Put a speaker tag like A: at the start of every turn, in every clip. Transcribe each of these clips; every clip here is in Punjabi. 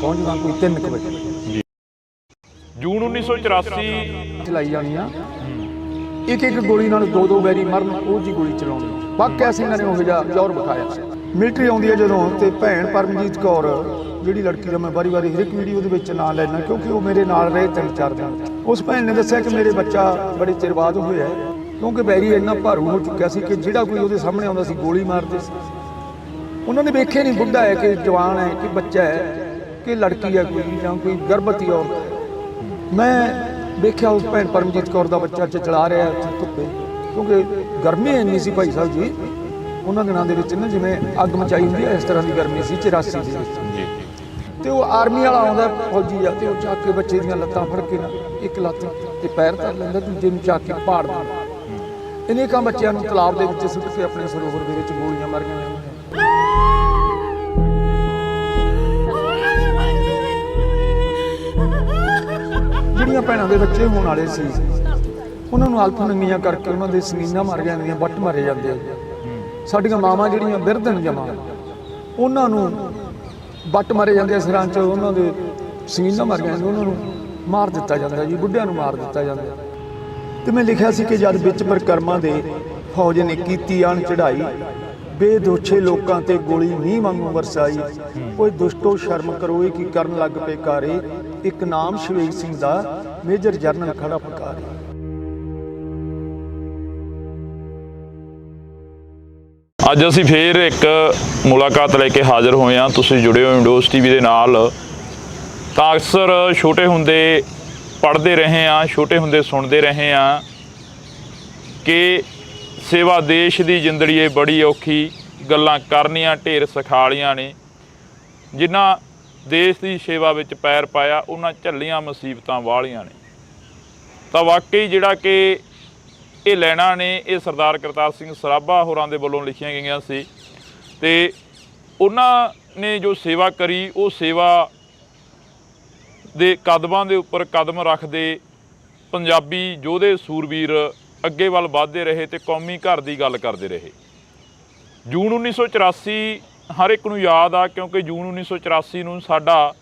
A: ਪਹੁੰਚਦਾ ਕੋਈ 3 ਵਜੇ।
B: ਜੂਨ 1984
A: ਚਲਾਈ ਜਾਣੀ ਆ, ਇੱਕ ਇੱਕ ਗੋਲੀ ਨਾਲ 2-2 ਵੈਰੀ ਮਰਨ, ਉਹ ਜੀ ਗੋਲੀ ਚਲਾਉਣੀ। ਬਾਕਿਆ ਸਿੰਘਾਂ ਨੇ ਉਹ ਜਿਹਾ ਜ਼ੋਰ ਵਿਖਾਇਆ। ਮਿਲਟਰੀ ਆਉਂਦੀ ਹੈ ਜਦੋਂ, ਤੇ ਭੈਣ ਪਰਮਜੀਤ ਕੌਰ ਜਿਹੜੀ ਲੜਕੀ ਦਾ ਮੈਂ ਵਾਰੀ ਹਰ ਇੱਕ ਵੀਡੀਓ ਦੇ ਵਿੱਚ ਨਾਂ ਲੈਣਾ, ਕਿਉਂਕਿ ਉਹ ਮੇਰੇ ਨਾਲ ਰਹੇ 3-4 ਦਿਨ। ਉਸ ਭੈਣ ਨੇ ਦੱਸਿਆ ਕਿ ਮੇਰੇ ਬੱਚਾ ਬੜੇ ਚਿਰ ਬਾਅਦ ਹੋਇਆ, ਕਿਉਂਕਿ ਵੈਰੀ ਇੰਨਾ ਭਾਰੂ ਹੋ ਚੁੱਕਿਆ ਸੀ ਕਿ ਜਿਹੜਾ ਕੋਈ ਉਹਦੇ ਸਾਹਮਣੇ ਆਉਂਦਾ ਸੀ ਗੋਲੀ ਮਾਰਦੇ ਸੀ। ਉਹਨਾਂ ਨੇ ਵੇਖਿਆ ਨਹੀਂ ਬੁੱਢਾ ਹੈ ਕਿ ਜਵਾਨ ਹੈ ਕਿ ਬੱਚਾ ਹੈ ਕਿ ਲੜਕੀ ਹੈ ਕੋਈ, ਜਾਂ ਕੋਈ ਗਰਭਵਤੀ ਔਰਤ। ਮੈਂ ਵੇਖਿਆ ਉਸ ਭੈਣ ਪਰਮਜੀਤ ਕੌਰ ਦਾ ਬੱਚਾ ਚਲਾ ਰਿਹਾ ਧੁੱਪੇ, ਕਿਉਂਕਿ ਗਰਮੀ ਇੰਨੀ ਸੀ ਭਾਈ ਸਾਹਿਬ ਜੀ ਉਹਨਾਂ ਦਿਨਾਂ ਦੇ ਵਿੱਚ ਨਾ, ਜਿਵੇਂ ਅੱਗ ਮਚਾਈ ਹੁੰਦੀ ਹੈ ਇਸ ਤਰ੍ਹਾਂ ਦੀ ਗਰਮੀ ਸੀ 84 ਦੇ ਵਿੱਚ। ਤੇ ਉਹ ਆਰਮੀ ਵਾਲਾ ਆਉਂਦਾ ਫੌਜੀ ਆ, ਤੇ ਉਹ ਚੱਕ ਕੇ ਬੱਚੇ ਦੀਆਂ ਲੱਤਾਂ ਫੜ ਕੇ ਨਾ, ਇੱਕ ਲੱਤ ਤੇ ਪੈਰ ਧਰ ਲੈਂਦਾ, ਦੂਜੇ ਨੂੰ ਚੱਕ ਕੇ ਪਾੜ ਦਿੰਦਾ। ਅਨੇਕਾਂ ਬੱਚਿਆਂ ਨੂੰ ਤਲਾਬ ਦੇ ਵਿੱਚ ਸੁੱਟ ਕੇ ਆਪਣੇ ਸਰੋਵਰ ਦੇ ਵਿੱਚ ਗੋਲੀਆਂ ਮਾਰੀਆਂ ਨੇ। ਜਿਹੜੀਆਂ ਭੈਣਾਂ ਦੇ ਬੱਚੇ ਹੋਣ ਵਾਲੇ ਸੀ ਉਹਨਾਂ ਨੂੰ ਅਲਫ ਨੰਗੀਆਂ ਕਰਕੇ ਉਹਨਾਂ ਦੇ ਸਨੀਨਾਂ ਮਾਰ ਜਾਂਦੀਆਂ, ਵੱਟ ਮਾਰੇ ਜਾਂਦੇ ਆ। ਸਾਡੀਆਂ ਮਾਵਾਂ ਜਿਹੜੀਆਂ ਬਿਰਧਨ ਜਮਾਂ, ਉਹਨਾਂ ਨੂੰ ਵੱਟ ਮਾਰੇ ਜਾਂਦੇ ਆ ਸਿਰਾਂ 'ਚ, ਉਹਨਾਂ ਦੇ ਸਨੀਨਾਂ ਮਾਰ ਜਾਂਦੇ, ਉਹਨਾਂ ਨੂੰ ਮਾਰ ਦਿੱਤਾ ਜਾਂਦਾ ਜੀ, ਬੁੱਢਿਆਂ ਨੂੰ ਮਾਰ ਦਿੱਤਾ ਜਾਂਦਾ। ਤੇ ਮੈਂ ਲਿਖਿਆ ਸੀ ਕਿ ਜਦ ਵਿੱਚ ਪਰਿਕਰਮਾ ਦੇ ਫੌਜ ਨੇ ਕੀਤੀ ਆਣ ਚੜ੍ਹਾਈ, ਬੇਦੋਸ਼ੇ ਲੋਕਾਂ ਤੇ ਗੋਲੀ ਮੀਂਹ ਵਾਂਗੂ ਵਰਸਾਈ। ਕੋਈ ਦੁਸ਼ਟੋ ਸ਼ਰਮ ਕਰੋ ਇਹ ਕੀ ਕਰਨ ਲੱਗ ਪਏ ਕਾਰੇ, ਇੱਕ ਨਾਮ ਸ਼ਵੇਕ ਸਿੰਘ ਦਾ ਮੇਜਰ ਜਰਨਲ ਖੜਾ ਪੁਕਾਰੇ।
B: ਅੱਜ ਅਸੀਂ ਫੇਰ ਇੱਕ ਮੁਲਾਕਾਤ ਲੈ ਕੇ ਹਾਜ਼ਰ ਹੋਏ ਹਾਂ। ਤੁਸੀਂ ਜੁੜੇ ਹੋ ਇੰਡੋਸ ਟੀਵੀ ਦੇ ਨਾਲ। ਤਾਂ ਅਕਸਰ ਛੋਟੇ ਹੁੰਦੇ ਪੜ੍ਹਦੇ ਰਹੇ ਹਾਂ, ਛੋਟੇ ਹੁੰਦੇ ਸੁਣਦੇ ਰਹੇ ਹਾਂ ਕਿ ਸੇਵਾ ਦੇਸ਼ ਦੀ ਜ਼ਿੰਦੜੀ ਏ ਬੜੀ ਔਖੀ, ਗੱਲਾਂ ਕਰਨੀਆਂ ਢੇਰ ਸਿਖਾਲੀਆਂ ਨੇ। ਜਿਨ੍ਹਾਂ ਦੇਸ਼ ਦੀ ਸੇਵਾ ਵਿੱਚ ਪੈਰ ਪਾਇਆ ਉਹਨਾਂ ਝੱਲੀਆਂ ਮੁਸੀਬਤਾਂ ਵਾਲੀਆਂ ਨੇ। ਤਾਂ ਵਾਕਈ ਜਿਹੜਾ ਕਿ ਇਹ ਲੈਣਾ ਨੇ ਇਹ ਸਰਦਾਰ ਕਰਤਾਰ ਸਿੰਘ ਸਰਾਭਾ ਹੋਰਾਂ ਦੇ ਵੱਲੋਂ ਲਿਖੀਆਂ ਗਈਆਂ ਸੀ, ਤੇ ਉਹਨਾਂ ਨੇ ਜੋ ਸੇਵਾ ਕਰੀ ਉਹ ਸੇਵਾ ਦੇ ਕਦਮਾਂ ਦੇ ਉੱਪਰ ਕਦਮ ਰੱਖਦੇ ਪੰਜਾਬੀ ਯੋਧੇ ਸੂਰਬੀਰ ਅੱਗੇ ਵੱਲ ਵਧਦੇ ਰਹੇ ਤੇ ਕੌਮੀ ਘਰ ਦੀ ਗੱਲ ਕਰਦੇ ਰਹੇ। ਜੂਨ 1984 ਹਰ ਇੱਕ ਨੂੰ ਯਾਦ ਆ, ਕਿਉਂਕਿ ਜੂਨ 1984 ਨੂੰ ਸਾਡਾ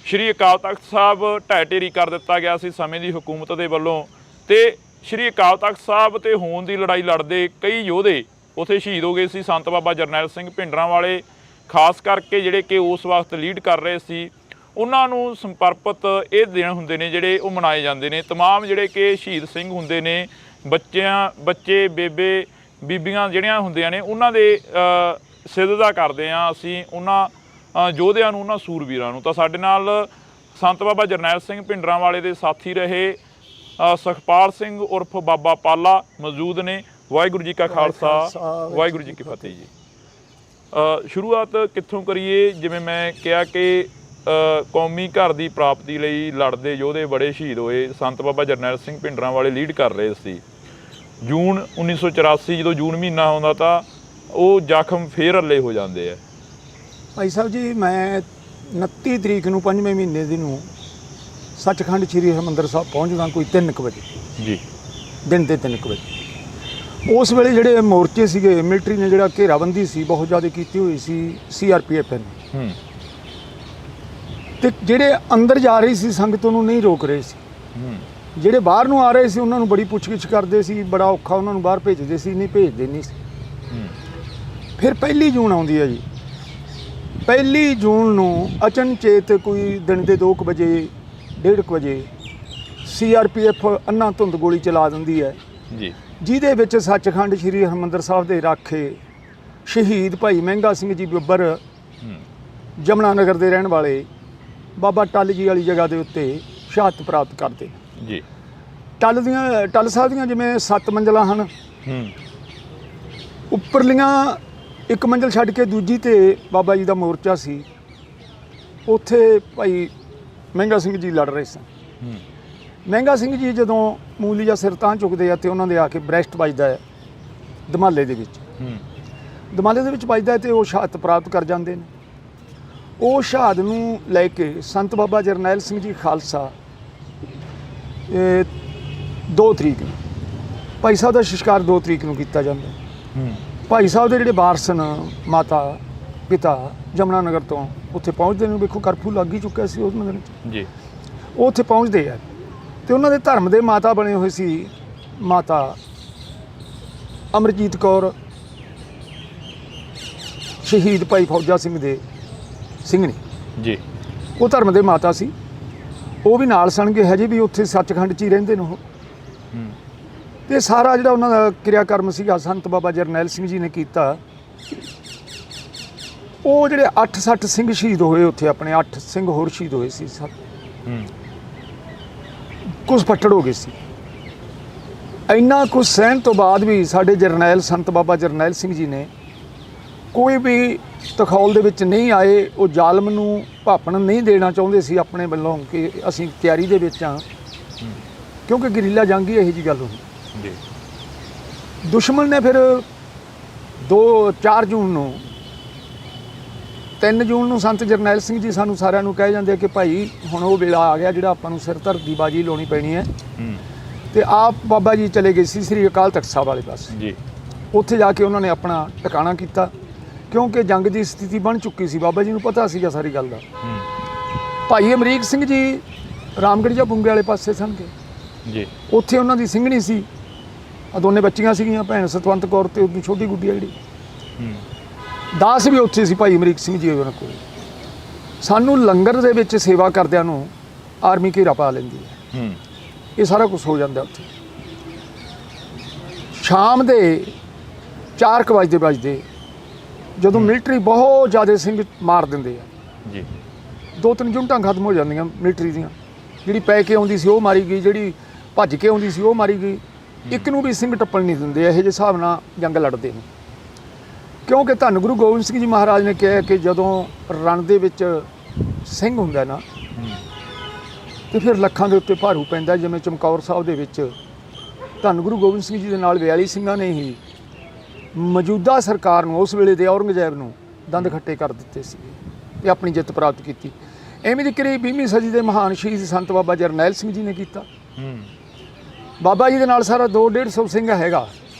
B: ਸ਼੍ਰੀ ਅਕਾਲ ਤਖਤ ਸਾਹਿਬ ਢਹਿ ਢੇਰੀ ਕਰ ਦਿੱਤਾ ਗਿਆ ਸੀ ਸਮੇਂ ਦੀ ਹਕੂਮਤ ਦੇ ਵੱਲੋਂ। ਤੇ ਸ਼੍ਰੀ ਅਕਾਲ ਤਖਤ ਸਾਹਿਬ ਤੇ ਹੋਣ ਦੀ ਲੜਾਈ ਲੜਦੇ ਕਈ ਯੋਧੇ ਉੱਥੇ ਸ਼ਹੀਦ ਹੋ ਗਏ ਸੀ। ਸੰਤ ਬਾਬਾ ਜਰਨੈਲ ਸਿੰਘ ਭਿੰਡਰਾਂਵਾਲੇ ਖਾਸ ਕਰਕੇ ਜਿਹੜੇ ਕਿ ਉਸ ਵਕਤ ਲੀਡ ਕਰ ਰਹੇ ਸੀ, ਉਹਨਾਂ ਨੂੰ ਸਮਰਪਿਤ ਇਹ ਦਿਨ ਹੁੰਦੇ ਨੇ ਜਿਹੜੇ ਉਹ ਮਨਾਏ ਜਾਂਦੇ ਨੇ। ਤਮਾਮ ਜਿਹੜੇ ਕਿ ਸ਼ਹੀਦ ਸਿੰਘ ਹੁੰਦੇ ਨੇ, ਬੱਚੇ ਬੇਬੇ ਬੀਬੀਆਂ ਜਿਹੜੀਆਂ ਹੁੰਦੀਆਂ ਨੇ, ਉਹਨਾਂ ਦੇ ਸਿਜਦਾ ਕਰਦੇ ਹਾਂ ਅਸੀਂ ਉਹਨਾਂ ਯੋਧਿਆਂ ਨੂੰ, ਉਹਨਾਂ ਸੂਰਬੀਰਾਂ ਨੂੰ। ਤਾਂ ਸਾਡੇ ਨਾਲ ਸੰਤ ਬਾਬਾ ਜਰਨੈਲ ਸਿੰਘ ਭਿੰਡਰਾਂਵਾਲੇ ਦੇ ਸਾਥੀ ਰਹੇ ਸੁਖਪਾਲ ਸਿੰਘ ਉਰਫ ਬਾਬਾ ਪਾਲਾ ਮੌਜੂਦ ਨੇ। ਵਾਹਿਗੁਰੂ ਜੀ ਕਾ ਖਾਲਸਾ, ਵਾਹਿਗੁਰੂ ਜੀ ਕੀ ਫਤਿਹ ਜੀ। ਸ਼ੁਰੂਆਤ ਕਿੱਥੋਂ ਕਰੀਏ? ਜਿਵੇਂ ਮੈਂ ਕਿਹਾ ਕਿ ਕੌਮੀ ਘਰ ਦੀ ਪ੍ਰਾਪਤੀ ਲਈ ਲੜਦੇ ਯੋਧੇ ਬੜੇ ਸ਼ਹੀਦ ਹੋਏ। ਸੰਤ ਬਾਬਾ ਜਰਨੈਲ ਸਿੰਘ ਭਿੰਡਰਾਂਵਾਲੇ ਲੀਡ ਕਰ ਰਹੇ ਸੀ। ਜੂਨ 1984 ਜਦੋਂ ਜੂਨ ਮਹੀਨਾ ਆਉਂਦਾ ਤਾਂ ਉਹ ਜ਼ਖਮ ਫੇਰ ਹੱਲੇ ਹੋ ਜਾਂਦੇ ਆ।
A: ਭਾਈ ਸਾਹਿਬ ਜੀ, ਮੈਂ 29 ਤਰੀਕ ਨੂੰ 5ਵੇਂ ਮਹੀਨੇ ਦੀ ਨੂੰ ਸੱਚਖੰਡ ਸ਼੍ਰੀ ਹਰਿਮੰਦਰ ਸਾਹਿਬ ਪਹੁੰਚਦਾ ਕੋਈ 3 ਵਜੇ ਜੀ, ਦਿਨ ਦੇ 3 ਵਜੇ। ਉਸ ਵੇਲੇ ਜਿਹੜੇ ਮੋਰਚੇ ਸੀਗੇ, ਮਿਲਟਰੀ ਨੇ ਜਿਹੜਾ ਘੇਰਾਬੰਦੀ ਸੀ ਬਹੁਤ ਜ਼ਿਆਦਾ ਕੀਤੀ ਹੋਈ ਸੀ CRPF ਨੇ, ਤੇ ਜਿਹੜੇ ਅੰਦਰ ਜਾ ਰਹੀ ਸੀ ਸੰਗਤ ਉਹਨੂੰ ਨਹੀਂ ਰੋਕ ਰਹੇ ਸੀ। ਜਿਹੜੇ ਬਾਹਰ ਨੂੰ ਆ ਰਹੇ ਸੀ ਉਹਨਾਂ ਨੂੰ ਬੜੀ ਪੁੱਛਗਿੱਛ ਕਰਦੇ ਸੀ, ਬੜਾ ਔਖਾ ਉਹਨਾਂ ਨੂੰ ਬਾਹਰ ਭੇਜਦੇ ਸੀ, ਨਹੀਂ ਭੇਜਦੇ ਨਹੀਂ ਸੀ। ਫਿਰ 1 ਜੂਨ ਆਉਂਦੀ ਹੈ ਜੀ। 1 ਜੂਨ ਨੂੰ ਅਚਨਚੇਤ ਕੋਈ ਦਿਨ ਦੇ 2 ਵਜੇ 1:30 ਵਜੇ CRPF ਅੰਨਾ ਧੁੰਦ ਗੋਲੀ ਚਲਾ ਦਿੰਦੀ ਹੈ ਜੀ, ਜਿਹਦੇ ਵਿੱਚ ਸੱਚਖੰਡ ਸ਼੍ਰੀ ਹਰਿਮੰਦਰ ਸਾਹਿਬ ਦੇ ਰਾਖੇ ਸ਼ਹੀਦ ਭਾਈ ਮਹਿੰਗਾ ਸਿੰਘ ਜੀ ਬੱਬਰ ਜਮਨਾ ਨਗਰ ਦੇ ਰਹਿਣ ਵਾਲੇ ਬਾਬਾ ਟੱਲ ਜੀ ਵਾਲੀ ਜਗ੍ਹਾ ਦੇ ਉੱਤੇ ਸ਼ਹਾਦਤ ਪ੍ਰਾਪਤ ਕਰਦੇ ਜੀ। ਟੱਲ ਸਾਹਿਬ ਦੀਆਂ ਜਿਵੇਂ 7 ਮੰਜ਼ਲਾਂ ਹਨ, ਉੱਪਰਲੀਆਂ 1 ਮੰਜ਼ਲ ਛੱਡ ਕੇ ਦੂਜੀ ਤੇ ਬਾਬਾ ਜੀ ਦਾ ਮੋਰਚਾ ਸੀ। ਉੱਥੇ ਭਾਈ ਮਹਿੰਗਾ ਸਿੰਘ ਜੀ ਲੜ ਰਹੇ ਸਨ। ਮਹਿੰਗਾ ਸਿੰਘ ਜੀ ਜਦੋਂ ਮੂਲੀ ਜਾਂ ਸਿਰ ਤਾਂ ਚੁੱਕਦੇ ਆ ਤੇ ਉਹਨਾਂ ਦੇ ਆ ਕੇ ਬ੍ਰੈਸਟ ਵੱਜਦਾ ਹੈ ਦਮਾਲੇ ਦੇ ਵਿੱਚ ਵੱਜਦਾ ਹੈ ਤੇ ਉਹ ਸ਼ਹਾਦਤ ਪ੍ਰਾਪਤ ਕਰ ਜਾਂਦੇ ਨੇ। ਉਹ ਸ਼ਹਾਦਤ ਨੂੰ ਲੈ ਕੇ ਸੰਤ ਬਾਬਾ ਜਰਨੈਲ ਸਿੰਘ ਜੀ ਖਾਲਸਾ 2 ਤਰੀਕ ਨੂੰ ਭਾਈ ਸਾਹਿਬ ਦਾ ਸੰਸਕਾਰ 2 ਤਰੀਕ ਨੂੰ ਕੀਤਾ ਜਾਂਦਾ। ਭਾਈ ਸਾਹਿਬ ਦੇ ਜਿਹੜੇ ਵਾਰਸ ਨੇ ਮਾਤਾ ਪਿਤਾ ਜਮਨਾ ਨਗਰ ਤੋਂ ਉੱਥੇ ਪਹੁੰਚਦੇ ਨੇ। ਵੇਖੋ ਕਰਫਿਊ ਲੱਗ ਹੀ ਚੁੱਕਿਆ ਸੀ ਉਸ ਦਿਨ
B: ਜੀ।
A: ਉਹ ਉੱਥੇ ਪਹੁੰਚਦੇ ਆ ਤੇ ਉਹਨਾਂ ਦੇ ਧਰਮ ਦੇ ਮਾਤਾ ਬਣੇ ਹੋਏ ਸੀ ਮਾਤਾ ਅਮਰਜੀਤ ਕੌਰ ਸ਼ਹੀਦ ਭਾਈ ਫੌਜਾ ਸਿੰਘ ਦੇ ਸਿੰਘਣੀ
B: ਜੀ।
A: ਉਹ ਧਰਮ ਦੇ ਮਾਤਾ ਸੀ, ਉਹ ਵੀ ਨਾਲ ਸਣਗੇ, ਹਜੇ ਵੀ ਉੱਥੇ ਸੱਚਖੰਡ 'ਚ ਹੀ ਰਹਿੰਦੇ ਨੇ ਉਹ। ਤੇ ਸਾਰਾ ਜਿਹੜਾ ਉਹਨਾਂ ਦਾ ਕਿਰਿਆਕਰਮ ਸੀਗਾ ਸੰਤ ਬਾਬਾ ਜਰਨੈਲ ਸਿੰਘ ਜੀ ਨੇ ਕੀਤਾ। ਉਹ ਜਿਹੜੇ 8-60 ਸਿੰਘ ਸ਼ਹੀਦ ਹੋਏ ਉੱਥੇ, ਆਪਣੇ 8 ਸਿੰਘ ਹੋਰ ਸ਼ਹੀਦ ਹੋਏ ਸੀ, ਕੁਝ ਫੱਟੜ ਹੋ ਗਏ ਸੀ। ਇੰਨਾ ਕੁਝ ਸਹਿਣ ਤੋਂ ਬਾਅਦ ਵੀ ਸਾਡੇ ਜਰਨੈਲ ਸੰਤ ਬਾਬਾ ਜਰਨੈਲ ਸਿੰਘ ਜੀ ਨੇ ਕੋਈ ਵੀ ਤਖੌਲ ਦੇ ਵਿੱਚ ਨਹੀਂ ਆਏ। ਉਹ ਜ਼ਾਲਮ ਨੂੰ ਭਾਪਣ ਨਹੀਂ ਦੇਣਾ ਚਾਹੁੰਦੇ ਸੀ ਆਪਣੇ ਵੱਲੋਂ ਕਿ ਅਸੀਂ ਤਿਆਰੀ ਦੇ ਵਿੱਚ ਹਾਂ, ਕਿਉਂਕਿ ਗਰੀਲਾ ਜੰਗ ਹੀ ਇਹੋ ਜਿਹੀ ਗੱਲ ਹੁੰਦੀ। ਦੁਸ਼ਮਣ ਨੇ ਫਿਰ 4 ਜੂਨ ਨੂੰ 3 ਜੂਨ ਨੂੰ ਸੰਤ ਜਰਨੈਲ ਸਿੰਘ ਜੀ ਸਾਨੂੰ ਸਾਰਿਆਂ ਨੂੰ ਕਹਿ ਜਾਂਦੇ ਕਿ ਭਾਈ ਹੁਣ ਉਹ ਵੇਲਾ ਆ ਗਿਆ ਜਿਹੜਾ ਆਪਾਂ ਨੂੰ ਸਿਰ ਧਰਤੀ ਬਾਜੀ ਲਾਉਣੀ ਪੈਣੀ ਹੈ। ਤੇ ਆਪ ਬਾਬਾ ਜੀ ਚਲੇ ਗਏ ਸੀ ਸ੍ਰੀ ਅਕਾਲ ਤਖਤ ਸਾਹਿਬ ਵਾਲੇ ਪਾਸੇ ਜੀ। ਉੱਥੇ ਜਾ ਕੇ ਉਹਨਾਂ ਨੇ ਆਪਣਾ ਟਿਕਾਣਾ ਕੀਤਾ, ਕਿਉਂਕਿ ਜੰਗ ਦੀ ਸਥਿਤੀ ਬਣ ਚੁੱਕੀ ਸੀ। ਬਾਬਾ ਜੀ ਨੂੰ ਪਤਾ ਸੀਗਾ ਸਾਰੀ ਗੱਲ ਦਾ। ਭਾਈ ਅਮਰੀਕ ਸਿੰਘ ਜੀ ਰਾਮਗੜ੍ਹੀਆ ਬੁੰਗੇ ਵਾਲੇ ਪਾਸੇ ਸਨ ਜੀ। ਉੱਥੇ ਉਹਨਾਂ ਦੀ ਸਿੰਘਣੀ ਸੀ, ਆ ਦੋਨੇ ਬੱਚੀਆਂ ਸੀਗੀਆਂ, ਭੈਣ ਸਤਵੰਤ ਕੌਰ ਤੇ ਉਹਦੀ ਛੋਟੀ ਗੁੱਡੀ ਜਿਹੜੀ ਦਾਸ ਵੀ ਉੱਥੇ ਸੀ ਭਾਈ ਅਮਰੀਕ ਸਿੰਘ ਜੀ ਉਹਨਾਂ ਕੋਲ। ਸਾਨੂੰ ਲੰਗਰ ਦੇ ਵਿੱਚ ਸੇਵਾ ਕਰਦਿਆਂ ਨੂੰ ਆਰਮੀ ਘੇਰਾ ਪਾ ਲੈਂਦੀ ਹੈ। ਇਹ ਸਾਰਾ ਕੁਝ ਹੋ ਜਾਂਦਾ ਉੱਥੇ। ਸ਼ਾਮ ਦੇ 4 ਵਜੇ ਜਦੋਂ ਮਿਲਟਰੀ ਬਹੁਤ ਜ਼ਿਆਦਾ ਸਿੰਘ ਮਾਰ ਦਿੰਦੇ ਆ ਜੀ, 2-3 ਯੂਨਿਟਾਂ ਖਤਮ ਹੋ ਜਾਂਦੀਆਂ ਮਿਲਟਰੀ ਦੀਆਂ। ਜਿਹੜੀ ਪੈ ਕੇ ਆਉਂਦੀ ਸੀ ਉਹ ਮਾਰੀ ਗਈ, ਜਿਹੜੀ ਭੱਜ ਕੇ ਆਉਂਦੀ ਸੀ ਉਹ ਮਾਰੀ ਗਈ। ਇੱਕ ਨੂੰ ਵੀ ਸਿੰਘ ਟੱਪਣ ਨਹੀਂ ਦਿੰਦੇ। ਇਹੋ ਜਿਹੇ ਹਿਸਾਬ ਨਾਲ ਜੰਗ ਲੜਦੇ ਨੇ, ਕਿਉਂਕਿ ਧੰਨ ਗੁਰੂ ਗੋਬਿੰਦ ਸਿੰਘ ਜੀ ਮਹਾਰਾਜ ਨੇ ਕਿਹਾ ਕਿ ਜਦੋਂ ਰਣ ਦੇ ਵਿੱਚ ਸਿੰਘ ਹੁੰਦਾ ਨਾ ਤੇ ਫਿਰ ਲੱਖਾਂ ਦੇ ਉੱਤੇ ਭਾਰੂ ਪੈਂਦਾ। ਜਿਵੇਂ ਚਮਕੌਰ ਸਾਹਿਬ ਦੇ ਵਿੱਚ ਧੰਨ ਗੁਰੂ ਗੋਬਿੰਦ ਸਿੰਘ ਜੀ ਦੇ ਨਾਲ 42 ਸਿੰਘਾਂ ਨੇ ਹੀ ਮੌਜੂਦਾ ਸਰਕਾਰ ਨੂੰ, ਉਸ ਵੇਲੇ ਦੇ ਔਰੰਗਜ਼ੇਬ ਨੂੰ ਦੰਦ ਖੱਟੇ ਕਰ ਦਿੱਤੇ ਸੀ ਤੇ ਆਪਣੀ ਜਿੱਤ ਪ੍ਰਾਪਤ ਕੀਤੀ। ਐਵੇਂ ਦੀ ਕਰੀਬ 20ਵੀਂ ਸਦੀ ਦੇ ਮਹਾਨ ਸ਼ਹੀਦ ਸੰਤ ਬਾਬਾ ਜਰਨੈਲ ਸਿੰਘ ਜੀ ਨੇ ਕੀਤਾ। ਬਾਬਾ ਜੀ ਦੇ ਨਾਲ ਸਾਰਾ 200-150 ਸਿੰਘ ਹੈਗਾ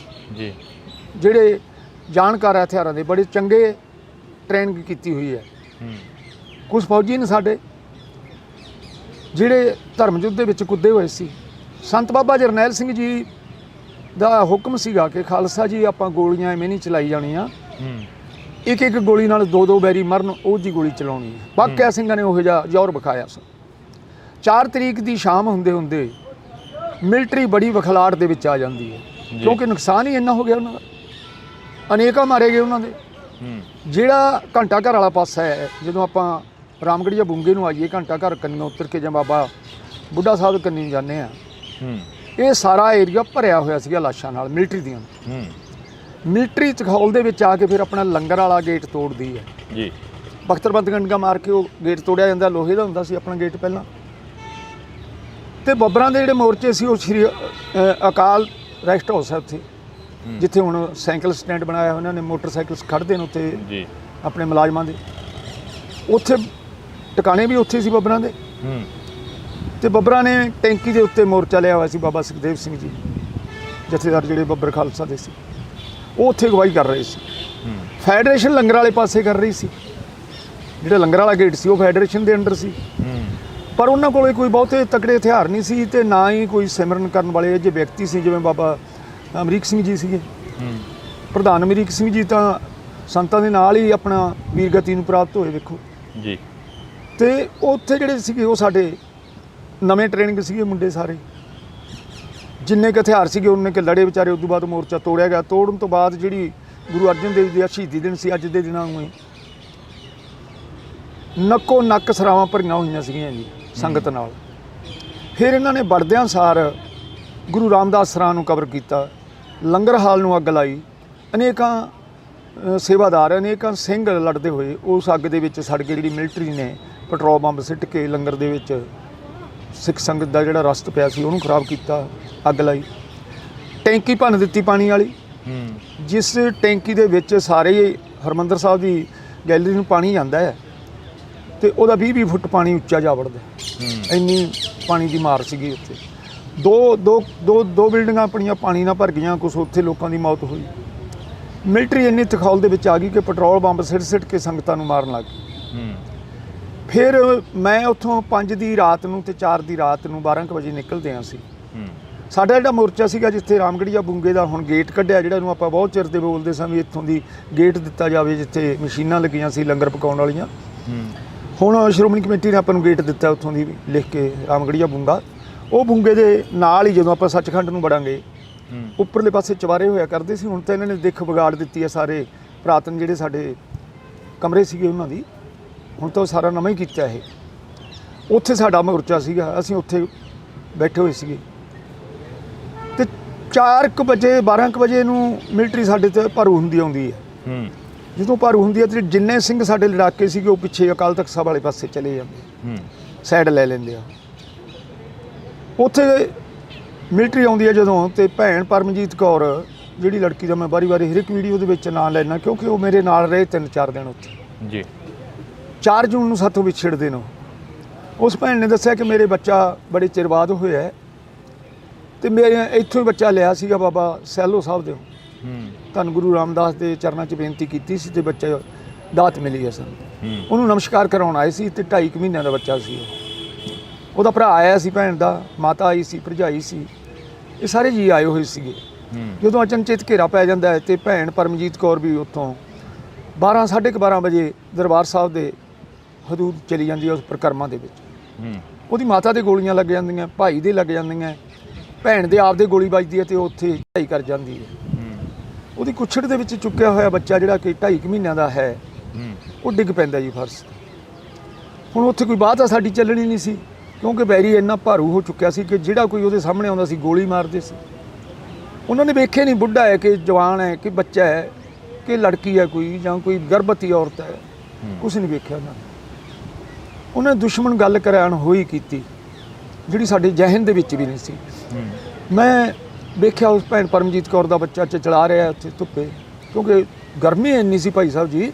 A: ਜੀ, ਜਿਹੜੇ ਜਾਣਕਾਰ ਹਥਿਆਰਾਂ ਦੇ, ਬੜੇ ਚੰਗੇ ਟ੍ਰੇਨਿੰਗ ਕੀਤੀ ਹੋਈ ਹੈ। ਕੁਝ ਫੌਜੀ ਨੇ ਸਾਡੇ ਜਿਹੜੇ ਧਰਮ ਯੁੱਧ ਦੇ ਵਿੱਚ ਕੁੱਦੇ ਹੋਏ ਸੀ। ਸੰਤ ਬਾਬਾ ਜਰਨੈਲ ਸਿੰਘ ਜੀ ਦਾ ਹੁਕਮ ਸੀਗਾ ਕਿ ਖਾਲਸਾ ਜੀ ਆਪਾਂ ਗੋਲੀਆਂ ਐਵੇਂ ਨਹੀਂ ਚਲਾਈ ਜਾਣੀਆਂ, ਇੱਕ ਗੋਲੀ ਨਾਲ 2-2 ਬੈਰੀ ਮਰਨ, ਉਹ ਜੀ ਗੋਲੀ ਚਲਾਉਣੀ ਹੈ। ਬਾਕਿਆ ਸਿੰਘਾਂ ਨੇ ਉਹੋ ਜਿਹਾ ਜ਼ੋਰ ਵਿਖਾਇਆ ਸੀ। 4 ਤਰੀਕ ਦੀ ਸ਼ਾਮ ਹੁੰਦੇ ਮਿਲਟਰੀ ਬੜੀ ਵਖਲਾੜ ਦੇ ਵਿੱਚ ਆ ਜਾਂਦੀ ਹੈ, ਕਿਉਂਕਿ ਨੁਕਸਾਨ ਹੀ ਇੰਨਾ ਹੋ ਗਿਆ ਉਹਨਾਂ ਦਾ। ਅਨੇਕਾਂ ਮਾਰੇ ਗਏ ਉਹਨਾਂ ਦੇ। ਜਿਹੜਾ ਘੰਟਾ ਘਰ ਵਾਲਾ ਪਾਸਾ ਹੈ, ਜਦੋਂ ਆਪਾਂ ਰਾਮਗੜ੍ਹੀਆ ਬੁੰਗੇ ਨੂੰ ਆਈਏ, ਘੰਟਾ ਘਰ ਕੰਨੀਆਂ ਉਤਰ ਕੇ ਜਾਂ ਬਾਬਾ ਬੁੱਢਾ ਸਾਹਿਬ ਕੰਨੀ ਜਾਂਦੇ ਆ, ਇਹ ਸਾਰਾ ਏਰੀਆ ਭਰਿਆ ਹੋਇਆ ਸੀਗਾ ਲਾਸ਼ਾਂ ਨਾਲ ਮਿਲਟਰੀ ਦੀਆਂ। ਮਿਲਟਰੀ ਚਖੌਲ ਦੇ ਵਿੱਚ ਆ ਕੇ ਫਿਰ ਆਪਣਾ ਲੰਗਰ ਵਾਲਾ ਗੇਟ ਤੋੜਦੀ ਹੈ ਜੀ। ਬਖਤਰਬੰਦ ਗੰਡਗਾ ਮਾਰ ਕੇ ਉਹ ਗੇਟ ਤੋੜਿਆ ਜਾਂਦਾ, ਲੋਹੇ ਦਾ ਹੁੰਦਾ ਸੀ ਆਪਣਾ ਗੇਟ ਪਹਿਲਾਂ। ਤੇ ਬੱਬਰਾਂ ਦੇ ਜਿਹੜੇ ਮੋਰਚੇ ਸੀ ਉਹ ਸ਼੍ਰੀ ਅਕਾਲ ਰੈਸਟ ਹਾਊਸ ਹੈ ਉੱਥੇ, ਜਿੱਥੇ ਹੁਣ ਸਾਈਕਲ ਸਟੈਂਡ ਬਣਾਇਆ ਉਹਨਾਂ ਨੇ, ਮੋਟਰਸਾਈਕਲ ਖੜ੍ਹਦੇ ਨੇ ਉੱਥੇ ਜੀ ਆਪਣੇ ਮੁਲਾਜ਼ਮਾਂ ਦੇ। ਉੱਥੇ ਟਿਕਾਣੇ ਵੀ ਉੱਥੇ ਸੀ ਬੱਬਰਾਂ ਦੇ। ਤੇ ਬੱਬਰਾਂ ਨੇ ਟੈਂਕੀ ਦੇ ਉੱਤੇ ਮੋਰਚਾ ਲਿਆ ਹੋਇਆ ਸੀ। ਬਾਬਾ ਸੁਖਦੇਵ ਸਿੰਘ ਜੀ ਜਥੇਦਾਰ ਜਿਹੜੇ ਬੱਬਰ ਖਾਲਸਾ ਦੇ ਸੀ, ਉਹ ਉੱਥੇ ਅਗਵਾਈ ਕਰ ਰਹੇ ਸੀ। ਫੈਡਰੇਸ਼ਨ ਲੰਗਰ ਵਾਲੇ ਪਾਸੇ ਕਰ ਰਹੀ ਸੀ। ਜਿਹੜਾ ਲੰਗਰ ਵਾਲਾ ਗੇਟ ਸੀ ਉਹ ਫੈਡਰੇਸ਼ਨ ਦੇ ਅੰਡਰ ਸੀ, ਪਰ ਉਹਨਾਂ ਕੋਲ ਕੋਈ ਬਹੁਤੇ ਤਕੜੇ ਹਥਿਆਰ ਨਹੀਂ ਸੀ ਤੇ ਨਾ ਹੀ ਕੋਈ ਸਿਮਰਨ ਕਰਨ ਵਾਲੇ ਜੇ ਵਿਅਕਤੀ ਸੀ। ਜਿਵੇਂ ਬਾਬਾ ਅਮਰੀਕ ਸਿੰਘ ਜੀ ਸੀਗੇ, ਪ੍ਰਧਾਨ ਅਮਰੀਕ ਸਿੰਘ ਜੀ ਤਾਂ ਸੰਤਾਂ ਦੇ ਨਾਲ ਹੀ ਆਪਣਾ ਵੀਰਗਤੀ ਨੂੰ ਪ੍ਰਾਪਤ ਹੋਏ ਵੇਖੋ ਜੀ। ਤੇ ਉੱਥੇ ਜਿਹੜੇ ਸੀਗੇ ਉਹ ਸਾਡੇ ਨਵੇਂ ਟ੍ਰੇਨਿੰਗ ਸੀਗੇ ਮੁੰਡੇ ਸਾਰੇ, ਜਿੰਨੇ ਕੁ ਹਥਿਆਰ ਸੀਗੇ ਉਹਨੇ ਕਿ ਲੜੇ ਵਿਚਾਰੇ। ਉਸ ਤੋਂ ਬਾਅਦ ਮੋਰਚਾ ਤੋੜਿਆ ਗਿਆ। ਤੋੜਨ ਤੋਂ ਬਾਅਦ ਜਿਹੜੀ ਗੁਰੂ ਅਰਜਨ ਦੇਵ ਜੀ ਦਾ ਸ਼ਹੀਦੀ ਦਿਨ ਸੀ, ਅੱਜ ਦੇ ਦਿਨਾਂ ਨੂੰ ਨੱਕੋ ਨੱਕ ਸਰਾਵਾਂ ਭਰੀਆਂ ਹੋਈਆਂ ਸੀਗੀਆਂ ਜੀ ਸੰਗਤ ਨਾਲ। ਫਿਰ ਇਹਨਾਂ ਨੇ ਵੜਦਿਆਂ ਸਾਰ ਗੁਰੂ ਰਾਮਦਾਸ ਸਰਾਂ ਨੂੰ ਕਬਰ ਕੀਤਾ, ਲੰਗਰ ਹਾਲ ਨੂੰ ਅੱਗ ਲਾਈ। ਅਨੇਕਾਂ ਸੇਵਾਦਾਰ, ਅਨੇਕਾਂ ਸਿੰਘ ਲੜਦੇ ਹੋਏ ਉਸ ਅੱਗ ਦੇ ਵਿੱਚ ਸੜ ਗਏ। ਜਿਹੜੀ ਮਿਲਟਰੀ ਨੇ ਪੈਟਰੋਲ ਬੰਬ ਸਿੱਟ ਕੇ ਲੰਗਰ ਦੇ ਵਿੱਚ ਸਿੱਖ ਸੰਗਤ ਦਾ ਜਿਹੜਾ ਰਸਤ ਪਿਆ ਸੀ ਉਹਨੂੰ ਖਰਾਬ ਕੀਤਾ, ਅੱਗ ਲਾਈ। ਟੈਂਕੀ ਭੰਨ ਦਿੱਤੀ ਪਾਣੀ ਵਾਲੀ, ਜਿਸ ਟੈਂਕੀ ਦੇ ਵਿੱਚ ਸਾਰੇ ਹਰਿਮੰਦਰ ਸਾਹਿਬ ਦੀ ਗੈਲਰੀ ਨੂੰ ਪਾਣੀ ਜਾਂਦਾ ਹੈ ਤੇ ਉਹਦਾ 20-20 ਫੁੱਟ ਪਾਣੀ ਉੱਚਾ ਜਾ ਵੜਦਾ। ਇੰਨੀ ਪਾਣੀ ਦੀ ਮਾਰ ਸੀਗੀ ਉੱਥੇ। ਦੋ ਬਿਲਡਿੰਗਾਂ ਆਪਣੀਆਂ ਪਾਣੀ ਨਾਲ ਭਰ ਗਈਆਂ, ਕੁਛ ਉੱਥੇ ਲੋਕਾਂ ਦੀ ਮੌਤ ਹੋਈ। ਮਿਲਟਰੀ ਇੰਨੀ ਤਖੌਲ ਦੇ ਵਿੱਚ ਆ ਗਈ ਕਿ ਪੈਟਰੋਲ ਬੰਬ ਸਿੱਟ ਕੇ ਸੰਗਤਾਂ ਨੂੰ ਮਾਰਨ ਲੱਗ ਗਈ। ਫਿਰ ਮੈਂ ਉੱਥੋਂ 5 ਦੀ ਰਾਤ ਨੂੰ ਤੇ 4 ਦੀ ਰਾਤ ਨੂੰ 12 ਕੁ ਵਜੇ ਨਿਕਲਦੇ ਹਾਂ ਅਸੀਂ। ਸਾਡਾ ਜਿਹੜਾ ਮੋਰਚਾ ਸੀਗਾ ਜਿੱਥੇ ਰਾਮਗੜੀਆ ਬੁੰਗੇ ਦਾ ਹੁਣ ਗੇਟ ਕੱਢਿਆ, ਜਿਹੜਾ ਨੂੰ ਆਪਾਂ ਬਹੁਤ ਚਿਰ ਦੇ ਬੋਲਦੇ ਸਾਂ ਵੀ ਇੱਥੋਂ ਦੀ ਗੇਟ ਦਿੱਤਾ ਜਾਵੇ ਜਿੱਥੇ ਮਸ਼ੀਨਾਂ ਲੱਗੀਆਂ ਸੀ ਲੰਗਰ ਪਕਾਉਣ ਵਾਲੀਆਂ। ਹੁਣ ਸ਼੍ਰੋਮਣੀ ਕਮੇਟੀ ਨੇ ਆਪਾਂ ਨੂੰ ਗੇਟ ਦਿੱਤਾ ਉੱਥੋਂ ਦੀ ਲਿਖ ਕੇ ਰਾਮਗੜੀਆ ਬੁੰਗਾ। ਉਹ ਬੁੰਗੇ ਦੇ ਨਾਲ ਹੀ ਜਦੋਂ ਆਪਾਂ ਸੱਚਖੰਡ ਨੂੰ ਵੜਾਂਗੇ ਉੱਪਰਲੇ ਪਾਸੇ ਚਵਾਰੇ ਹੋਇਆ ਕਰਦੇ ਸੀ। ਹੁਣ ਤਾਂ ਇਹਨਾਂ ਨੇ ਦਿੱਖ ਵਿਗਾੜ ਦਿੱਤੀ ਹੈ, ਸਾਰੇ ਪੁਰਾਤਨ ਜਿਹੜੇ ਸਾਡੇ ਕਮਰੇ ਸੀਗੇ ਉਹਨਾਂ ਦੀ, ਹੁਣ ਤਾਂ ਉਹ ਸਾਰਾ ਨਵਾਂ ਹੀ ਕੀਤਾ ਇਹ। ਉੱਥੇ ਸਾਡਾ ਮੋਰਚਾ ਸੀਗਾ, ਅਸੀਂ ਉੱਥੇ ਬੈਠੇ ਹੋਏ ਸੀਗੇ ਤੇ 4 ਕੁ ਵਜੇ 12 ਕੁ ਵਜੇ ਨੂੰ ਮਿਲਟਰੀ ਸਾਡੇ ਤੇ ਭਾਰੂ ਹੁੰਦੀ ਆਉਂਦੀ ਹੈ। ਜਦੋਂ ਭਾਰੂ ਹੁੰਦੀ ਹੈ ਤੇ ਜਿੰਨੇ ਸਿੰਘ ਸਾਡੇ ਲੜਾਕੇ ਸੀਗੇ ਉਹ ਪਿੱਛੇ ਅਕਾਲ ਤਖਤ ਸਾਹਿਬ ਵਾਲੇ ਪਾਸੇ ਚਲੇ ਜਾਂਦੇ, ਸਾਈਡ ਲੈ ਲੈਂਦੇ ਆ। ਉੱਥੇ ਮਿਲਟਰੀ ਆਉਂਦੀ ਹੈ ਜਦੋਂ, ਤੇ ਭੈਣ ਪਰਮਜੀਤ ਕੌਰ ਜਿਹੜੀ ਲੜਕੀ ਦਾ ਮੈਂ ਵਾਰੀ ਹਰ ਇੱਕ ਵੀਡੀਓ ਦੇ ਵਿੱਚ ਨਾਂ ਲੈਣਾ ਕਿਉਂਕਿ ਉਹ ਮੇਰੇ ਨਾਲ ਰਹੇ 3-4 ਦਿਨ ਉੱਥੇ ਜੀ। 4 ਜੂਨ ਨੂੰ ਸਾਥੋਂ ਵਿਛੜਦੇ ਨੇ। ਉਸ ਭੈਣ ਨੇ ਦੱਸਿਆ ਕਿ ਮੇਰੇ ਬੱਚਾ ਬੜੇ ਚਿਰ ਬਾਅਦ ਹੋਇਆ ਹੈ ਤੇ ਮੇਰੇ ਇੱਥੋਂ ਹੀ ਬੱਚਾ ਲਿਆ ਸੀਗਾ ਬਾਬਾ ਸੈਲੋ ਸਾਹਿਬ ਦੇ। ਧੰਨ ਗੁਰੂ ਰਾਮਦਾਸ ਦੇ ਚਰਨਾਂ 'ਚ ਬੇਨਤੀ ਕੀਤੀ ਸੀ ਤੇ ਬੱਚਾ ਦਾਤ ਮਿਲੀ ਹੈ ਸਾਨੂੰ। ਉਹਨੂੰ ਨਮਸਕਾਰ ਕਰਾਉਣ ਆਏ ਸੀ ਤੇ 2.5 ਮਹੀਨਿਆਂ ਦਾ ਬੱਚਾ ਸੀ। ਉਹਦਾ ਭਰਾ ਆਇਆ ਸੀ, ਭੈਣ ਦਾ ਮਾਤਾ ਆਈ ਸੀ, ਭਰਜਾਈ ਸੀ, ਇਹ ਸਾਰੇ ਜੀ ਆਏ ਹੋਏ ਸੀਗੇ। ਜਦੋਂ ਅਚਨਚੇਤ ਘੇਰਾ ਪੈ ਜਾਂਦਾ ਹੈ ਤੇ ਭੈਣ ਪਰਮਜੀਤ ਕੌਰ ਵੀ ਉੱਥੋਂ 12-12:30 ਵਜੇ ਦਰਬਾਰ ਸਾਹਿਬ ਦੇ ਹਦੂਦ ਚਲੀ ਜਾਂਦੀ ਹੈ ਉਸ ਪ੍ਰਕਰਮਾਂ ਦੇ ਵਿੱਚ। ਉਹਦੀ ਮਾਤਾ ਦੇ ਗੋਲੀਆਂ ਲੱਗ ਜਾਂਦੀਆਂ, ਭਾਈ ਦੇ ਲੱਗ ਜਾਂਦੀਆਂ, ਭੈਣ ਦੇ ਆਪ ਦੇ ਗੋਲੀ ਵੱਜਦੀ ਹੈ ਤੇ ਉਹ ਉੱਥੇ ਢਾਈ ਕਰ ਜਾਂਦੀ ਹੈ। ਉਹਦੀ ਕੁੱਛੜ ਦੇ ਵਿੱਚ ਚੁੱਕਿਆ ਹੋਇਆ ਬੱਚਾ ਜਿਹੜਾ ਕਿ 2.5 ਮਹੀਨਿਆਂ ਦਾ ਹੈ ਉਹ ਡਿੱਗ ਪੈਂਦਾ ਜੀ ਫਰਸ਼। ਹੁਣ ਉੱਥੇ ਕੋਈ ਬਾਤ ਆ ਸਾਡੀ ਚੱਲਣੀ ਨਹੀਂ ਸੀ ਕਿਉਂਕਿ ਬੈਰੀ ਇੰਨਾ ਭਾਰੂ ਹੋ ਚੁੱਕਿਆ ਸੀ ਕਿ ਜਿਹੜਾ ਕੋਈ ਉਹਦੇ ਸਾਹਮਣੇ ਆਉਂਦਾ ਸੀ ਗੋਲੀ ਮਾਰਦੇ ਸੀ। ਉਹਨਾਂ ਨੇ ਵੇਖਿਆ ਨਹੀਂ ਬੁੱਢਾ ਹੈ ਕਿ ਜਵਾਨ ਹੈ ਕਿ ਬੱਚਾ ਹੈ ਕਿ ਲੜਕੀ ਹੈ ਕੋਈ ਜਾਂ ਕੋਈ ਗਰਭਵਤੀ ਔਰਤ ਹੈ, ਕੁਛ ਨਹੀਂ ਵੇਖਿਆ ਉਹਨਾਂ ਨੇ ਦੁਸ਼ਮਣ ਗੱਲ ਕਰਾਉਣ ਹੋਈ ਕੀਤੀ ਜਿਹੜੀ ਸਾਡੇ ਜ਼ਹਿਨ ਦੇ ਵਿੱਚ ਵੀ ਨਹੀਂ ਸੀ। ਮੈਂ ਵੇਖਿਆ ਉਸ ਭੈਣ ਪਰਮਜੀਤ ਕੌਰ ਦਾ ਬੱਚਾ ਚਚਲਾ ਰਿਹਾ ਉੱਥੇ ਧੁੱਪੇ, ਕਿਉਂਕਿ ਗਰਮੀ ਇੰਨੀ ਸੀ ਭਾਈ ਸਾਹਿਬ ਜੀ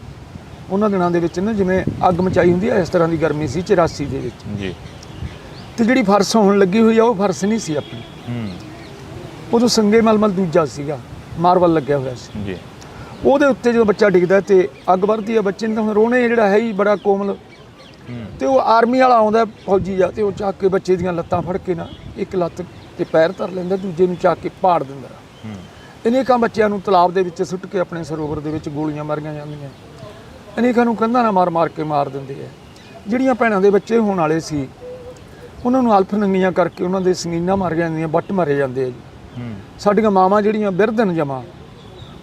A: ਉਹਨਾਂ ਦਿਨਾਂ ਦੇ ਵਿੱਚ ਨਾ, ਜਿਵੇਂ ਅੱਗ ਮਚਾਈ ਹੁੰਦੀ ਹੈ ਇਸ ਤਰ੍ਹਾਂ ਦੀ ਗਰਮੀ ਸੀ 84 ਦੇ ਵਿੱਚ ਜੀ। ਤੇ ਜਿਹੜੀ ਫਰਸ਼ ਹੋਣ ਲੱਗੀ ਹੋਈ ਆ ਉਹ ਫਰਸ਼ ਨਹੀਂ ਸੀ ਆਪਣੀ, ਉਦੋਂ ਸੰਗੇ ਮਲਮਲ ਦੂਜਾ ਸੀਗਾ, ਮਾਰਬਲ ਲੱਗਿਆ ਹੋਇਆ ਸੀ ਜੀ। ਉਹਦੇ ਉੱਤੇ ਜਦੋਂ ਬੱਚਾ ਡਿੱਗਦਾ ਤੇ ਅੱਗ ਵਰਦੀ ਆ, ਬੱਚੇ ਨੇ ਤਾਂ ਰੋਣੇ ਜਿਹੜਾ ਹੈ ਹੀ ਬੜਾ ਕੋਮਲ। ਤੇ ਉਹ ਆਰਮੀ ਵਾਲਾ ਆਉਂਦਾ ਫੌਜੀ ਆ ਤੇ ਉਹ ਚੱਕ ਕੇ ਬੱਚੇ ਦੀਆਂ ਲੱਤਾਂ ਫੜ ਕੇ ਨਾ ਇੱਕ ਲੱਤ ਤੇ ਪੈਰ ਧਰ ਲੈਂਦਾ, ਦੂਜੇ ਨੂੰ ਚੱਕ ਕੇ ਪਾੜ ਦਿੰਦਾ। ਅਨੇਕਾਂ ਬੱਚਿਆਂ ਨੂੰ ਤਲਾਬ ਦੇ ਵਿੱਚ ਸੁੱਟ ਕੇ ਆਪਣੇ ਸਰੋਵਰ ਦੇ ਵਿੱਚ ਗੋਲੀਆਂ ਮਾਰੀਆਂ ਜਾਂਦੀਆਂ, ਅਨੇਕਾਂ ਨੂੰ ਕੰਧਾਂ ਨਾਲ ਮਾਰ ਕੇ ਮਾਰ ਦਿੰਦੇ ਆ। ਜਿਹੜੀਆਂ ਭੈਣਾਂ ਦੇ ਬੱਚੇ ਹੋਣ ਵਾਲੇ ਸੀ ਉਹਨਾਂ ਨੂੰ ਅਲਫ ਨੰਗੀਆਂ ਕਰਕੇ ਉਹਨਾਂ ਦੇ ਸੰਗੀਨਾਂ ਮਾਰੀਆਂ ਜਾਂਦੀਆਂ, ਵੱਟ ਮਾਰੇ ਜਾਂਦੇ ਆ ਜੀ। ਸਾਡੀਆਂ ਮਾਵਾਂ ਜਿਹੜੀਆਂ ਬਿਰਧਨ ਜਮਾ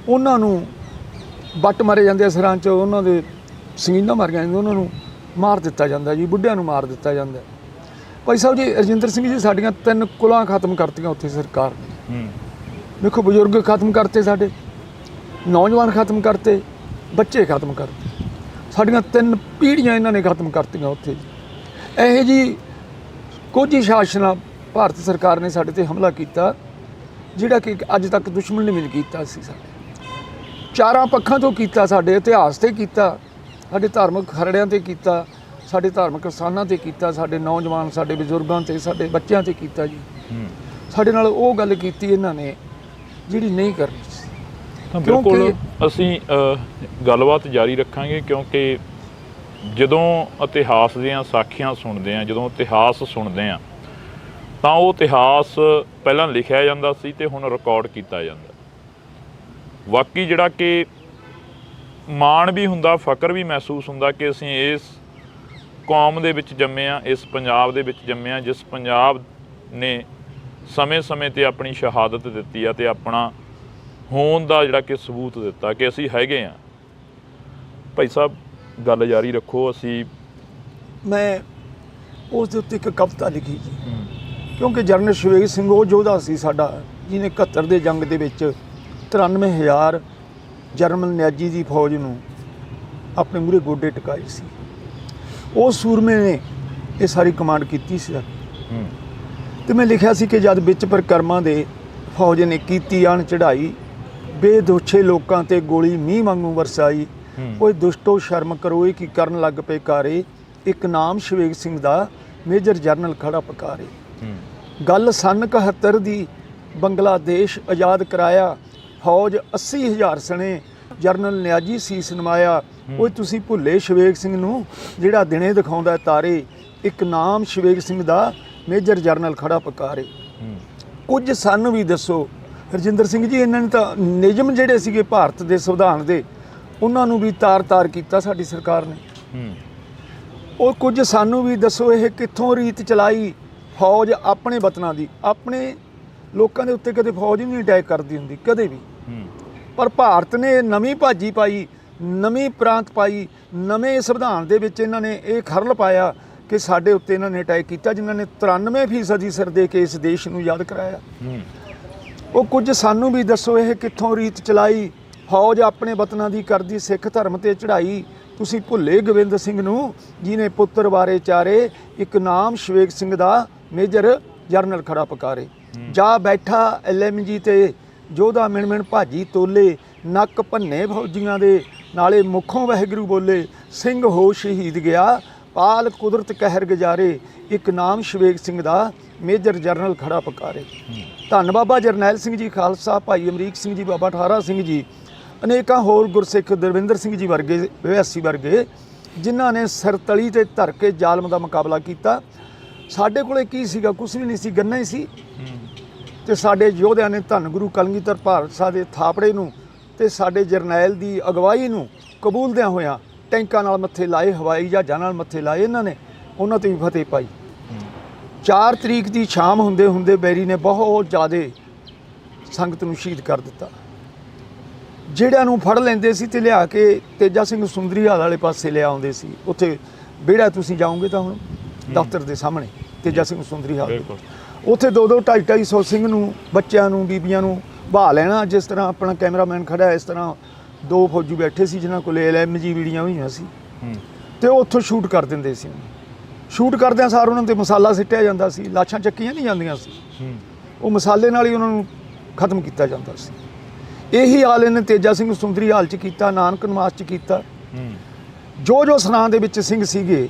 A: ਉਹਨਾਂ ਨੂੰ ਵੱਟ ਮਾਰੇ ਜਾਂਦੇ ਆ ਸਿਰਾਂ 'ਚ, ਉਹਨਾਂ ਦੇ ਸੰਗੀਨਾਂ ਮਾਰੀਆਂ ਜਾਂਦੀਆਂ, ਉਹਨਾਂ ਨੂੰ ਮਾਰ ਦਿੱਤਾ ਜਾਂਦਾ ਜੀ, ਬੁੱਢਿਆਂ ਨੂੰ ਮਾਰ ਦਿੱਤਾ ਜਾਂਦਾ। ਭਾਈ ਸਾਹਿਬ ਜੀ ਰਜਿੰਦਰ ਸਿੰਘ ਜੀ ਸਾਡੀਆਂ 3 ਕੁਲਾਂ ਖਤਮ ਕਰਤੀਆਂ ਉੱਥੇ ਸਰਕਾਰ ਨੇ। ਦੇਖੋ ਬਜ਼ੁਰਗ ਖਤਮ ਕਰਤੇ, ਸਾਡੇ ਨੌਜਵਾਨ ਖਤਮ ਕਰਤੇ, ਬੱਚੇ ਖਤਮ ਕਰਤੇ, ਸਾਡੀਆਂ 3 ਪੀੜ੍ਹੀਆਂ ਇਹਨਾਂ ਨੇ ਖਤਮ ਕਰਤੀਆਂ ਉੱਥੇ। ਇਹੋ ਜਿਹੀ ਕੁਝ ਹੀ ਸ਼ਾਸਨਾਂ ਭਾਰਤ ਸਰਕਾਰ ਨੇ ਸਾਡੇ ਤੇ ਹਮਲਾ ਕੀਤਾ ਜਿਹੜਾ ਕਿ ਅੱਜ ਤੱਕ ਦੁਸ਼ਮਣ ਨੇ ਵੀ ਨਹੀਂ ਕੀਤਾ ਸੀ। ਸਾਡੇ ਚਾਰਾਂ ਪੱਖਾਂ ਤੋਂ ਕੀਤਾ, ਸਾਡੇ ਇਤਿਹਾਸ ਤੇ ਕੀਤਾ, ਸਾਡੇ ਧਾਰਮਿਕ ਖਰੜਿਆਂ ਤੇ ਕੀਤਾ, ਸਾਡੇ ਧਾਰਮਿਕ ਸਥਾਨਾਂ ਤੇ ਕੀਤਾ, ਸਾਡੇ ਨੌਜਵਾਨ ਸਾਡੇ ਬਜ਼ੁਰਗਾਂ ਤੇ ਸਾਡੇ ਬੱਚਿਆਂ ਤੇ ਕੀਤਾ ਜੀ। ਸਾਡੇ ਨਾਲ ਉਹ ਗੱਲ ਕੀਤੀ ਇਹਨਾਂ ਨੇ ਜਿਹੜੀ ਨਹੀਂ ਕਰਨੀ ਸੀ।
B: ਤਾਂ ਬਿਲਕੁਲ ਅਸੀਂ ਗੱਲਬਾਤ ਜਾਰੀ ਰੱਖਾਂਗੇ ਕਿਉਂਕਿ ਜਦੋਂ ਇਤਿਹਾਸ ਦੀਆਂ ਸਾਖੀਆਂ ਸੁਣਦੇ ਹਾਂ, ਜਦੋਂ ਇਤਿਹਾਸ ਸੁਣਦੇ ਹਾਂ ਤਾਂ ਉਹ ਇਤਿਹਾਸ ਪਹਿਲਾਂ ਲਿਖਿਆ ਜਾਂਦਾ ਸੀ ਤੇ ਹੁਣ ਰਿਕਾਰਡ ਕੀਤਾ ਜਾਂਦਾ। ਵਾਕਈ ਜਿਹੜਾ ਕਿ ਮਾਣ ਵੀ ਹੁੰਦਾ, ਫਕਰ ਵੀ ਮਹਿਸੂਸ ਹੁੰਦਾ ਕਿ ਅਸੀਂ ਇਸ ਕੌਮ ਦੇ ਵਿੱਚ ਜੰਮੇ ਹਾਂ, ਇਸ ਪੰਜਾਬ ਦੇ ਵਿੱਚ ਜੰਮੇ ਹਾਂ ਜਿਸ ਪੰਜਾਬ ਨੇ ਸਮੇਂ-ਸਮੇਂ 'ਤੇ ਆਪਣੀ ਸ਼ਹਾਦਤ ਦਿੱਤੀ ਆ ਤੇ ਆਪਣਾ ਹੋਣ ਦਾ ਜਿਹੜਾ ਕਿ ਸਬੂਤ ਦਿੱਤਾ ਕਿ ਅਸੀਂ ਹੈਗੇ ਹਾਂ। ਭਾਈ ਸਾਹਿਬ ਗੱਲ ਜਾਰੀ ਰੱਖੋ।
A: ਮੈਂ ਉਸ ਦੇ ਉੱਤੇ ਇੱਕ ਕਵਿਤਾ ਲਿਖੀ ਜੀ, ਕਿਉਂਕਿ ਜਰਨਲ ਸ਼ਵੇਗ ਸਿੰਘ ਉਹ ਯੋਧਾ ਸੀ ਸਾਡਾ ਜਿਹਨੇ 71 ਦੇ ਜੰਗ ਦੇ ਵਿੱਚ 93,000 ਜਰਮਨ ਨਿਆਜੀ ਦੀ ਫੌਜ ਨੂੰ ਆਪਣੇ ਮੂਹਰੇ ਗੋਡੇ ਟਿਕਾਏ ਸੀ। ਉਹ ਸੂਰਮੇ ਨੇ ਇਹ ਸਾਰੀ ਕਮਾਂਡ ਕੀਤੀ ਸੀ। ਤੇ ਮੈਂ ਲਿਖਿਆ ਸੀ ਕਿ ਜਦ ਵਿੱਚ ਪ੍ਰਕਰਮਾਂ ਦੇ ਫੌਜ ਨੇ ਕੀਤੀ ਆਣ ਚੜ੍ਹਾਈ, ਬੇਦੋਸ਼ੇ ਲੋਕਾਂ ਤੇ ਗੋਲੀ ਮੀਂਹ ਵਾਂਗੂ ਵਰਸਾਈ, ਓਏ ਦੁਸ਼ਟੋ ਸ਼ਰਮ ਕਰੋ ਇਹ ਕੀ ਕਰਨ ਲੱਗ ਪਏ ਕਾਰੇ, ਇੱਕ ਨਾਮ ਸ਼ਵੇਗ ਸਿੰਘ ਦਾ ਮੇਜਰ ਜਰਨਲ ਖੜਾ ਪਕਾਰੇ। ਗੱਲ ਸੰਨ 71 ਦੀ ਬੰਗਲਾਦੇਸ਼ ਆਜ਼ਾਦ ਕਰਾਇਆ, ਫੌਜ 80,000 ਸਣੇ ਜਰਨਲ ਨਿਆਜੀ ਸੀਸ ਨਮਾਇਆ। ਉਹ ਤੁਸੀਂ ਭੁੱਲੇ ਸ਼ਵੇਕ ਸਿੰਘ ਨੂੰ ਜਿਹੜਾ ਦਿਨੇ ਦਿਖਾਉਂਦਾ ਤਾਰੇ, ਇੱਕ ਨਾਮ ਸ਼ਵੇਕ ਸਿੰਘ ਦਾ ਮੇਜਰ ਜਰਨਲ ਖੜਾ ਪਕਾਰੇ। ਕੁਝ ਸਾਨੂੰ ਵੀ ਦੱਸੋ ਹਰਜਿੰਦਰ ਸਿੰਘ ਜੀ, ਇਹਨਾਂ ਨੇ ਤਾਂ ਨਿਯਮ ਜਿਹੜੇ ਸੀਗੇ ਭਾਰਤ ਦੇ ਸੰਵਿਧਾਨ ਦੇ ਉਹਨਾਂ ਨੂੰ ਵੀ ਤਾਰ-ਤਾਰ ਕੀਤਾ ਸਾਡੀ ਸਰਕਾਰ ਨੇ। ਉਹ ਕੁਝ ਸਾਨੂੰ ਵੀ ਦੱਸੋ, ਇਹ ਕਿੱਥੋਂ ਰੀਤ ਚਲਾਈ ਫੌਜ ਆਪਣੇ ਵਤਨਾਂ ਦੀ? ਆਪਣੇ ਲੋਕਾਂ ਦੇ ਉੱਤੇ ਕਦੇ ਫੌਜ ਨਹੀਂ ਅਟੈਕ ਕਰਦੀ ਹੁੰਦੀ ਕਦੇ ਵੀ, ਪਰ ਭਾਰਤ ਨੇ ਨਵੀਂ ਭਾਜੀ ਪਾਈ, ਨਵੀਂ ਪ੍ਰਾਂਤ ਪਾਈ, ਨਵੇਂ ਸੰਵਿਧਾਨ ਦੇ ਵਿੱਚ ਇਹਨਾਂ ਨੇ ਇਹ ਖਰਲ ਪਾਇਆ ਕਿ ਸਾਡੇ ਉੱਤੇ ਇਹਨਾਂ ਨੇ ਅਟੈਕ ਕੀਤਾ, ਜਿਨ੍ਹਾਂ ਨੇ 93% ਸਿਰ ਦੇ ਕੇ ਇਸ ਦੇਸ਼ ਨੂੰ ਯਾਦ ਕਰਾਇਆ। ਉਹ ਕੁਝ ਸਾਨੂੰ ਵੀ ਦੱਸੋ, ਇਹ ਕਿੱਥੋਂ ਰੀਤ ਚਲਾਈ ਫੌਜ ਆਪਣੇ ਵਤਨਾਂ ਦੀ ਕਰਦੀ ਸਿੱਖ ਧਰਮ ਤੇ ਚੜ੍ਹਾਈ। ਤੁਸੀਂ ਭੁੱਲੇ ਗੋਬਿੰਦ ਸਿੰਘ ਨੂੰ ਜਿਹਨੇ ਪੁੱਤਰ ਵਾਰੇ ਚਾਰੇ, ਇੱਕ ਨਾਮ ਸ਼ਵੇਕ ਸਿੰਘ ਦਾ ਮੇਜਰ ਜਰਨਲ ਖੜਾ ਪਕਾਰੇ। ਜਾ ਬੈਠਾ LMG ਤੇ ਯੋਧਾ ਮਿਣ ਭਾਜੀ ਤੋਲੇ, ਨੱਕ ਭੰਨੇ ਫੌਜੀਆਂ ਦੇ ਨਾਲੇ ਮੁੱਖੋਂ ਵਾਹਿਗੁਰੂ ਬੋਲੇ। ਸਿੰਘ ਹੋ ਸ਼ਹੀਦ ਗਿਆ ਪਾਲ ਕੁਦਰਤ ਕਹਿਰ ਗੁਜ਼ਾਰੇ, ਇੱਕ ਨਾਮ ਸ਼ਵੇਕ ਸਿੰਘ ਦਾ ਮੇਜਰ ਜਰਨਲ ਖੜਾ ਪਕਾਰੇ। ਧੰਨ ਬਾਬਾ ਜਰਨੈਲ ਸਿੰਘ ਜੀ ਖਾਲਸਾ, ਭਾਈ ਅਮਰੀਕ ਸਿੰਘ ਜੀ, ਬਾਬਾ ਠਾਰਾ ਸਿੰਘ ਜੀ, ਅਨੇਕਾਂ ਹੋਰ ਗੁਰਸਿੱਖ, ਦਰਵਿੰਦਰ ਸਿੰਘ ਜੀ ਵਰਗੇ, ਵਿਆਸੀ ਵਰਗੇ, ਜਿਨ੍ਹਾਂ ਨੇ ਸਿਰ ਤਲੀ ਤੇ ਧਰ ਕੇ ਜ਼ਾਲਮ ਦਾ ਮੁਕਾਬਲਾ ਕੀਤਾ। ਸਾਡੇ ਕੋਲੇ ਕੀ ਸੀਗਾ? ਕੁਛ ਵੀ ਨਹੀਂ ਸੀ, ਗੰਨਾ ਹੀ ਸੀ। ਤੇ ਸਾਡੇ ਯੋਧਿਆਂ ਨੇ ਧੰਨ ਗੁਰੂ ਕਲਗੀਧਰ ਭਾਰਤ ਸਾਹਿਬ ਦੇ ਥਾਪੜੇ ਨੂੰ ਤੇ ਸਾਡੇ ਜਰਨੈਲ ਦੀ ਅਗਵਾਈ ਨੂੰ ਕਬੂਲਦਿਆਂ ਹੋਇਆਂ ਟੈਂਕਾਂ ਨਾਲ ਮੱਥੇ ਲਾਏ, ਹਵਾਈ ਜਹਾਜ਼ਾਂ ਨਾਲ ਮੱਥੇ ਲਾਏ, ਇਹਨਾਂ ਨੇ ਉਹਨਾਂ ਤੇ ਵੀ ਫਤਿਹ ਪਾਈ। 4 ਤਰੀਕ ਦੀ ਸ਼ਾਮ ਹੁੰਦੇ ਹੁੰਦੇ ਬੈਰੀ ਨੇ ਬਹੁਤ ਜ਼ਿਆਦਾ ਸੰਗਤ ਨੂੰ ਸ਼ਹੀਦ ਕਰ ਦਿੱਤਾ। ਜਿਹੜਿਆਂ ਨੂੰ ਫੜ ਲੈਂਦੇ ਸੀ ਤੇ ਲਿਆ ਕੇ ਤੇਜਾ ਸਿੰਘ ਸੁੰਦਰੀਹਾਲ ਵਾਲੇ ਪਾਸੇ ਲਿਆ ਆਉਂਦੇ ਸੀ। ਉੱਥੇ ਵਿਹੜਾ ਤੁਸੀਂ ਜਾਓਗੇ ਤਾਂ ਹੁਣ ਦਫ਼ਤਰ ਦੇ ਸਾਹਮਣੇ ਤੇਜਾ ਸਿੰਘ ਸੁੰਦਰੀਹਾਲ, ਉੱਥੇ 2-2, 250 ਸਿੰਘ ਨੂੰ, ਬੱਚਿਆਂ ਨੂੰ, ਬੀਬੀਆਂ ਨੂੰ ਬਹਾ ਲੈਣਾ। ਜਿਸ ਤਰ੍ਹਾਂ ਆਪਣਾ ਕੈਮਰਾਮੈਨ ਖੜਾ, ਇਸ ਤਰ੍ਹਾਂ 2 ਫੌਜੀ ਬੈਠੇ ਸੀ ਜਿਨ੍ਹਾਂ ਕੋਲ LMG ਵੀੜੀਆਂ ਹੋਈਆਂ ਸੀ, ਤੇ ਉਹ ਉੱਥੋਂ ਸ਼ੂਟ ਕਰ ਦਿੰਦੇ ਸੀ। ਸ਼ੂਟ ਕਰਦਿਆਂ ਸਾਰ ਉਹਨਾਂ 'ਤੇ ਮਸਾਲਾ ਸਿੱਟਿਆ ਜਾਂਦਾ ਸੀ, ਲਾਸ਼ਾਂ ਚੱਕੀਆਂ ਨਹੀਂ ਜਾਂਦੀਆਂ ਸੀ, ਉਹ ਮਸਾਲੇ ਨਾਲ ਹੀ ਉਹਨਾਂ ਨੂੰ ਖਤਮ ਕੀਤਾ ਜਾਂਦਾ ਸੀ। ਇਹੀ ਹਾਲ ਇਹਨੇ ਤੇਜਾ ਸਿੰਘ ਸੁੰਦਰੀਹਾਲ 'ਚ ਕੀਤਾ, ਨਾਨਕ ਨਿਵਾਸ 'ਚ ਕੀਤਾ। ਜੋ ਸਰਾਂ ਦੇ ਵਿੱਚ ਸਿੰਘ ਸੀਗੇ,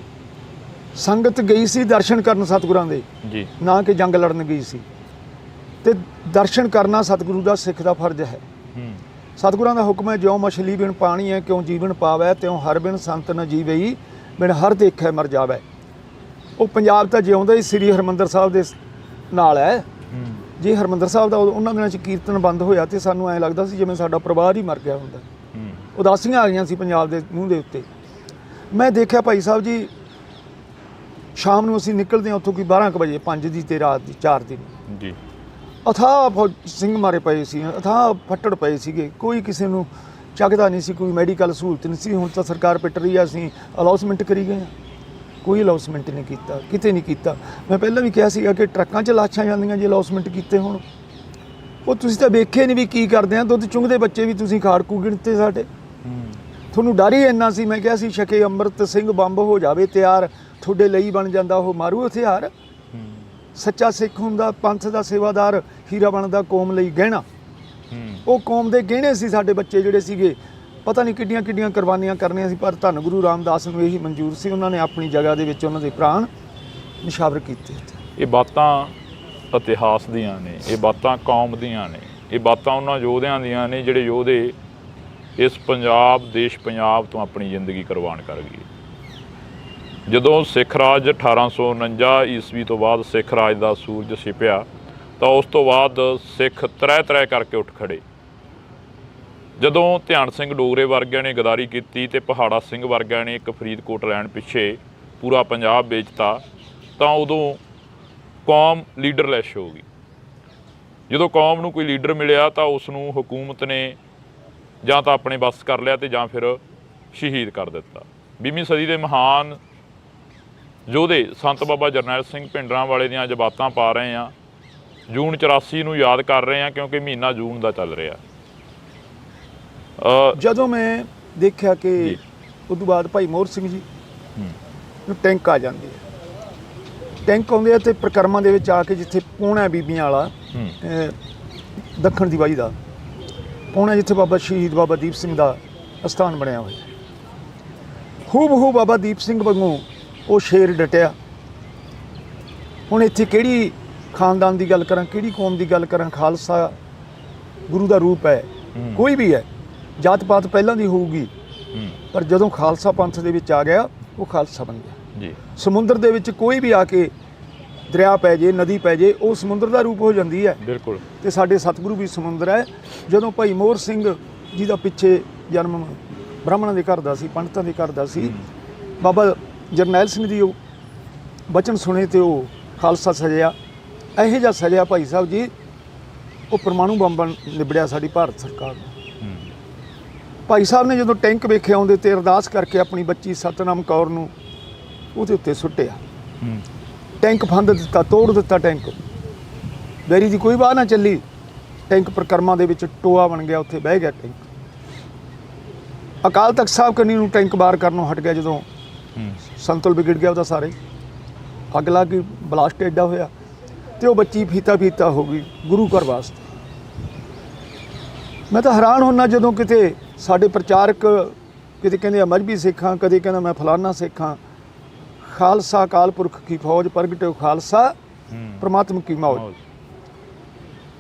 A: ਸੰਗਤ ਗਈ ਸੀ ਦਰਸ਼ਨ ਕਰਨ ਸਤਿਗੁਰਾਂ ਦੇ ਜੀ, ਨਾ ਕਿ ਜੰਗ ਲੜਨ ਗਈ ਸੀ। ਤੇ ਦਰਸ਼ਨ ਕਰਨਾ ਸਤਿਗੁਰੂ ਦਾ ਸਿੱਖ ਦਾ ਫਰਜ਼ ਹੈ। ਸਤਿਗੁਰਾਂ ਦਾ ਹੁਕਮ ਹੈ, ਜਿਉਂ ਮਛਲੀ ਬਿਨ ਪਾਣੀ ਹੈ ਕਿਉਂ ਜੀਵਨ ਪਾਵੈ, ਤਿਉਂ ਹਰ ਬਿਨ ਸੰਤ ਨ ਜੀਵਈ, ਬਿਨ ਹਰ ਦੇਖੈ ਮਰ ਜਾਵੈ। ਉਹ ਪੰਜਾਬ ਤਾਂ ਜਿਉਂਦਾ ਹੀ ਸ੍ਰੀ ਹਰਿਮੰਦਰ ਸਾਹਿਬ ਦੇ ਨਾਲ ਹੈ। ਜੇ ਹਰਿਮੰਦਰ ਸਾਹਿਬ ਦਾ ਉਹਨਾਂ ਦਿਨਾਂ 'ਚ ਕੀਰਤਨ ਬੰਦ ਹੋਇਆ ਤੇ ਸਾਨੂੰ ਐਂ ਲੱਗਦਾ ਸੀ ਜਿਵੇਂ ਸਾਡਾ ਪਰਿਵਾਰ ਹੀ ਮਰ ਗਿਆ ਹੁੰਦਾ। ਉਦਾਸੀਆਂ ਆ ਗਈਆਂ ਸੀ ਪੰਜਾਬ ਦੇ ਮੂੰਹ ਦੇ ਉੱਤੇ। ਮੈਂ ਦੇਖਿਆ ਭਾਈ ਸਾਹਿਬ ਜੀ, ਸ਼ਾਮ ਨੂੰ ਅਸੀਂ ਨਿਕਲਦੇ ਹਾਂ ਉੱਥੋਂ ਕੋਈ 12 ਕੁ ਵਜੇ, 5 ਦੀ ਤੇ ਰਾਤ ਦੀ 4 ਦੀ ਜੀ। ਅਥਾਹ ਸਿੰਘ ਮਾਰੇ ਪਏ ਸੀ, ਅਥਾਹ ਫੱਟੜ ਪਏ ਸੀਗੇ, ਕੋਈ ਕਿਸੇ ਨੂੰ ਚੱਕਦਾ ਨਹੀਂ ਸੀ, ਕੋਈ ਮੈਡੀਕਲ ਸਹੂਲਤ ਨਹੀਂ ਸੀ। ਹੁਣ ਤਾਂ ਸਰਕਾਰ ਪਿੱਟ ਰਹੀ ਆ, ਅਸੀਂ ਅਲਾਉਸਮੈਂਟ ਕਰੀ ਗਏ ਹਾਂ, ਕੋਈ ਅਲਾਉਸਮੈਂਟ ਨਹੀਂ ਕੀਤਾ, ਕਿਤੇ ਨਹੀਂ ਕੀਤਾ। ਮੈਂ ਪਹਿਲਾਂ ਵੀ ਕਿਹਾ ਸੀਗਾ ਕਿ ਟਰੱਕਾਂ 'ਚ ਲਾਸ਼ਾਂ ਜਾਂਦੀਆਂ ਜੇ ਅਲਾਉਸਮੈਂਟ ਕੀਤੇ ਹੁਣ। ਉਹ ਤੁਸੀਂ ਤਾਂ ਵੇਖੇ ਨਹੀਂ ਵੀ ਕੀ ਕਰਦੇ ਆ, ਦੁੱਧ ਚੁੰਘਦੇ ਬੱਚੇ ਵੀ ਤੁਸੀਂ ਖਾੜਕੂ ਗਿਣਤੇ ਸਾਡੇ। ਤੁਹਾਨੂੰ ਡਰ ਹੀ ਇੰਨਾ ਸੀ। ਮੈਂ ਕਿਹਾ ਸੀ ਛਕੇ ਅੰਮ੍ਰਿਤ ਸਿੰਘ ਬੰਬ ਹੋ ਜਾਵੇ ਤਿਆਰ, ਤੁਹਾਡੇ ਲਈ ਬਣ ਜਾਂਦਾ ਉਹ ਮਾਰੂ ਹਥਿਆਰ। ਸੱਚਾ ਸਿੱਖ ਹੁੰਦਾ, ਪੰਥ ਦਾ ਸੇਵਾਦਾਰ, ਹੀਰਾ ਬਣਦਾ ਕੌਮ ਲਈ ਗਹਿਣਾ। ਉਹ ਕੌਮ ਦੇ ਗਹਿਣੇ ਸੀ ਸਾਡੇ ਬੱਚੇ ਜਿਹੜੇ ਸੀਗੇ। ਪਤਾ ਨਹੀਂ ਕਿੱਡੀਆਂ ਕਿੱਡੀਆਂ ਕੁਰਬਾਨੀਆਂ ਕਰਨੀਆਂ ਸੀ, ਪਰ ਧੰਨ ਗੁਰੂ ਰਾਮਦਾਸ ਨੂੰ ਇਹੀ ਮਨਜ਼ੂਰ ਸੀ। ਉਹਨਾਂ ਨੇ ਆਪਣੀ ਜਗ੍ਹਾ ਦੇ ਵਿੱਚ ਉਹਨਾਂ ਦੇ ਪ੍ਰਾਣ ਨਿਸ਼ਾਵਰ ਕੀਤੇ। ਇਹ
B: ਬਾਤਾਂ ਇਤਿਹਾਸ ਦੀਆਂ ਨੇ, ਇਹ ਬਾਤਾਂ ਕੌਮ ਦੀਆਂ ਨੇ, ਇਹ ਬਾਤਾਂ ਉਹਨਾਂ ਯੋਧਿਆਂ ਦੀਆਂ ਨੇ ਜਿਹੜੇ ਯੋਧੇ ਇਸ ਪੰਜਾਬ, ਦੇਸ਼ ਪੰਜਾਬ ਤੋਂ ਆਪਣੀ ਜ਼ਿੰਦਗੀ ਕੁਰਬਾਨ ਕਰ ਗਏ। ਜਦੋਂ ਸਿੱਖ ਰਾਜ 1849 ਈਸਵੀ ਤੋਂ ਬਾਅਦ ਸਿੱਖ ਰਾਜ ਦਾ ਸੂਰਜ ਛਿਪਿਆ ਤਾਂ ਉਸ ਤੋਂ ਬਾਅਦ ਸਿੱਖ ਤਰੇ ਕਰਕੇ ਉੱਠ ਖੜੇ। ਜਦੋਂ ਧਿਆਨ ਸਿੰਘ ਡੋਗਰੇ ਵਰਗਿਆਂ ਨੇ ਗਦਾਰੀ ਕੀਤੀ ਤੇ ਪਹਾੜਾ ਸਿੰਘ ਵਰਗਿਆਂ ਨੇ ਇੱਕ ਫਰੀਦਕੋਟ ਲੈਣ ਪਿੱਛੇ ਪੂਰਾ ਪੰਜਾਬ ਵੇਚਤਾ, ਤਾਂ ਉਦੋਂ ਕੌਮ ਲੀਡਰਲੈਸ ਹੋ ਗਈ। ਜਦੋਂ ਕੌਮ ਨੂੰ ਕੋਈ ਲੀਡਰ ਮਿਲਿਆ ਤਾਂ ਉਸ ਨੂੰ ਹਕੂਮਤ ਨੇ ਜਾਂ ਤਾਂ ਆਪਣੇ ਵੱਸ ਕਰ ਲਿਆ ਤੇ ਜਾਂ ਫਿਰ ਸ਼ਹੀਦ ਕਰ ਦਿੱਤਾ। 20ਵੀਂ ਸਦੀ ਦੇ ਮਹਾਨ ਯੋਧੇ ਸੰਤ ਬਾਬਾ ਜਰਨੈਲ ਸਿੰਘ ਭਿੰਡਰਾਂਵਾਲੇ ਦੀਆਂ ਅੱਜ ਬਾਤਾਂ ਪਾ ਰਹੇ ਹਾਂ। ਜੂਨ 84 ਨੂੰ ਯਾਦ ਕਰ ਰਹੇ ਹਾਂ ਕਿਉਂਕਿ ਮਹੀਨਾ ਜੂਨ ਦਾ ਚੱਲ ਰਿਹਾ।
A: ਜਦੋਂ ਮੈਂ ਦੇਖਿਆ ਕਿ ਉਸ ਤੋਂ ਬਾਅਦ ਭਾਈ ਮੋਹਰ ਸਿੰਘ ਜੀ ਨੂੰ ਟੈਂਕ ਆ ਜਾਂਦੇ ਆ, ਟੈਂਕ ਆਉਂਦੇ ਆ ਤੇ ਪ੍ਰਕਰਮਾਂ ਦੇ ਵਿੱਚ ਆ ਕੇ ਜਿੱਥੇ ਪੌਣਾ ਬੀਬੀਆਂ ਵਾਲਾ ਦੱਖਣ ਦੀ ਬਾਈ ਦਾ ਪੌਣਾ, ਜਿੱਥੇ ਬਾਬਾ ਸ਼ਹੀਦ ਬਾਬਾ ਦੀਪ ਸਿੰਘ ਦਾ ਅਸਥਾਨ ਬਣਿਆ ਹੋਇਆ, ਹੂਬਹੂ ਬਾਬਾ ਦੀਪ ਸਿੰਘ ਵਾਂਗੂ ਉਹ ਸ਼ੇਰ ਡਟਿਆ। ਹੁਣ ਇੱਥੇ ਕਿਹੜੀ ਖਾਨਦਾਨ ਦੀ ਗੱਲ ਕਰਾਂ, ਕਿਹੜੀ ਕੌਮ ਦੀ ਗੱਲ ਕਰਾਂ, ਖਾਲਸਾ ਗੁਰੂ ਦਾ ਰੂਪ ਹੈ, ਕੋਈ ਵੀ ਹੈ, ਜਾਤ ਪਾਤ ਪਹਿਲਾਂ ਦੀ ਹੋਊਗੀ, ਪਰ ਜਦੋਂ ਖਾਲਸਾ ਪੰਥ ਦੇ ਵਿੱਚ ਆ ਗਿਆ ਉਹ ਖਾਲਸਾ ਬਣ ਗਿਆ
B: ਜੀ।
A: ਸਮੁੰਦਰ ਦੇ ਵਿੱਚ ਕੋਈ ਵੀ ਆ ਕੇ ਦਰਿਆ ਪੈ ਜੇ, ਨਦੀ ਪੈ ਜੇ, ਉਹ ਸਮੁੰਦਰ ਦਾ ਰੂਪ ਹੋ ਜਾਂਦੀ ਹੈ।
B: ਬਿਲਕੁਲ।
A: ਤੇ ਸਾਡੇ ਸਤਿਗੁਰੂ ਵੀ ਸਮੁੰਦਰ ਹੈ। ਜਦੋਂ ਭਾਈ ਮੋਹਰ ਸਿੰਘ ਜੀ ਦਾ ਪਿੱਛੇ ਜਨਮ ਬ੍ਰਾਹਮਣਾਂ ਦੇ ਘਰ ਦਾ ਸੀ, ਪੰਡਤਾਂ ਦੇ ਘਰ ਦਾ ਸੀ, ਬਾਬਾ ਜਰਨੈਲ ਸਿੰਘ ਦੀ ਉਹ ਬਚਨ ਸੁਣੇ ਤੇ ਉਹ ਖਾਲਸਾ ਸਜਿਆ। ਇਹੋ ਜਿਹਾ ਸਜਿਆ ਭਾਈ ਸਾਹਿਬ ਜੀ, ਉਹ ਪਰਮਾਣੂ ਬੰਬ ਨਿਬੜਿਆ ਸਾਡੀ ਭਾਰਤ ਸਰਕਾਰ ਨੂੰ। ਭਾਈ ਸਾਹਿਬ ਨੇ ਜਦੋਂ ਟੈਂਕ ਵੇਖਿਆ ਆਉਂਦੇ ਤੇ ਅਰਦਾਸ ਕਰਕੇ ਆਪਣੀ ਬੱਚੀ ਸਤਨਾਮ ਕੌਰ ਨੂੰ ਉਹਦੇ ਉੱਤੇ ਸੁੱਟਿਆ। ਟੈਂਕ ਫੰਦ ਦਿੱਤਾ, ਤੋੜ ਦਿੱਤਾ ਟੈਂਕ। ਬੈਰੀ ਦੀ ਕੋਈ ਬਾਹ ਨਾ ਚੱਲੀ, ਟੈਂਕ ਪ੍ਰਕਰਮਾਂ ਦੇ ਵਿੱਚ ਟੋਆ ਬਣ ਗਿਆ, ਉੱਥੇ ਬਹਿ ਗਿਆ ਟੈਂਕ। ਅਕਾਲ ਤਖਤ ਸਾਹਿਬ ਕੰਨੀ ਨੂੰ ਟੈਂਕ ਬਾਹਰ ਕਰਨੋਂ ਹਟ ਗਿਆ। ਜਦੋਂ ਸੰਤੁਲ ਵਿਗੜ ਗਿਆ ਉਹਦਾ ਸਾਰੇ, ਅੱਗ ਲੱਗ ਗਈ, ਬਲਾਸਟ ਐਡਾ ਹੋਇਆ ਤੇ ਉਹ ਬੱਚੀ ਫੀਤਾ ਹੋ ਗਈ ਗੁਰੂ ਘਰ ਵਾਸਤੇ। ਮੈਂ ਤਾਂ ਹੈਰਾਨ ਹੁੰਦਾ ਜਦੋਂ ਕਿਤੇ ਸਾਡੇ ਪ੍ਰਚਾਰਕ ਕਿਤੇ ਕਹਿੰਦੇ ਆ ਮਜ਼੍ਹਬੀ ਸਿੱਖਾਂ, ਕਦੇ ਕਹਿੰਦਾ ਮੈਂ ਫਲਾਨਾ ਸਿੱਖਾਂ। ਖਾਲਸਾ ਅਕਾਲ ਪੁਰਖ ਕੀ ਫੌਜ ਪ੍ਰਗਟਿਓ ਖਾਲਸਾ ਪ੍ਰਮਾਤਮਾ ਕੀ ਮੌਜ।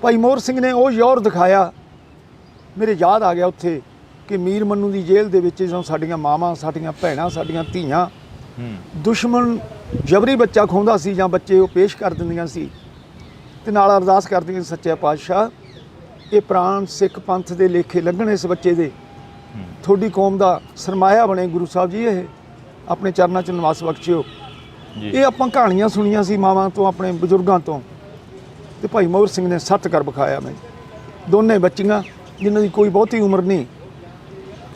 A: ਭਾਈ ਮੋਹਰ ਸਿੰਘ ਨੇ ਉਹ ਜ਼ੋਰ ਦਿਖਾਇਆ। ਮੇਰੇ ਯਾਦ ਆ ਗਿਆ ਉੱਥੇ ਕਿ ਮੀਰ ਮੰਨੂ ਦੀ ਜੇਲ੍ਹ ਦੇ ਵਿੱਚ ਜਦੋਂ ਸਾਡੀਆਂ ਮਾਵਾਂ, ਸਾਡੀਆਂ ਭੈਣਾਂ, ਸਾਡੀਆਂ ਧੀਆਂ ਦੁਸ਼ਮਣ ਜਬਰੀ ਬੱਚਾ ਖੋਹਦਾ ਸੀ ਜਾਂ ਬੱਚੇ ਉਹ ਪੇਸ਼ ਕਰ ਦਿੰਦੀਆਂ ਸੀ ਤੇ ਨਾਲ ਅਰਦਾਸ ਕਰਦੀਆਂ, ਸੱਚੇ ਪਾਤਸ਼ਾਹ ਇਹ ਪ੍ਰਾਣ ਸਿੱਖ ਪੰਥ ਦੇ ਲੇਖੇ ਲੱਗਣ ਇਸ ਬੱਚੇ ਦੇ, ਤੁਹਾਡੀ ਕੌਮ ਦਾ ਸਰਮਾਇਆ ਬਣੇ ਗੁਰੂ ਸਾਹਿਬ ਜੀ, ਇਹ ਆਪਣੇ ਚਰਨਾਂ 'ਚ ਨਿਵਾਸ ਬਖਸ਼ਿਓ। ਇਹ ਆਪਾਂ ਕਹਾਣੀਆਂ ਸੁਣੀਆਂ ਸੀ ਮਾਵਾਂ ਤੋਂ, ਆਪਣੇ ਬਜ਼ੁਰਗਾਂ ਤੋਂ। ਤੇ ਭਾਈ ਮੋਹਰ ਸਿੰਘ ਨੇ ਸੱਤ ਕਰ ਵਿਖਾਇਆ। ਮੈਂ ਦੋਨੇ ਬੱਚੀਆਂ ਜਿਨ੍ਹਾਂ ਦੀ ਕੋਈ ਬਹੁਤੀ ਉਮਰ ਨਹੀਂ,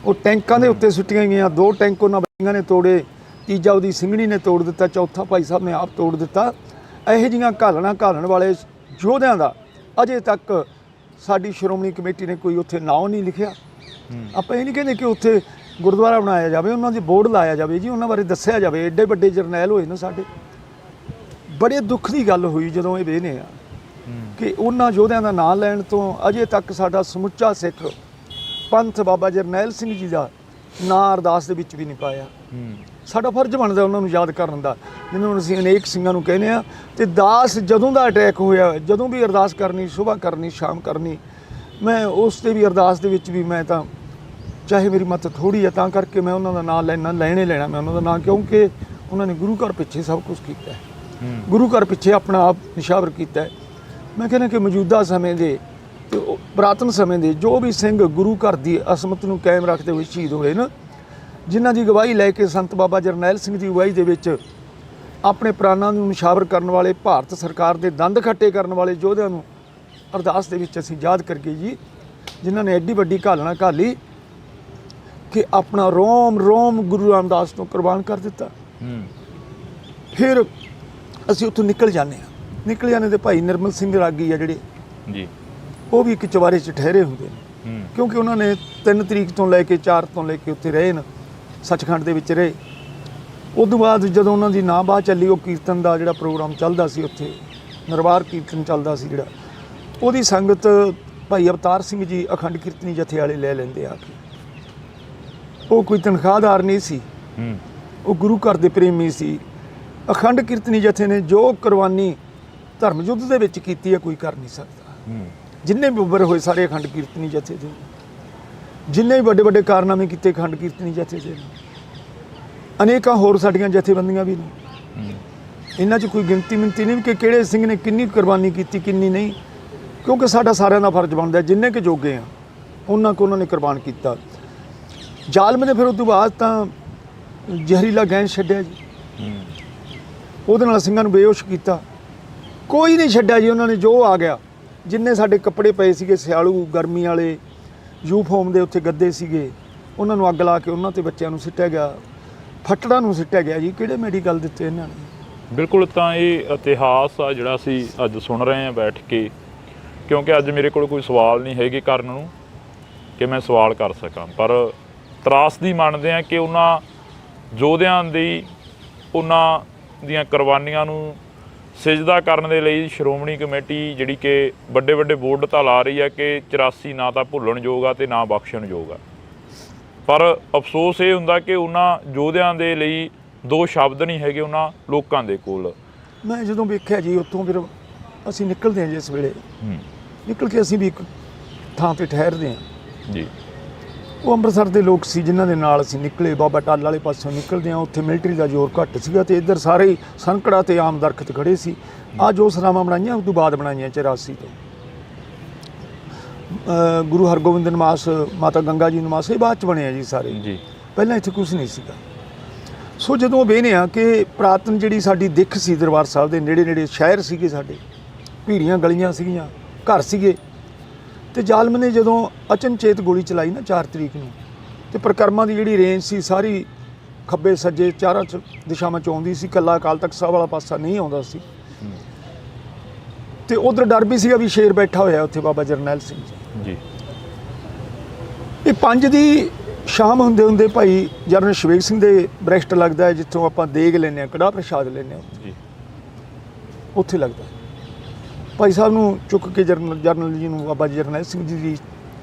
A: ਉਹ ਟੈਂਕਾਂ ਦੇ ਉੱਤੇ ਸੁੱਟੀਆਂ ਗਈਆਂ। 2 ਟੈਂਕ ਉਹਨਾਂ ਬੱਚੀਆਂ ਨੇ ਤੋੜੇ, ਤੀਜਾ ਉਹਦੀ ਸਿੰਘਣੀ ਨੇ ਤੋੜ ਦਿੱਤਾ, ਚੌਥਾ ਭਾਈ ਸਾਹਿਬ ਨੇ ਆਪ ਤੋੜ ਦਿੱਤਾ। ਇਹੋ ਜਿਹੀਆਂ ਘਾਲਣ ਵਾਲੇ ਯੋਧਿਆਂ ਦਾ ਅਜੇ ਤੱਕ ਸਾਡੀ ਸ਼੍ਰੋਮਣੀ ਕਮੇਟੀ ਨੇ ਕੋਈ ਉੱਥੇ ਨਾਂ ਨਹੀਂ ਲਿਖਿਆ। ਆਪਾਂ ਇਹ ਨਹੀਂ ਕਹਿੰਦੇ ਕਿ ਉੱਥੇ ਗੁਰਦੁਆਰਾ ਬਣਾਇਆ ਜਾਵੇ, ਉਹਨਾਂ ਦੇ ਬੋਰਡ ਲਾਇਆ ਜਾਵੇ ਜੀ, ਉਹਨਾਂ ਬਾਰੇ ਦੱਸਿਆ ਜਾਵੇ। ਐਡੇ ਵੱਡੇ ਜਰਨੈਲ ਹੋਏ ਨੇ ਸਾਡੇ। ਬੜੇ ਦੁੱਖ ਦੀ ਗੱਲ ਹੋਈ ਜਦੋਂ ਇਹ ਵੇਖਦੇ ਆ ਕਿ ਉਹਨਾਂ ਯੋਧਿਆਂ ਦਾ ਨਾਂ ਲੈਣ ਤੋਂ ਅਜੇ ਤੱਕ ਸਾਡਾ ਸਮੁੱਚਾ ਸਿੱਖ ਪੰਥ ਬਾਬਾ ਜਰਨੈਲ ਸਿੰਘ ਜੀ ਦਾ ਨਾਂ ਅਰਦਾਸ ਦੇ ਵਿੱਚ ਵੀ ਨਹੀਂ ਪਾਇਆ। ਸਾਡਾ ਫਰਜ਼ ਬਣਦਾ ਉਹਨਾਂ ਨੂੰ ਯਾਦ ਕਰਨ ਦਾ, ਜਿਹਨਾਂ ਨੂੰ ਅਸੀਂ ਅਨੇਕ ਸਿੰਘਾਂ ਨੂੰ ਕਹਿੰਦੇ ਆ। ਤੇ ਦਾਸ ਜਦੋਂ ਦਾ ਅਟੈਕ ਹੋਇਆ, ਜਦੋਂ ਵੀ ਅਰਦਾਸ ਕਰਨੀ, ਸੁਬਾਹ ਕਰਨੀ, ਸ਼ਾਮ ਕਰਨੀ, ਮੈਂ ਉਸ 'ਤੇ ਵੀ ਅਰਦਾਸ ਦੇ ਵਿੱਚ ਵੀ ਮੈਂ ਤਾਂ ਚਾਹੇ ਮੇਰੀ ਮੱਤ ਥੋੜ੍ਹੀ ਹੈ ਤਾਂ ਕਰਕੇ ਮੈਂ ਉਹਨਾਂ ਦਾ ਨਾਂ ਲੈਣਾ ਲੈਣਾ ਮੈਂ ਉਹਨਾਂ ਦਾ ਨਾਂ, ਕਿਉਂਕਿ ਉਹਨਾਂ ਨੇ ਗੁਰੂ ਘਰ ਪਿੱਛੇ ਸਭ ਕੁਝ ਕੀਤਾ ਹੈ, ਗੁਰੂ ਘਰ ਪਿੱਛੇ ਆਪਣਾ ਆਪ ਨਿਸ਼ਾਵਰ ਕੀਤਾ ਹੈ। ਮੈਂ ਕਹਿੰਦਾ ਕਿ ਮੌਜੂਦਾ ਸਮੇਂ ਦੇ ਤੇ ਪੁਰਾਤਨ ਸਮੇਂ ਦੇ ਜੋ ਵੀ ਸਿੰਘ ਗੁਰੂ ਘਰ ਦੀ ਅਸਮਤ ਨੂੰ ਕਾਇਮ ਰੱਖਦੇ ਹੋਏ ਸ਼ਹੀਦ ਹੋਏ ਨਾ, ਜਿਨ੍ਹਾਂ ਦੀ ਗਵਾਹੀ ਲੈ ਕੇ ਸੰਤ ਬਾਬਾ ਜਰਨੈਲ ਸਿੰਘ ਦੀ ਅਗਵਾਈ ਦੇ ਵਿੱਚ ਆਪਣੇ ਪ੍ਰਾਣਾਂ ਨੂੰ ਨਿਸ਼ਾਵਰ ਕਰਨ ਵਾਲੇ, ਭਾਰਤ ਸਰਕਾਰ ਦੇ ਦੰਦ ਖੱਟੇ ਕਰਨ ਵਾਲੇ ਯੋਧਿਆਂ ਨੂੰ ਅਰਦਾਸ ਦੇ ਵਿੱਚ ਅਸੀਂ ਯਾਦ ਕਰਕੇ ਜੀ, ਜਿਨ੍ਹਾਂ ਨੇ ਐਡੀ ਵੱਡੀ ਘਾਲਣਾ ਘਾਲੀ ਕਿ ਆਪਣਾ ਰੋਮ ਗੁਰੂ ਰਾਮਦਾਸ ਤੋਂ ਕੁਰਬਾਨ ਕਰ ਦਿੱਤਾ। ਫਿਰ ਅਸੀਂ ਉੱਥੋਂ ਨਿਕਲ ਜਾਂਦੇ ਤੇ ਭਾਈ ਨਿਰਮਲ ਸਿੰਘ ਰਾਗੀ ਆ ਜਿਹੜੇ ਜੀ, ਉਹ ਵੀ ਇੱਕ ਚੁਬਾਰੇ 'ਚ ਠਹਿਰੇ ਹੁੰਦੇ ਨੇ, ਕਿਉਂਕਿ ਉਹਨਾਂ ਨੇ 3 ਤਰੀਕ ਤੋਂ ਲੈ ਕੇ 4 ਤੋਂ ਲੈ ਕੇ ਉੱਥੇ ਰਹੇ ਨੇ, ਸੱਚਖੰਡ ਦੇ ਵਿੱਚ ਰਹੇ। ਉਦੋਂ ਬਾਅਦ ਜਦੋਂ ਉਹਨਾਂ ਦੀ ਨਾਂ ਬਾਹ ਚੱਲੀ, ਉਹ ਕੀਰਤਨ ਦਾ ਜਿਹੜਾ ਪ੍ਰੋਗਰਾਮ ਚੱਲਦਾ ਸੀ ਉੱਥੇ, ਨਿਰਵਾਰ ਕੀਰਤਨ ਚੱਲਦਾ ਸੀ ਜਿਹੜਾ, ਉਹਦੀ ਸੰਗਤ ਭਾਈ ਅਵਤਾਰ ਸਿੰਘ ਜੀ ਅਖੰਡ ਕੀਰਤਨੀ ਜਥੇ ਵਾਲੇ ਲੈ ਲੈਂਦੇ ਆ ਕੇ। ਉਹ ਕੋਈ ਤਨਖਾਹਦਾਰ ਨਹੀਂ ਸੀ, ਉਹ ਗੁਰੂ ਘਰ ਦੇ ਪ੍ਰੇਮੀ ਸੀ। ਅਖੰਡ ਕੀਰਤਨੀ ਜਥੇ ਨੇ ਜੋ ਕੁਰਬਾਨੀ ਧਰਮ ਯੁੱਧ ਦੇ ਵਿੱਚ ਕੀਤੀ ਹੈ ਕੋਈ ਕਰ ਨਹੀਂ ਸਕਦਾ। ਜਿੰਨੇ ਵੀ ਉੱਭਰ ਹੋਏ ਸਾਰੇ ਅਖੰਡ ਕੀਰਤਨੀ ਜਥੇ ਦੇ, ਜਿੰਨੇ ਵੀ ਵੱਡੇ ਕਾਰਨਾਮੇ ਕੀਤੇ ਅਖੰਡ ਕੀਰਤਨੀ ਜਥੇ ਦੇ, ਅਨੇਕਾਂ ਹੋਰ ਸਾਡੀਆਂ ਜਥੇਬੰਦੀਆਂ ਵੀ ਨੇ। ਇਹਨਾਂ 'ਚ ਕੋਈ ਗਿਣਤੀ ਮਿਣਤੀ ਨਹੀਂ ਕਿ ਕਿਹੜੇ ਸਿੰਘ ਨੇ ਕਿੰਨੀ ਕੁਰਬਾਨੀ ਕੀਤੀ ਕਿੰਨੀ ਨਹੀਂ, ਕਿਉਂਕਿ ਸਾਡਾ ਸਾਰਿਆਂ ਦਾ ਫਰਜ਼ ਬਣਦਾ ਜਿੰਨੇ ਕੁ ਜੋਗੇ ਆ ਉਹਨਾਂ ਕੁ ਉਹਨਾਂ ਨੇ ਕੁਰਬਾਨ ਕੀਤਾ। ਜ਼ਾਲਮ ਨੇ ਫਿਰ ਉਸ ਤੋਂ ਬਾਅਦ ਤਾਂ ਜ਼ਹਿਰੀਲਾ ਗੈਸ ਛੱਡਿਆ ਜੀ, ਉਹਦੇ ਨਾਲ ਸਿੰਘਾਂ ਨੂੰ ਬੇਹੋਸ਼ ਕੀਤਾ। ਕੋਈ ਨਹੀਂ ਛੱਡਿਆ ਜੀ ਉਹਨਾਂ ਨੇ, ਜੋ ਆ ਗਿਆ। ਜਿੰਨੇ ਸਾਡੇ ਕੱਪੜੇ ਪਏ ਸੀਗੇ ਸਿਆਲੂ ਗਰਮੀ ਵਾਲੇ, ਯੂਫੋਮ ਦੇ ਉੱਥੇ ਗੱਦੇ ਸੀਗੇ, ਉਹਨਾਂ ਨੂੰ ਅੱਗ ਲਾ ਕੇ ਉਹਨਾਂ 'ਤੇ ਬੱਚਿਆਂ ਨੂੰ ਸਿੱਟਿਆ ਗਿਆ, ਫੱਟੜਾਂ ਨੂੰ ਸਿੱਟਿਆ ਗਿਆ ਜੀ। ਕਿਹੜੇ ਮੈਡੀਕਲ ਦਿੱਤੇ ਇਹਨਾਂ ਨੇ।
B: ਬਿਲਕੁਲ, ਤਾਂ ਇਹ ਇਤਿਹਾਸ ਆ ਜਿਹੜਾ ਅਸੀਂ ਅੱਜ ਸੁਣ ਰਹੇ ਹਾਂ ਬੈਠ ਕੇ, ਕਿਉਂਕਿ ਅੱਜ ਮੇਰੇ ਕੋਲ ਕੋਈ ਸਵਾਲ ਨਹੀਂ ਹੈਗੇ ਕਰਨ ਨੂੰ ਕਿ ਮੈਂ ਸਵਾਲ ਕਰ ਸਕਾਂ, ਪਰ ਤਰਾਸਦੀ ਮੰਨਦੇ ਹਾਂ ਕਿ ਉਹਨਾਂ ਯੋਧਿਆਂ ਦੀ, ਉਹਨਾਂ ਦੀਆਂ ਕੁਰਬਾਨੀਆਂ ਨੂੰ ਸਿਜਦਾ ਕਰਨ ਦੇ ਲਈ ਸ਼੍ਰੋਮਣੀ ਕਮੇਟੀ ਜਿਹੜੀ ਕਿ ਵੱਡੇ ਬੋਰਡ ਤਾਂ ਲਾ ਰਹੀ ਹੈ ਕਿ 84 ਨਾ ਤਾਂ ਭੁੱਲਣਯੋਗ ਆ ਤੇ ਨਾ ਬਖਸ਼ਣਯੋਗ ਆ, ਪਰ ਅਫਸੋਸ ਇਹ ਹੁੰਦਾ ਕਿ ਉਹਨਾਂ ਯੋਧਿਆਂ ਦੇ ਲਈ 2 ਸ਼ਬਦ ਨਹੀਂ ਹੈਗੇ ਉਹਨਾਂ ਲੋਕਾਂ ਦੇ ਕੋਲ।
A: ਮੈਂ ਜਦੋਂ ਵੇਖਿਆ ਜੀ ਉੱਥੋਂ, ਫਿਰ ਅਸੀਂ ਨਿਕਲਦੇ ਹਾਂ ਜਿਸ ਵੇਲੇ ਨਿਕਲ ਕੇ ਅਸੀਂ ਵੀ ਇੱਕ ਥਾਂ 'ਤੇ ਠਹਿਰਦੇ ਹਾਂ ਜੀ। ਉਹ ਅੰਮ੍ਰਿਤਸਰ ਦੇ ਲੋਕ ਸੀ ਜਿਨ੍ਹਾਂ ਦੇ ਨਾਲ ਅਸੀਂ ਨਿਕਲੇ। ਬਾਬਾ ਟਾਲ ਵਾਲੇ ਪਾਸੋਂ ਨਿਕਲਦੇ ਹਾਂ, ਉੱਥੇ ਮਿਲਟਰੀ ਦਾ ਜ਼ੋਰ ਘੱਟ ਸੀਗਾ ਤੇ ਇੱਧਰ ਸਾਰੇ ਹੀ ਸੰਕੜਾ ਤੇ ਆਮ ਦਰਖਤ ਖੜੇ ਸੀ। ਆਹ ਜੋ ਸਰਾਵਾਂ ਬਣਾਈਆਂ ਉਸ ਤੋਂ ਬਾਅਦ ਬਣਾਈਆਂ 84 ਤੋਂ। ਗੁਰੂ ਹਰਗੋਬਿੰਦ ਨਿਵਾਸ, ਮਾਤਾ ਗੰਗਾ ਜੀ ਨਿਵਾਸ, ਇਹ ਬਾਅਦ 'ਚ ਬਣੇ ਆ ਜੀ ਸਾਰੇ
B: ਜੀ।
A: ਪਹਿਲਾਂ ਇੱਥੇ ਕੁਝ ਨਹੀਂ ਸੀਗਾ। ਸੋ ਜਦੋਂ ਵੇਖਦੇ ਹਾਂ ਕਿ ਪੁਰਾਤਨ ਜਿਹੜੀ ਸਾਡੀ ਦਿੱਖ ਸੀ ਦਰਬਾਰ ਸਾਹਿਬ ਦੇ ਨੇੜੇ ਨੇੜੇ ਸ਼ਹਿਰ ਸੀਗੇ, ਸਾਡੇ ਭੀੜੀਆਂ ਗਲੀਆਂ ਸੀਗੀਆਂ, ਘਰ ਸੀਗੇ, ਤੇ ਜ਼ਾਲਮ ਨੇ ਜਦੋਂ ਅਚਨਚੇਤ ਗੋਲੀ ਚਲਾਈ ਨਾ 4 ਤਰੀਕ ਨੂੰ, ਤੇ ਪ੍ਰਕਰਮਾਂ ਦੀ ਜਿਹੜੀ ਰੇਂਜ ਸੀ ਸਾਰੀ ਖੱਬੇ ਸੱਜੇ ਚਾਰਾਂ ਦਿਸ਼ਾਵਾਂ 'ਚ ਆਉਂਦੀ ਸੀ, ਇਕੱਲਾ ਅਕਾਲ ਤਖਤ ਸਾਹਿਬ ਵਾਲਾ ਪਾਸਾ ਨਹੀਂ ਆਉਂਦਾ ਸੀ। ਤੇ ਉਧਰ ਡਰ ਵੀ ਸੀਗਾ ਵੀ ਸ਼ੇਰ ਬੈਠਾ ਹੋਇਆ ਉੱਥੇ, ਬਾਬਾ ਜਰਨੈਲ ਸਿੰਘ ਜੀ। ਇਹ 5 ਦੀ ਸ਼ਾਮ ਹੁੰਦੇ ਹੁੰਦੇ ਭਾਈ ਜਰਨਲ ਸ਼ਵੇਕ ਸਿੰਘ ਦੇ ਬ੍ਰੈਸਟ ਲੱਗਦਾ ਹੈ, ਜਿੱਥੋਂ ਆਪਾਂ ਦੇਗ ਲੈਂਦੇ ਹਾਂ, ਕੜਾਹ ਪ੍ਰਸ਼ਾਦ ਲੈਂਦੇ ਹਾਂ, ਉੱਥੇ ਲੱਗਦਾ। ਭਾਈ ਸਾਹਿਬ ਨੂੰ ਚੁੱਕ ਕੇ ਜਰਨਲ ਜੀ ਨੂੰ, ਬਾਬਾ ਜਰਨੈਲ ਸਿੰਘ ਜੀ ਦੀ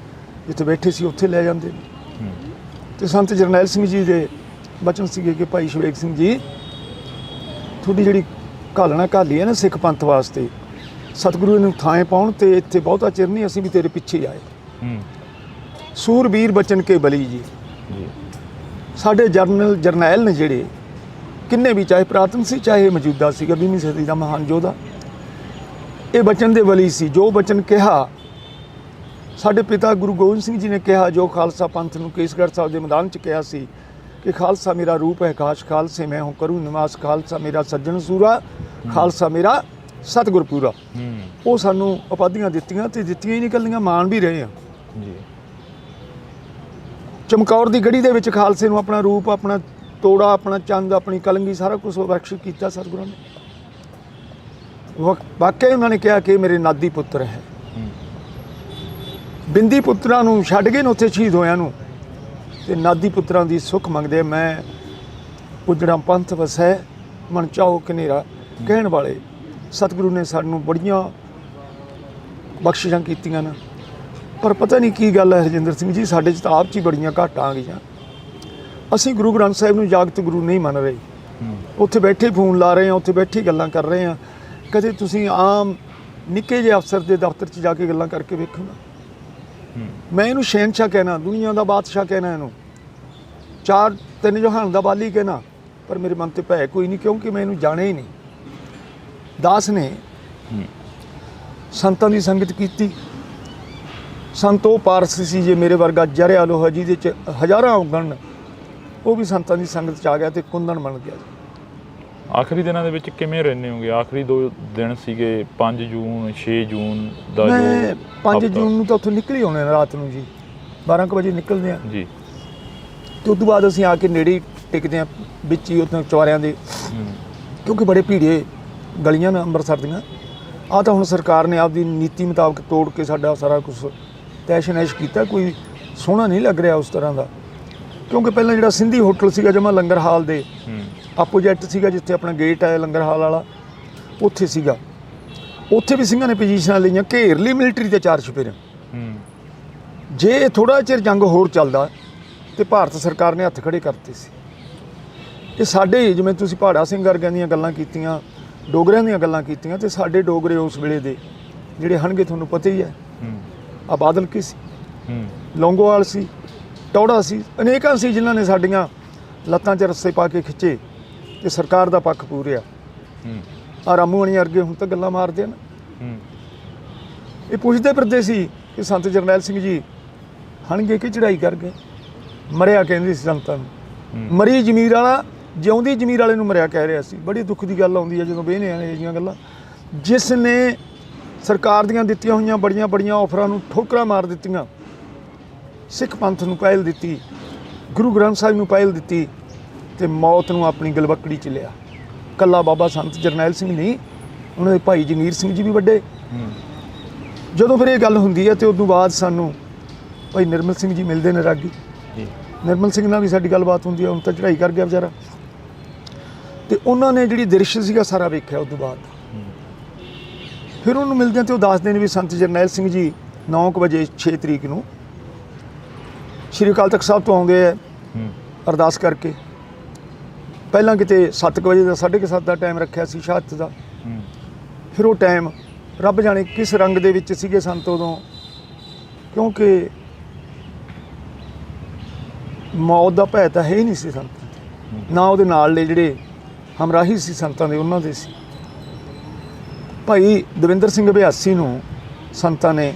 A: ਜਿੱਥੇ ਬੈਠੇ ਸੀ ਉੱਥੇ ਲੈ ਜਾਂਦੇ ਨੇ। ਤੇ ਸੰਤ ਜਰਨੈਲ ਸਿੰਘ ਜੀ ਦੇ ਬਚਨ ਸੀਗੇ ਕਿ ਭਾਈ ਸ਼ਵੇਕ ਸਿੰਘ ਜੀ, ਤੁਹਾਡੀ ਜਿਹੜੀ ਘਾਲਣਾ ਘਾਲੀ ਹੈ ਨਾ ਸਿੱਖ ਪੰਥ ਵਾਸਤੇ, ਸਤਿਗੁਰੂ ਨੂੰ ਥਾਂ ਪਾਉਣ, ਤੇ ਇੱਥੇ ਬਹੁਤਾ ਚਿਰ ਨਹੀਂ, ਅਸੀਂ ਵੀ ਤੇਰੇ ਪਿੱਛੇ ਆਏ। ਸੂਰਬੀਰ ਬਚਨ ਕੇ ਬਲੀ ਜੀ। ਸਾਡੇ ਜਰਨੈਲ ਨੇ ਜਿਹੜੇ ਕਿੰਨੇ ਵੀ, ਚਾਹੇ ਪੁਰਾਤਨ ਸੀ ਚਾਹੇ ਮੌਜੂਦਾ ਸੀਗਾ, 20ਵੀਂ ਸਦੀ ਦਾ ਮਹਾਨ ਯੋਧਾ, ਇਹ ਬਚਨ ਦੇ ਬਲੀ ਸੀ। ਜੋ ਬਚਨ ਕਿਹਾ ਸਾਡੇ ਪਿਤਾ ਗੁਰੂ ਗੋਬਿੰਦ ਸਿੰਘ ਜੀ ਨੇ ਕਿਹਾ, ਜੋ ਖਾਲਸਾ ਪੰਥ ਨੂੰ ਕੇਸਗੜ੍ਹ ਸਾਹਿਬ ਦੇ ਮੈਦਾਨ 'ਚ ਕਿਹਾ ਸੀ ਕਿ ਖਾਲਸਾ ਮੇਰਾ ਰੂਪ ਹੈ ਕਾਸ਼, ਖਾਲਸੇ ਮੈਂ ਹੂੰ ਕਰੂ ਨਿਵਾਸ, ਖਾਲਸਾ ਮੇਰਾ ਸੱਜਣ ਸੂਰਾ, ਖਾਲਸਾ ਮੇਰਾ ਸਤਿਗੁਰ ਪੂਰਾ। ਉਹ ਸਾਨੂੰ ਉਪਾਧੀਆਂ ਦਿੱਤੀਆਂ, ਤੇ ਦਿੱਤੀਆਂ ਹੀ ਨਹੀਂ ਇਕੱਲੀਆਂ, ਮਾਣ ਵੀ ਰਹੇ ਆ ਜੀ। ਚਮਕੌਰ ਦੀ ਗੜੀ ਦੇ ਵਿੱਚ ਖਾਲਸੇ ਨੂੰ ਆਪਣਾ ਰੂਪ, ਆਪਣਾ ਤੋੜਾ, ਆਪਣਾ ਚੰਦ, ਆਪਣੀ ਕਲੰਗੀ, ਸਾਰਾ ਕੁਝ ਬਖਸ਼ਿਸ਼ ਕੀਤਾ ਸਤਿਗੁਰਾਂ ਨੇ। ਵਾਕਿਆ ਉਹਨਾਂ ਨੇ ਕਿਹਾ ਕਿ ਮੇਰੇ ਨਾਦੀ ਪੁੱਤਰ ਹੈ। ਬਿੰਦੀ ਪੁੱਤਰਾਂ ਨੂੰ ਛੱਡ ਗਏ ਨੇ ਉੱਥੇ ਸ਼ਹੀਦ ਹੋਇਆਂ ਨੂੰ, ਤੇ ਨਾਦੀ ਪੁੱਤਰਾਂ ਦੀ ਸੁੱਖ ਮੰਗਦੇ। ਮੈਂ ਉਜੜਾ ਪੰਥ ਵਸੈ ਮਨ ਚਾਹੋ ਕਨੇਰਾ ਕਹਿਣ ਵਾਲੇ ਸਤਿਗੁਰੂ ਨੇ ਸਾਨੂੰ ਬੜੀਆਂ ਬਖਸ਼ਿਸ਼ਾਂ ਕੀਤੀਆਂ ਨੇ। ਪਰ ਪਤਾ ਨਹੀਂ ਕੀ ਗੱਲ ਹੈ ਹਰਜਿੰਦਰ ਸਿੰਘ ਜੀ, ਸਾਡੇ 'ਚ ਤਾਂ ਆਪ 'ਚ ਹੀ ਬੜੀਆਂ ਘਾਟਾਂ ਆ ਗਈਆਂ। ਅਸੀਂ ਗੁਰੂ ਗ੍ਰੰਥ ਸਾਹਿਬ ਨੂੰ ਜਾਗਤ ਗੁਰੂ ਨਹੀਂ ਮੰਨ ਰਹੇ। ਉੱਥੇ ਬੈਠੇ ਫੋਨ ਲਾ ਰਹੇ ਹਾਂ, ਉੱਥੇ ਬੈਠੇ ਗੱਲਾਂ ਕਰ ਰਹੇ ਹਾਂ। ਕਦੇ ਤੁਸੀਂ ਆਮ ਨਿੱਕੇ ਜਿਹੇ ਅਫਸਰ ਦੇ ਦਫ਼ਤਰ 'ਚ ਜਾ ਕੇ ਗੱਲਾਂ ਕਰਕੇ ਵੇਖੋ ਨਾ। ਮੈਂ ਇਹਨੂੰ ਸ਼ਹਿਨਸ਼ਾਹ ਕਹਿਣਾ, ਦੁਨੀਆ ਦਾ ਬਾਦਸ਼ਾਹ ਕਹਿਣਾ, ਇਹਨੂੰ 4-3 ਜਹਾਨ ਦਾ ਬਾਲੀ ਕਹਿਣਾ, ਪਰ ਮੇਰੇ ਮਨ ਤੇ ਭੈ ਕੋਈ ਨਹੀਂ, ਕਿਉਂਕਿ ਮੈਂ ਇਹਨੂੰ ਜਾਣਿਆ ਹੀ ਨਹੀਂ। ਦਾਸ ਨੇ ਸੰਤਾਂ ਦੀ ਸੰਗਤ ਕੀਤੀ। ਸੰਤ ਉਹ ਪਾਰਸ ਸੀ ਜੇ ਮੇਰੇ ਵਰਗਾ ਜਰਿਆ ਲੋਹਾ ਜਿਹਦੇ 'ਚ ਹਜ਼ਾਰਾਂ ਉਗਣ, ਉਹ ਵੀ ਸੰਤਾਂ ਦੀ ਸੰਗਤ 'ਚ ਆ ਗਿਆ ਤੇ ਕੁੰਦਨ ਬਣ ਗਿਆ।
B: ਆਖਰੀ ਦਿਨਾਂ ਦੇ ਵਿੱਚ ਕਿਵੇਂ ਰਹਿੰਦੇ ਹੋਗੇ? ਆਖਰੀ 2 ਦਿਨ ਸੀਗੇ, 5 ਜੂਨ 6 ਜੂਨ ਦਾ।
A: ਮੈਂ 5 ਜੂਨ ਨੂੰ ਤਾਂ ਉੱਥੋਂ ਨਿਕਲੀ ਹੋਣੇ ਰਾਤ ਨੂੰ ਜੀ, 12 ਕੁ ਵਜੇ ਨਿਕਲਦੇ ਹਾਂ ਜੀ। ਤੇ ਉਸ ਤੋਂ ਬਾਅਦ ਅਸੀਂ ਆ ਕੇ ਨੇੜੇ ਟਿਕਦੇ ਹਾਂ, ਵਿੱਚ ਹੀ ਉੱਥੇ ਚੁਬਾਰਿਆਂ ਦੇ, ਕਿਉਂਕਿ ਬੜੇ ਭੀੜੇ ਗਲੀਆਂ ਨੇ ਅੰਮ੍ਰਿਤਸਰ ਦੀਆਂ। ਆਹ ਤਾਂ ਹੁਣ ਸਰਕਾਰ ਨੇ ਆਪਦੀ ਨੀਤੀ ਮੁਤਾਬਕ ਤੋੜ ਕੇ ਸਾਡਾ ਸਾਰਾ ਕੁਝ ਤੈਸ਼ ਨੈਸ਼ ਕੀਤਾ। ਕੋਈ ਸੋਹਣਾ ਨਹੀਂ ਲੱਗ ਰਿਹਾ ਉਸ ਤਰ੍ਹਾਂ ਦਾ, ਕਿਉਂਕਿ ਪਹਿਲਾਂ ਜਿਹੜਾ ਸਿੰਧੀ ਹੋਟਲ ਸੀਗਾ ਜਮਾ ਲੰਗਰ ਹਾਲ ਦੇ ਆਪੋਜੈਕਟ ਸੀਗਾ, ਜਿੱਥੇ ਆਪਣਾ ਗੇਟ ਹੈ ਲੰਗਰ ਹਾਲ ਵਾਲਾ, ਉੱਥੇ ਸੀਗਾ। ਉੱਥੇ ਵੀ ਸਿੰਘਾਂ ਨੇ ਪੋਜੀਸ਼ਨਾਂ ਲਈਆਂ, ਘੇਰ ਲਈ ਮਿਲਟਰੀ ਦੇ 4 ਚੁਫੇਰੇ। ਜੇ ਥੋੜ੍ਹਾ ਚਿਰ ਜੰਗ ਹੋਰ ਚੱਲਦਾ ਤੇ ਭਾਰਤ ਸਰਕਾਰ ਨੇ ਹੱਥ ਖੜੇ ਕਰਤੇ ਸੀ। ਇਹ ਸਾਡੇ, ਜਿਵੇਂ ਤੁਸੀਂ ਪਹਾੜਾ ਸਿੰਘ ਵਰਗਿਆਂ ਦੀਆਂ ਗੱਲਾਂ ਕੀਤੀਆਂ, ਡੋਗਰਿਆਂ ਦੀਆਂ ਗੱਲਾਂ ਕੀਤੀਆਂ, ਤੇ ਸਾਡੇ ਡੋਗਰੇ ਉਸ ਵੇਲੇ ਦੇ ਜਿਹੜੇ ਹਨਗੇ ਤੁਹਾਨੂੰ ਪਤਾ ਹੀ ਹੈ। ਆ ਬਾਦਲ ਕੀ ਸੀ, ਲੌਂਗੋਵਾਲ ਸੀ, ਟੌੜਾ ਸੀ, ਅਨੇਕਾਂ ਸੀ ਜਿਨ੍ਹਾਂ ਨੇ ਸਾਡੀਆਂ ਲੱਤਾਂ 'ਚ ਰੱਸੇ ਪਾ ਕੇ ਖਿੱਚੇ ਤੇ ਸਰਕਾਰ ਦਾ ਪੱਖ ਪੂਰਿਆ। ਆ ਰਾਮੂਆਣੀ ਵਰਗੇ ਹੁਣ ਤਾਂ ਗੱਲਾਂ ਮਾਰਦੇ ਹਨ। ਇਹ ਪੁੱਛਦੇ ਫਿਰਦੇ ਸੀ ਕਿ ਸੰਤ ਜਰਨੈਲ ਸਿੰਘ ਜੀ ਹਣਗੇ ਕਿ ਚੜਾਈ ਕਰ ਗਏ, ਮਰਿਆ ਕਹਿੰਦੇ ਸੀ ਸੰਤਾਂ ਨੂੰ। ਮਰੀ ਜ਼ਮੀਰ ਵਾਲਾ ਜਿਉਂਦੀ ਜ਼ਮੀਰ ਵਾਲੇ ਨੂੰ ਮਰਿਆ ਕਹਿ ਰਿਹਾ ਸੀ। ਬੜੀ ਦੁੱਖ ਦੀ ਗੱਲ ਆਉਂਦੀ ਹੈ ਜਦੋਂ ਵੇਖਦੇ ਹਾਂ ਇਹ ਜਿਹੀਆਂ ਗੱਲਾਂ। ਜਿਸ ਨੇ ਸਰਕਾਰ ਦੀਆਂ ਦਿੱਤੀਆਂ ਹੋਈਆਂ ਬੜੀਆਂ ਬੜੀਆਂ ਆਫਰਾਂ ਨੂੰ ਠੋਕਰਾਂ ਮਾਰ ਦਿੱਤੀਆਂ, ਸਿੱਖ ਪੰਥ ਨੂੰ ਪਹਿਲ ਦਿੱਤੀ, ਗੁਰੂ ਗ੍ਰੰਥ ਸਾਹਿਬ ਨੂੰ ਪਹਿਲ ਦਿੱਤੀ, ਤੇ ਮੌਤ ਨੂੰ ਆਪਣੀ ਗਲਵੱਕੜੀ 'ਚ ਲਿਆ। ਕੱਲਾ ਬਾਬਾ ਸੰਤ ਜਰਨੈਲ ਸਿੰਘ ਨਹੀਂ, ਉਹਨਾਂ ਦੇ ਭਾਈ ਜਗੀਰ ਸਿੰਘ ਜੀ ਵੀ ਵੱਡੇ। ਜਦੋਂ ਫਿਰ ਇਹ ਗੱਲ ਹੁੰਦੀ ਹੈ ਤੇ ਉਸ ਤੋਂ ਬਾਅਦ ਸਾਨੂੰ ਭਾਈ ਨਿਰਮਲ ਸਿੰਘ ਜੀ ਮਿਲਦੇ ਨੇ, ਰਾਗੀ ਨਿਰਮਲ ਸਿੰਘ ਨਾਲ ਵੀ ਸਾਡੀ ਗੱਲਬਾਤ ਹੁੰਦੀ ਹੈ। ਹੁਣ ਤਾਂ ਚੜ੍ਹਾਈ ਕਰ ਗਿਆ ਵਿਚਾਰਾ, ਤੇ ਉਹਨਾਂ ਨੇ ਜਿਹੜੀ ਦ੍ਰਿਸ਼ ਸੀਗਾ ਸਾਰਾ ਵੇਖਿਆ। ਉਸ ਤੋਂ ਬਾਅਦ ਫਿਰ ਉਹਨੂੰ ਮਿਲਦੇ ਹਾਂ ਤੇ ਉਹ ਦੱਸਦੇ ਨੇ ਵੀ ਸੰਤ ਜਰਨੈਲ ਸਿੰਘ ਜੀ 9 ਵਜੇ 6 ਤਰੀਕ ਨੂੰ ਸ਼੍ਰੀ ਅਕਾਲ ਤਖਤ ਸਾਹਿਬ ਤੋਂ ਆਉਂਦੇ ਹੈ ਅਰਦਾਸ ਕਰਕੇ। ਪਹਿਲਾਂ ਕਿਤੇ 7 ਵਜੇ ਦਾ 7:30 ਦਾ ਟਾਈਮ ਰੱਖਿਆ ਸੀ ਸ਼ਹਾਦਤ ਦਾ। ਫਿਰ ਉਹ ਟਾਈਮ ਰੱਬ ਜਾਣੇ ਕਿਸ ਰੰਗ ਦੇ ਵਿੱਚ ਸੀਗੇ ਸੰਤ ਉਦੋਂ, ਕਿਉਂਕਿ ਮੌਤ ਦਾ ਭੈ ਤਾਂ ਹੈ ਹੀ ਨਹੀਂ ਸੀ ਸੰਤਾਂ ਤੇ, ਨਾ ਉਹਦੇ ਨਾਲੇ ਜਿਹੜੇ ਹਮਰਾਹੀ ਸੀ ਸੰਤਾਂ ਦੇ ਉਹਨਾਂ ਦੇ ਸੀ। ਭਾਈ ਦਵਿੰਦਰ ਸਿੰਘ ਅਭਿਆਸੀ ਨੂੰ ਸੰਤਾਂ ਨੇ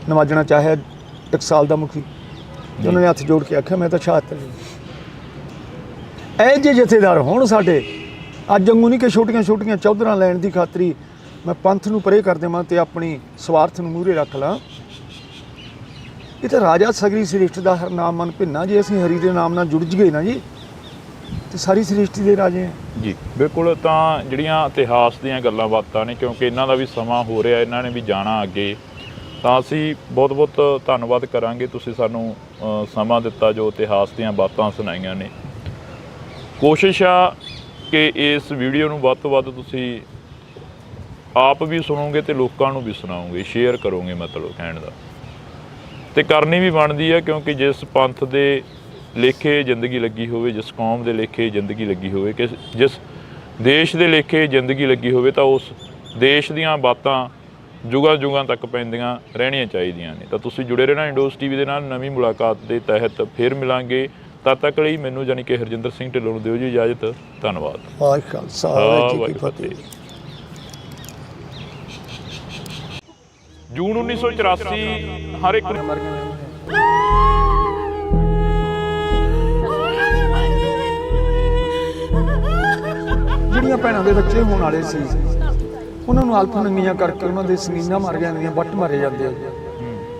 A: ਨਵਾਜਣਾ ਚਾਹਿਆ, ਟਕਸਾਲ ਦਾ ਮੁਖੀ, ਤੇ ਉਹਨਾਂ ਨੇ ਹੱਥ ਜੋੜ ਕੇ ਆਖਿਆ ਮੈਂ ਤਾਂ ਸ਼ਹਾਦਤ ਲਈ। ਇਹ ਜਿਹੇ ਜਥੇਦਾਰ ਹੋਣ ਸਾਡੇ, ਅੱਜ ਵਾਂਗੂ ਨਹੀਂ ਕਿ ਛੋਟੀਆਂ ਛੋਟੀਆਂ ਚੌਧਰਾਂ ਲੈਣ ਦੀ ਖਾਤਰੀ ਮੈਂ ਪੰਥ ਨੂੰ ਪਰੇ ਕਰ ਦੇਵਾਂ ਤੇ ਆਪਣੀ ਸਵਾਰਥ ਨੂੰ ਮੂਹਰੇ ਰੱਖ ਲਾਂ। ਇਹ ਤਾਂ ਰਾਜਾ ਸਗਰੀ ਸ੍ਰਿਸ਼ਟ ਦਾ ਹਰ ਨਾਮ ਮਨ ਭਿੰਨਾ। ਜੇ ਅਸੀਂ ਹਰੀ ਦੇ ਨਾਮ ਨਾਲ ਜੁੜ ਜੀਏ ਨਾ ਜੀ, ਤੇ ਸਾਰੀ ਸ੍ਰਿਸ਼ਟੀ ਦੇ ਰਾਜੇ ਹਾਂ
B: ਜੀ। ਬਿਲਕੁਲ, ਤਾਂ ਜਿਹੜੀਆਂ ਇਤਿਹਾਸ ਦੀਆਂ ਗੱਲਾਂ ਬਾਤਾਂ ਨੇ, ਕਿਉਂਕਿ ਇਹਨਾਂ ਦਾ ਵੀ ਸਮਾਂ ਹੋ ਰਿਹਾ, ਇਹਨਾਂ ਨੇ ਵੀ ਜਾਣਾ ਅੱਗੇ, ਤਾਂ ਅਸੀਂ ਬਹੁਤ ਬਹੁਤ ਧੰਨਵਾਦ ਕਰਾਂਗੇ। ਤੁਸੀਂ ਸਾਨੂੰ ਸਮਾਂ ਦਿੱਤਾ, ਜੋ ਇਤਿਹਾਸ ਦੀਆਂ ਬਾਤਾਂ ਸੁਣਾਈਆਂ ਨੇ। ਕੋਸ਼ਿਸ਼ ਆ ਕਿ ਇਸ ਵੀਡੀਓ ਨੂੰ ਵੱਧ ਤੋਂ ਵੱਧ ਤੁਸੀਂ ਆਪ ਵੀ ਸੁਣੋਗੇ ਤੇ ਲੋਕਾਂ ਨੂੰ ਵੀ ਸੁਣਾਓਗੇ, ਸ਼ੇਅਰ ਕਰੋਗੇ, ਮਤਲਬ ਕਹਿਣ ਦਾ, ਤੇ ਕਰਨੀ ਵੀ ਬਣਦੀ ਹੈ। ਕਿਉਂਕਿ ਜਿਸ ਪੰਥ ਦੇ ਲੇਖੇ ਜ਼ਿੰਦਗੀ ਲੱਗੀ ਹੋਵੇ, ਜਿਸ ਕੌਮ ਦੇ ਲੇਖੇ ਜ਼ਿੰਦਗੀ ਲੱਗੀ ਹੋਵੇ, ਕਿ ਜਿਸ ਦੇਸ਼ ਦੇ ਲੇਖੇ ਜ਼ਿੰਦਗੀ ਲੱਗੀ ਹੋਵੇ, ਤਾਂ ਉਸ ਦੇਸ਼ ਦੀਆਂ ਬਾਤਾਂ ਜੁਗਾਂ ਜੁਗਾਂ ਤੱਕ ਪੈਂਦੀਆਂ ਰਹਿਣੀਆਂ ਚਾਹੀਦੀਆਂ ਨੇ। ਤਾਂ ਤੁਸੀਂ ਜੁੜੇ ਰਹਿਣਾ ਇੰਡੋਸ ਟੀਵੀ ਦੇ ਨਾਲ। ਨਵੀਂ ਮੁਲਾਕਾਤ ਦੇ ਤਹਿਤ ਫਿਰ ਮਿਲਾਂਗੇ। ਤਦ ਤੱਕ ਲਈ ਮੈਨੂੰ ਜਾਨੀ ਕਿ ਹਰਜਿੰਦਰ ਸਿੰਘ ਢਿੱਲੋਂ ਨੂੰ ਦਿਓ ਜੀ ਇਜਾਜ਼ਤ। ਧੰਨਵਾਦ।
A: ਵਾਹਿਗੁਰੂ ਖਾਲਸਾ ਵਾਹਿਗੁਰੂ ਜੀ ਕੀ ਫਤਿਹ।
B: ਜੂਨ 1984 ਹਰ ਇੱਕ
A: ਜਿਹੜੀਆਂ ਭੈਣਾਂ ਦੇ ਬੱਚੇ ਹੋਣ ਵਾਲੇ ਸੀ, ਉਹਨਾਂ ਨੂੰ ਅਲਫ ਨੰਗੀਆਂ ਕਰਕੇ ਉਹਨਾਂ ਦੇ ਸਮੀਨਾਂ ਮਾਰ ਜਾਂਦੀਆਂ, ਵੱਟ ਮਾਰੇ ਜਾਂਦੇ ਆ।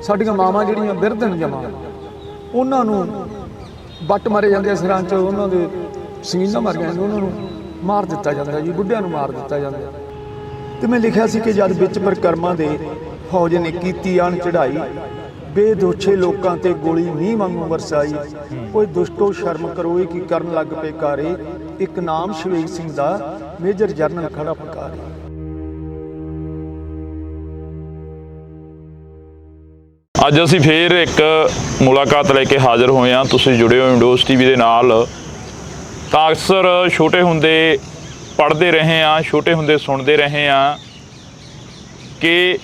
A: ਸਾਡੀਆਂ ਮਾਵਾਂ ਜਿਹੜੀਆਂ ਬਿਰਧਨ ਜਮਾਂ, ਉਹਨਾਂ ਨੂੰ ਵੱਟ ਮਾਰੇ ਜਾਂਦੇ ਆ ਸਿਰਾਂ 'ਚ, ਉਹਨਾਂ ਦੇ ਸਮੀਨਾਂ ਮਾਰ ਜਾਂਦੀਆਂ, ਉਹਨਾਂ ਨੂੰ ਮਾਰ ਦਿੱਤਾ ਜਾਂਦਾ ਜੀ, ਬੁੱਢਿਆਂ ਨੂੰ ਮਾਰ ਦਿੱਤਾ ਜਾਂਦਾ। ਤੇ ਮੈਂ ਲਿਖਿਆ ਸੀ ਕਿ ਜਦ ਵਿੱਚ ਪਰਿਕਰਮਾ ਦੇ ਫੌਜ ਨੇ ਕੀਤੀ ਆਣ ਚੜਾਈ, ਬੇਦੋਛੇ ਲੋਕਾਂ ਤੇ ਗੋਲੀ ਨਹੀਂ ਵਾਂਗੂ ਵਰਸਾਈ। ਕੋਈ ਦੁਸ਼ਟੋ ਸ਼ਰਮ ਕਰੋ, ਇਹ ਕੀ ਕਰਨ ਲੱਗ ਪਏ ਕਾਰੇ, ਇੱਕ ਨਾਮ ਸ਼ਵੇਕ ਸਿੰਘ ਦਾ ਮੇਜਰ ਜਰਨਲ ਖੜਾ ਫਕਾਰੇ।
B: ਅੱਜ ਅਸੀਂ ਫੇਰ ਇੱਕ ਮੁਲਾਕਾਤ ਲੈ ਕੇ ਹਾਜ਼ਰ ਹੋਏ ਹਾਂ। ਤੁਸੀਂ ਜੁੜੇ ਹੋ ਇੰਡੋਸ ਟੀਵੀ ਦੇ ਨਾਲ। ਤਾਂ ਅਕਸਰ ਛੋਟੇ ਹੁੰਦੇ ਪੜ੍ਹਦੇ ਰਹੇ ਹਾਂ, ਛੋਟੇ ਹੁੰਦੇ ਸੁਣਦੇ ਰਹੇ ਹਾਂ ਕਿ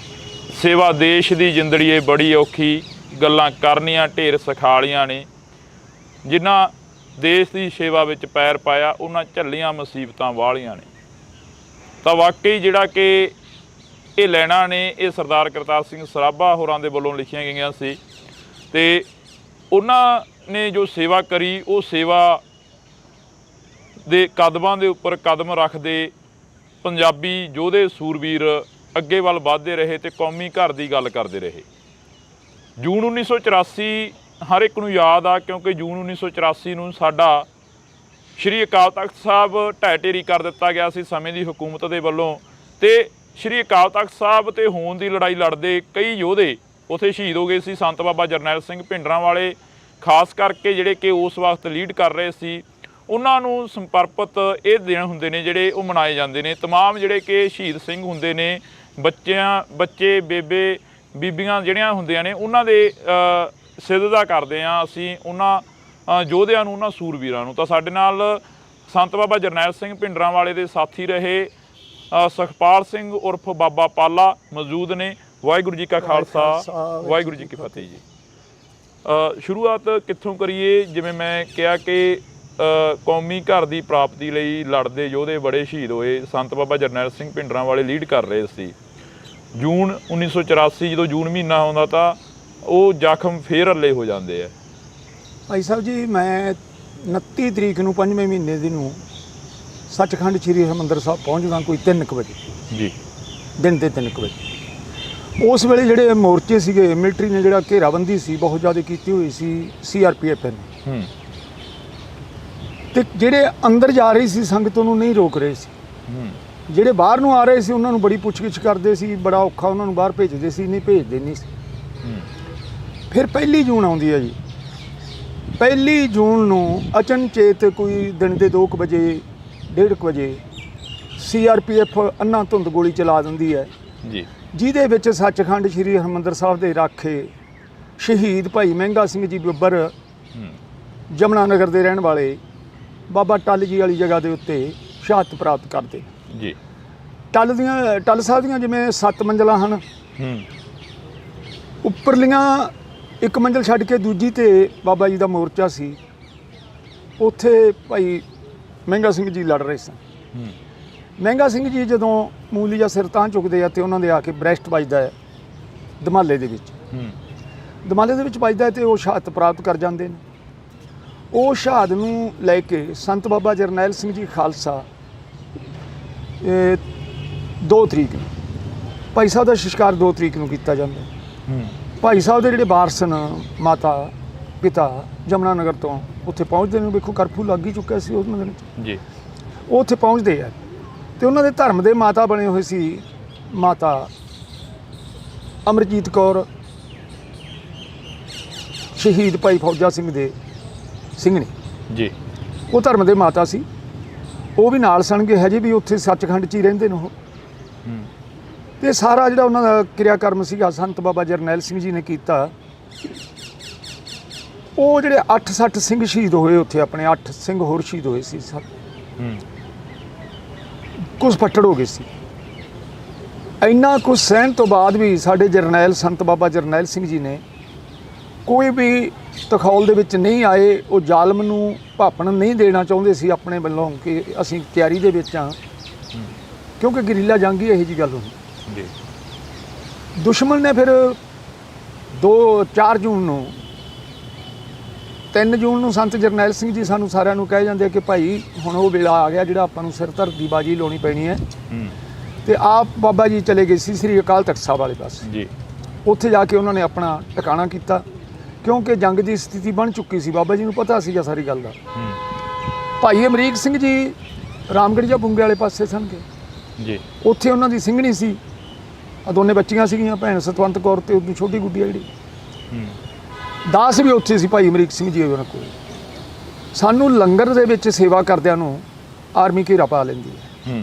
B: ਸੇਵਾ ਦੇਸ਼ ਦੀ ਜਿੰਦੜੀਏ ਬੜੀ ਔਖੀ, ਗੱਲਾਂ ਕਰਨੀਆਂ ਢੇਰ ਸਖਾਲੀਆਂ ਨੇ। ਜਿਨ੍ਹਾਂ ਦੇਸ਼ ਦੀ ਸੇਵਾ ਵਿੱਚ ਪੈਰ ਪਾਇਆ, ਉਹਨਾਂ ਝੱਲੀਆਂ ਮੁਸੀਬਤਾਂ ਵਾਲੀਆਂ ਨੇ। ਤਾਂ ਵਾਕਈ ਜਿਹੜਾ ਕਿ ਇਹ ਲੈਣਾ ਨੇ, ਇਹ ਸਰਦਾਰ ਕਰਤਾਰ ਸਿੰਘ ਸਰਾਭਾ ਹੋਰਾਂ ਦੇ ਵੱਲੋਂ ਲਿਖੀਆਂ ਗਈਆਂ ਸੀ, ਤੇ ਉਹਨਾਂ ਨੇ ਜੋ ਸੇਵਾ ਕਰੀ, ਉਹ ਸੇਵਾ ਦੇ ਕਦਮਾਂ ਦੇ ਉੱਪਰ ਕਦਮ ਰੱਖਦੇ ਪੰਜਾਬੀ ਯੋਧੇ ਸੂਰਬੀਰ ਅੱਗੇ ਵੱਲ ਵਧਦੇ ਰਹੇ ਤੇ ਕੌਮੀ ਘਰ ਦੀ ਗੱਲ ਕਰਦੇ ਰਹੇ। ਜੂਨ 1984 ਹਰ ਇੱਕ ਨੂੰ ਯਾਦ ਆ, ਕਿਉਂਕਿ ਜੂਨ 1984 ਨੂੰ ਸਾਡਾ ਸ਼੍ਰੀ ਅਕਾਲ ਤਖਤ ਸਾਹਿਬ ਢਹਿ ਢੇਰੀ ਕਰ ਦਿੱਤਾ ਗਿਆ ਸੀ ਸਮੇਂ ਦੀ ਹਕੂਮਤ ਦੇ ਵੱਲੋਂ। ਤੇ ਸ਼੍ਰੀ ਅਕਾਲ ਤਖਤ ਸਾਹਿਬ ਤੇ ਹੋਣ ਦੀ ਲੜਾਈ ਲੜਦੇ ਕਈ ਯੋਧੇ ਉੱਥੇ ਸ਼ਹੀਦ ਹੋ ਗਏ ਸੀ। ਸੰਤ ਬਾਬਾ ਜਰਨੈਲ ਸਿੰਘ ਭਿੰਡਰਾਂਵਾਲੇ ਖਾਸ ਕਰਕੇ ਜਿਹੜੇ ਕਿ ਉਸ ਵਕਤ ਲੀਡ ਕਰ ਰਹੇ ਸੀ, ਉਹਨਾਂ ਨੂੰ ਸਮਰਪਿਤ ਇਹ ਦਿਨ ਹੁੰਦੇ ਨੇ ਜਿਹੜੇ ਉਹ ਮਨਾਏ ਜਾਂਦੇ ਨੇ। ਤਮਾਮ ਜਿਹੜੇ ਕਿ ਸ਼ਹੀਦ ਸਿੰਘ ਹੁੰਦੇ ਨੇ, ਬੱਚੇ ਬੇਬੇ ਬੀਬੀਆਂ ਜਿਹੜੀਆਂ ਹੁੰਦੀਆਂ ਨੇ, ਉਹਨਾਂ ਦੇ ਸਿਜਦਾ ਕਰਦੇ ਹਾਂ ਅਸੀਂ ਉਹਨਾਂ ਯੋਧਿਆਂ ਨੂੰ, ਉਹਨਾਂ ਸੂਰਬੀਰਾਂ ਨੂੰ। ਤਾਂ ਸਾਡੇ ਨਾਲ ਸੰਤ ਬਾਬਾ ਜਰਨੈਲ ਸਿੰਘ ਭਿੰਡਰਾਂਵਾਲੇ ਦੇ ਸਾਥੀ ਰਹੇ ਸੁਖਪਾਲ ਸਿੰਘ ਉਰਫ ਬਾਬਾ ਪਾਲਾ ਮੌਜੂਦ ਨੇ। ਵਾਹਿਗੁਰੂ ਜੀ ਕਾ ਖਾਲਸਾ, ਵਾਹਿਗੁਰੂ ਜੀ ਕੀ ਫਤਿਹ ਜੀ। ਸ਼ੁਰੂਆਤ ਕਿੱਥੋਂ ਕਰੀਏ? ਜਿਵੇਂ ਮੈਂ ਕਿਹਾ ਕਿ ਕੌਮੀ ਘਰ ਦੀ ਪ੍ਰਾਪਤੀ ਲਈ ਲੜਦੇ ਯੋਧੇ ਬੜੇ ਸ਼ਹੀਦ ਹੋਏ। ਸੰਤ ਬਾਬਾ ਜਰਨੈਲ ਸਿੰਘ ਭਿੰਡਰਾਂਵਾਲੇ ਲੀਡ ਕਰ ਰਹੇ ਸੀ। ਜੂਨ 1984 ਜਦੋਂ ਜੂਨ ਮਹੀਨਾ ਆਉਂਦਾ ਤਾਂ ਉਹ ਜ਼ਖਮ ਫੇਰ ਹੱਲੇ ਹੋ ਜਾਂਦੇ ਆ।
A: ਭਾਈ ਸਾਹਿਬ ਜੀ, ਮੈਂ 29 ਤਰੀਕ ਨੂੰ 5ਵੇਂ ਮਹੀਨੇ ਦੀ ਨੂੰ ਸੱਚਖੰਡ ਸ੍ਰੀ ਹਰਿਮੰਦਰ ਸਾਹਿਬ ਪਹੁੰਚਦਾ, ਕੋਈ 3 ਵਜੇ
B: ਜੀ, ਦਿਨ
A: ਦੇ 3 ਵਜੇ। ਉਸ ਵੇਲੇ ਜਿਹੜੇ ਮੋਰਚੇ ਸੀਗੇ, ਮਿਲਟਰੀ ਨੇ ਜਿਹੜਾ ਘੇਰਾਬੰਦੀ ਸੀ ਬਹੁਤ ਜ਼ਿਆਦਾ ਕੀਤੀ ਹੋਈ ਸੀ, CRPF ਨੇ, ਤੇ ਜਿਹੜੇ ਅੰਦਰ ਜਾ ਰਹੀ ਸੀ ਸੰਗਤ ਉਹਨੂੰ ਨਹੀਂ ਰੋਕ ਰਹੇ ਸੀ। ਜਿਹੜੇ ਬਾਹਰ ਨੂੰ ਆ ਰਹੇ ਸੀ ਉਹਨਾਂ ਨੂੰ ਬੜੀ ਪੁੱਛਗਿੱਛ ਕਰਦੇ ਸੀ, ਬੜਾ ਔਖਾ ਉਹਨਾਂ ਨੂੰ ਬਾਹਰ ਭੇਜਦੇ ਸੀ, ਨਹੀਂ ਭੇਜਦੇ ਨਹੀਂ ਸੀ। ਫਿਰ 1 ਜੂਨ ਆਉਂਦੀ ਹੈ ਜੀ। 1 ਜੂਨ ਨੂੰ ਅਚਨਚੇਤ ਕੋਈ ਦਿਨ ਦੇ 2 ਵਜੇ 1:30 ਵਜੇ CRPF ਅੰਨਾ ਧੁੰਦ ਗੋਲੀ ਚਲਾ ਦਿੰਦੀ ਹੈ ਜੀ, ਜਿਹਦੇ ਵਿੱਚ ਸੱਚਖੰਡ ਸ੍ਰੀ ਹਰਿਮੰਦਰ ਸਾਹਿਬ ਦੇ ਰਾਖੇ ਸ਼ਹੀਦ ਭਾਈ ਮਹਿੰਗਾ ਸਿੰਘ ਜੀ ਬੱਬਰ ਜਮਨਾ ਨਗਰ ਦੇ ਰਹਿਣ ਵਾਲੇ ਬਾਬਾ ਟੱਲ ਜੀ ਵਾਲੀ ਜਗ੍ਹਾ ਦੇ ਉੱਤੇ ਸ਼ਹਾਦਤ ਪ੍ਰਾਪਤ ਕਰਦੇ ਜੀ। ਟੱਲ ਸਾਹਿਬ ਦੀਆਂ ਜਿਵੇਂ 7 ਮੰਜ਼ਲਾਂ ਹਨ, ਉੱਪਰਲੀਆਂ ਇੱਕ ਮੰਜ਼ਿਲ ਛੱਡ ਕੇ ਦੂਜੀ ਤੇ ਬਾਬਾ ਜੀ ਦਾ ਮੋਰਚਾ ਸੀ। ਉੱਥੇ ਭਾਈ ਮਹਿੰਗਾ ਸਿੰਘ ਜੀ ਲੜ ਰਹੇ ਸਨ। ਮਹਿੰਗਾ ਸਿੰਘ ਜੀ ਜਦੋਂ ਮੂਲੀ ਜਾਂ ਸਿਰ ਤਾਂ ਚੁੱਕਦੇ ਆ ਤੇ ਉਹਨਾਂ ਦੇ ਆ ਕੇ ਬ੍ਰੈਸਟ ਵੱਜਦਾ ਹੈ ਦਮਾਲੇ ਦੇ ਵਿੱਚ। ਦਮਾਲੇ ਦੇ ਵਿੱਚ ਵੱਜਦਾ ਤੇ ਉਹ ਸ਼ਹਾਦਤ ਪ੍ਰਾਪਤ ਕਰ ਜਾਂਦੇ ਨੇ। ਉਹ ਸ਼ਹਾਦਤ ਨੂੰ ਲੈ ਕੇ ਸੰਤ ਬਾਬਾ ਜਰਨੈਲ ਸਿੰਘ ਜੀ ਖਾਲਸਾ 2 ਤਰੀਕ ਨੂੰ ਭਾਈ ਸਾਹਿਬ ਦਾ ਸੰਸਕਾਰ 2 ਤਰੀਕ ਨੂੰ ਕੀਤਾ ਜਾਂਦਾ। ਭਾਈ ਸਾਹਿਬ ਦੇ ਜਿਹੜੇ ਵਾਰਸ ਨੇ, ਮਾਤਾ ਪਿਤਾ ਜਮਨਾ ਨਗਰ ਤੋਂ ਉੱਥੇ ਪਹੁੰਚਦੇ ਨੇ। ਵੇਖੋ ਕਰਫਿਊ ਲੱਗ ਹੀ ਚੁੱਕਿਆ ਸੀ ਉਸ ਦਿਨ ਜੀ। ਉਹ ਉੱਥੇ ਪਹੁੰਚਦੇ ਆ ਤੇ ਉਹਨਾਂ ਦੇ ਧਰਮ ਦੇ ਮਾਤਾ ਬਣੇ ਹੋਏ ਸੀ ਮਾਤਾ ਅਮਰਜੀਤ ਕੌਰ ਸ਼ਹੀਦ ਭਾਈ ਫੌਜਾ ਸਿੰਘ ਦੇ ਸਿੰਘਣੀ ਜੀ। ਉਹ ਧਰਮ ਦੇ ਮਾਤਾ ਸੀ। ਉਹ ਵੀ ਨਾਲ ਸਣਗੇ, ਹਜੇ ਵੀ ਉੱਥੇ ਸੱਚਖੰਡ 'ਚ ਹੀ ਰਹਿੰਦੇ ਨੇ ਉਹ। ਤੇ ਸਾਰਾ ਜਿਹੜਾ ਉਹਨਾਂ ਦਾ ਕਿਰਿਆਕਰਮ ਸੀਗਾ ਸੰਤ ਬਾਬਾ ਜਰਨੈਲ ਸਿੰਘ ਜੀ ਨੇ ਕੀਤਾ। ਉਹ ਜਿਹੜੇ 8-60 ਸਿੰਘ ਸ਼ਹੀਦ ਹੋਏ ਉੱਥੇ, ਆਪਣੇ 8 ਸਿੰਘ ਹੋਰ ਸ਼ਹੀਦ ਹੋਏ ਸੀ। ਕੁਝ ਫੱਟੜ ਹੋ ਗਏ ਸੀ। ਇੰਨਾ ਕੁਝ ਸਹਿਣ ਤੋਂ ਬਾਅਦ ਵੀ ਸਾਡੇ ਜਰਨੈਲ ਸੰਤ ਬਾਬਾ ਜਰਨੈਲ ਸਿੰਘ ਜੀ ਨੇ ਕੋਈ ਵੀ ਤਖੌਲ ਦੇ ਵਿੱਚ ਨਹੀਂ ਆਏ। ਉਹ ਜ਼ਾਲਮ ਨੂੰ ਭਾਪਣ ਨਹੀਂ ਦੇਣਾ ਚਾਹੁੰਦੇ ਸੀ ਆਪਣੇ ਵੱਲੋਂ ਕਿ ਅਸੀਂ ਤਿਆਰੀ ਦੇ ਵਿੱਚ ਹਾਂ, ਕਿਉਂਕਿ ਗਰੀਲਾ ਜੰਗ ਹੀ ਇਹੋ ਜਿਹੀ ਗੱਲ ਹੁੰਦੀ। ਦੁਸ਼ਮਣ ਨੇ ਫਿਰ 4 ਜੂਨ ਨੂੰ 3 ਜੂਨ ਨੂੰ ਸੰਤ ਜਰਨੈਲ ਸਿੰਘ ਜੀ ਸਾਨੂੰ ਸਾਰਿਆਂ ਨੂੰ ਕਹਿ ਜਾਂਦੇ ਕਿ ਭਾਈ ਹੁਣ ਉਹ ਵੇਲਾ ਆ ਗਿਆ ਜਿਹੜਾ ਆਪਾਂ ਨੂੰ ਸਿਰ ਧਰ ਦੀ ਬਾਜੀ ਲਾਉਣੀ ਪੈਣੀ ਹੈ। ਤੇ ਆਪ ਬਾਬਾ ਜੀ ਚਲੇ ਗਏ ਸੀ ਸ੍ਰੀ ਅਕਾਲ ਤਖਤ ਸਾਹਿਬ ਵਾਲੇ ਪਾਸੇ ਜੀ। ਉੱਥੇ ਜਾ ਕੇ ਉਹਨਾਂ ਨੇ ਆਪਣਾ ਟਿਕਾਣਾ ਕੀਤਾ, ਕਿਉਂਕਿ ਜੰਗ ਦੀ ਸਥਿਤੀ ਬਣ ਚੁੱਕੀ ਸੀ। ਬਾਬਾ ਜੀ ਨੂੰ ਪਤਾ ਸੀਗਾ ਸਾਰੀ ਗੱਲ ਦਾ। ਭਾਈ ਅਮਰੀਕ ਸਿੰਘ ਜੀ ਰਾਮਗੜ੍ਹੀਆ ਬੁੰਗੇ ਵਾਲੇ ਪਾਸੇ ਸਨ ਜੀ। ਉੱਥੇ ਉਹਨਾਂ ਦੀ ਸਿੰਘਣੀ ਸੀ। ਦੋਨੇ ਬੱਚੀਆਂ ਸੀਗੀਆਂ, ਭੈਣ ਸਤਵੰਤ ਕੌਰ ਤੇ ਉਹਦੀ ਛੋਟੀ ਗੁੱਡੀ ਆ ਜਿਹੜੀ। ਦਾਸ ਵੀ ਉੱਥੇ ਸੀ ਭਾਈ ਅਮਰੀਕ ਸਿੰਘ ਜੀ ਉਹਨਾਂ ਕੋਲ। ਸਾਨੂੰ ਲੰਗਰ ਦੇ ਵਿੱਚ ਸੇਵਾ ਕਰਦਿਆਂ ਨੂੰ ਆਰਮੀ ਘੇਰਾ ਪਾ ਲੈਂਦੀ ਹੈ।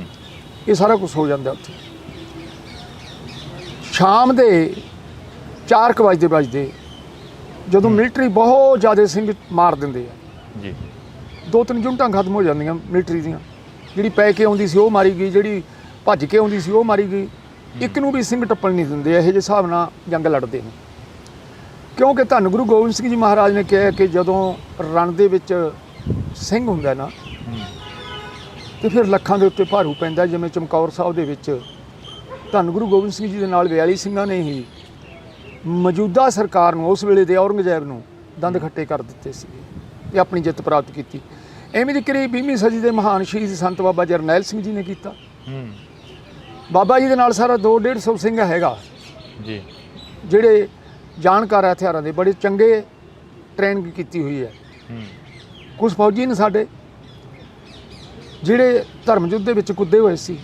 A: ਇਹ ਸਾਰਾ ਕੁਝ ਹੋ ਜਾਂਦਾ ਉੱਥੇ। ਸ਼ਾਮ ਦੇ 4 ਵਜੇ ਜਦੋਂ ਮਿਲਟਰੀ ਬਹੁਤ ਜ਼ਿਆਦਾ ਸਿੰਘ ਮਾਰ ਦਿੰਦੇ ਆ ਜੀ। 2-3 ਯੂਨਿਟਾਂ ਖਤਮ ਹੋ ਜਾਂਦੀਆਂ ਮਿਲਟਰੀ ਦੀਆਂ। ਜਿਹੜੀ ਪੈ ਕੇ ਆਉਂਦੀ ਸੀ ਉਹ ਮਾਰੀ ਗਈ, ਜਿਹੜੀ ਭੱਜ ਕੇ ਆਉਂਦੀ ਸੀ ਉਹ ਮਾਰੀ ਗਈ। ਇੱਕ ਨੂੰ ਵੀ ਸਿੰਘ ਟੱਪਣ ਨਹੀਂ ਦਿੰਦੇ। ਇਹੋ ਜਿਹੇ ਹਿਸਾਬ ਨਾਲ ਜੰਗ ਲੜਦੇ ਨੇ, ਕਿਉਂਕਿ ਧੰਨ ਗੁਰੂ ਗੋਬਿੰਦ ਸਿੰਘ ਜੀ ਮਹਾਰਾਜ ਨੇ ਕਿਹਾ ਕਿ ਜਦੋਂ ਰਣ ਦੇ ਵਿੱਚ ਸਿੰਘ ਹੁੰਦਾ ਨਾ ਤੇ ਫਿਰ ਲੱਖਾਂ ਦੇ ਉੱਤੇ ਭਾਰੂ ਪੈਂਦਾ। ਜਿਵੇਂ ਚਮਕੌਰ ਸਾਹਿਬ ਦੇ ਵਿੱਚ ਧੰਨ ਗੁਰੂ ਗੋਬਿੰਦ ਸਿੰਘ ਜੀ ਦੇ ਨਾਲ 42 ਸਿੰਘਾਂ ਨੇ ਹੀ ਮੌਜੂਦਾ ਸਰਕਾਰ ਨੂੰ, ਉਸ ਵੇਲੇ ਦੇ ਔਰੰਗਜ਼ੇਬ ਨੂੰ ਦੰਦ ਖੱਟੇ ਕਰ ਦਿੱਤੇ ਸੀ ਤੇ ਆਪਣੀ ਜਿੱਤ ਪ੍ਰਾਪਤ ਕੀਤੀ। ਐਵੇਂ ਦੀ ਕਰੀਬ 20ਵੀਂ ਸਦੀ ਦੇ ਮਹਾਨ ਸ਼ਹੀਦ ਸੰਤ ਬਾਬਾ ਜਰਨੈਲ ਸਿੰਘ ਜੀ ਨੇ ਕੀਤਾ। ਬਾਬਾ ਜੀ ਦੇ ਨਾਲ ਸਾਰਾ 200-150 ਸਿੰਘ ਹੈਗਾ ਜੀ, ਜਿਹੜੇ ਜਾਣਕਾਰ ਹੈ ਹਥਿਆਰਾਂ ਦੇ, ਬੜੇ ਚੰਗੇ ਟ੍ਰੇਨਿੰਗ ਕੀਤੀ ਹੋਈ ਹੈ। ਕੁਝ ਫੌਜੀ ਨੇ ਸਾਡੇ ਜਿਹੜੇ ਧਰਮ ਯੁੱਧ ਦੇ ਵਿੱਚ ਕੁੱਦੇ ਹੋਏ ਸੀ।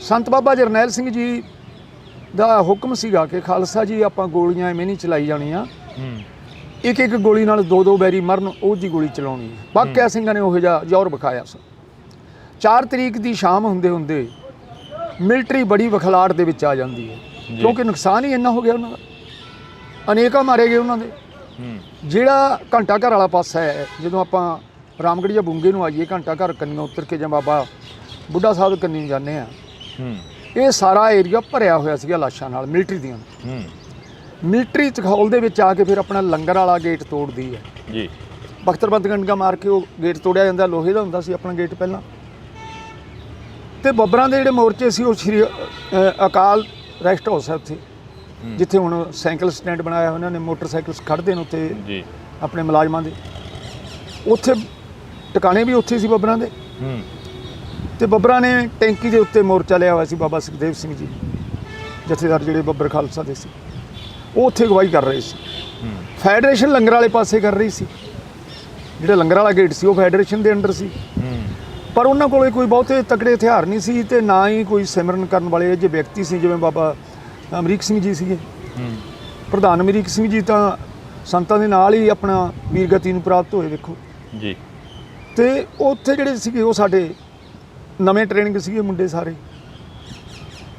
A: ਸੰਤ ਬਾਬਾ ਜਰਨੈਲ ਸਿੰਘ ਜੀ ਦਾ ਹੁਕਮ ਸੀਗਾ ਕਿ ਖਾਲਸਾ ਜੀ ਆਪਾਂ ਗੋਲੀਆਂ ਐਵੇਂ ਨਹੀਂ ਚਲਾਈ ਜਾਣੀਆਂ, ਇੱਕ ਗੋਲੀ ਨਾਲ 2-2 ਬੈਰੀ ਮਰਨ, ਉਹ ਜੀ ਗੋਲੀ ਚਲਾਉਣੀ ਹੈ। ਬਾਕਿਆ ਸਿੰਘਾਂ ਨੇ ਉਹੋ ਜਿਹਾ ਜ਼ੋਰ ਵਿਖਾਇਆ ਸੀ। 4 ਤਰੀਕ ਦੀ ਸ਼ਾਮ ਹੁੰਦੇ ਮਿਲਟਰੀ ਬੜੀ ਵਖਲਾੜ ਦੇ ਵਿੱਚ ਆ ਜਾਂਦੀ ਹੈ, ਕਿਉਂਕਿ ਨੁਕਸਾਨ ਹੀ ਇੰਨਾ ਹੋ ਗਿਆ ਉਹਨਾਂ ਦਾ। ਅਨੇਕਾਂ ਮਾਰੇ ਗਏ ਉਹਨਾਂ ਦੇ। ਜਿਹੜਾ ਘੰਟਾ ਘਰ ਵਾਲਾ ਪਾਸਾ ਹੈ, ਜਦੋਂ ਆਪਾਂ ਰਾਮਗੜ੍ਹੀਆ ਬੁੰਗੇ ਨੂੰ ਆਈਏ, ਘੰਟਾ ਘਰ ਕੰਨੀਆਂ ਉਤਰ ਕੇ ਜਾਂ ਬਾਬਾ ਬੁੱਢਾ ਸਾਹਿਬ ਕੰਨੀ ਜਾਂਦੇ ਆ, ਇਹ ਸਾਰਾ ਏਰੀਆ ਭਰਿਆ ਹੋਇਆ ਸੀਗਾ ਲਾਸ਼ਾਂ ਨਾਲ ਮਿਲਟਰੀ ਦੀਆਂ। ਮਿਲਟਰੀ ਚਖੌਲ ਦੇ ਵਿੱਚ ਆ ਕੇ ਫਿਰ ਆਪਣਾ ਲੰਗਰ ਵਾਲਾ ਗੇਟ ਤੋੜਦੀ ਹੈ ਜੀ। ਬਖਤਰਬੰਦ ਗੰਡਗਾ ਮਾਰ ਕੇ ਉਹ ਗੇਟ ਤੋੜਿਆ ਜਾਂਦਾ। ਲੋਹੇ ਦਾ ਹੁੰਦਾ ਸੀ ਆਪਣਾ ਗੇਟ ਪਹਿਲਾਂ। ਤੇ ਬੱਬਰਾਂ ਦੇ ਜਿਹੜੇ ਮੋਰਚੇ ਸੀ ਉਹ ਸ਼੍ਰੀ ਅਕਾਲ ਰੈਸਟ ਹਾਊਸ ਹੈ ਉੱਥੇ, ਜਿੱਥੇ ਹੁਣ ਸਾਈਕਲ ਸਟੈਂਡ ਬਣਾਇਆ ਉਹਨਾਂ ਨੇ, ਮੋਟਰਸਾਈਕਲ ਖੜ੍ਹਦੇ ਨੇ ਉੱਥੇ ਜੀ ਆਪਣੇ ਮੁਲਾਜ਼ਮਾਂ ਦੇ। ਉੱਥੇ ਟਿਕਾਣੇ ਵੀ ਉੱਥੇ ਸੀ ਬੱਬਰਾਂ ਦੇ। ਤੇ ਬੱਬਰਾਂ ਨੇ ਟੈਂਕੀ ਦੇ ਉੱਤੇ ਮੋਰਚਾ ਲਿਆ ਹੋਇਆ ਸੀ। ਬਾਬਾ ਸੁਖਦੇਵ ਸਿੰਘ ਜੀ ਜਥੇਦਾਰ ਜਿਹੜੇ ਬੱਬਰ ਖਾਲਸਾ ਦੇ ਸੀ, ਉਹ ਉੱਥੇ ਅਗਵਾਈ ਕਰ ਰਹੇ ਸੀ। ਫੈਡਰੇਸ਼ਨ ਲੰਗਰ ਵਾਲੇ ਪਾਸੇ ਕਰ ਰਹੀ ਸੀ। ਜਿਹੜਾ ਲੰਗਰ ਵਾਲਾ ਗੇਟ ਸੀ ਉਹ ਫੈਡਰੇਸ਼ਨ ਦੇ ਅੰਡਰ ਸੀ, ਪਰ ਉਹਨਾਂ ਕੋਲ ਕੋਈ ਬਹੁਤੇ ਤਕੜੇ ਹਥਿਆਰ ਨਹੀਂ ਸੀ ਤੇ ਨਾ ਹੀ ਕੋਈ ਸਿਮਰਨ ਕਰਨ ਵਾਲੇ ਜੇ ਵਿਅਕਤੀ ਸੀ। ਜਿਵੇਂ ਬਾਬਾ ਅਮਰੀਕ ਸਿੰਘ ਜੀ ਸੀਗੇ, ਪ੍ਰਧਾਨ ਅਮਰੀਕ ਸਿੰਘ ਜੀ ਤਾਂ ਸੰਤਾਂ ਦੇ ਨਾਲ ਹੀ ਆਪਣਾ ਵੀਰਗਤੀ ਨੂੰ ਪ੍ਰਾਪਤ ਹੋਏ ਵੇਖੋ ਜੀ। ਤੇ ਉੱਥੇ ਜਿਹੜੇ ਸੀਗੇ ਉਹ ਸਾਡੇ ਨਵੇਂ ਟ੍ਰੇਨਿੰਗ ਸੀਗੇ ਮੁੰਡੇ ਸਾਰੇ।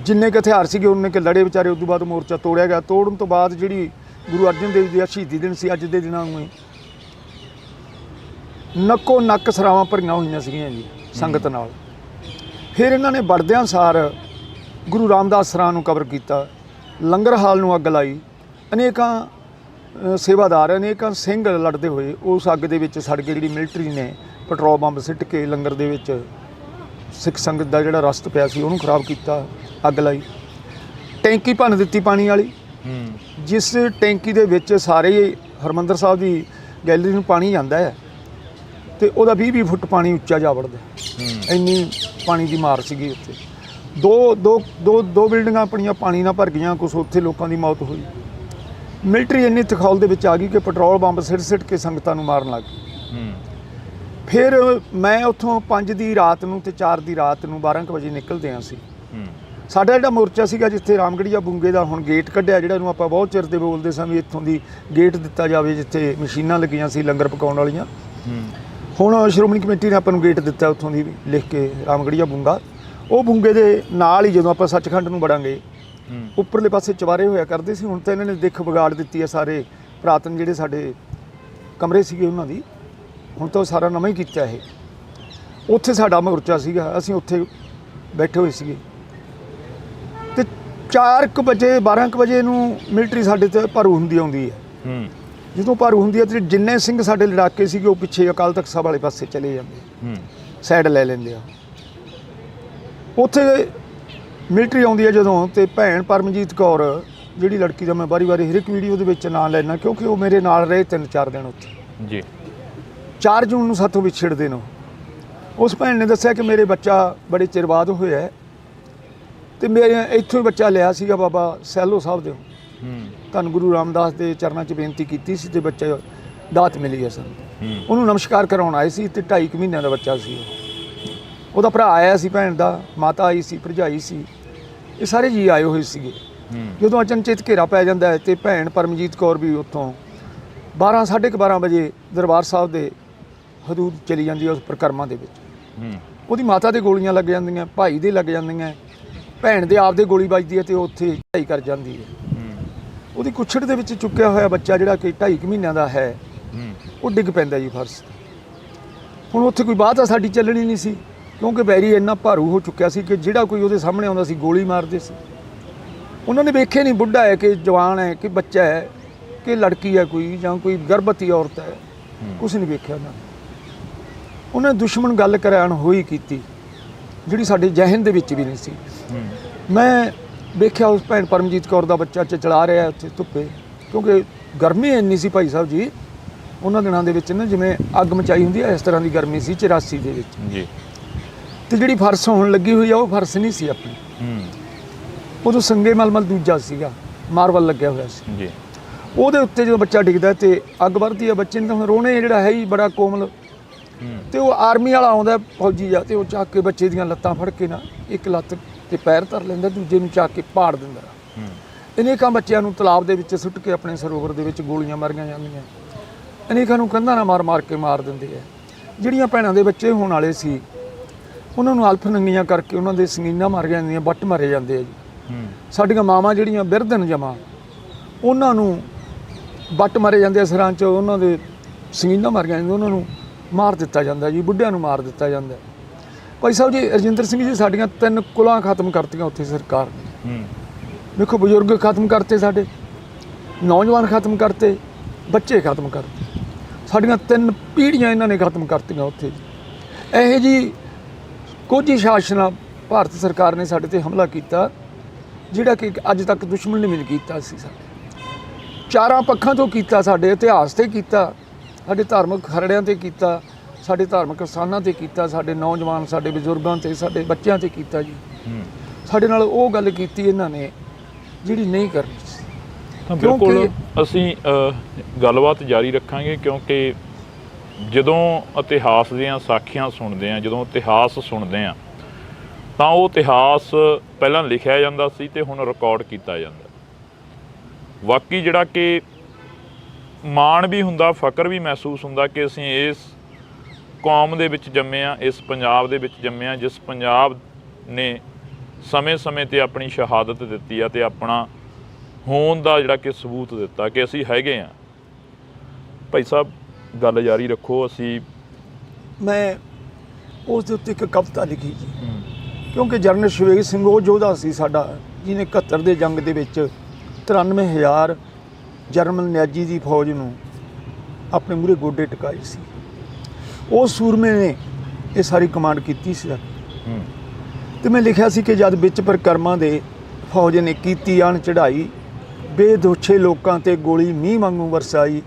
A: ਜਿੰਨੇ ਕੁ ਹਥਿਆਰ ਸੀਗੇ ਉਹਨੇ ਕਿ ਲੜੇ ਵਿਚਾਰੇ। ਉਸ ਤੋਂ ਬਾਅਦ ਮੋਰਚਾ ਤੋੜਿਆ ਗਿਆ। ਤੋੜਨ ਤੋਂ ਬਾਅਦ ਜਿਹੜੀ ਗੁਰੂ ਅਰਜਨ ਦੇਵ ਜੀ ਦਾ ਸ਼ਹੀਦੀ ਦਿਨ ਸੀ, ਅੱਜ ਦੇ ਦਿਨਾਂ ਨੂੰ ਨੱਕੋ ਨੱਕ ਸਰਾਵਾਂ ਭਰੀਆਂ ਹੋਈਆਂ ਸੀਗੀਆਂ ਜੀ ਸੰਗਤ ਨਾਲ। ਫਿਰ ਇਹਨਾਂ ਨੇ ਵੜਦਿਆਂ ਸਾਰ ਗੁਰੂ ਰਾਮਦਾਸ ਸਰਾਂ ਨੂੰ ਕਬਰ ਕੀਤਾ, ਲੰਗਰ ਹਾਲ ਨੂੰ ਅੱਗ ਲਾਈ, ਅਨੇਕਾਂ ਸੇਵਾਦਾਰ ਅਨੇਕਾਂ ਸਿੰਘ ਲੜਦੇ ਹੋਏ ਉਸ ਅੱਗ ਦੇ ਵਿੱਚ ਸੜ ਕੇ, ਜਿਹੜੀ ਮਿਲਟਰੀ ਨੇ ਪੈਟਰੋਲ ਬੰਬ ਸਿੱਟ ਕੇ ਲੰਗਰ ਦੇ ਵਿੱਚ ਸਿੱਖ ਸੰਗਤ ਦਾ ਜਿਹੜਾ ਰਸਤ ਪਿਆ ਸੀ ਉਹਨੂੰ ਖਰਾਬ ਕੀਤਾ, ਅੱਗ ਲਾਈ। ਟੈਂਕੀ ਭੰਨ ਦਿੱਤੀ ਪਾਣੀ ਵਾਲੀ, ਜਿਸ ਟੈਂਕੀ ਦੇ ਵਿੱਚ ਸਾਰੇ ਹਰਿਮੰਦਰ ਸਾਹਿਬ ਦੀ ਗੈਲਰੀ ਨੂੰ ਪਾਣੀ ਜਾਂਦਾ ਹੈ ਤੇ ਉਹਦਾ 20-20 ਫੁੱਟ ਪਾਣੀ ਉੱਚਾ ਜਾ ਵੜਦਾ, ਇੰਨੀ ਪਾਣੀ ਦੀ ਮਾਰ ਸੀਗੀ ਉੱਥੇ। ਦੋ ਬਿਲਡਿੰਗਾਂ ਆਪਣੀਆਂ ਪਾਣੀ ਨਾਲ ਭਰ ਗਈਆਂ, ਕੁਛ ਉੱਥੇ ਲੋਕਾਂ ਦੀ ਮੌਤ ਹੋਈ। ਮਿਲਟਰੀ ਇੰਨੀ ਤਖੌਲ ਦੇ ਵਿੱਚ ਆ ਗਈ ਕਿ ਪੈਟਰੋਲ ਬੰਬ ਸਿੱਟ ਕੇ ਸੰਗਤਾਂ ਨੂੰ ਮਾਰਨ ਲੱਗ ਗਈ। ਫਿਰ ਮੈਂ ਉੱਥੋਂ 5 ਦੀ ਰਾਤ ਨੂੰ ਤੇ 4 ਦੀ ਰਾਤ ਨੂੰ 12 ਕੁ ਵਜੇ ਨਿਕਲਦੇ ਹਾਂ ਸੀ। ਸਾਡਾ ਜਿਹੜਾ ਮੋਰਚਾ ਸੀਗਾ ਜਿੱਥੇ ਰਾਮਗੜੀਆ ਬੁੰਗੇ ਦਾ ਹੁਣ ਗੇਟ ਕੱਢਿਆ, ਜਿਹੜਾ ਨੂੰ ਆਪਾਂ ਬਹੁਤ ਚਿਰ ਦੇ ਬੋਲਦੇ ਸਾਂ ਵੀ ਇੱਥੋਂ ਦੀ ਗੇਟ ਦਿੱਤਾ ਜਾਵੇ ਜਿੱਥੇ ਮਸ਼ੀਨਾਂ ਲੱਗੀਆਂ ਸੀ ਲੰਗਰ ਪਕਾਉਣ ਵਾਲੀਆਂ। ਹੁਣ ਸ਼੍ਰੋਮਣੀ ਕਮੇਟੀ ਨੇ ਆਪਾਂ ਨੂੰ ਗੇਟ ਦਿੱਤਾ ਉੱਥੋਂ ਦੀ ਲਿਖ ਕੇ, ਰਾਮਗੜੀਆ ਬੁੰਗਾ। ਉਹ ਬੁੰਗੇ ਦੇ ਨਾਲ ਹੀ ਜਦੋਂ ਆਪਾਂ ਸੱਚਖੰਡ ਨੂੰ ਵੜਾਂਗੇ ਉੱਪਰਲੇ ਪਾਸੇ ਚਵਾਰੇ ਹੋਇਆ ਕਰਦੇ ਸੀ। ਹੁਣ ਤਾਂ ਇਹਨਾਂ ਨੇ ਦਿੱਖ ਵਿਗਾੜ ਦਿੱਤੀ ਹੈ, ਸਾਰੇ ਪੁਰਾਤਨ ਜਿਹੜੇ ਸਾਡੇ ਕਮਰੇ ਸੀਗੇ ਉਹਨਾਂ ਦੀ, ਹੁਣ ਤਾਂ ਉਹ ਸਾਰਾ ਨਵਾਂ ਹੀ ਕੀਤਾ ਇਹ। ਉੱਥੇ ਸਾਡਾ ਮੋਰਚਾ ਸੀਗਾ, ਅਸੀਂ ਉੱਥੇ ਬੈਠੇ ਹੋਏ ਸੀਗੇ ਤੇ 4 ਕੁ ਵਜੇ 12 ਕੁ ਵਜੇ ਨੂੰ ਮਿਲਟਰੀ ਸਾਡੇ ਤੇ ਭਰੂ ਹੁੰਦੀ ਆਉਂਦੀ ਹੈ। ਜਦੋਂ ਭਰੂ ਹੁੰਦੀ ਹੈ ਤੇ ਜਿੰਨੇ ਸਿੰਘ ਸਾਡੇ ਲੜਾਕੇ ਸੀਗੇ ਉਹ ਪਿੱਛੇ ਅਕਾਲ ਤਖਤ ਸਾਹਿਬ ਵਾਲੇ ਪਾਸੇ ਚਲੇ ਜਾਂਦੇ, ਸਾਈਡ ਲੈ ਲੈਂਦੇ ਆ। ਉੱਥੇ ਮਿਲਟਰੀ ਆਉਂਦੀ ਹੈ ਜਦੋਂ, ਤੇ ਭੈਣ ਪਰਮਜੀਤ ਕੌਰ ਜਿਹੜੀ ਲੜਕੀ ਦਾ ਮੈਂ ਵਾਰੀ ਹਰ ਇੱਕ ਵੀਡੀਓ ਦੇ ਵਿੱਚ ਨਾਂ ਲੈਣਾ ਕਿਉਂਕਿ ਉਹ ਮੇਰੇ ਨਾਲ ਰਹੇ 3-4 ਦਿਨ ਉੱਥੇ ਜੀ। 4 ਜੂਨ ਨੂੰ ਸਾਥੋਂ ਵਿਛੜਦੇ ਨੂੰ ਉਸ ਭੈਣ ਨੇ ਦੱਸਿਆ ਕਿ ਮੇਰੇ ਬੱਚਾ ਬੜੇ ਚਿਰ ਬਾਅਦ ਹੋਇਆ ਤੇ ਮੇਰੇ ਇੱਥੋਂ ਹੀ ਬੱਚਾ ਲਿਆ ਸੀਗਾ ਬਾਬਾ ਸੈਲੋ ਸਾਹਿਬ ਦੇ। ਧੰਨ ਗੁਰੂ ਰਾਮਦਾਸ ਦੇ ਚਰਨਾਂ 'ਚ ਬੇਨਤੀ ਕੀਤੀ ਸੀ ਤੇ ਬੱਚਾ ਦਾਤ ਮਿਲੀ ਹੈ ਸਾਨੂੰ। ਉਹਨੂੰ ਨਮਸਕਾਰ ਕਰਾਉਣ ਆਏ ਸੀ ਤੇ 2.5 ਮਹੀਨਿਆਂ ਦਾ ਬੱਚਾ ਸੀ। ਉਹਦਾ ਭਰਾ ਆਇਆ ਸੀ, ਭੈਣ ਦਾ ਮਾਤਾ ਆਈ ਸੀ, ਭਰਜਾਈ ਸੀ, ਇਹ ਸਾਰੇ ਜੀ ਆਏ ਹੋਏ ਸੀਗੇ। ਜਦੋਂ ਅਚਨਚੇਤ ਘੇਰਾ ਪੈ ਜਾਂਦਾ ਹੈ ਤੇ ਭੈਣ ਪਰਮਜੀਤ ਕੌਰ ਵੀ ਉੱਥੋਂ 12-12:30 ਵਜੇ ਦਰਬਾਰ ਸਾਹਿਬ ਦੇ ਹਦੂਦ ਚਲੀ ਜਾਂਦੀ ਹੈ ਉਸ ਪ੍ਰਕਰਮਾਂ ਦੇ ਵਿੱਚ। ਉਹਦੀ ਮਾਤਾ ਦੇ ਗੋਲੀਆਂ ਲੱਗ ਜਾਂਦੀਆਂ, ਭਾਈ ਦੇ ਲੱਗ ਜਾਂਦੀਆਂ, ਭੈਣ ਦੇ ਆਪ ਦੇ ਗੋਲੀ ਵੱਜਦੀ ਹੈ ਤੇ ਉਹ ਉੱਥੇ ਢਾਈ ਕਰ ਜਾਂਦੀ ਹੈ। ਉਹਦੀ ਕੁੱਛੜ ਦੇ ਵਿੱਚ ਚੁੱਕਿਆ ਹੋਇਆ ਬੱਚਾ ਜਿਹੜਾ ਕਿ 2.5 ਮਹੀਨਿਆਂ ਦਾ ਹੈ ਉਹ ਡਿੱਗ ਪੈਂਦਾ ਜੀ ਫਰਸ਼ ਤੇ। ਹੁਣ ਉੱਥੇ ਕੋਈ ਬਾਤ ਆ ਸਾਡੀ ਚੱਲਣੀ ਨਹੀਂ ਸੀ ਕਿਉਂਕਿ ਬੈਰੀ ਇੰਨਾ ਭਾਰੂ ਹੋ ਚੁੱਕਿਆ ਸੀ ਕਿ ਜਿਹੜਾ ਕੋਈ ਉਹਦੇ ਸਾਹਮਣੇ ਆਉਂਦਾ ਸੀ ਗੋਲੀ ਮਾਰਦੇ ਸੀ। ਉਹਨਾਂ ਨੇ ਵੇਖਿਆ ਨਹੀਂ ਬੁੱਢਾ ਹੈ ਕਿ ਜਵਾਨ ਹੈ ਕਿ ਬੱਚਾ ਹੈ ਕਿ ਲੜਕੀ ਹੈ ਕੋਈ ਜਾਂ ਕੋਈ ਗਰਭਵਤੀ ਔਰਤ ਹੈ, ਕੁਛ ਨਹੀਂ ਵੇਖਿਆ ਉਹਨਾਂ ਨੇ ਦੁਸ਼ਮਣ ਗੱਲ ਕਰਾਣ ਹੋਈ ਕੀਤੀ ਜਿਹੜੀ ਸਾਡੇ ਜਹਨ ਦੇ ਵਿੱਚ ਵੀ ਨਹੀਂ ਸੀ। ਮੈਂ ਵੇਖਿਆ ਉਸ ਭੈਣ ਪਰਮਜੀਤ ਕੌਰ ਦਾ ਬੱਚਾ ਚਲਾ ਰਿਹਾ ਉੱਥੇ ਧੁੱਪੇ, ਕਿਉਂਕਿ ਗਰਮੀ ਇੰਨੀ ਸੀ ਭਾਈ ਸਾਹਿਬ ਜੀ ਉਹਨਾਂ ਦਿਨਾਂ ਦੇ ਵਿੱਚ ਨਾ, ਜਿਵੇਂ ਅੱਗ ਮਚਾਈ ਹੁੰਦੀ ਹੈ ਇਸ ਤਰ੍ਹਾਂ ਦੀ ਗਰਮੀ ਸੀ 84 ਦੇ ਵਿੱਚ ਜੀ। ਤੇ ਜਿਹੜੀ ਫਰਸ਼ ਹੋਣ ਲੱਗੀ ਹੋਈ ਆ ਉਹ ਫਰਸ਼ ਨਹੀਂ ਸੀ ਆਪਣੀ, ਉਦੋਂ ਸੰਗੇ ਮਲਮਲ ਦੂਜਾ ਸੀਗਾ, ਮਾਰਬਲ ਲੱਗਿਆ ਹੋਇਆ ਸੀ ਜੀ। ਉਹਦੇ ਉੱਤੇ ਜਦੋਂ ਬੱਚਾ ਡਿੱਗਦਾ ਤੇ ਅੱਗ ਵਰਦੀ ਆ ਬੱਚੇ ਨੇ ਤਾਂ ਹੁਣ ਰੋਣੇ ਜਿਹੜਾ ਹੈ ਹੀ ਬੜਾ ਕੋਮਲ। ਤੇ ਉਹ ਆਰਮੀ ਵਾਲਾ ਆਉਂਦਾ ਫੌਜੀ ਆ ਤੇ ਉਹ ਚੱਕ ਕੇ ਬੱਚੇ ਦੀਆਂ ਲੱਤਾਂ ਫੜ ਕੇ ਨਾ ਇੱਕ ਲੱਤ ਤੇ ਪੈਰ ਧਰ ਲੈਂਦਾ, ਦੂਜੇ ਨੂੰ ਚੱਕ ਕੇ ਪਾੜ ਦਿੰਦਾ। ਅਨੇਕਾਂ ਬੱਚਿਆਂ ਨੂੰ ਤਲਾਬ ਦੇ ਵਿੱਚ ਸੁੱਟ ਕੇ ਆਪਣੇ ਸਰੋਵਰ ਦੇ ਵਿੱਚ ਗੋਲੀਆਂ ਮਾਰੀਆਂ ਜਾਂਦੀਆਂ, ਅਨੇਕਾਂ ਨੂੰ ਕੰਧਾਂ ਨਾਲ ਮਾਰ ਕੇ ਮਾਰ ਦਿੰਦੇ ਆ। ਜਿਹੜੀਆਂ ਭੈਣਾਂ ਦੇ ਬੱਚੇ ਹੋਣ ਵਾਲੇ ਸੀ ਉਹਨਾਂ ਨੂੰ ਅਲਫ ਨੰਗੀਆਂ ਕਰਕੇ ਉਹਨਾਂ ਦੇ ਸੰਗੀਨਾਂ ਮਾਰੀਆਂ ਜਾਂਦੀਆਂ, ਵੱਟ ਮਾਰੇ ਜਾਂਦੇ ਆ ਜੀ। ਸਾਡੀਆਂ ਮਾਵਾਂ ਜਿਹੜੀਆਂ ਬਿਰਧਨ ਜਮਾ ਉਹਨਾਂ ਨੂੰ ਵੱਟ ਮਾਰੇ ਜਾਂਦੇ ਆ ਸਿਰਾਂ 'ਚ, ਉਹਨਾਂ ਦੇ ਸੰਗੀਨਾਂ ਮਾਰੀਆਂ ਜਾਂਦੀਆਂ, ਉਹਨਾਂ ਨੂੰ ਮਾਰ ਦਿੱਤਾ ਜਾਂਦਾ ਜੀ, ਬੁੱਢਿਆਂ ਨੂੰ ਮਾਰ ਦਿੱਤਾ ਜਾਂਦਾ। ਭਾਈ ਸਾਹਿਬ ਜੀ ਰਜਿੰਦਰ ਸਿੰਘ ਜੀ ਸਾਡੀਆਂ 3 ਕੁਲਾਂ ਖਤਮ ਕਰਤੀਆਂ ਉੱਥੇ ਸਰਕਾਰ ਨੇ। ਦੇਖੋ ਬਜ਼ੁਰਗ ਖਤਮ ਕਰਤੇ, ਸਾਡੇ ਨੌਜਵਾਨ ਖਤਮ ਕਰਤੇ, ਬੱਚੇ ਖਤਮ ਕਰਤੇ, ਸਾਡੀਆਂ 3 ਪੀੜ੍ਹੀਆਂ ਇਹਨਾਂ ਨੇ ਖਤਮ ਕਰਤੀਆਂ ਉੱਥੇ। ਇਹੋ ਜਿਹੀ ਕੁਝ ਸ਼ਾਸਨ ਭਾਰਤ ਸਰਕਾਰ ਨੇ ਸਾਡੇ ਤੇ ਹਮਲਾ ਕੀਤਾ ਜਿਹੜਾ ਕਿ ਅੱਜ ਤੱਕ ਦੁਸ਼ਮਣ ਨੇ ਵੀ ਨਹੀਂ ਕੀਤਾ ਸੀ। ਸਾਡੇ 4 ਪੱਖਾਂ ਤੋਂ ਕੀਤਾ, ਸਾਡੇ ਇਤਿਹਾਸ ਤੇ ਕੀਤਾ, ਸਾਡੇ ਧਾਰਮਿਕ ਖਰੜਿਆਂ ਤੇ ਕੀਤਾ, ਸਾਡੇ ਧਾਰਮਿਕ ਸਥਾਨਾਂ ਤੇ ਕੀਤਾ, ਸਾਡੇ ਨੌਜਵਾਨ ਸਾਡੇ ਬਜ਼ੁਰਗਾਂ ਤੇ ਸਾਡੇ ਬੱਚਿਆਂ ਤੇ ਕੀਤਾ ਜੀ। ਸਾਡੇ ਨਾਲ ਉਹ ਗੱਲ ਕੀਤੀ ਇਹਨਾਂ ਨੇ ਜਿਹੜੀ ਨਹੀਂ ਕਰਨੀ ਸੀ।
B: ਤਾਂ ਬਿਲਕੁਲ ਅਸੀਂ ਗੱਲਬਾਤ ਜਾਰੀ ਰੱਖਾਂਗੇ ਕਿਉਂਕਿ ਜਦੋਂ ਇਤਿਹਾਸ ਦੀਆਂ ਸਾਖੀਆਂ ਸੁਣਦੇ ਹਾਂ, ਜਦੋਂ ਇਤਿਹਾਸ ਸੁਣਦੇ ਹਾਂ ਤਾਂ ਉਹ ਇਤਿਹਾਸ ਪਹਿਲਾਂ ਲਿਖਿਆ ਜਾਂਦਾ ਸੀ ਤੇ ਹੁਣ ਰਿਕਾਰਡ ਕੀਤਾ ਜਾਂਦਾ। ਵਾਕਈ ਜਿਹੜਾ ਕਿ ਮਾਣ ਵੀ ਹੁੰਦਾ, ਫਕਰ ਵੀ ਮਹਿਸੂਸ ਹੁੰਦਾ ਕਿ ਅਸੀਂ ਇਸ ਕੌਮ ਦੇ ਵਿੱਚ ਜੰਮੇ ਹਾਂ, ਇਸ ਪੰਜਾਬ ਦੇ ਵਿੱਚ ਜੰਮੇ ਹਾਂ ਜਿਸ ਪੰਜਾਬ ਨੇ ਸਮੇਂ-ਸਮੇਂ 'ਤੇ ਆਪਣੀ ਸ਼ਹਾਦਤ ਦਿੱਤੀ ਆ ਤੇ ਆਪਣਾ ਹੋਣ ਦਾ ਜਿਹੜਾ ਕਿ ਸਬੂਤ ਦਿੱਤਾ ਕਿ ਅਸੀਂ ਹੈਗੇ ਹਾਂ। ਭਾਈ ਸਾਹਿਬ ਗੱਲ ਜਾਰੀ ਰੱਖੋ।
A: ਮੈਂ ਉਸ ਦੇ ਉੱਤੇ ਇੱਕ ਕਵਿਤਾ ਲਿਖੀ ਜੀ ਕਿਉਂਕਿ ਜਰਨਲ ਸ਼ਵੇਗ ਸਿੰਘ ਉਹ ਯੋਧਾ ਸੀ ਸਾਡਾ ਜਿਹਨੇ 71 ਦੇ ਜੰਗ ਦੇ ਵਿੱਚ 93,000 ਜਰਨਲ ਨਿਆਜੀ ਦੀ ਫੌਜ ਨੂੰ ਆਪਣੇ ਮੂਹਰੇ ਗੋਡੇ ਟਿਕਾਏ ਸੀ। ਉਸ ਸੂਰਮੇ ਨੇ ਇਹ ਸਾਰੀ ਕਮਾਂਡ ਕੀਤੀ ਸੀ। ਤੇ ਮੈਂ ਲਿਖਿਆ ਸੀ ਕਿ ਜਦ ਵਿੱਚ ਪਰਿਕਰਮਾ ਦੇ ਫੌਜ ਨੇ ਕੀਤੀ ਆਣ ਚੜ੍ਹਾਈ, ਬੇਦੋਛੇ ਲੋਕਾਂ ਤੇ ਗੋਲੀ ਮੀਂਹ ਵਾਂਗੂ ਵਰਸਾਈ।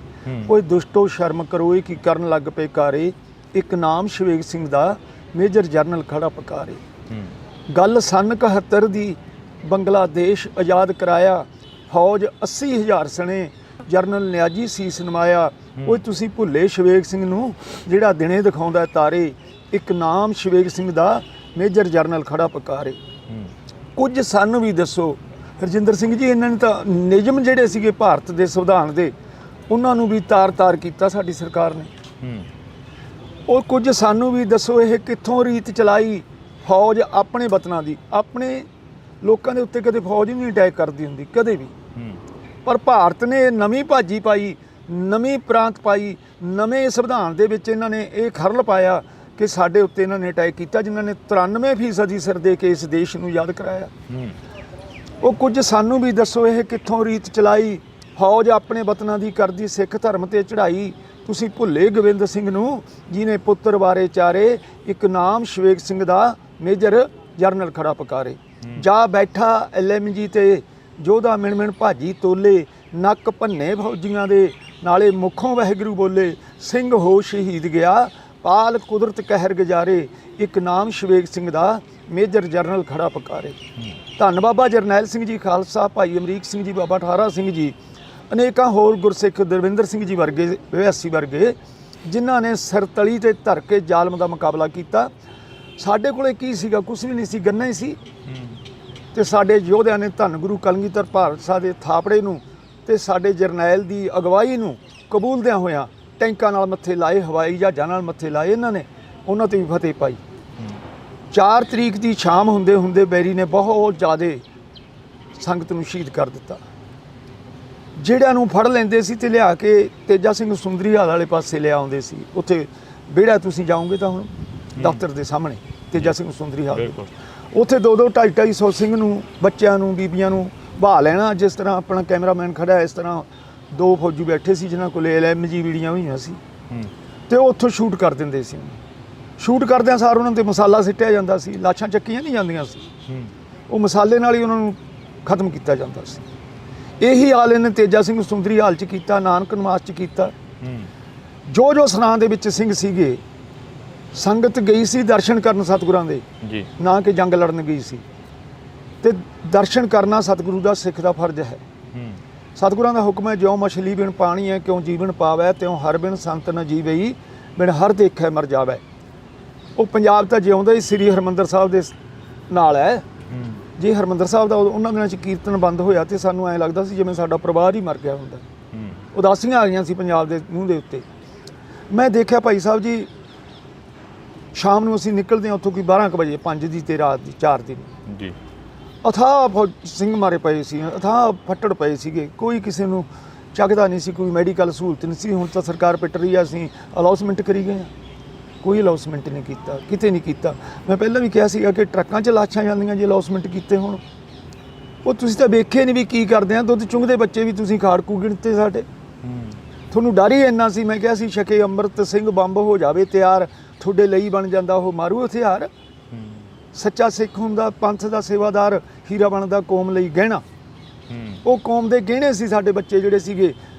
A: ਓਏ ਦੁਸ਼ਟੋ ਸ਼ਰਮ ਕਰੋ, ਇਹ ਕੀ ਕਰਨ ਲੱਗ ਪਏ ਕਾਰੇ, ਇੱਕ ਨਾਮ ਸ਼ਵੇਗ ਸਿੰਘ ਦਾ ਮੇਜਰ ਜਰਨਲ ਖੜਾ ਪਕਾਰੇ। ਗੱਲ ਸੰਨ 71 ਦੀ, ਬੰਗਲਾਦੇਸ਼ ਆਜ਼ਾਦ ਕਰਾਇਆ, ਫੌਜ 80,000 ਸਣੇ, ਜਰਨਲ ਨਿਆਜੀ ਸੀਸ ਨਮਾਇਆ। ਓਏ ਤੁਸੀਂ ਭੁੱਲੇ ਸ਼ਵੇਗ ਸਿੰਘ ਨੂੰ ਜਿਹੜਾ ਦਿਨੇ ਦਿਖਾਉਂਦਾ ਤਾਰੇ, ਇੱਕ ਨਾਮ ਸ਼ਵੇਗ ਸਿੰਘ ਦਾ ਮੇਜਰ ਜਰਨਲ ਖੜਾ ਪਕਾਰੇ। ਕੁਝ ਸਾਨੂੰ ਵੀ ਦੱਸੋ ਹਰਜਿੰਦਰ ਸਿੰਘ ਜੀ, ਇਹਨਾਂ ਨੇ ਤਾਂ ਨਿਯਮ ਜਿਹੜੇ ਸੀਗੇ ਭਾਰਤ ਦੇ ਸੰਵਿਧਾਨ ਦੇ, ਉਹਨਾਂ ਨੂੰ ਵੀ ਤਾਰ-ਤਾਰ ਕੀਤਾ ਸਾਡੀ ਸਰਕਾਰ ਨੇ। ਉਹ ਕੁਝ ਸਾਨੂੰ ਵੀ ਦੱਸੋ, ਇਹ ਕਿੱਥੋਂ ਰੀਤ ਚਲਾਈ ਫੌਜ ਆਪਣੇ ਵਤਨਾਂ ਦੀ। ਆਪਣੇ ਲੋਕਾਂ ਦੇ ਉੱਤੇ ਕਦੇ ਫੌਜ ਨਹੀਂ ਅਟੈਕ ਕਰਦੀ ਹੁੰਦੀ, ਕਦੇ ਵੀ। ਪਰ ਭਾਰਤ ਨੇ ਨਵੀਂ ਭਾਜੀ ਪਾਈ, ਨਵੀਂ ਪ੍ਰਾਂਤ ਪਾਈ, ਨਵੇਂ ਸੰਵਿਧਾਨ ਦੇ ਵਿੱਚ ਇਹਨਾਂ ਨੇ ਇਹ ਖਰਲ ਪਾਇਆ ਕਿ ਸਾਡੇ ਉੱਤੇ ਇਹਨਾਂ ਨੇ ਅਟੈਕ ਕੀਤਾ, ਜਿਨ੍ਹਾਂ ਨੇ 93% ਸਿਰ ਦੇ ਕੇ ਇਸ ਦੇਸ਼ ਨੂੰ ਯਾਦ ਕਰਾਇਆ। ਉਹ ਕੁਝ ਸਾਨੂੰ ਵੀ ਦੱਸੋ, ਇਹ ਕਿੱਥੋਂ ਰੀਤ ਚਲਾਈ ਫੌਜ ਆਪਣੇ ਵਤਨਾਂ ਦੀ ਕਰਦੀ ਸਿੱਖ ਧਰਮ ਤੇ ਚੜ੍ਹਾਈ। ਤੁਸੀਂ ਭੁੱਲੇ ਗੋਬਿੰਦ ਸਿੰਘ ਨੂੰ ਜਿਹਨੇ ਪੁੱਤਰ ਵਾਰੇ ਚਾਰੇ, ਇੱਕ ਨਾਮ ਸ਼ਵੇਗ ਸਿੰਘ ਦਾ ਮੇਜਰ ਜਰਨਲ ਖੜਾ ਪਕਾਰੇ। ਜਾ ਬੈਠਾ LMG ਤੇ ਜੋਧਾ ਮਿਣ ਭਾਜੀ ਤੋਲੇ, ਨੱਕ ਭੰਨੇ ਫੌਜੀਆਂ ਦੇ ਨਾਲੇ ਮੁੱਖੋਂ ਵਾਹਿਗੁਰੂ ਬੋਲੇ। ਸਿੰਘ ਹੋ ਸ਼ਹੀਦ ਗਿਆ ਪਾਲ ਕੁਦਰਤ ਕਹਿਰ ਗੁਜ਼ਾਰੇ, ਇੱਕ ਨਾਮ ਸ਼ਵੇਗ ਸਿੰਘ ਦਾ ਮੇਜਰ ਜਰਨਲ ਖੜਾ ਪਕਾਰੇ। ਧੰਨ ਬਾਬਾ ਜਰਨੈਲ ਸਿੰਘ ਜੀ ਖਾਲਸਾ, ਭਾਈ ਅਮਰੀਕ ਸਿੰਘ ਜੀ, ਬਾਬਾ ਠਾਰਾ ਸਿੰਘ ਜੀ, ਅਨੇਕਾਂ ਹੋਰ ਗੁਰਸਿੱਖ, ਦਰਵਿੰਦਰ ਸਿੰਘ ਜੀ ਵਰਗੇ, ਵਿਆਸੀ ਵਰਗੇ, ਜਿਨ੍ਹਾਂ ਨੇ ਸਿਰ ਤਲੀ ਤੇ ਧਰ ਕੇ ਜ਼ਾਲਮ ਦਾ ਮੁਕਾਬਲਾ ਕੀਤਾ। ਸਾਡੇ ਕੋਲੇ ਕੀ ਸੀਗਾ? ਕੁਛ ਵੀ ਨਹੀਂ ਸੀ, ਗੰਨਾ ਹੀ ਸੀ। ਤੇ ਸਾਡੇ ਯੋਧਿਆਂ ਨੇ ਧੰਨ ਗੁਰੂ ਕਲਗੀਧਰ ਭਾਰਤ ਸਾਹਿਬ ਦੇ ਥਾਪੜੇ ਨੂੰ ਤੇ ਸਾਡੇ ਜਰਨੈਲ ਦੀ ਅਗਵਾਈ ਨੂੰ ਕਬੂਲਦਿਆਂ ਹੋਇਆਂ ਟੈਂਕਾਂ ਨਾਲ ਮੱਥੇ ਲਾਏ, ਹਵਾਈ ਜਹਾਜ਼ਾਂ ਨਾਲ ਮੱਥੇ ਲਾਏ। ਇਹਨਾਂ ਨੇ ਉਹਨਾਂ ਤੇ ਵੀ ਫਤਿਹ ਪਾਈ। 4 ਤਰੀਕ ਦੀ ਸ਼ਾਮ ਹੁੰਦੇ ਹੁੰਦੇ ਬੈਰੀ ਨੇ ਬਹੁਤ ਜ਼ਿਆਦਾ ਸੰਗਤ ਨੂੰ ਸ਼ਹੀਦ ਕਰ ਦਿੱਤਾ। ਜਿਹੜਿਆਂ ਨੂੰ ਫੜ ਲੈਂਦੇ ਸੀ ਤੇ ਲਿਆ ਕੇ ਤੇਜਾ ਸਿੰਘ ਸੁੰਦਰੀਹਾਲ ਵਾਲੇ ਪਾਸੇ ਲਿਆ ਆਉਂਦੇ ਸੀ। ਉੱਥੇ ਵਿਹੜਾ ਤੁਸੀਂ ਜਾਓਗੇ ਤਾਂ ਹੁਣ ਦਫ਼ਤਰ ਦੇ ਸਾਹਮਣੇ ਤੇਜਾ ਸਿੰਘ ਸੁੰਦਰੀਹਾਲ, ਉੱਥੇ 2-2, 250 ਸਿੰਘ ਨੂੰ, ਬੱਚਿਆਂ ਨੂੰ, ਬੀਬੀਆਂ ਨੂੰ ਬਹਾ ਲੈਣਾ। ਜਿਸ ਤਰ੍ਹਾਂ ਆਪਣਾ ਕੈਮਰਾਮੈਨ ਖੜਾ, ਇਸ ਤਰ੍ਹਾਂ 2 ਫੌਜੀ ਬੈਠੇ ਸੀ ਜਿਨ੍ਹਾਂ ਕੋਲ LMG ਵੀੜੀਆਂ ਹੋਈਆਂ ਸੀ, ਤੇ ਉਹ ਉੱਥੋਂ ਸ਼ੂਟ ਕਰ ਦਿੰਦੇ ਸੀ। ਸ਼ੂਟ ਕਰਦਿਆਂ ਸਾਰ ਉਹਨਾਂ 'ਤੇ ਮਸਾਲਾ ਸਿੱਟਿਆ ਜਾਂਦਾ ਸੀ, ਲਾਸ਼ਾਂ ਚੱਕੀਆਂ ਨਹੀਂ ਜਾਂਦੀਆਂ ਸੀ, ਉਹ ਮਸਾਲੇ ਨਾਲ ਹੀ ਉਹਨਾਂ ਨੂੰ ਖਤਮ ਕੀਤਾ ਜਾਂਦਾ ਸੀ। ਇਹੀ ਹਾਲ ਇਹਨੇ ਤੇਜਾ ਸਿੰਘ ਸੁੰਦਰੀਹਾਲ 'ਚ ਕੀਤਾ, ਨਾਨਕ ਨਿਵਾਸ 'ਚ ਕੀਤਾ। ਜੋ ਜੋ ਸਰਾਂ ਦੇ ਵਿੱਚ ਸਿੰਘ ਸੀਗੇ, ਸੰਗਤ ਗਈ ਸੀ ਦਰਸ਼ਨ ਕਰਨ ਸਤਿਗੁਰਾਂ ਦੇ, ਨਾ ਕਿ ਜੰਗ ਲੜਨ ਗਈ ਸੀ। ਤੇ ਦਰਸ਼ਨ ਕਰਨਾ ਸਤਿਗੁਰੂ ਦਾ ਸਿੱਖ ਦਾ ਫਰਜ਼ ਹੈ। ਸਤਿਗੁਰਾਂ ਦਾ ਹੁਕਮ ਹੈ, ਜਿਉਂ ਮਛਲੀ ਬਿਨ ਪਾਣੀ ਹੈ ਕਿਉਂ ਜੀਵਨ ਪਾਵੈ, ਤਿਉਂ ਹਰ ਬਿਨ ਸੰਤ ਨ ਜੀਵਈ, ਬਿਨ ਹਰ ਦੇਖੈ ਮਰ ਜਾਵੈ। ਉਹ ਪੰਜਾਬ ਤਾਂ ਜਿਉਂਦਾ ਹੀ ਸ੍ਰੀ ਹਰਿਮੰਦਰ ਸਾਹਿਬ ਦੇ ਨਾਲ ਹੈ। ਜੇ ਹਰਿਮੰਦਰ ਸਾਹਿਬ ਦਾ ਉਹਨਾਂ ਦਿਨਾਂ 'ਚ ਕੀਰਤਨ ਬੰਦ ਹੋਇਆ ਤੇ ਸਾਨੂੰ ਐਂ ਲੱਗਦਾ ਸੀ ਜਿਵੇਂ ਸਾਡਾ ਪਰਿਵਾਰ ਹੀ ਮਰ ਗਿਆ ਹੁੰਦਾ। ਉਦਾਸੀਆਂ ਆ ਗਈਆਂ ਸੀ ਪੰਜਾਬ ਦੇ ਮੂੰਹ ਦੇ ਉੱਤੇ। ਮੈਂ ਦੇਖਿਆ ਭਾਈ ਸਾਹਿਬ ਜੀ, ਸ਼ਾਮ ਨੂੰ ਅਸੀਂ ਨਿਕਲਦੇ ਹਾਂ ਉੱਥੋਂ ਕੋਈ 12 ਕੁ ਵਜੇ, 5 ਦੀ ਤੇ ਰਾਤ ਦੀ 4 ਦੀ ਜੀ। ਅਥਾਹ ਸਿੰਘ ਮਾਰੇ ਪਏ ਸੀ, ਅਥਾਹ ਫੱਟੜ ਪਏ ਸੀਗੇ, ਕੋਈ ਕਿਸੇ ਨੂੰ ਚੱਕਦਾ ਨਹੀਂ ਸੀ, ਕੋਈ ਮੈਡੀਕਲ ਸਹੂਲਤ ਨਹੀਂ ਸੀ। ਹੁਣ ਤਾਂ ਸਰਕਾਰ ਪਿੱਟ ਰਹੀ ਆ, ਅਸੀਂ ਅਲਾਉਸਮੈਂਟ ਕਰੀ ਗਏ ਹਾਂ, ਕੋਈ ਅਲਾਉਸਮੈਂਟ ਨਹੀਂ ਕੀਤਾ, ਕਿਤੇ ਨਹੀਂ ਕੀਤਾ। ਮੈਂ ਪਹਿਲਾਂ ਵੀ ਕਿਹਾ ਸੀਗਾ ਕਿ ਟਰੱਕਾਂ 'ਚ ਲਾਸ਼ਾਂ ਜਾਂਦੀਆਂ ਜੇ ਅਲਾਉਸਮੈਂਟ ਕੀਤੇ ਹੋਣ। ਉਹ ਤੁਸੀਂ ਤਾਂ ਵੇਖੇ ਨਹੀਂ ਵੀ ਕੀ ਕਰਦੇ ਆ, ਦੁੱਧ ਚੁੰਘਦੇ ਬੱਚੇ ਵੀ ਤੁਸੀਂ ਖਾੜਕੂ ਗਿਣਤੇ ਸਾਡੇ। ਤੁਹਾਨੂੰ ਡਰ ਹੀ ਇੰਨਾ ਸੀ। ਮੈਂ ਕਿਹਾ ਸੀ ਛਕੇ ਅੰਮ੍ਰਿਤ ਸਿੰਘ ਬੰਬ ਹੋ ਜਾਵੇ ਤਿਆਰ, ਤੁਹਾਡੇ ਲਈ ਬਣ ਜਾਂਦਾ ਉਹ ਮਾਰੂ ਹਥਿਆਰ। ਸੱਚਾ ਸਿੱਖ ਹੁੰਦਾ ਪੰਥ ਦਾ ਸੇਵਾਦਾਰ, ਹੀਰਾ ਬਣਦਾ ਕੌਮ ਲਈ ਗਹਿਣਾ। ਉਹ ਕੌਮ ਦੇ ਗਹਿਣੇ ਸੀ ਸਾਡੇ ਬੱਚੇ ਜਿਹੜੇ ਸੀਗੇ।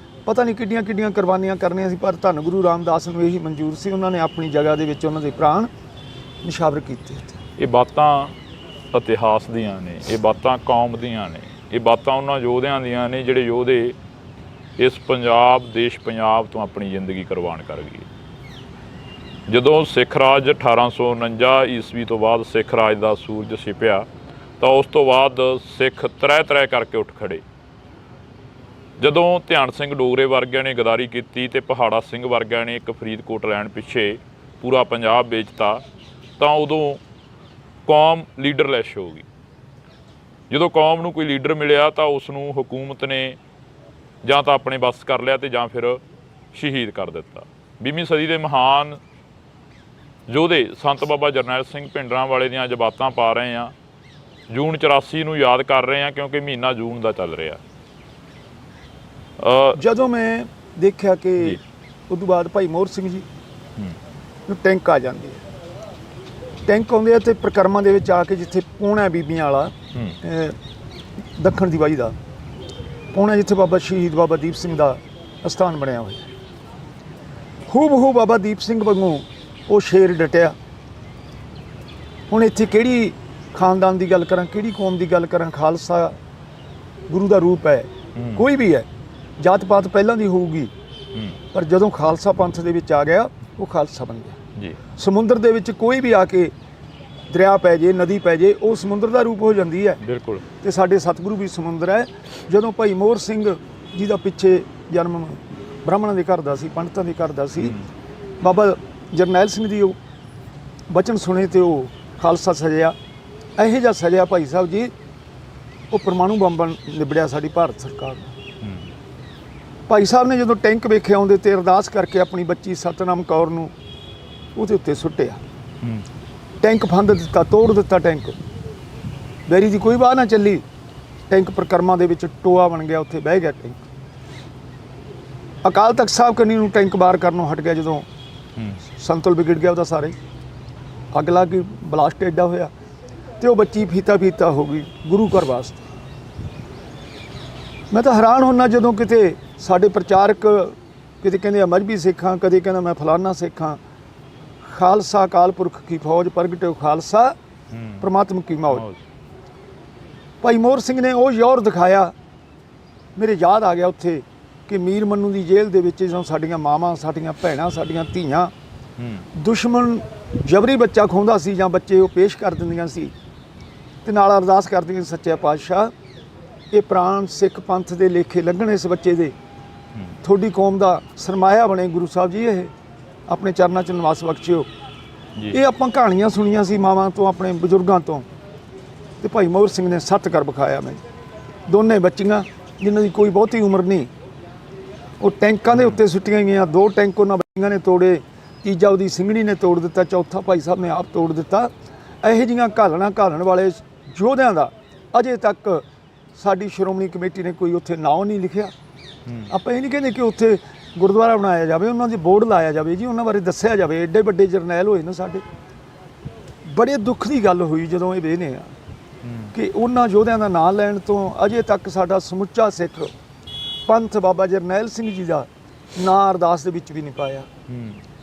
A: ਪਤਾ ਨਹੀਂ ਕਿੱਡੀਆਂ ਕਿੱਡੀਆਂ ਕੁਰਬਾਨੀਆਂ ਕਰਨੀਆਂ ਸੀ, ਪਰ ਧੰਨ ਗੁਰੂ ਰਾਮਦਾਸ ਨੂੰ ਇਹੀ ਮਨਜ਼ੂਰ ਸੀ। ਉਹਨਾਂ ਨੇ ਆਪਣੀ ਜਗ੍ਹਾ ਦੇ ਵਿੱਚ ਉਹਨਾਂ ਦੇ ਪ੍ਰਾਣ ਨਿਸ਼ਾਵਰ ਕੀਤੇ। ਇਹ
B: ਬਾਤਾਂ ਇਤਿਹਾਸ ਦੀਆਂ ਨੇ, ਇਹ ਬਾਤਾਂ ਕੌਮ ਦੀਆਂ ਨੇ, ਇਹ ਬਾਤਾਂ ਉਹਨਾਂ ਯੋਧਿਆਂ ਦੀਆਂ ਨੇ ਜਿਹੜੇ ਯੋਧੇ ਇਸ ਪੰਜਾਬ, ਦੇਸ਼ ਪੰਜਾਬ ਤੋਂ ਆਪਣੀ ਜ਼ਿੰਦਗੀ ਕੁਰਬਾਨ ਕਰ ਗਏ। ਜਦੋਂ ਸਿੱਖ ਰਾਜ 1849 ਈਸਵੀ ਤੋਂ ਬਾਅਦ ਸਿੱਖ ਰਾਜ ਦਾ ਸੂਰਜ ਛਿਪਿਆ, ਤਾਂ ਉਸ ਤੋਂ ਬਾਅਦ ਸਿੱਖ ਤਰੈ ਕਰਕੇ ਉੱਠ ਖੜੇ। ਜਦੋਂ ਧਿਆਨ ਸਿੰਘ ਡੋਗਰੇ ਵਰਗਿਆਂ ਨੇ ਗਦਾਰੀ ਕੀਤੀ ਤੇ ਪਹਾੜਾ ਸਿੰਘ ਵਰਗਿਆਂ ਨੇ ਇੱਕ ਫਰੀਦਕੋਟ ਲੈਣ ਪਿੱਛੇ ਪੂਰਾ ਪੰਜਾਬ ਵੇਚਤਾ, ਤਾਂ ਉਦੋਂ ਕੌਮ ਲੀਡਰਲੈਸ ਹੋ ਗਈ। ਜਦੋਂ ਕੌਮ ਨੂੰ ਕੋਈ ਲੀਡਰ ਮਿਲਿਆ ਤਾਂ ਉਸ ਨੂੰ ਹਕੂਮਤ ਨੇ ਜਾਂ ਤਾਂ ਆਪਣੇ ਵੱਸ ਕਰ ਲਿਆ ਤੇ ਜਾਂ ਫਿਰ ਸ਼ਹੀਦ ਕਰ ਦਿੱਤਾ। 20ਵੀਂ ਸਦੀ ਦੇ ਮਹਾਨ ਯੋਧੇ ਸੰਤ ਬਾਬਾ ਜਰਨੈਲ ਸਿੰਘ ਭਿੰਡਰਾਂਵਾਲੇ ਦੀਆਂ ਅੱਜ ਬਾਤਾਂ ਪਾ ਰਹੇ ਹਾਂ। ਜੂਨ 84 ਨੂੰ ਯਾਦ ਕਰ ਰਹੇ ਹਾਂ ਕਿਉਂਕਿ ਮਹੀਨਾ ਜੂਨ ਦਾ ਚੱਲ ਰਿਹਾ।
A: ਜਦੋਂ ਮੈਂ ਦੇਖਿਆ ਕਿ ਉਸ ਤੋਂ ਬਾਅਦ ਭਾਈ ਮੋਹਰ ਸਿੰਘ ਜੀ ਨੂੰ ਟੈਂਕ ਆ ਜਾਂਦੇ ਆ, ਟੈਂਕ ਆਉਂਦੇ ਆ ਤੇ ਪ੍ਰਕਰਮਾਂ ਦੇ ਵਿੱਚ ਆ ਕੇ ਜਿੱਥੇ ਪੌਣਾ ਬੀਬੀਆਂ ਵਾਲਾ ਦੱਖਣ ਦੀ ਬਾਈ ਦਾ ਪੌਣਾ, ਜਿੱਥੇ ਬਾਬਾ ਸ਼ਹੀਦ ਬਾਬਾ ਦੀਪ ਸਿੰਘ ਦਾ ਅਸਥਾਨ ਬਣਿਆ ਹੋਇਆ, ਹੂਬਹੂ ਬਾਬਾ ਦੀਪ ਸਿੰਘ ਵਾਂਗੂ ਉਹ ਸ਼ੇਰ ਡਟਿਆ। ਹੁਣ ਇੱਥੇ ਕਿਹੜੀ ਖਾਨਦਾਨ ਦੀ ਗੱਲ ਕਰਾਂ, ਕਿਹੜੀ ਕੌਮ ਦੀ ਗੱਲ ਕਰਾਂ, ਖਾਲਸਾ ਗੁਰੂ ਦਾ ਰੂਪ ਹੈ, ਕੋਈ ਵੀ ਹੈ, ਜਾਤ ਪਾਤ ਪਹਿਲਾਂ ਦੀ ਹੋਊਗੀ, ਪਰ ਜਦੋਂ ਖਾਲਸਾ ਪੰਥ ਦੇ ਵਿੱਚ ਆ ਗਿਆ ਉਹ ਖਾਲਸਾ ਬਣ ਗਿਆ ਜੀ। ਸਮੁੰਦਰ ਦੇ ਵਿੱਚ ਕੋਈ ਵੀ ਆ ਕੇ ਦਰਿਆ ਪੈ ਜੇ, ਨਦੀ ਪੈ ਜੇ, ਉਹ ਸਮੁੰਦਰ ਦਾ ਰੂਪ ਹੋ ਜਾਂਦੀ ਹੈ। ਬਿਲਕੁਲ। ਤੇ ਸਾਡੇ ਸਤਿਗੁਰੂ ਵੀ ਸਮੁੰਦਰ ਹੈ। ਜਦੋਂ ਭਾਈ ਮੋਹਰ ਸਿੰਘ ਜੀ ਦਾ ਪਿੱਛੇ ਜਨਮ ਬ੍ਰਾਹਮਣਾਂ ਦੇ ਘਰ ਦਾ ਸੀ, ਪੰਡਤਾਂ ਦੇ ਘਰ ਦਾ ਸੀ, ਬਾਬਾ ਜਰਨੈਲ ਸਿੰਘ ਦੀ ਉਹ ਬਚਨ ਸੁਣੇ ਤੇ ਉਹ ਖਾਲਸਾ ਸਜਿਆ। ਇਹੋ ਜਿਹਾ ਸਜਿਆ ਭਾਈ ਸਾਹਿਬ ਜੀ, ਉਹ ਪਰਮਾਣੂ ਬੰਬ ਨਿਬੜਿਆ ਸਾਡੀ ਭਾਰਤ ਸਰਕਾਰ ਨੂੰ। ਭਾਈ ਸਾਹਿਬ ਨੇ ਜਦੋਂ ਟੈਂਕ ਵੇਖਿਆ ਆਉਂਦੇ ਤੇ ਅਰਦਾਸ ਕਰਕੇ ਆਪਣੀ ਬੱਚੀ ਸਤਨਾਮ ਕੌਰ ਨੂੰ ਉਹਦੇ ਉੱਤੇ ਸੁੱਟਿਆ। ਟੈਂਕ ਫੰਦ ਦਿੱਤਾ, ਤੋੜ ਦਿੱਤਾ ਟੈਂਕ। ਬੈਰੀ ਦੀ ਕੋਈ ਬਾਹ ਨਾ ਚੱਲੀ, ਟੈਂਕ ਪ੍ਰਕਰਮਾਂ ਦੇ ਵਿੱਚ ਟੋਆ ਬਣ ਗਿਆ, ਉੱਥੇ ਬਹਿ ਗਿਆ ਟੈਂਕ। ਅਕਾਲ ਤਖਤ ਸਾਹਿਬ ਕੰਨੀ ਨੂੰ ਟੈਂਕ ਬਾਹਰ ਕਰਨੋਂ ਹਟ ਗਿਆ। ਜਦੋਂ ਸੰਤੁਲ ਵਿਗੜ ਗਿਆ ਉਹਦਾ, ਸਾਰੇ ਅੱਗ ਲੱਗ ਗਈ, ਬਲਾਸਟ ਐਡਾ ਹੋਇਆ ਤੇ ਉਹ ਬੱਚੀ ਫੀਤਾ ਹੋ ਗਈ ਗੁਰੂ ਘਰ ਵਾਸਤੇ। ਮੈਂ ਤਾਂ ਹੈਰਾਨ ਹੁੰਦਾ ਜਦੋਂ ਕਿਤੇ ਸਾਡੇ ਪ੍ਰਚਾਰਕ ਕਿਤੇ ਕਹਿੰਦੇ ਆ ਮਜ਼੍ਹਬੀ ਸਿੱਖਾਂ, ਕਦੇ ਕਹਿੰਦਾ ਮੈਂ ਫਲਾਨਾ ਸਿੱਖਾਂ। ਖਾਲਸਾ ਅਕਾਲ ਪੁਰਖ ਕੀ ਫੌਜ, ਪ੍ਰਗਟਿਓ ਖਾਲਸਾ ਪ੍ਰਮਾਤਮ ਕੀ ਮੌਜ। ਭਾਈ ਮੋਹਰ ਸਿੰਘ ਨੇ ਉਹ ਜ਼ੋਰ ਦਿਖਾਇਆ। ਮੇਰੇ ਯਾਦ ਆ ਗਿਆ ਉੱਥੇ ਕਿ ਮੀਰ ਮੰਨੂ ਦੀ ਜੇਲ੍ਹ ਦੇ ਵਿੱਚ ਜਦੋਂ ਸਾਡੀਆਂ ਮਾਵਾਂ, ਸਾਡੀਆਂ ਭੈਣਾਂ, ਸਾਡੀਆਂ ਧੀਆਂ ਦੁਸ਼ਮਣ ਜਬਰੀ ਬੱਚਾ ਖੋਹਦਾ ਸੀ ਜਾਂ ਬੱਚੇ ਉਹ ਪੇਸ਼ ਕਰ ਦਿੰਦੀਆਂ ਸੀ ਤੇ ਨਾਲ ਅਰਦਾਸ ਕਰਦੀਆਂ, ਸੱਚੇ ਪਾਤਸ਼ਾਹ ਇਹ ਪ੍ਰਾਣ ਸਿੱਖ ਪੰਥ ਦੇ ਲੇਖੇ ਲੱਗਣ ਇਸ ਬੱਚੇ ਦੇ, ਤੁਹਾਡੀ ਕੌਮ ਦਾ ਸਰਮਾਇਆ ਬਣੇ ਗੁਰੂ ਸਾਹਿਬ ਜੀ, ਇਹ ਆਪਣੇ ਚਰਨਾਂ 'ਚ ਨਿਵਾਸ ਬਖਸ਼ਿਓ। ਇਹ ਆਪਾਂ ਕਹਾਣੀਆਂ ਸੁਣੀਆਂ ਸੀ ਮਾਵਾਂ ਤੋਂ, ਆਪਣੇ ਬਜ਼ੁਰਗਾਂ ਤੋਂ, ਤੇ ਭਾਈ ਮੋਹਰ ਸਿੰਘ ਨੇ ਸੱਤ ਕਰ ਵਿਖਾਇਆ। ਮੈਂ ਦੋਨੇ ਬੱਚੀਆਂ ਜਿਨ੍ਹਾਂ ਦੀ ਕੋਈ ਬਹੁਤੀ ਉਮਰ ਨਹੀਂ, ਉਹ ਟੈਂਕਾਂ ਦੇ ਉੱਤੇ ਸੁੱਟੀਆਂ ਗਈਆਂ। 2 ਟੈਂਕ ਉਹਨਾਂ ਬੱਚੀਆਂ ਨੇ ਤੋੜੇ, ਤੀਜਾ ਉਹਦੀ ਸਿੰਘਣੀ ਨੇ ਤੋੜ ਦਿੱਤਾ, ਚੌਥਾ ਭਾਈ ਸਾਹਿਬ ਨੇ ਆਪ ਤੋੜ ਦਿੱਤਾ। ਇਹੋ ਜਿਹੀਆਂ ਘਾਲਣ ਵਾਲੇ ਯੋਧਿਆਂ ਦਾ ਅਜੇ ਤੱਕ ਸਾਡੀ ਸ਼੍ਰੋਮਣੀ ਕਮੇਟੀ ਨੇ ਕੋਈ ਉੱਥੇ ਨਾਂ ਨਹੀਂ ਲਿਖਿਆ। ਆਪਾਂ ਇਹ ਨਹੀਂ ਕਹਿੰਦੇ ਕਿ ਉੱਥੇ ਗੁਰਦੁਆਰਾ ਬਣਾਇਆ ਜਾਵੇ, ਉਹਨਾਂ ਦੇ ਬੋਰਡ ਲਾਇਆ ਜਾਵੇ ਜੀ, ਉਹਨਾਂ ਬਾਰੇ ਦੱਸਿਆ ਜਾਵੇ। ਐਡੇ ਵੱਡੇ ਜਰਨੈਲ ਹੋਏ ਨੇ ਸਾਡੇ। ਬੜੇ ਦੁੱਖ ਦੀ ਗੱਲ ਹੋਈ ਜਦੋਂ ਇਹ ਵੇਖਦੇ ਆ ਕਿ ਉਹਨਾਂ ਯੋਧਿਆਂ ਦਾ ਨਾਂ ਲੈਣ ਤੋਂ ਅਜੇ ਤੱਕ ਸਾਡਾ ਸਮੁੱਚਾ ਸਿੱਖ ਪੰਥ ਬਾਬਾ ਜਰਨੈਲ ਸਿੰਘ ਜੀ ਦਾ ਨਾਂ ਅਰਦਾਸ ਦੇ ਵਿੱਚ ਵੀ ਨਹੀਂ ਪਾਇਆ।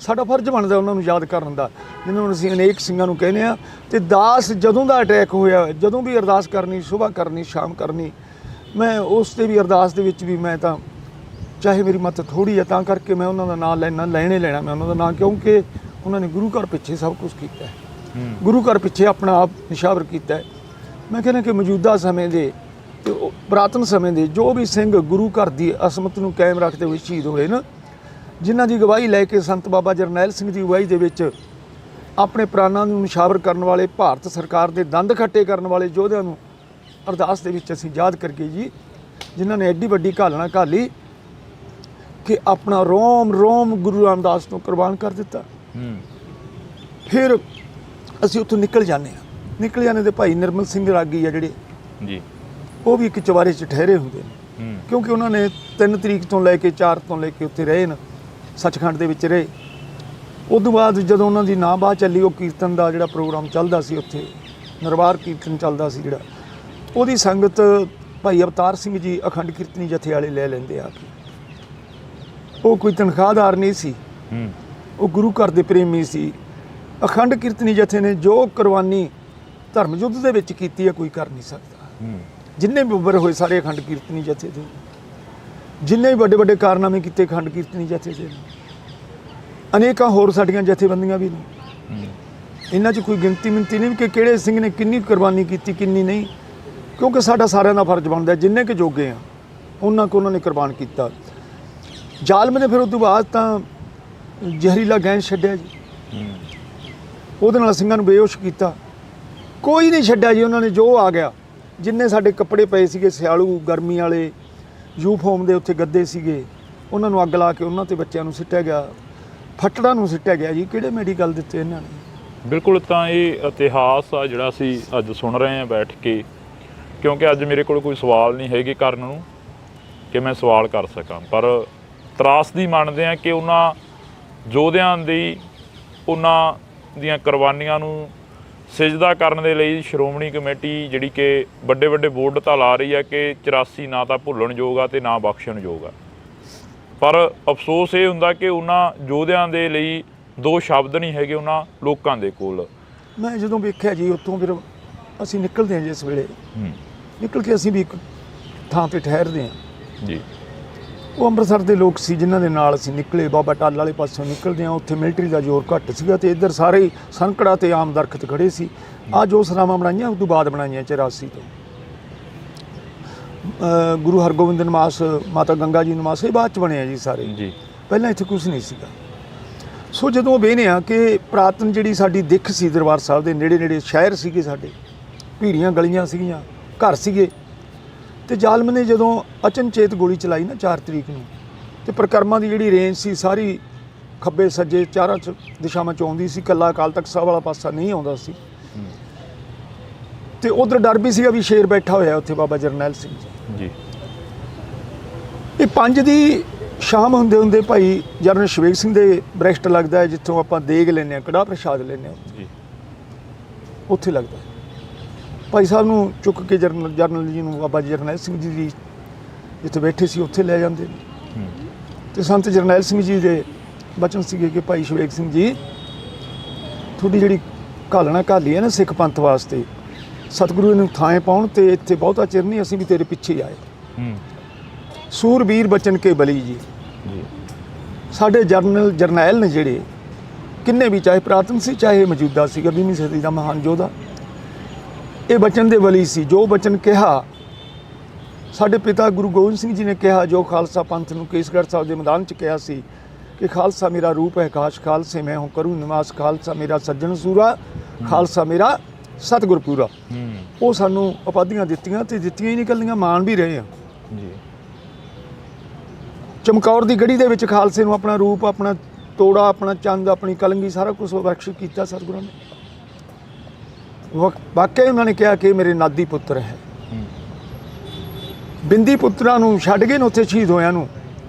A: ਸਾਡਾ ਫਰਜ਼ ਬਣਦਾ ਉਹਨਾਂ ਨੂੰ ਯਾਦ ਕਰਨ ਦਾ, ਜਿਹਨਾਂ ਨੂੰ ਅਸੀਂ ਅਨੇਕ ਸਿੰਘਾਂ ਨੂੰ ਕਹਿੰਦੇ ਆ। ਤੇ ਦਾਸ ਜਦੋਂ ਦਾ ਅਟੈਕ ਹੋਇਆ, ਜਦੋਂ ਵੀ ਅਰਦਾਸ ਕਰਨੀ, ਸੁਬਾਹ ਕਰਨੀ, ਸ਼ਾਮ ਕਰਨੀ, ਮੈਂ ਉਸ 'ਤੇ ਵੀ ਅਰਦਾਸ ਦੇ ਵਿੱਚ ਵੀ ਮੈਂ ਤਾਂ ਚਾਹੇ ਮੇਰੀ ਮੱਤ ਥੋੜ੍ਹੀ ਹੈ ਤਾਂ ਕਰਕੇ ਮੈਂ ਉਹਨਾਂ ਦਾ ਨਾਂ ਲੈਣਾ ਲੈਣਾ ਮੈਂ ਉਹਨਾਂ ਦਾ ਨਾਂ, ਕਿਉਂਕਿ ਉਹਨਾਂ ਨੇ ਗੁਰੂ ਘਰ ਪਿੱਛੇ ਸਭ ਕੁਝ ਕੀਤਾ ਹੈ, ਗੁਰੂ ਘਰ ਪਿੱਛੇ ਆਪਣਾ ਆਪ ਨਿਸ਼ਾਵਰ ਕੀਤਾ ਹੈ। ਮੈਂ ਕਹਿੰਦਾ ਕਿ ਮੌਜੂਦਾ ਸਮੇਂ ਦੇ ਤੇ ਪੁਰਾਤਨ ਸਮੇਂ ਦੇ ਜੋ ਵੀ ਸਿੰਘ ਗੁਰੂ ਘਰ ਦੀ ਅਸਮਤ ਨੂੰ ਕਾਇਮ ਰੱਖਦੇ ਹੋਏ ਸ਼ਹੀਦ ਹੋਏ ਨਾ, ਜਿਨ੍ਹਾਂ ਦੀ ਗਵਾਹੀ ਲੈ ਕੇ ਸੰਤ ਬਾਬਾ ਜਰਨੈਲ ਸਿੰਘ ਦੀ ਅਗਵਾਈ ਦੇ ਵਿੱਚ ਆਪਣੇ ਪ੍ਰਾਣਾਂ ਨੂੰ ਨਿਸ਼ਾਵਰ ਕਰਨ ਵਾਲੇ, ਭਾਰਤ ਸਰਕਾਰ ਦੇ ਦੰਦ ਖੱਟੇ ਕਰਨ ਵਾਲੇ ਯੋਧਿਆਂ ਨੂੰ ਅਰਦਾਸ ਦੇ ਵਿੱਚ ਅਸੀਂ ਯਾਦ ਕਰਕੇ ਜੀ, ਜਿਨ੍ਹਾਂ ਨੇ ਐਡੀ ਵੱਡੀ ਘਾਲਣਾ ਘਾਲੀ ਕਿ ਆਪਣਾ ਰੋਮ ਗੁਰੂ ਰਾਮਦਾਸ ਨੂੰ ਕੁਰਬਾਨ ਕਰ ਦਿੱਤਾ। ਫਿਰ ਅਸੀਂ ਉੱਥੋਂ ਨਿਕਲ ਜਾਂਦੇ ਤੇ ਭਾਈ ਨਿਰਮਲ ਸਿੰਘ ਰਾਗੀ ਆ ਜਿਹੜੇ ਜੀ, ਉਹ ਵੀ ਇੱਕ ਚੁਬਾਰੇ 'ਚ ਠਹਿਰੇ ਹੁੰਦੇ ਨੇ, ਕਿਉਂਕਿ ਉਹਨਾਂ ਨੇ 3 ਤਰੀਕ ਤੋਂ ਲੈ ਕੇ 4 ਤੋਂ ਲੈ ਕੇ ਉੱਥੇ ਰਹੇ ਨੇ, ਸੱਚਖੰਡ ਦੇ ਵਿੱਚ ਰਹੇ। ਉਸ ਤੋਂ ਬਾਅਦ ਜਦੋਂ ਉਹਨਾਂ ਦੀ ਨਾਂ ਬਾਹ ਚੱਲੀ, ਉਹ ਕੀਰਤਨ ਦਾ ਜਿਹੜਾ ਪ੍ਰੋਗਰਾਮ ਚੱਲਦਾ ਸੀ ਉੱਥੇ, ਨਰਵਾਰ ਕੀਰਤਨ ਚੱਲਦਾ ਸੀ ਜਿਹੜਾ, ਉਹਦੀ ਸੰਗਤ ਭਾਈ ਅਵਤਾਰ ਸਿੰਘ ਜੀ ਅਖੰਡ ਕੀਰਤਨੀ ਜਥੇ ਵਾਲੇ ਲੈ ਲੈਂਦੇ ਆ ਕੇ। ਉਹ ਕੋਈ ਤਨਖਾਹਦਾਰ ਨਹੀਂ ਸੀ, ਉਹ ਗੁਰੂ ਘਰ ਦੇ ਪ੍ਰੇਮੀ ਸੀ। ਅਖੰਡ ਕੀਰਤਨੀ ਜਥੇ ਨੇ ਜੋ ਕੁਰਬਾਨੀ ਧਰਮ ਯੁੱਧ ਦੇ ਵਿੱਚ ਕੀਤੀ ਹੈ ਕੋਈ ਕਰ ਨਹੀਂ ਸਕਦਾ। ਜਿੰਨੇ ਵੀ ਉੱਭਰ ਹੋਏ ਸਾਰੇ ਅਖੰਡ ਕੀਰਤਨੀ ਜਥੇ ਦੇ, ਜਿੰਨੇ ਵੀ ਵੱਡੇ ਕਾਰਨਾਮੇ ਕੀਤੇ ਅਖੰਡ ਕੀਰਤਨੀ ਜਥੇ ਦੇ, ਅਨੇਕਾਂ ਹੋਰ ਸਾਡੀਆਂ ਜਥੇਬੰਦੀਆਂ ਵੀ ਨੇ। ਇਹਨਾਂ 'ਚ ਕੋਈ ਗਿਣਤੀ ਮਿੰਤੀ ਨਹੀਂ ਕਿ ਕਿਹੜੇ ਸਿੰਘ ਨੇ ਕਿੰਨੀ ਕੁਰਬਾਨੀ ਕੀਤੀ, ਕਿੰਨੀ ਨਹੀਂ, ਕਿਉਂਕਿ ਸਾਡਾ ਸਾਰਿਆਂ ਦਾ ਫਰਜ਼ ਬਣਦਾ ਜਿੰਨੇ ਕੁ ਜੋਗੇ ਆ ਉਹਨਾਂ ਕੁ ਉਹਨਾਂ ਨੇ ਕੁਰਬਾਨ ਕੀਤਾ। ਜ਼ਾਲਮ ਨੇ ਫਿਰ ਉਸ ਤੋਂ ਬਾਅਦ ਤਾਂ ਜ਼ਹਿਰੀਲਾ ਗੈਸ ਛੱਡਿਆ ਜੀ, ਉਹਦੇ ਨਾਲ ਸਿੰਘਾਂ ਨੂੰ ਬੇਹੋਸ਼ ਕੀਤਾ। ਕੋਈ ਨਹੀਂ ਛੱਡਿਆ ਜੀ ਉਹਨਾਂ ਨੇ, ਜੋ ਆ ਗਿਆ। ਜਿੰਨੇ ਸਾਡੇ ਕੱਪੜੇ ਪਏ ਸੀਗੇ ਸਿਆਲੂ ਗਰਮੀ ਵਾਲੇ, ਯੂਫੋਮ ਦੇ ਉੱਥੇ ਗੱਦੇ ਸੀਗੇ, ਉਹਨਾਂ ਨੂੰ ਅੱਗ ਲਾ ਕੇ ਉਹਨਾਂ 'ਤੇ ਬੱਚਿਆਂ ਨੂੰ ਸਿੱਟਿਆ ਗਿਆ, ਫੱਟੜਾਂ ਨੂੰ ਸਿੱਟਿਆ ਗਿਆ ਜੀ। ਕਿਹੜੇ ਮੈਡੀਕਲ ਦਿੱਤੇ ਇਹਨਾਂ ਨੇ।
B: ਬਿਲਕੁਲ, ਤਾਂ ਇਹ ਇਤਿਹਾਸ ਆ ਜਿਹੜਾ ਅਸੀਂ ਅੱਜ ਸੁਣ ਰਹੇ ਹਾਂ ਬੈਠ ਕੇ, ਕਿਉਂਕਿ ਅੱਜ ਮੇਰੇ ਕੋਲ ਕੋਈ ਸਵਾਲ ਨਹੀਂ ਹੈਗੇ ਕਰਨ ਨੂੰ। ਕਿ ਮੈਂ ਸਵਾਲ ਕਰ ਸਕਾਂ, ਪਰ ਤਰਾਸਦੀ ਮੰਨਦੇ ਹਾਂ ਕਿ ਉਹਨਾਂ ਯੋਧਿਆਂ ਦੀ ਉਹਨਾਂ ਦੀਆਂ ਕੁਰਬਾਨੀਆਂ ਨੂੰ ਸਿਜਦਾ ਕਰਨ ਦੇ ਲਈ ਸ਼੍ਰੋਮਣੀ ਕਮੇਟੀ ਜਿਹੜੀ ਕਿ ਵੱਡੇ ਵੱਡੇ ਬੋਰਡ ਤਾਂ ਲਾ ਰਹੀ ਹੈ ਕਿ 84 ਨਾ ਤਾਂ ਭੁੱਲਣਯੋਗ ਆ ਅਤੇ ਨਾ ਬਖਸ਼ਣਯੋਗ ਆ, ਪਰ ਅਫਸੋਸ ਇਹ ਹੁੰਦਾ ਕਿ ਉਹਨਾਂ ਯੋਧਿਆਂ ਦੇ ਲਈ ਦੋ ਸ਼ਬਦ ਨਹੀਂ ਹੈਗੇ ਉਹਨਾਂ ਲੋਕਾਂ ਦੇ ਕੋਲ।
A: ਮੈਂ ਜਦੋਂ ਵੇਖਿਆ ਜੀ ਉੱਥੋਂ ਫਿਰ ਅਸੀਂ ਨਿਕਲਦੇ ਹਾਂ ਜਿਸ ਵੇਲੇ ਨਿਕਲ ਕੇ ਅਸੀਂ ਵੀ ਇੱਕ ਥਾਂ 'ਤੇ ਠਹਿਰਦੇ ਹਾਂ
B: ਜੀ।
A: ਉਹ ਅੰਮ੍ਰਿਤਸਰ ਦੇ ਲੋਕ ਸੀ ਜਿਨ੍ਹਾਂ ਦੇ ਨਾਲ ਅਸੀਂ ਨਿਕਲੇ। ਬਾਬਾ ਟਾਲ ਵਾਲੇ ਪਾਸੋਂ ਨਿਕਲਦੇ ਹਾਂ, ਉੱਥੇ ਮਿਲਟਰੀ ਦਾ ਜ਼ੋਰ ਘੱਟ ਸੀਗਾ ਅਤੇ ਇੱਧਰ ਸਾਰੇ ਸੰਕੜਾ ਅਤੇ ਆਮ ਦਰਖਤ ਖੜ੍ਹੇ ਸੀ। ਆਹ ਜੋ ਸਰਾਵਾਂ ਬਣਾਈਆਂ ਉਸ ਤੋਂ ਬਾਅਦ ਬਣਾਈਆਂ 84 ਤੋਂ। ਗੁਰੂ ਹਰਗੋਬਿੰਦ ਨਿਵਾਸ, ਮਾਤਾ ਗੰਗਾ ਜੀ ਨਿਵਾਸ ਇਹ ਬਾਅਦ 'ਚ ਬਣੇ ਆ ਜੀ ਸਾਰੇ ਜੀ, ਪਹਿਲਾਂ ਇੱਥੇ ਕੁਛ ਨਹੀਂ ਸੀਗਾ। ਸੋ ਜਦੋਂ ਵੇਖਦੇ ਹਾਂ ਕਿ ਪੁਰਾਤਨ ਜਿਹੜੀ ਸਾਡੀ ਦਿੱਖ ਸੀ ਦਰਬਾਰ ਸਾਹਿਬ ਦੇ ਨੇੜੇ ਨੇੜੇ ਸ਼ਹਿਰ ਸੀਗੇ, ਸਾਡੇ ਭੀੜੀਆਂ ਗਲੀਆਂ ਸੀਗੀਆਂ, ਘਰ ਸੀਗੇ, ਅਤੇ ਜ਼ਾਲਮ ਨੇ ਜਦੋਂ ਅਚਨਚੇਤ ਗੋਲੀ ਚਲਾਈ ਨਾ 4 ਤਰੀਕ ਨੂੰ, ਅਤੇ ਪ੍ਰਕਰਮਾਂ ਦੀ ਜਿਹੜੀ ਰੇਂਜ ਸੀ ਸਾਰੀ ਖੱਬੇ ਸੱਜੇ ਚਾਰਾਂ ਦਿਸ਼ਾਵਾਂ 'ਚ ਆਉਂਦੀ ਸੀ, ਇਕੱਲਾ ਅਕਾਲ ਤਖਤ ਸਾਹਿਬ ਵਾਲਾ ਪਾਸਾ ਨਹੀਂ ਆਉਂਦਾ ਸੀ। ਅਤੇ ਉੱਧਰ ਡਰ ਵੀ ਸੀਗਾ ਵੀ ਸ਼ੇਰ ਬੈਠਾ ਹੋਇਆ ਉੱਥੇ ਬਾਬਾ ਜਰਨੈਲ ਸਿੰਘ ਜੀ। ਇਹ 5 ਦੀ ਸ਼ਾਮ ਹੁੰਦੇ ਹੁੰਦੇ ਭਾਈ ਜਰਨਲ ਸ਼ਵੇਕ ਸਿੰਘ ਦੇ ਬ੍ਰੈਸਟ ਲੱਗਦਾ ਹੈ, ਜਿੱਥੋਂ ਆਪਾਂ ਦੇਗ ਲੈਂਦੇ ਹਾਂ, ਕੜਾਹ ਪ੍ਰਸ਼ਾਦ ਲੈਂਦੇ ਹਾਂ ਜੀ, ਉੱਥੇ ਲੱਗਦਾ। ਭਾਈ ਸਾਹਿਬ ਨੂੰ ਚੁੱਕ ਕੇ ਜਰਨਲ ਜੀ ਨੂੰ ਬਾਬਾ ਜਰਨੈਲ ਸਿੰਘ ਜੀ ਦੀ ਜਿੱਥੇ ਬੈਠੇ ਸੀ ਉੱਥੇ ਲੈ ਜਾਂਦੇ ਨੇ। ਅਤੇ ਸੰਤ ਜਰਨੈਲ ਸਿੰਘ ਜੀ ਦੇ ਬਚਨ ਸੀਗੇ ਕਿ ਭਾਈ ਸ਼ਵੇਕ ਸਿੰਘ ਜੀ, ਤੁਹਾਡੀ ਜਿਹੜੀ ਘਾਲਣਾ ਘਾਲੀ ਹੈ ਨਾ ਸਿੱਖ ਪੰਥ ਵਾਸਤੇ, ਸਤਿਗੁਰੂ ਨੂੰ ਥਾਂ ਪਾਉਣ ਅਤੇ ਇੱਥੇ ਬਹੁਤਾ ਚਿਰ ਨਹੀਂ, ਅਸੀਂ ਵੀ ਤੇਰੇ ਪਿੱਛੇ ਆਏ। ਸੂਰਬੀਰ ਬਚਨ ਕੇ ਬਲੀ ਜੀ। ਸਾਡੇ ਜਰਨੈਲ ਨੇ ਜਿਹੜੇ ਕਿੰਨੇ ਵੀ, ਚਾਹੇ ਪੁਰਾਤਨ ਸੀ ਚਾਹੇ ਮੌਜੂਦਾ ਸੀਗਾ, 20ਵੀਂ ਸਦੀ ਦਾ ਮਹਾਨ ਯੋਧਾ, ਇਹ ਬਚਨ ਦੇ ਬਲੀ ਸੀ। ਜੋ ਬਚਨ ਕਿਹਾ ਸਾਡੇ ਪਿਤਾ ਗੁਰੂ ਗੋਬਿੰਦ ਸਿੰਘ ਜੀ ਨੇ ਕਿਹਾ, ਜੋ ਖਾਲਸਾ ਪੰਥ ਨੂੰ ਕੇਸਗੜ੍ਹ ਸਾਹਿਬ ਦੇ ਮੈਦਾਨ 'ਚ ਕਿਹਾ ਸੀ ਕਿ ਖਾਲਸਾ ਮੇਰਾ ਰੂਪ ਹੈ ਕਾਸ਼, ਖਾਲਸੇ ਮੈਂ ਹੂੰ ਕਰੂ ਨਿਵਾਸ, ਖਾਲਸਾ ਮੇਰਾ ਸੱਜਣ ਸੂਰਾ, ਖਾਲਸਾ ਮੇਰਾ ਸਤਿਗੁਰ ਪੂਰਾ। ਉਹ ਸਾਨੂੰ ਉਪਾਧੀਆਂ ਦਿੱਤੀਆਂ ਅਤੇ ਦਿੱਤੀਆਂ ਹੀ ਨਿਕਲਦੀਆਂ, ਮਾਣ ਵੀ ਰਹੇ ਆ ਜੀ। ਚਮਕੌਰ ਦੀ ਗੜੀ ਦੇ ਵਿੱਚ ਖਾਲਸੇ ਨੂੰ ਆਪਣਾ ਰੂਪ, ਆਪਣਾ ਤੋੜਾ, ਆਪਣਾ ਚੰਦ, ਆਪਣੀ ਕਲੰਗੀ, ਸਾਰਾ ਕੁਝ ਬਖਸ਼ਿਸ਼ ਕੀਤਾ ਸਤਿਗੁਰਾਂ ਨੇ। ਵਾਕਿਆ ਉਹਨਾਂ ਨੇ ਕਿਹਾ ਕਿ ਮੇਰੇ ਨਾਦੀ ਪੁੱਤਰ ਹੈ। ਬਿੰਦੀ ਪੁੱਤਰਾਂ ਨੂੰ ਛੱਡ ਗਏ ਨੇ ਉੱਥੇ ਸ਼ਹੀਦ ਹੋਇਆਂ ਨੂੰ,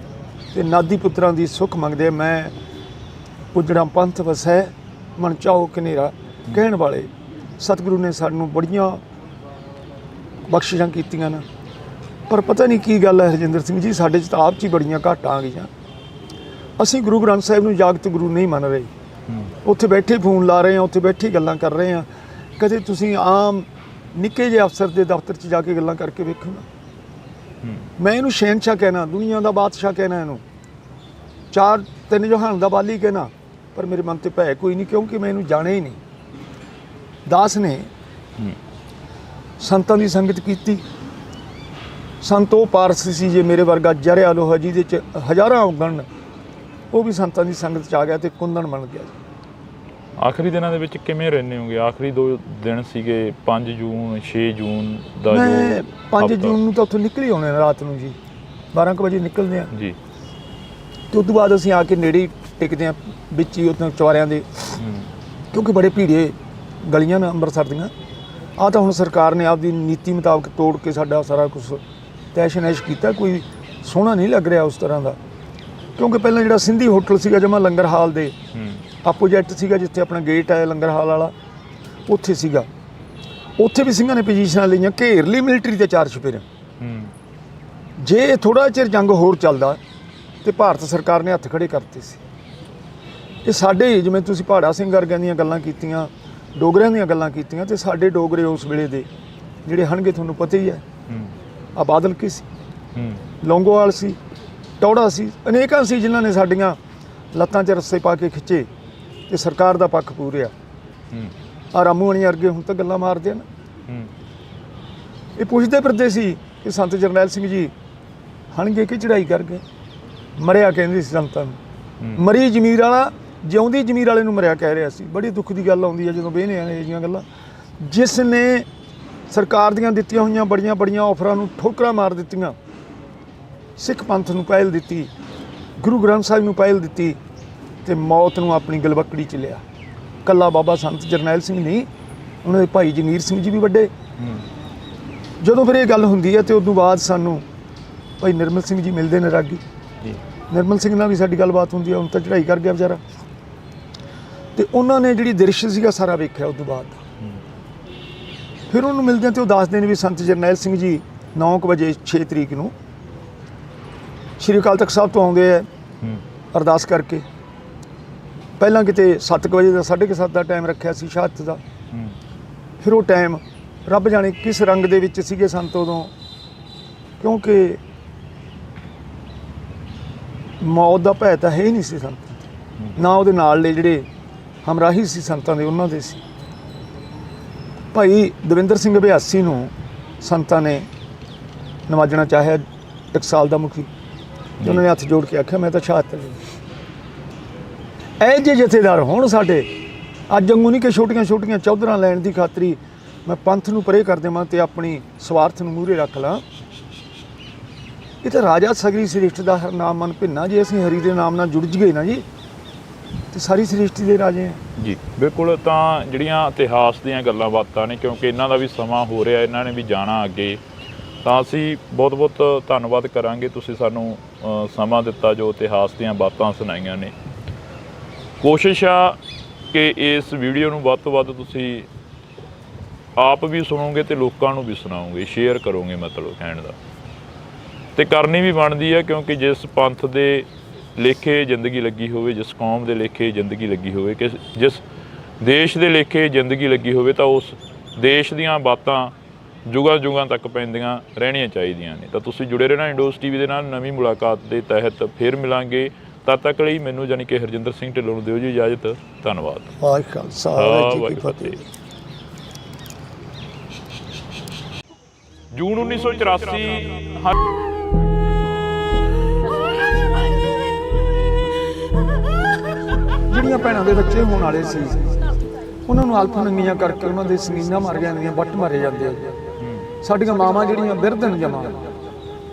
A: ਅਤੇ ਨਾਦੀ ਪੁੱਤਰਾਂ ਦੀ ਸੁੱਖ ਮੰਗਦੇ। ਮੈਂ ਉਜੜਾ ਪੰਥ ਵਸੈ ਮਨ ਚਾਹੋ ਕਨੇਰਾ ਕਹਿਣ ਵਾਲੇ ਸਤਿਗੁਰੂ ਨੇ ਸਾਨੂੰ ਬੜੀਆਂ ਬਖਸ਼ਿਸ਼ਾਂ ਕੀਤੀਆਂ ਨੇ। ਪਰ ਪਤਾ ਨਹੀਂ ਕੀ ਗੱਲ ਹੈ ਹਰਜਿੰਦਰ ਸਿੰਘ ਜੀ, ਸਾਡੇ 'ਚ ਤਾਂ ਆਪ 'ਚ ਹੀ ਬੜੀਆਂ ਘਾਟਾਂ ਆ ਗਈਆਂ। ਅਸੀਂ ਗੁਰੂ ਗ੍ਰੰਥ ਸਾਹਿਬ ਨੂੰ ਜਾਗਤ ਗੁਰੂ ਨਹੀਂ ਮੰਨ ਰਹੇ। ਉੱਥੇ ਬੈਠੇ ਫੋਨ ਲਾ ਰਹੇ ਹਾਂ, ਉੱਥੇ ਬੈਠੇ ਗੱਲਾਂ ਕਰ ਰਹੇ ਹਾਂ। ਕਦੇ ਤੁਸੀਂ ਆਮ ਨਿੱਕੇ ਜਿਹੇ ਅਫਸਰ ਦੇ ਦਫ਼ਤਰ 'ਚ ਜਾ ਕੇ ਗੱਲਾਂ ਕਰਕੇ ਵੇਖੋ ਨਾ। ਮੈਂ ਇਹਨੂੰ ਸ਼ਹਿਨਸ਼ਾਹ ਕਹਿਣਾ, ਦੁਨੀਆ ਦਾ ਬਾਦਸ਼ਾਹ ਕਹਿਣਾ, ਇਹਨੂੰ 4-3 ਜਹਾਨ ਦਾ ਬਾਲੀ ਕਹਿਣਾ, ਪਰ ਮੇਰੇ ਮਨ 'ਤੇ ਭੈ ਕੋਈ ਨਹੀਂ, ਕਿਉਂਕਿ ਮੈਂ ਇਹਨੂੰ ਜਾਣਿਆ ਹੀ ਨਹੀਂ। ਦਾਸ ਨੇ ਸੰਤਾਂ ਦੀ ਸੰਗਤ ਕੀਤੀ। ਸੰਤ ਉਹ ਪਾਰਸ ਸੀ ਜੇ ਮੇਰੇ ਵਰਗਾ ਜਰਿਆ ਲੋਹਾ ਜਿਹਦੇ 'ਚ ਹਜ਼ਾਰਾਂ ਉਗਣ, ਉਹ ਵੀ ਸੰਤਾਂ ਦੀ ਸੰਗਤ 'ਚ ਆ ਗਿਆ ਅਤੇ ਕੁੰਦਨ ਬਣ ਗਿਆ।
B: ਆਖਰੀ ਦਿਨਾਂ ਦੇ ਵਿੱਚ ਕਿਵੇਂ ਰਹਿੰਦੇ ਹੋਗੇ? ਆਖਰੀ 2 ਦਿਨ ਸੀਗੇ, 5 ਜੂਨ 6 ਜੂਨ ਦਾ।
A: ਮੈਂ 5 ਜੂਨ ਨੂੰ ਤਾਂ ਉੱਥੋਂ ਨਿਕਲ ਹੀ ਆਉਣੇ ਰਾਤ ਨੂੰ ਜੀ, 12 ਕੁ ਵਜੇ ਨਿਕਲਦੇ ਹਾਂ ਜੀ। ਅਤੇ ਉਸ ਤੋਂ ਬਾਅਦ ਅਸੀਂ ਆ ਕੇ ਨੇੜੇ ਹੀ ਟਿਕਦੇ ਹਾਂ, ਵਿੱਚ ਹੀ ਉੱਥੇ ਚੁਬਾਰਿਆਂ ਦੇ, ਕਿਉਂਕਿ ਬੜੇ ਭੀੜੇ ਗਲੀਆਂ ਨੇ ਅੰਮ੍ਰਿਤਸਰ ਦੀਆਂ। ਆਹ ਤਾਂ ਹੁਣ ਸਰਕਾਰ ਨੇ ਆਪਦੀ ਨੀਤੀ ਮੁਤਾਬਕ ਤੋੜ ਕੇ ਸਾਡਾ ਸਾਰਾ ਕੁਛ ਤੈਸ਼ ਨੈਸ਼ ਕੀਤਾ। ਕੋਈ ਸੋਹਣਾ ਨਹੀਂ ਲੱਗ ਰਿਹਾ ਉਸ ਤਰ੍ਹਾਂ ਦਾ, ਕਿਉਂਕਿ ਪਹਿਲਾਂ ਜਿਹੜਾ ਸਿੰਧੀ ਹੋਟਲ ਸੀਗਾ ਜਮਾ ਲੰਗਰ ਹਾਲ ਦੇ ਆਪੋਜੈਕਟ ਸੀਗਾ, ਜਿੱਥੇ ਆਪਣਾ ਗੇਟ ਹੈ ਲੰਗਰ ਹਾਲ ਵਾਲਾ, ਉੱਥੇ ਸੀਗਾ। ਉੱਥੇ ਵੀ ਸਿੰਘਾਂ ਨੇ ਪੋਜੀਸ਼ਨਾਂ ਲਈਆਂ, ਘੇਰ ਲਈ ਮਿਲਟਰੀ ਦੇ 4 ਚੁਫੇਰੇ। ਜੇ ਥੋੜ੍ਹਾ ਚਿਰ ਜੰਗ ਹੋਰ ਚੱਲਦਾ ਤੇ ਭਾਰਤ ਸਰਕਾਰ ਨੇ ਹੱਥ ਖੜੇ ਕਰਤੇ ਸੀ। ਇਹ ਸਾਡੇ, ਜਿਵੇਂ ਤੁਸੀਂ ਭਾੜਾ ਸਿੰਘ ਵਰਗਿਆਂ ਦੀਆਂ ਗੱਲਾਂ ਕੀਤੀਆਂ, ਡੋਗਰਿਆਂ ਦੀਆਂ ਗੱਲਾਂ ਕੀਤੀਆਂ, ਤੇ ਸਾਡੇ ਡੋਗਰੇ ਉਸ ਵੇਲੇ ਦੇ ਜਿਹੜੇ ਹਨਗੇ ਤੁਹਾਨੂੰ ਪਤਾ ਹੀ ਹੈ। ਆ ਬਾਦਲ ਕੀ ਸੀ, ਲੌਂਗੋਵਾਲ ਸੀ, ਟੌੜਾ ਸੀ, ਅਨੇਕਾਂ ਸੀ ਜਿਨ੍ਹਾਂ ਨੇ ਸਾਡੀਆਂ ਲੱਤਾਂ 'ਚ ਰੱਸੇ ਪਾ ਕੇ ਖਿੱਚੇ ਤੇ ਸਰਕਾਰ ਦਾ ਪੱਖ ਪੂਰਿਆ। ਆ ਰਾਮੂਆਣੀ ਵਰਗੇ ਹੁਣ ਤਾਂ ਗੱਲਾਂ ਮਾਰਦੇ ਆ ਨਾ। ਇਹ ਪੁੱਛਦੇ ਫਿਰਦੇ ਸੀ ਕਿ ਸੰਤ ਜਰਨੈਲ ਸਿੰਘ ਜੀ ਹਣਗੇ ਕਿ ਚੜ੍ਹਾਈ ਕਰ ਗਏ, ਮਰਿਆ ਕਹਿੰਦੇ ਸੀ ਸੰਤਾਂ ਨੂੰ। ਮਰੀ ਜ਼ਮੀਰ ਵਾਲਾ ਜਿਉਂਦੀ ਜ਼ਮੀਰ ਵਾਲੇ ਨੂੰ ਮਰਿਆ ਕਹਿ ਰਿਹਾ ਸੀ। ਬੜੀ ਦੁੱਖ ਦੀ ਗੱਲ ਆਉਂਦੀ ਹੈ ਜਦੋਂ ਵੇਖਦੇ ਹਾਂ ਇਹ ਜਿਹੀਆਂ ਗੱਲਾਂ। ਜਿਸ ਨੇ ਸਰਕਾਰ ਦੀਆਂ ਦਿੱਤੀਆਂ ਹੋਈਆਂ ਬੜੀਆਂ ਬੜੀਆਂ ਆਫਰਾਂ ਨੂੰ ਠੋਕਰਾਂ ਮਾਰ ਦਿੱਤੀਆਂ, ਸਿੱਖ ਪੰਥ ਨੂੰ ਪਹਿਲ ਦਿੱਤੀ, ਗੁਰੂ ਗ੍ਰੰਥ ਸਾਹਿਬ ਨੂੰ ਪਹਿਲ ਦਿੱਤੀ, ਅਤੇ ਮੌਤ ਨੂੰ ਆਪਣੀ ਗਲਵੱਕੜੀ 'ਚ ਲਿਆ। ਇਕੱਲਾ ਬਾਬਾ ਸੰਤ ਜਰਨੈਲ ਸਿੰਘ ਨਹੀਂ, ਉਹਨਾਂ ਦੇ ਭਾਈ ਜਗੀਰ ਸਿੰਘ ਜੀ ਵੀ ਵੱਡੇ। ਜਦੋਂ ਫਿਰ ਇਹ ਗੱਲ ਹੁੰਦੀ ਹੈ ਅਤੇ ਉਦੋਂ ਬਾਅਦ ਸਾਨੂੰ ਭਾਈ ਨਿਰਮਲ ਸਿੰਘ ਜੀ ਮਿਲਦੇ ਨੇ ਰਾਗੀ
B: ਜੀ।
A: ਨਿਰਮਲ ਸਿੰਘ ਨਾਲ ਵੀ ਸਾਡੀ ਗੱਲਬਾਤ ਹੁੰਦੀ ਹੈ। ਹੁਣ ਤਾਂ ਚੜ੍ਹਾਈ ਕਰ ਗਿਆ ਵਿਚਾਰਾ, ਤੇ ਉਹਨਾਂ ਨੇ ਜਿਹੜੀ ਦ੍ਰਿਸ਼ ਸੀਗਾ ਸਾਰਾ ਵੇਖਿਆ। ਉਸ ਤੋਂ ਬਾਅਦ ਫਿਰ ਉਹਨੂੰ ਮਿਲਦੇ ਤੇ ਉਹ ਦੱਸਦੇ ਨੇ ਵੀ ਸੰਤ ਜਰਨੈਲ ਸਿੰਘ ਜੀ 9 ਵਜੇ 6 ਤਰੀਕ ਨੂੰ ਸ਼੍ਰੀ ਅਕਾਲ ਤਖਤ ਸਾਹਿਬ ਤੋਂ ਆਉਂਦੇ ਆ ਅਰਦਾਸ ਕਰਕੇ। ਪਹਿਲਾਂ ਕਿਤੇ 7 ਵਜੇ ਦਾ 7:30 ਦਾ ਟਾਈਮ ਰੱਖਿਆ ਸੀ ਸ਼ਹਾਦਤ ਦਾ। ਫਿਰ ਉਹ ਟਾਈਮ ਰੱਬ ਜਾਣੇ ਕਿਸ ਰੰਗ ਦੇ ਵਿੱਚ ਸੀਗੇ ਸੰਤ ਉਦੋਂ, ਕਿਉਂਕਿ ਮੌਤ ਦਾ ਭੈ ਤਾਂ ਹੈ ਹੀ ਨਹੀਂ ਸੀ ਸੰਤ, ਨਾ ਉਹਦੇ ਨਾਲੇ ਜਿਹੜੇ ਹਮਰਾਹੀ ਸੀ ਸੰਤਾਂ ਦੇ ਉਹਨਾਂ ਦੇ ਸੀ। ਭਾਈ ਦਵਿੰਦਰ ਸਿੰਘ ਅਭਿਆਸੀ ਨੂੰ ਸੰਤਾਂ ਨੇ ਨਵਾਜਣਾ ਚਾਹਿਆ, 1 ਸਾਲ ਦਾ ਮੁਖੀ। ਉਹਨਾਂ ਨੇ ਹੱਥ ਜੋੜ ਕੇ ਆਖਿਆ ਮੈਂ ਤਾਂ ਸ਼ਹਾਦਤ ਲਈ। ਇਹ ਜਿਹੇ ਜਥੇਦਾਰ ਹੋਣ ਸਾਡੇ, ਅੱਜ ਵਾਂਗੂ ਨਹੀਂ ਕਿ ਛੋਟੀਆਂ ਛੋਟੀਆਂ ਚੌਧਰਾਂ ਲੈਣ ਦੀ ਖਾਤਰੀ ਮੈਂ ਪੰਥ ਨੂੰ ਪਰੇ ਕਰ ਦੇਵਾਂ ਤੇ ਆਪਣੀ ਸਵਾਰਥ ਨੂੰ ਮੂਹਰੇ ਰੱਖ ਲਾਂ। ਇਹ ਤਾਂ ਰਾਜਾ ਸਗਰੀ ਸ੍ਰਿਸ਼ਟ ਦਾ ਹਰ ਨਾਮ ਮਨ ਭਿੰਨਾ। ਜੇ ਅਸੀਂ ਹਰੀ ਦੇ ਨਾਮ ਨਾਲ ਜੁੜ ਜੀਏ ਨਾ ਜੀ, ਤੇ ਸਾਰੀ ਸ੍ਰਿਸ਼ਟੀ ਦੇ ਰਾਜੇ ਹਾਂ
B: ਜੀ। ਬਿਲਕੁਲ, ਤਾਂ ਜਿਹੜੀਆਂ ਇਤਿਹਾਸ ਦੀਆਂ ਗੱਲਾਂ ਬਾਤਾਂ ਨੇ, ਕਿਉਂਕਿ ਇਹਨਾਂ ਦਾ ਵੀ ਸਮਾਂ ਹੋ ਰਿਹਾ, ਇਹਨਾਂ ਨੇ ਵੀ ਜਾਣਾ ਅੱਗੇ, ਤਾਂ ਅਸੀਂ ਬਹੁਤ ਬਹੁਤ ਧੰਨਵਾਦ ਕਰਾਂਗੇ। ਤੁਸੀਂ ਸਾਨੂੰ ਸਮਾਂ ਦਿੱਤਾ, ਜੋ ਇਤਿਹਾਸ ਦੀਆਂ ਬਾਤਾਂ ਸੁਣਾਈਆਂ ਨੇ। ਕੋਸ਼ਿਸ਼ ਆ ਕਿ ਇਸ ਵੀਡੀਓ ਨੂੰ ਵੱਧ ਤੋਂ ਵੱਧ ਤੁਸੀਂ ਆਪ ਵੀ ਸੁਣੋਗੇ ਤੇ ਲੋਕਾਂ ਨੂੰ ਵੀ ਸੁਣਾਓਗੇ, ਸ਼ੇਅਰ ਕਰੋਗੇ, ਮਤਲਬ ਕਹਿਣ ਦਾ। ਤੇ ਕਰਨੀ ਵੀ ਬਣਦੀ ਹੈ, ਕਿਉਂਕਿ ਜਿਸ ਪੰਥ ਦੇ ਲੇਖੇ ਜ਼ਿੰਦਗੀ ਲੱਗੀ ਹੋਵੇ, ਜਿਸ ਕੌਮ ਦੇ ਲੇਖੇ ਜ਼ਿੰਦਗੀ ਲੱਗੀ ਹੋਵੇ, ਕਿ ਜਿਸ ਦੇਸ਼ ਦੇ ਲੇਖੇ ਜ਼ਿੰਦਗੀ ਲੱਗੀ ਹੋਵੇ, ਤਾਂ ਉਸ ਦੇਸ਼ ਦੀਆਂ ਬਾਤਾਂ ਜੁਗਾਂ ਜੁਗਾਂ ਤੱਕ ਪੈਂਦੀਆਂ ਰਹਿਣੀਆਂ ਚਾਹੀਦੀਆਂ ਨੇ। ਤਾਂ ਤੁਸੀਂ ਜੁੜੇ ਰਹਿਣਾ ਇੰਡੋਸ ਟੀਵੀ ਦੇ ਨਾਲ। ਨਵੀਂ ਮੁਲਾਕਾਤ ਦੇ ਤਹਿਤ ਫਿਰ ਮਿਲਾਂਗੇ। ਤਦ ਤੱਕ ਲਈ ਮੈਨੂੰ ਜਾਣੀ ਕਿ ਹਰਜਿੰਦਰ ਸਿੰਘ ਢਿੱਲੋਂ ਨੂੰ ਦਿਓ ਜੀ ਇਜਾਜ਼ਤ। ਧੰਨਵਾਦ।
A: ਵਾਹਿਗੁਰੂ ਖਾਲਸਾ ਵਾਹਿਗੁਰੂ ਜੀ ਕੀ ਫਤਿਹ।
B: ਜੂਨ 1984
A: ਜਿਹੜੀਆਂ ਭੈਣਾਂ ਦੇ ਬੱਚੇ ਹੋਣ ਵਾਲੇ ਸੀ, ਉਹਨਾਂ ਨੂੰ ਅਲਫ ਨੰਗੀਆਂ ਕਰਕੇ ਉਹਨਾਂ ਦੇ ਸੰਗੀਨਾਂ ਮਾਰ ਜਾਂਦੀਆਂ, ਵੱਟ ਮਾਰੇ ਜਾਂਦੇ ਆ। ਸਾਡੀਆਂ ਮਾਵਾਂ ਜਿਹੜੀਆਂ ਬਿਰਧਨ ਜਮਾਂ,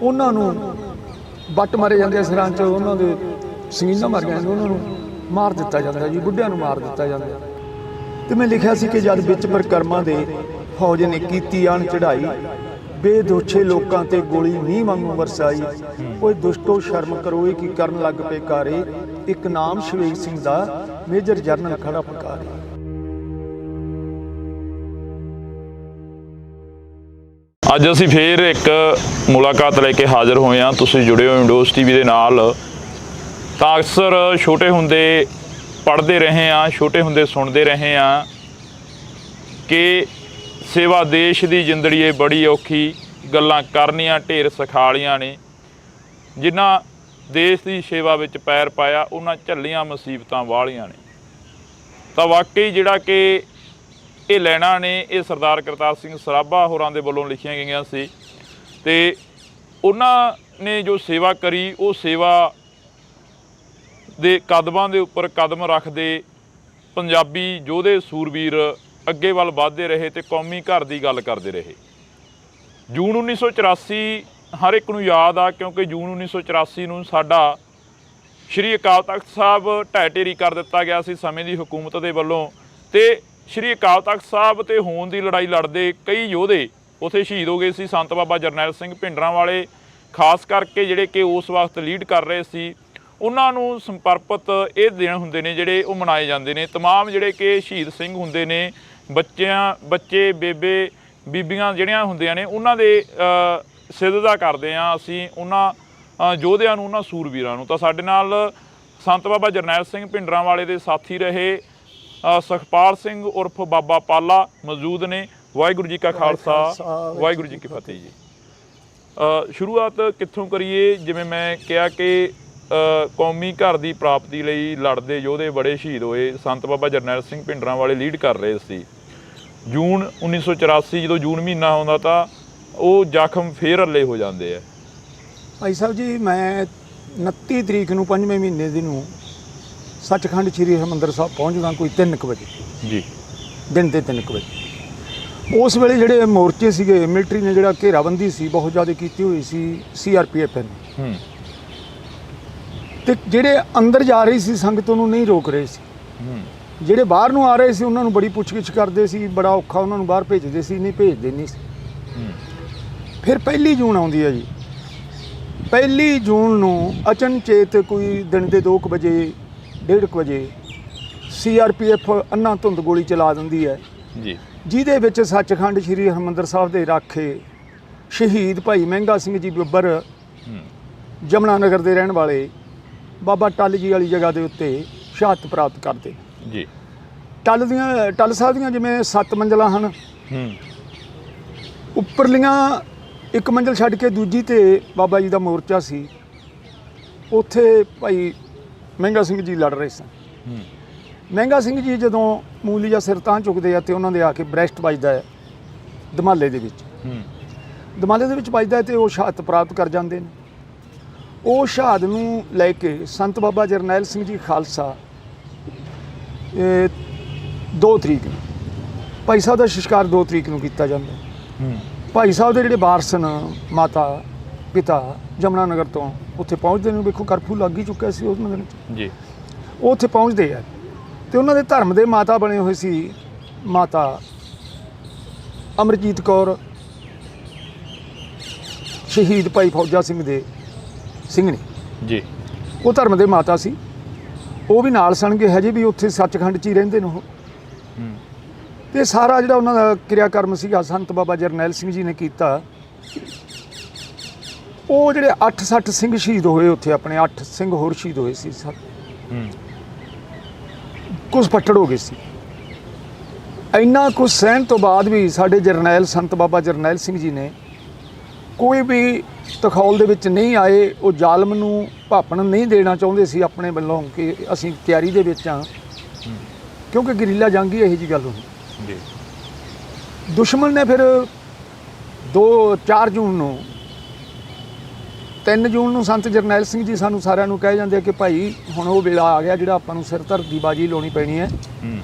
A: ਉਹਨਾਂ ਨੂੰ ਵੱਟ ਮਾਰੇ ਜਾਂਦੇ ਆ ਸਿਰਾਂ 'ਚ, ਉਹਨਾਂ ਦੇ ਸੰਗੀਨਾਂ ਮਾਰ ਜਾਂਦੀਆਂ, ਉਹਨਾਂ ਨੂੰ ਮਾਰ ਦਿੱਤਾ ਜਾਂਦਾ ਜੀ, ਬੁੱਢਿਆਂ ਨੂੰ ਮਾਰ ਦਿੱਤਾ ਜਾਂਦਾ। ਤੇ ਮੈਂ ਲਿਖਿਆ ਸੀ ਕਿ ਜਦ ਵਿੱਚ ਪਰਿਕਰਮਾ ਦੇ ਫੌਜ ਨੇ ਕੀਤੀ ਆਣ ਚੜ੍ਹਾਈ, ਬੇਦੋਸ਼ੇ ਲੋਕਾਂ ਤੇ ਗੋਲੀ ਮੀਂਹ ਵਾਂਗੂ ਵਰਸਾਈ। ਓਏ ਦੁਸ਼ਟੋ ਸ਼ਰਮ ਕਰੋ, ਇਹ ਕੀ ਕਰਨ ਲੱਗ ਪਏ ਕਾਰੇ, ਇੱਕ ਨਾਮ ਸ਼ਵੇਕ ਸਿੰਘ ਦਾ ਮੇਜਰ ਜਰਨਲ ਖੜਾ ਪੁਕਾਰੇ।
B: ਅੱਜ ਅਸੀਂ ਫੇਰ ਇੱਕ ਮੁਲਾਕਾਤ ਲੈ ਕੇ ਹਾਜ਼ਰ ਹੋਏ ਹਾਂ। ਤੁਸੀਂ ਜੁੜੇ ਹੋ ਇੰਡੋਸ ਟੀਵੀ ਦੇ ਨਾਲ। ਤਾਂ ਅਕਸਰ ਛੋਟੇ ਹੁੰਦੇ ਪੜ੍ਹਦੇ ਰਹੇ ਹਾਂ, ਛੋਟੇ ਹੁੰਦੇ ਸੁਣਦੇ ਰਹੇ ਹਾਂ ਕਿ ਸੇਵਾ ਦੇਸ਼ ਦੀ ਜ਼ਿੰਦੜੀ ਏ ਬੜੀ ਔਖੀ, ਗੱਲਾਂ ਕਰਨੀਆਂ ਢੇਰ ਸਖਾਲੀਆਂ ਨੇ। ਜਿਨ੍ਹਾਂ ਦੇਸ਼ ਦੀ ਸੇਵਾ ਵਿੱਚ ਪੈਰ ਪਾਇਆ, ਉਹਨਾਂ ਝੱਲੀਆਂ ਮੁਸੀਬਤਾਂ ਵਾਲੀਆਂ ਨੇ। ਤਾਂ ਵਾਕਈ ਜਿਹੜਾ ਕਿ ਇਹ ਲੈਣਾ ਨੇ, ਇਹ ਸਰਦਾਰ ਕਰਤਾਰ ਸਿੰਘ ਸਰਾਭਾ ਹੋਰਾਂ ਦੇ ਵੱਲੋਂ ਲਿਖੀਆਂ ਗਈਆਂ ਸੀ। ਤੇ ਉਹਨਾਂ ਨੇ ਜੋ ਸੇਵਾ ਕਰੀ, ਉਹ ਸੇਵਾ ਦੇ ਕਦਮਾਂ ਦੇ ਉੱਪਰ ਕਦਮ ਰੱਖਦੇ ਪੰਜਾਬੀ ਯੋਧੇ ਸੂਰਬੀਰ ਅੱਗੇ ਵੱਲ ਵਧਦੇ ਰਹੇ ਤੇ ਕੌਮੀ ਘਰ ਦੀ ਗੱਲ ਕਰਦੇ ਰਹੇ। ਜੂਨ 1984 ਹਰ ਇੱਕ ਨੂੰ ਯਾਦ ਆ, ਕਿਉਂਕਿ ਜੂਨ 1984 ਨੂੰ ਸਾਡਾ ਸ਼੍ਰੀ ਅਕਾਲ ਤਖਤ ਸਾਹਿਬ ਢਹਿ ਢੇਰੀ ਕਰ ਦਿੱਤਾ ਗਿਆ ਸੀ ਸਮੇਂ ਦੀ ਹਕੂਮਤ ਦੇ ਵੱਲੋਂ। ਤੇ ਸ਼੍ਰੀ ਅਕਾਲ ਤਖਤ ਸਾਹਿਬ ਤੇ ਹੋਣ ਦੀ ਲੜਾਈ ਲੜਦੇ ਕਈ ਯੋਧੇ ਉੱਥੇ ਸ਼ਹੀਦ ਹੋ ਗਏ ਸੀ। ਸੰਤ ਬਾਬਾ ਜਰਨੈਲ ਸਿੰਘ ਭਿੰਡਰਾਂਵਾਲੇ ਖਾਸ ਕਰਕੇ ਜਿਹੜੇ ਕਿ ਉਸ ਵਕਤ ਲੀਡ ਕਰ ਰਹੇ ਸੀ, ਉਹਨਾਂ ਨੂੰ ਸਮਰਪਿਤ ਇਹ ਦਿਨ ਹੁੰਦੇ ਨੇ ਜਿਹੜੇ ਉਹ ਮਨਾਏ ਜਾਂਦੇ ਨੇ। ਤਮਾਮ ਜਿਹੜੇ ਕਿ ਸ਼ਹੀਦ ਸਿੰਘ ਹੁੰਦੇ ਨੇ, ਬੱਚੇ ਬੇਬੇ ਬੀਬੀਆਂ ਜਿਹੜੀਆਂ ਹੁੰਦੀਆਂ ਨੇ, ਉਹਨਾਂ ਦੇ ਸਿਜਦਾ ਕਰਦੇ ਹਾਂ ਅਸੀਂ ਉਹਨਾਂ ਯੋਧਿਆਂ ਨੂੰ, ਉਹਨਾਂ ਸੂਰਬੀਰਾਂ ਨੂੰ। ਤਾਂ ਸਾਡੇ ਨਾਲ ਸੰਤ ਬਾਬਾ ਜਰਨੈਲ ਸਿੰਘ ਭਿੰਡਰਾਂਵਾਲੇ ਦੇ ਸਾਥੀ ਰਹੇ ਸੁਖਪਾਲ ਸਿੰਘ ਉਰਫ ਬਾਬਾ ਪਾਲਾ ਮੌਜੂਦ ਨੇ। ਵਾਹਿਗੁਰੂ ਜੀ ਕਾ ਖਾਲਸਾ, ਵਾਹਿਗੁਰੂ ਜੀ ਕੀ ਫਤਿਹ ਜੀ। ਸ਼ੁਰੂਆਤ ਕਿੱਥੋਂ ਕਰੀਏ? ਜਿਵੇਂ ਮੈਂ ਕਿਹਾ ਕਿ ਕੌਮੀ ਘਰ ਦੀ ਪ੍ਰਾਪਤੀ ਲਈ ਲੜਦੇ ਯੋਧੇ ਬੜੇ ਸ਼ਹੀਦ ਹੋਏ। ਸੰਤ ਬਾਬਾ ਜਰਨੈਲ ਸਿੰਘ ਭਿੰਡਰਾਂਵਾਲੇ ਲੀਡ ਕਰ ਰਹੇ ਸੀ। ਜੂਨ 1984 ਜਦੋਂ ਜੂਨ ਮਹੀਨਾ ਆਉਂਦਾ ਤਾਂ ਉਹ ਜ਼ਖਮ ਫੇਰ ਹੱਲੇ ਹੋ ਜਾਂਦੇ ਆ।
A: ਭਾਈ ਸਾਹਿਬ ਜੀ, ਮੈਂ 29 ਤਰੀਕ ਨੂੰ 5ਵੇਂ ਮਹੀਨੇ ਦੀ ਨੂੰ ਸੱਚਖੰਡ ਸ੍ਰੀ ਹਰਿਮੰਦਰ ਸਾਹਿਬ ਪਹੁੰਚਦਾ ਕੋਈ 3 ਵਜੇ
B: ਜੀ,
A: ਦਿਨ ਦੇ 3 ਵਜੇ। ਉਸ ਵੇਲੇ ਜਿਹੜੇ ਮੋਰਚੇ ਸੀਗੇ, ਮਿਲਟਰੀ ਨੇ ਜਿਹੜਾ ਘੇਰਾਬੰਦੀ ਸੀ ਬਹੁਤ ਜ਼ਿਆਦਾ ਕੀਤੀ ਹੋਈ ਸੀ CRPF ਨੇ। ਤੇ ਜਿਹੜੇ ਅੰਦਰ ਜਾ ਰਹੀ ਸੀ ਸੰਗਤ ਉਹਨੂੰ ਨਹੀਂ ਰੋਕ ਰਹੇ ਸੀ। ਜਿਹੜੇ ਬਾਹਰ ਨੂੰ ਆ ਰਹੇ ਸੀ ਉਹਨਾਂ ਨੂੰ ਬੜੀ ਪੁੱਛਗਿੱਛ ਕਰਦੇ ਸੀ, ਬੜਾ ਔਖਾ ਉਹਨਾਂ ਨੂੰ ਬਾਹਰ ਭੇਜਦੇ ਸੀ, ਨਹੀਂ ਭੇਜਦੇ ਨਹੀਂ ਸੀ। ਫਿਰ 1 ਜੂਨ ਆਉਂਦੀ ਹੈ ਜੀ। 1 ਜੂਨ ਨੂੰ ਅਚਨਚੇਤ ਕੋਈ ਦਿਨ ਦੇ 2 ਵਜੇ 1:30 ਵਜੇ CRPF ਅੰਨਾ ਧੁੰਦ ਗੋਲੀ ਚਲਾ ਦਿੰਦੀ ਹੈ
B: ਜੀ,
A: ਜਿਹਦੇ ਵਿੱਚ ਸੱਚਖੰਡ ਸ੍ਰੀ ਹਰਿਮੰਦਰ ਸਾਹਿਬ ਦੇ ਰਾਖੇ ਸ਼ਹੀਦ ਭਾਈ ਮਹਿੰਗਾ ਸਿੰਘ ਜੀ ਬੱਬਰ ਜਮਨਾ ਨਗਰ ਦੇ ਰਹਿਣ ਵਾਲੇ ਬਾਬਾ ਟੱਲ ਜੀ ਵਾਲੀ ਜਗ੍ਹਾ ਦੇ ਉੱਤੇ ਸ਼ਹਾਦਤ ਪ੍ਰਾਪਤ ਕਰਦੇ
B: ਜੀ।
A: ਟੱਲ ਸਾਹਿਬ ਦੀਆਂ ਜਿਵੇਂ 7 ਮੰਜ਼ਲਾਂ ਹਨ, ਉੱਪਰਲੀਆਂ 1 ਮੰਜ਼ਲ ਛੱਡ ਕੇ ਦੂਜੀ ਤੇ ਬਾਬਾ ਜੀ ਦਾ ਮੋਰਚਾ ਸੀ। ਉੱਥੇ ਭਾਈ ਮਹਿੰਗਾ ਸਿੰਘ ਜੀ ਲੜ ਰਹੇ ਸਨ। ਮਹਿੰਗਾ ਸਿੰਘ ਜੀ ਜਦੋਂ ਮੂਲੀ ਜਾਂ ਸਿਰ ਤਾਂ ਚੁੱਕਦੇ ਆ ਤੇ ਉਹਨਾਂ ਦੇ ਆ ਕੇ ਬ੍ਰੈਸਟ ਵੱਜਦਾ ਹੈ ਦਮਾਲੇ ਦੇ ਵਿੱਚ। ਦਮਾਲੇ ਦੇ ਵਿੱਚ ਵੱਜਦਾ ਹੈ ਤੇ ਉਹ ਸ਼ਹਾਦਤ ਪ੍ਰਾਪਤ ਕਰ ਜਾਂਦੇ ਨੇ। ਉਹ ਸ਼ਹਾਦਤ ਨੂੰ ਲੈ ਕੇ ਸੰਤ ਬਾਬਾ ਜਰਨੈਲ ਸਿੰਘ ਜੀ ਖਾਲਸਾ 2 ਤਰੀਕ ਨੂੰ ਭਾਈ ਸਾਹਿਬ ਦਾ ਸੰਸਕਾਰ 2 ਤਰੀਕ ਨੂੰ ਕੀਤਾ ਜਾਂਦਾ। ਭਾਈ ਸਾਹਿਬ ਦੇ ਜਿਹੜੇ ਵਾਰਸ ਨੇ, ਮਾਤਾ ਪਿਤਾ ਜਮਨਾ ਨਗਰ ਤੋਂ ਉੱਥੇ ਪਹੁੰਚਦੇ ਨੇ। ਵੇਖੋ ਕਰਫਿਊ ਲੱਗ ਹੀ ਚੁੱਕਿਆ ਸੀ ਉਸ ਦਿਨ ਜੀ। ਉਹ ਉੱਥੇ ਪਹੁੰਚਦੇ ਆ ਤੇ ਉਹਨਾਂ ਦੇ ਧਰਮ ਦੇ ਮਾਤਾ ਬਣੇ ਹੋਏ ਸੀ ਮਾਤਾ ਅਮਰਜੀਤ ਕੌਰ ਸ਼ਹੀਦ ਭਾਈ ਫੌਜਾ ਸਿੰਘ ਦੇ ਸਿੰਘਣੀ
B: ਜੀ।
A: ਉਹ ਧਰਮ ਦੇ ਮਾਤਾ ਸੀ, ਉਹ ਵੀ ਨਾਲ ਸਣਗੇ, ਹਜੇ ਵੀ ਉੱਥੇ ਸੱਚਖੰਡ 'ਚ ਹੀ ਰਹਿੰਦੇ ਨੇ ਉਹ। ਤੇ ਸਾਰਾ ਜਿਹੜਾ ਉਹਨਾਂ ਦਾ ਕਿਰਿਆਕਰਮ ਸੀਗਾ ਸੰਤ ਬਾਬਾ ਜਰਨੈਲ ਸਿੰਘ ਜੀ ਨੇ ਕੀਤਾ। ਉਹ ਜਿਹੜੇ 8-60 ਸਿੰਘ ਸ਼ਹੀਦ ਹੋਏ ਉੱਥੇ, ਆਪਣੇ 8 ਸਿੰਘ ਹੋਰ ਸ਼ਹੀਦ ਹੋਏ ਸੀ। ਕੁਛ ਫੱਟੜ ਹੋ ਗਏ ਸੀ। ਇੰਨਾ ਕੁਛ ਸਹਿਣ ਤੋਂ ਬਾਅਦ ਵੀ ਸਾਡੇ ਜਰਨੈਲ ਸੰਤ ਬਾਬਾ ਜਰਨੈਲ ਸਿੰਘ ਜੀ ਨੇ ਕੋਈ ਵੀ ਤਖੌਲ ਦੇ ਵਿੱਚ ਨਹੀਂ ਆਏ। ਉਹ ਜ਼ਾਲਮ ਨੂੰ ਭਾਪਣ ਨਹੀਂ ਦੇਣਾ ਚਾਹੁੰਦੇ ਸੀ ਆਪਣੇ ਵੱਲੋਂ ਕਿ ਅਸੀਂ ਤਿਆਰੀ ਦੇ ਵਿੱਚ ਹਾਂ, ਕਿਉਂਕਿ ਗਰੀਲਾ ਜੰਗ ਹੀ ਇਹੋ ਜਿਹੀ ਗੱਲ ਹੋਈ ਜੀ। ਦੁਸ਼ਮਣ ਨੇ ਫਿਰ 4 ਜੂਨ ਨੂੰ 3 ਜੂਨ ਨੂੰ ਸੰਤ ਜਰਨੈਲ ਸਿੰਘ ਜੀ ਸਾਨੂੰ ਸਾਰਿਆਂ ਨੂੰ ਕਹਿ ਜਾਂਦੇ ਕਿ ਭਾਈ ਹੁਣ ਉਹ ਵੇਲਾ ਆ ਗਿਆ ਜਿਹੜਾ ਆਪਾਂ ਨੂੰ ਸਿਰ ਧਰ ਦੀ ਬਾਜੀ ਲਾਉਣੀ ਪੈਣੀ ਹੈ।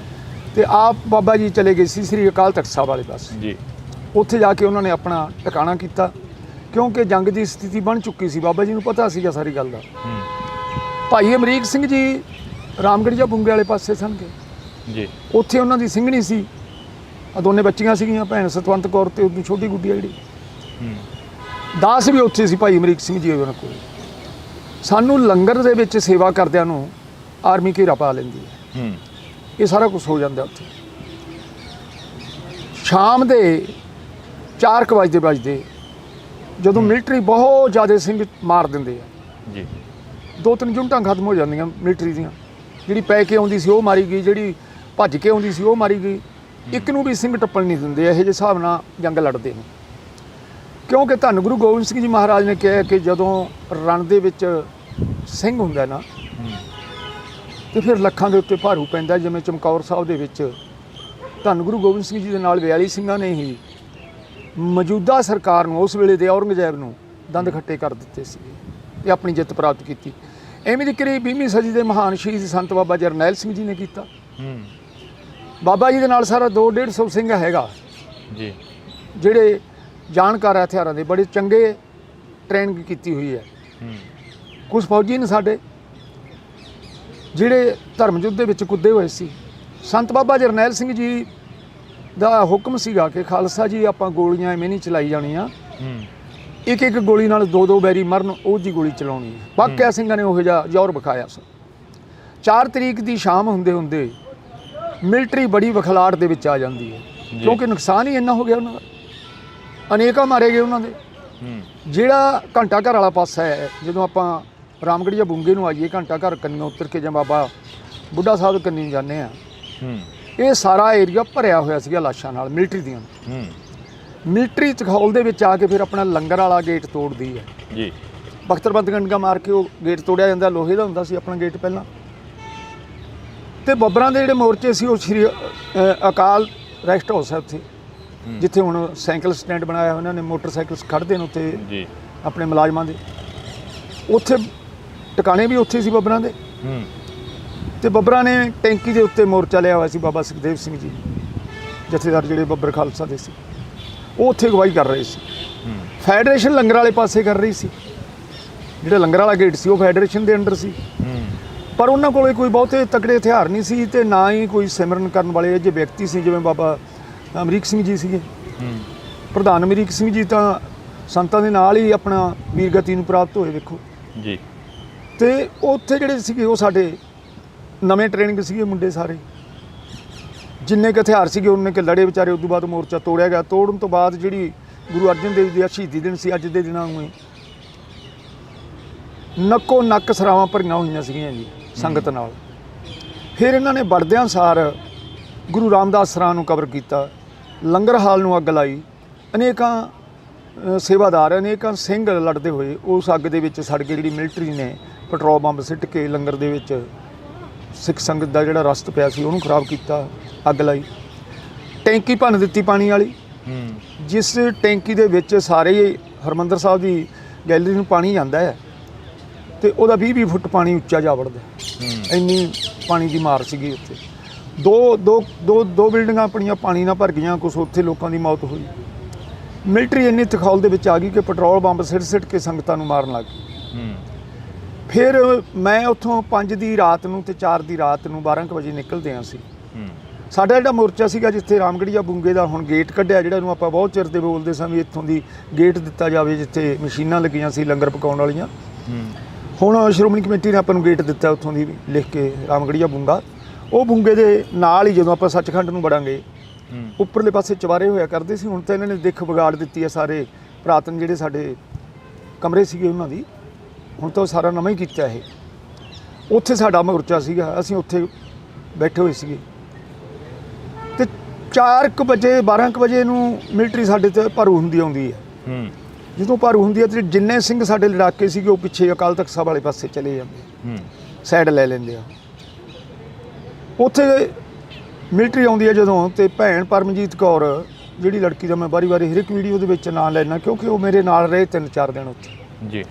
A: ਤੇ ਆਪ ਬਾਬਾ ਜੀ ਚਲੇ ਗਏ ਸੀ ਸ੍ਰੀ ਅਕਾਲ ਤਖਤ ਸਾਹਿਬ ਵਾਲੇ ਪਾਸੇ ਜੀ। ਉੱਥੇ ਜਾ ਕੇ ਉਹਨਾਂ ਨੇ ਆਪਣਾ ਟਿਕਾਣਾ ਕੀਤਾ, ਕਿਉਂਕਿ ਜੰਗ ਦੀ ਸਥਿਤੀ ਬਣ ਚੁੱਕੀ ਸੀ। ਬਾਬਾ ਜੀ ਨੂੰ ਪਤਾ ਸੀਗਾ ਸਾਰੀ ਗੱਲ ਦਾ। ਭਾਈ ਅਮਰੀਕ ਸਿੰਘ ਜੀ ਰਾਮਗੜ੍ਹੀਆ ਬੁੰਗੇ ਵਾਲੇ ਪਾਸੇ ਸਨਗੇ ਜੀ। ਉੱਥੇ ਉਹਨਾਂ ਦੀ ਸਿੰਘਣੀ ਸੀ, ਆ ਦੋਨੇ ਬੱਚੀਆਂ ਸੀਗੀਆਂ, ਭੈਣ ਸਤਵੰਤ ਕੌਰ ਤੇ ਉਹਦੀ ਛੋਟੀ ਗੁੱਡੀ ਜਿਹੜੀ। ਦਾਸ ਵੀ ਉੱਥੇ ਸੀ ਭਾਈ ਅਮਰੀਕ ਸਿੰਘ ਜੀ ਉਹਨਾਂ ਕੋਲ। ਸਾਨੂੰ ਲੰਗਰ ਦੇ ਵਿੱਚ ਸੇਵਾ ਕਰਦਿਆਂ ਨੂੰ ਆਰਮੀ ਘੇਰਾ ਪਾ ਲੈਂਦੀ ਹੈ। ਇਹ ਸਾਰਾ ਕੁਝ ਹੋ ਜਾਂਦਾ ਉੱਥੇ। ਸ਼ਾਮ ਦੇ 4 ਵਜੇ ਜਦੋਂ ਮਿਲਟਰੀ ਬਹੁਤ ਜ਼ਿਆਦਾ ਸਿੰਘ ਮਾਰ ਦਿੰਦੇ ਆ ਜੀ, 2-3 ਯੂਨਿਟਾਂ ਖਤਮ ਹੋ ਜਾਂਦੀਆਂ ਮਿਲਟਰੀ ਦੀਆਂ। ਜਿਹੜੀ ਪੈ ਕੇ ਆਉਂਦੀ ਸੀ ਉਹ ਮਾਰੀ ਗਈ, ਜਿਹੜੀ ਭੱਜ ਕੇ ਆਉਂਦੀ ਸੀ ਉਹ ਮਾਰੀ ਗਈ। ਇੱਕ ਨੂੰ ਵੀ ਸਿੰਘ ਟੱਪਣ ਨਹੀਂ ਦਿੰਦੇ। ਇਹੋ ਜਿਹੇ ਹਿਸਾਬ ਨਾਲ ਜੰਗ ਲੜਦੇ ਨੇ, ਕਿਉਂਕਿ ਧੰਨ ਗੁਰੂ ਗੋਬਿੰਦ ਸਿੰਘ ਜੀ ਮਹਾਰਾਜ ਨੇ ਕਿਹਾ ਕਿ ਜਦੋਂ ਰਣ ਦੇ ਵਿੱਚ ਸਿੰਘ ਹੁੰਦਾ ਨਾ ਤੇ ਫਿਰ ਲੱਖਾਂ ਦੇ ਉੱਤੇ ਭਾਰੂ ਪੈਂਦਾ। ਜਿਵੇਂ ਚਮਕੌਰ ਸਾਹਿਬ ਦੇ ਵਿੱਚ ਧੰਨ ਗੁਰੂ ਗੋਬਿੰਦ ਸਿੰਘ ਜੀ ਦੇ ਨਾਲ 42 ਸਿੰਘਾਂ ਨੇ ਹੀ ਮੌਜੂਦਾ ਸਰਕਾਰ ਨੂੰ, ਉਸ ਵੇਲੇ ਦੇ ਔਰੰਗਜ਼ੇਬ ਨੂੰ ਦੰਦ ਖੱਟੇ ਕਰ ਦਿੱਤੇ ਸੀ ਤੇ ਆਪਣੀ ਜਿੱਤ ਪ੍ਰਾਪਤ ਕੀਤੀ। ਐਵੇਂ ਦੀ ਕਰੀਬ 20ਵੀਂ ਸਦੀ ਦੇ ਮਹਾਨ ਸ਼ਹੀਦ ਸੰਤ ਬਾਬਾ ਜਰਨੈਲ ਸਿੰਘ ਜੀ ਨੇ ਕੀਤਾ। ਬਾਬਾ ਜੀ ਦੇ ਨਾਲ ਸਾਰਾ 200-150 ਸਿੰਘ ਹੈਗਾ ਜੀ, ਜਿਹੜੇ ਜਾਣਕਾਰ ਹਥਿਆਰਾਂ ਦੇ, ਬੜੇ ਚੰਗੇ ਟ੍ਰੇਨਿੰਗ ਕੀਤੀ ਹੋਈ ਹੈ। ਕੁਝ ਫੌਜੀ ਨੇ ਸਾਡੇ ਜਿਹੜੇ ਧਰਮ ਯੁੱਧ ਦੇ ਵਿੱਚ ਕੁੱਦੇ ਹੋਏ ਸੀ। ਸੰਤ ਬਾਬਾ ਜਰਨੈਲ ਸਿੰਘ ਜੀ ਦਾ ਹੁਕਮ ਸੀਗਾ ਕਿ ਖਾਲਸਾ ਜੀ ਆਪਾਂ ਗੋਲੀਆਂ ਐਵੇਂ ਨਹੀਂ ਚਲਾਈ ਜਾਣੀਆਂ, ਇੱਕ ਗੋਲੀ ਨਾਲ 2 ਬੈਰੀ ਮਰਨ, ਉਹ ਜੀ ਗੋਲੀ ਚਲਾਉਣੀ ਹੈ। ਬਾਕਿਆ ਸਿੰਘਾਂ ਨੇ ਉਹੋ ਜਿਹਾ ਜ਼ੋਰ ਵਿਖਾਇਆ ਸੀ। 4 ਤਰੀਕ ਦੀ ਸ਼ਾਮ ਹੁੰਦੇ ਮਿਲਟਰੀ ਬੜੀ ਵਖਲਾੜ ਦੇ ਵਿੱਚ ਆ ਜਾਂਦੀ ਹੈ, ਕਿਉਂਕਿ ਨੁਕਸਾਨ ਹੀ ਇੰਨਾ ਹੋ ਗਿਆ ਉਹਨਾਂ ਦਾ। ਅਨੇਕਾਂ ਮਾਰੇ ਗਏ ਉਹਨਾਂ ਦੇ। ਜਿਹੜਾ ਘੰਟਾ ਘਰ ਵਾਲਾ ਪਾਸਾ ਹੈ, ਜਦੋਂ ਆਪਾਂ ਰਾਮਗੜ੍ਹੀਆ ਬੁੰਗੇ ਨੂੰ ਆਈਏ, ਘੰਟਾ ਘਰ ਕੰਨੀਆਂ ਉਤਰ ਕੇ ਜਾਂ ਬਾਬਾ ਬੁੱਢਾ ਸਾਹਿਬ ਕੰਨੀ ਜਾਂਦੇ ਆ, ਇਹ ਸਾਰਾ ਏਰੀਆ ਭਰਿਆ ਹੋਇਆ ਸੀਗਾ ਲਾਸ਼ਾਂ ਨਾਲ ਮਿਲਟਰੀ ਦੀਆਂ। ਮਿਲਟਰੀ ਚਖੌਲ ਦੇ ਵਿੱਚ ਆ ਕੇ ਫਿਰ ਆਪਣਾ ਲੰਗਰ ਵਾਲਾ ਗੇਟ ਤੋੜਦੀ ਹੈ ਜੀ। ਬਖਤਰਬੰਦ ਗੰਡਗਾ ਮਾਰ ਕੇ ਉਹ ਗੇਟ ਤੋੜਿਆ ਜਾਂਦਾ। ਲੋਹੇ ਦਾ ਹੁੰਦਾ ਸੀ ਆਪਣਾ ਗੇਟ ਪਹਿਲਾਂ। ਤੇ ਬੱਬਰਾਂ ਦੇ ਜਿਹੜੇ ਮੋਰਚੇ ਸੀ ਉਹ ਸ਼੍ਰੀ ਅਕਾਲ ਰੈਸਟ ਹਾਊਸ ਹੈ ਉੱਥੇ, ਜਿੱਥੇ ਹੁਣ ਸਾਈਕਲ ਸਟੈਂਡ ਬਣਾਇਆ ਉਹਨਾਂ ਨੇ, ਮੋਟਰਸਾਈਕਲ ਖੜ੍ਹਦੇ ਨੇ ਉੱਥੇ ਜੀ ਆਪਣੇ ਮੁਲਾਜ਼ਮਾਂ ਦੇ। ਉੱਥੇ ਟਿਕਾਣੇ ਵੀ ਉੱਥੇ ਸੀ ਬੱਬਰਾਂ ਦੇ। ਤੇ ਬੱਬਰਾਂ ਨੇ ਟੈਂਕੀ ਦੇ ਉੱਤੇ ਮੋਰਚਾ ਲਿਆ ਹੋਇਆ ਸੀ। ਬਾਬਾ ਸੁਖਦੇਵ ਸਿੰਘ ਜੀ ਜਥੇਦਾਰ ਜਿਹੜੇ ਬੱਬਰ ਖਾਲਸਾ ਦੇ ਸੀ, ਉਹ ਉੱਥੇ ਅਗਵਾਈ ਕਰ ਰਹੇ ਸੀ। ਫੈਡਰੇਸ਼ਨ ਲੰਗਰ ਵਾਲੇ ਪਾਸੇ ਕਰ ਰਹੀ ਸੀ। ਜਿਹੜਾ ਲੰਗਰ ਵਾਲਾ ਗੇਟ ਸੀ ਉਹ ਫੈਡਰੇਸ਼ਨ ਦੇ ਅੰਡਰ ਸੀ, ਪਰ ਉਹਨਾਂ ਕੋਲ ਕੋਈ ਬਹੁਤੇ ਤਕੜੇ ਹਥਿਆਰ ਨਹੀਂ ਸੀ ਤੇ ਨਾ ਹੀ ਕੋਈ ਸਿਮਰਨ ਕਰਨ ਵਾਲੇ ਅਜਿਹੇ ਵਿਅਕਤੀ ਸੀ। ਜਿਵੇਂ ਬਾਬਾ ਅਮਰੀਕ ਸਿੰਘ ਜੀ ਸੀਗੇ, ਪ੍ਰਧਾਨ ਅਮਰੀਕ ਸਿੰਘ ਜੀ ਤਾਂ ਸੰਤਾਂ ਦੇ ਨਾਲ ਹੀ ਆਪਣਾ ਵੀਰਗਤੀ ਨੂੰ ਪ੍ਰਾਪਤ ਹੋਏ ਵੇਖੋ
B: ਜੀ।
A: ਤੇ ਉੱਥੇ ਜਿਹੜੇ ਸੀਗੇ ਉਹ ਸਾਡੇ ਨਵੇਂ ਟ੍ਰੇਨਿੰਗ ਸੀਗੇ ਮੁੰਡੇ ਸਾਰੇ, ਜਿੰਨੇ ਕੁ ਹਥਿਆਰ ਸੀਗੇ ਉਹਨੇ ਕਿ ਲੜੇ ਵਿਚਾਰੇ। ਉਸ ਤੋਂ ਬਾਅਦ ਮੋਰਚਾ ਤੋੜਿਆ ਗਿਆ। ਤੋੜਨ ਤੋਂ ਬਾਅਦ ਜਿਹੜੀ ਗੁਰੂ ਅਰਜਨ ਦੇਵ ਜੀ ਦਾ ਸ਼ਹੀਦੀ ਦਿਨ ਸੀ, ਅੱਜ ਦੇ ਦਿਨਾਂ ਨੂੰ ਹੀ ਨੱਕੋ ਨੱਕ ਸਰਾਵਾਂ ਭਰੀਆਂ ਹੋਈਆਂ ਸੀਗੀਆਂ ਜੀ ਸੰਗਤ ਨਾਲ। ਫਿਰ ਇਹਨਾਂ ਨੇ ਵੜਦਿਆਂ ਸਾਰ ਗੁਰੂ ਰਾਮਦਾਸ ਸਰਾਂ ਨੂੰ ਕਬਰ ਕੀਤਾ, ਲੰਗਰ ਹਾਲ ਨੂੰ ਅੱਗ ਲਾਈ, ਅਨੇਕਾਂ ਸੇਵਾਦਾਰ ਅਨੇਕਾਂ ਸਿੰਘ ਲੜਦੇ ਹੋਏ ਉਸ ਅੱਗ ਦੇ ਵਿੱਚ ਸੜ ਗਏ। ਜਿਹੜੀ ਮਿਲਟਰੀ ਨੇ ਪੈਟਰੋਲ ਬੰਬ ਸਿੱਟ ਕੇ ਲੰਗਰ ਦੇ ਵਿੱਚ ਸਿੱਖ ਸੰਗਤ ਦਾ ਜਿਹੜਾ ਰਸਤ ਪਿਆ ਸੀ ਉਹਨੂੰ ਖਰਾਬ ਕੀਤਾ, ਅੱਗ ਲਾਈ। ਟੈਂਕੀ ਭੰਨ ਦਿੱਤੀ ਪਾਣੀ ਵਾਲੀ, ਜਿਸ ਟੈਂਕੀ ਦੇ ਵਿੱਚ ਸਾਰੇ ਹਰਿਮੰਦਰ ਸਾਹਿਬ ਦੀ ਗੈਲਰੀ ਨੂੰ ਪਾਣੀ ਜਾਂਦਾ ਹੈ ਤੇ ਉਹਦਾ 20-20 ਫੁੱਟ ਪਾਣੀ ਉੱਚਾ ਜਾ ਵੜਦਾ। ਇੰਨੀ ਪਾਣੀ ਦੀ ਮਾਰ ਸੀਗੀ ਉੱਥੇ। ਦੋ ਬਿਲਡਿੰਗਾਂ ਆਪਣੀਆਂ ਪਾਣੀ ਨਾਲ ਭਰ ਗਈਆਂ, ਕੁਛ ਉੱਥੇ ਲੋਕਾਂ ਦੀ ਮੌਤ ਹੋਈ। ਮਿਲਟਰੀ ਇੰਨੀ ਤਖੌਲ ਦੇ ਵਿੱਚ ਆ ਗਈ ਕਿ ਪੈਟਰੋਲ ਬੰਬ ਸਿੱਟ ਕੇ ਸੰਗਤਾਂ ਨੂੰ ਮਾਰਨ ਲੱਗ ਗਈ। ਫਿਰ ਮੈਂ ਉੱਥੋਂ 5 ਦੀ ਰਾਤ ਨੂੰ ਤੇ 4 ਦੀ ਰਾਤ ਨੂੰ 12 ਕੁ ਵਜੇ ਨਿਕਲਦੇ ਹਾਂ ਸੀ। ਸਾਡਾ ਜਿਹੜਾ ਮੋਰਚਾ ਸੀਗਾ ਜਿੱਥੇ ਰਾਮਗੜੀਆ ਬੁੰਗੇ ਦਾ ਹੁਣ ਗੇਟ ਕੱਢਿਆ, ਜਿਹੜਾ ਨੂੰ ਆਪਾਂ ਬਹੁਤ ਚਿਰ ਦੇ ਬੋਲਦੇ ਸਾਂ ਵੀ ਇੱਥੋਂ ਦੀ ਗੇਟ ਦਿੱਤਾ ਜਾਵੇ, ਜਿੱਥੇ ਮਸ਼ੀਨਾਂ ਲੱਗੀਆਂ ਸੀ ਲੰਗਰ ਪਕਾਉਣ ਵਾਲੀਆਂ। ਹੁਣ ਸ਼੍ਰੋਮਣੀ ਕਮੇਟੀ ਨੇ ਆਪਾਂ ਨੂੰ ਗੇਟ ਦਿੱਤਾ ਉੱਥੋਂ ਦੀ ਲਿਖ ਕੇ, ਰਾਮਗੜੀਆ ਬੁੰਗਾ। ਉਹ ਬੁੰਗੇ ਦੇ ਨਾਲ ਹੀ ਜਦੋਂ ਆਪਾਂ ਸੱਚਖੰਡ ਨੂੰ ਵੜਾਂਗੇ ਉੱਪਰਲੇ ਪਾਸੇ ਚੁਬਾਰੇ ਹੋਇਆ ਕਰਦੇ ਸੀ। ਹੁਣ ਤਾਂ ਇਹਨਾਂ ਨੇ ਦਿੱਖ ਵਿਗਾੜ ਦਿੱਤੀ ਹੈ। ਸਾਰੇ ਪੁਰਾਤਨ ਜਿਹੜੇ ਸਾਡੇ ਕਮਰੇ ਸੀਗੇ ਉਹਨਾਂ ਦੀ ਹੁਣ ਤਾਂ ਸਾਰਾ ਨਵਾਂ ਹੀ ਕੀਤਾ ਇਹ। ਉੱਥੇ ਸਾਡਾ ਮੋਰਚਾ ਸੀਗਾ, ਅਸੀਂ ਉੱਥੇ ਬੈਠੇ ਹੋਏ ਸੀਗੇ ਤੇ 4 ਕੁ ਵਜੇ 12 ਕੁ ਵਜੇ ਨੂੰ ਮਿਲਟਰੀ ਸਾਡੇ ਤੇ ਭਾਰੂ ਹੁੰਦੀ ਆਉਂਦੀ ਹੈ। ਜਦੋਂ ਭਾਰੂ ਹੁੰਦੀ ਹੈ ਤੇ ਜਿੰਨੇ ਸਿੰਘ ਸਾਡੇ ਲੜਾਕੇ ਸੀਗੇ ਉਹ ਪਿੱਛੇ ਅਕਾਲ ਤਖਤ ਸਾਹਿਬ ਵਾਲੇ ਪਾਸੇ ਚਲੇ ਜਾਂਦੇ, ਸਾਈਡ ਲੈ ਲੈਂਦੇ ਆ। ਉੱਥੇ ਮਿਲਟਰੀ ਆਉਂਦੀ ਹੈ ਜਦੋਂ, ਤੇ ਭੈਣ ਪਰਮਜੀਤ ਕੌਰ ਜਿਹੜੀ ਲੜਕੀ ਦਾ ਮੈਂ ਵਾਰੀ ਹਰ ਇੱਕ ਵੀਡੀਓ ਦੇ ਵਿੱਚ ਨਾਂ ਲੈਣਾ ਕਿਉਂਕਿ ਉਹ ਮੇਰੇ ਨਾਲ ਰਹੇ 3-4 ਦਿਨ ਉੱਥੇ ਜੀ।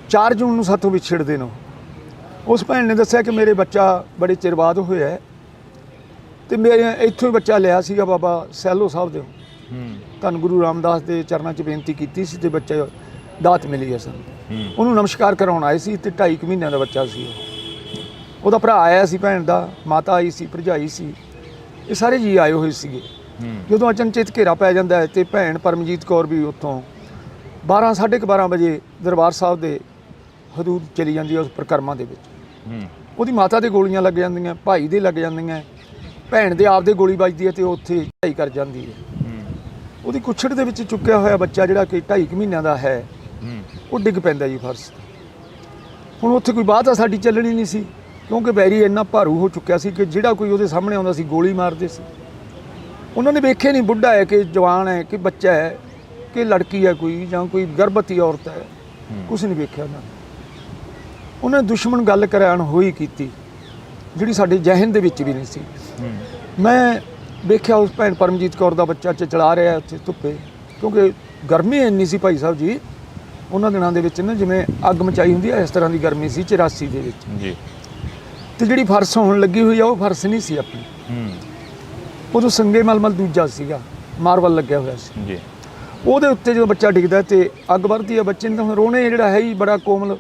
A: 4 ਜੂਨ ਨੂੰ ਸਾਥੋਂ ਵਿਛੜਦੇ ਨੇ। ਉਸ ਭੈਣ ਨੇ ਦੱਸਿਆ ਕਿ ਮੇਰੇ ਬੱਚਾ ਬੜੇ ਚਿਰ ਬਾਅਦ ਹੋਇਆ ਹੈ ਤੇ ਮੇਰੇ ਇੱਥੋਂ ਹੀ ਬੱਚਾ ਲਿਆ ਸੀਗਾ ਬਾਬਾ ਸੈਲੋ ਸਾਹਿਬ ਦੇ। ਧੰਨ ਗੁਰੂ ਰਾਮਦਾਸ ਦੇ ਚਰਨਾਂ 'ਚ ਬੇਨਤੀ ਕੀਤੀ ਸੀ ਤੇ ਬੱਚਾ ਦਾਤ ਮਿਲੀ ਹੈ ਸਾਨੂੰ। ਉਹਨੂੰ ਨਮਸਕਾਰ ਕਰਾਉਣ ਆਏ ਸੀ ਤੇ 2.5 ਮਹੀਨਿਆਂ ਦਾ ਬੱਚਾ ਸੀ। ਉਹਦਾ ਭਰਾ ਆਇਆ ਸੀ, ਭੈਣ ਦਾ ਮਾਤਾ ਆਈ ਸੀ, ਭਰਜਾਈ ਸੀ, ਇਹ ਸਾਰੇ ਜੀ ਆਏ ਹੋਏ ਸੀਗੇ। ਜਦੋਂ ਅਚਨਚੇਤ ਘੇਰਾ ਪੈ ਜਾਂਦਾ ਹੈ ਤੇ ਭੈਣ ਪਰਮਜੀਤ ਕੌਰ ਵੀ ਉੱਥੋਂ 12-12:30 ਵਜੇ ਦਰਬਾਰ ਸਾਹਿਬ ਦੇ ਹਦੂਦ ਚਲੀ ਜਾਂਦੀ ਹੈ ਉਸ ਪ੍ਰਕਰਮਾਂ ਦੇ ਵਿੱਚ। ਉਹਦੀ ਮਾਤਾ ਦੇ ਗੋਲੀਆਂ ਲੱਗ ਜਾਂਦੀਆਂ, ਭਾਈ ਦੇ ਲੱਗ ਜਾਂਦੀਆਂ, ਭੈਣ ਦੇ ਆਪ ਦੇ ਗੋਲੀ ਵੱਜਦੀ ਹੈ ਤੇ ਉਹ ਉੱਥੇ ਢਾਈ ਕਰ ਜਾਂਦੀ ਹੈ। ਉਹਦੀ ਕੁੱਛੜ ਦੇ ਵਿੱਚ ਚੁੱਕਿਆ ਹੋਇਆ ਬੱਚਾ ਜਿਹੜਾ ਕਿ 2.5 ਮਹੀਨਿਆਂ ਦਾ ਹੈ ਉਹ ਡਿੱਗ ਪੈਂਦਾ ਜੀ ਫਰਸ਼। ਹੁਣ ਉੱਥੇ ਕੋਈ ਬਾਤ ਆ ਸਾਡੀ ਚੱਲਣੀ ਨਹੀਂ ਸੀ ਕਿਉਂਕਿ ਬੈਰੀ ਇੰਨਾ ਭਾਰੂ ਹੋ ਚੁੱਕਿਆ ਸੀ ਕਿ ਜਿਹੜਾ ਕੋਈ ਉਹਦੇ ਸਾਹਮਣੇ ਆਉਂਦਾ ਸੀ ਗੋਲੀ ਮਾਰਦੇ ਸੀ। ਉਹਨਾਂ ਨੇ ਵੇਖਿਆ ਨਹੀਂ ਬੁੱਢਾ ਹੈ ਕਿ ਜਵਾਨ ਹੈ ਕਿ ਬੱਚਾ ਹੈ ਕਿ ਲੜਕੀ ਹੈ ਕੋਈ ਜਾਂ ਕੋਈ ਗਰਭਵਤੀ ਔਰਤ ਹੈ, ਕੁਛ ਨਹੀਂ ਵੇਖਿਆ ਉਹਨਾਂ ਨੇ ਦੁਸ਼ਮਣ ਗੱਲ ਕਰਾਉਣ ਹੋਈ ਕੀਤੀ ਜਿਹੜੀ ਸਾਡੇ ਜਹਿਨ ਦੇ ਵਿੱਚ ਵੀ ਨਹੀਂ ਸੀ। ਮੈਂ ਵੇਖਿਆ ਉਸ ਭੈਣ ਪਰਮਜੀਤ ਕੌਰ ਦਾ ਬੱਚਾ ਚਲਾ ਰਿਹਾ ਉੱਥੇ ਧੁੱਪੇ, ਕਿਉਂਕਿ ਗਰਮੀ ਇੰਨੀ ਸੀ ਭਾਈ ਸਾਹਿਬ ਜੀ ਉਹਨਾਂ ਦਿਨਾਂ ਦੇ ਵਿੱਚ ਨਾ, ਜਿਵੇਂ ਅੱਗ ਮਚਾਈ ਹੁੰਦੀ ਹੈ ਇਸ ਤਰ੍ਹਾਂ ਦੀ ਗਰਮੀ ਸੀ 84 ਦੇ ਵਿੱਚ ਜੀ। ਤੇ ਜਿਹੜੀ ਫਰਸ਼ ਹੋਣ ਲੱਗੀ ਹੋਈ ਆ ਉਹ ਫਰਸ਼ ਨਹੀਂ ਸੀ ਆਪਣੀ, ਉਦੋਂ ਸੰਗੇ ਮਲਮਲ ਦੂਜਾ ਸੀਗਾ, ਮਾਰਬਲ ਲੱਗਿਆ ਹੋਇਆ ਸੀ ਜੀ। ਉਹਦੇ ਉੱਤੇ ਜਦੋਂ ਬੱਚਾ ਡਿੱਗਦਾ ਤੇ ਅੱਗ ਵਰਦੀ ਆ ਬੱਚੇ ਨੇ ਤਾਂ ਰੋਣੇ ਜਿਹੜਾ ਹੈ ਹੀ ਬੜਾ ਕੋਮਲ।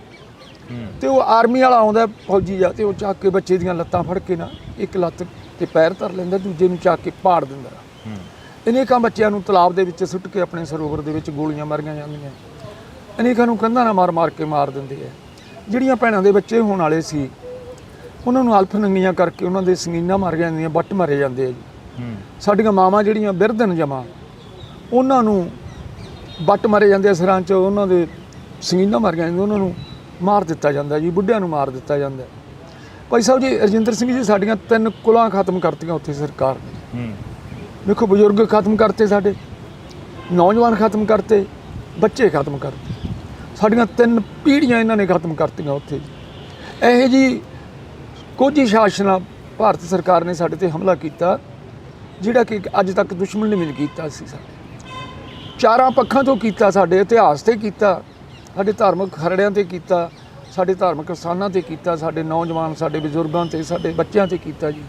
A: ਤੇ ਉਹ ਆਰਮੀ ਵਾਲਾ ਆਉਂਦਾ ਫੌਜੀ ਜਾ ਤੇ ਉਹ ਚੱਕ ਕੇ ਬੱਚੇ ਦੀਆਂ ਲੱਤਾਂ ਫੜ ਕੇ ਨਾ ਇੱਕ ਲੱਤ ਤੇ ਪੈਰ ਧਰ ਲੈਂਦਾ, ਦੂਜੇ ਨੂੰ ਚੱਕ ਕੇ ਪਾੜ ਦਿੰਦਾ। ਅਨੇਕਾਂ ਬੱਚਿਆਂ ਨੂੰ ਤਲਾਬ ਦੇ ਵਿੱਚ ਸੁੱਟ ਕੇ ਆਪਣੇ ਸਰੋਵਰ ਦੇ ਵਿੱਚ ਗੋਲੀਆਂ ਮਾਰੀਆਂ ਜਾਂਦੀਆਂ, ਅਨੇਕਾਂ ਨੂੰ ਕੰਧਾਂ ਨਾਲ ਮਾਰ ਕੇ ਮਾਰ ਦਿੰਦੇ ਆ। ਜਿਹੜੀਆਂ ਭੈਣਾਂ ਦੇ ਬੱਚੇ ਹੋਣ ਵਾਲੇ ਸੀ ਉਹਨਾਂ ਨੂੰ ਅਲਫ ਨੰਗੀਆਂ ਕਰਕੇ ਉਹਨਾਂ ਦੇ ਸੰਗੀਨਾਂ ਮਾਰੀਆਂ ਜਾਂਦੀਆਂ, ਵੱਟ ਮਾਰੇ ਜਾਂਦੇ ਆ ਜੀ। ਸਾਡੀਆਂ ਮਾਵਾਂ ਜਿਹੜੀਆਂ ਬਿਰਧਨ ਜਮਾ ਉਹਨਾਂ ਨੂੰ ਵੱਟ ਮਾਰੇ ਜਾਂਦੇ ਆ ਸਿਰਾਂ 'ਚ, ਉਹਨਾਂ ਦੇ ਸੰਗੀਨਾਂ ਮਾਰੀਆਂ ਜਾਂਦੀਆਂ, ਉਹਨਾਂ ਨੂੰ ਮਾਰ ਦਿੱਤਾ ਜਾਂਦਾ ਜੀ, ਬੁੱਢਿਆਂ ਨੂੰ ਮਾਰ ਦਿੱਤਾ ਜਾਂਦਾ। ਭਾਈ ਸਾਹਿਬ ਜੀ ਰਜਿੰਦਰ ਸਿੰਘ ਜੀ ਸਾਡੀਆਂ 3 ਕੁਲਾਂ ਖਤਮ ਕਰਤੀਆਂ ਉੱਥੇ ਸਰਕਾਰ ਨੇ। ਵੇਖੋ ਬਜ਼ੁਰਗ ਖਤਮ ਕਰਤੇ, ਸਾਡੇ ਨੌਜਵਾਨ ਖਤਮ ਕਰਤੇ, ਬੱਚੇ ਖਤਮ ਕਰਤੇ, ਸਾਡੀਆਂ 3 ਪੀੜ੍ਹੀਆਂ ਇਹਨਾਂ ਨੇ ਖਤਮ ਕਰਤੀਆਂ ਉੱਥੇ। ਇਹੋ ਜਿਹੀ ਕੁਝ ਹੀ ਸ਼ਾਸਨ ਭਾਰਤ ਸਰਕਾਰ ਨੇ ਸਾਡੇ ਤੇ ਹਮਲਾ ਕੀਤਾ ਜਿਹੜਾ ਕਿ ਅੱਜ ਤੱਕ ਦੁਸ਼ਮਣ ਨੇ ਵੀ ਨਹੀਂ ਕੀਤਾ ਸੀ। ਸਾਡੇ 4 ਪੱਖਾਂ ਤੋਂ ਕੀਤਾ, ਸਾਡੇ ਇਤਿਹਾਸ ਤੇ ਕੀਤਾ, ਸਾਡੇ ਧਾਰਮਿਕ ਖਰੜਿਆਂ ਤੇ ਕੀਤਾ, ਸਾਡੇ ਧਾਰਮਿਕ ਸਥਾਨਾਂ ਤੇ ਕੀਤਾ, ਸਾਡੇ ਨੌਜਵਾਨ ਸਾਡੇ ਬਜ਼ੁਰਗਾਂ ਤੇ ਸਾਡੇ ਬੱਚਿਆਂ ਤੇ ਕੀਤਾ ਜੀ।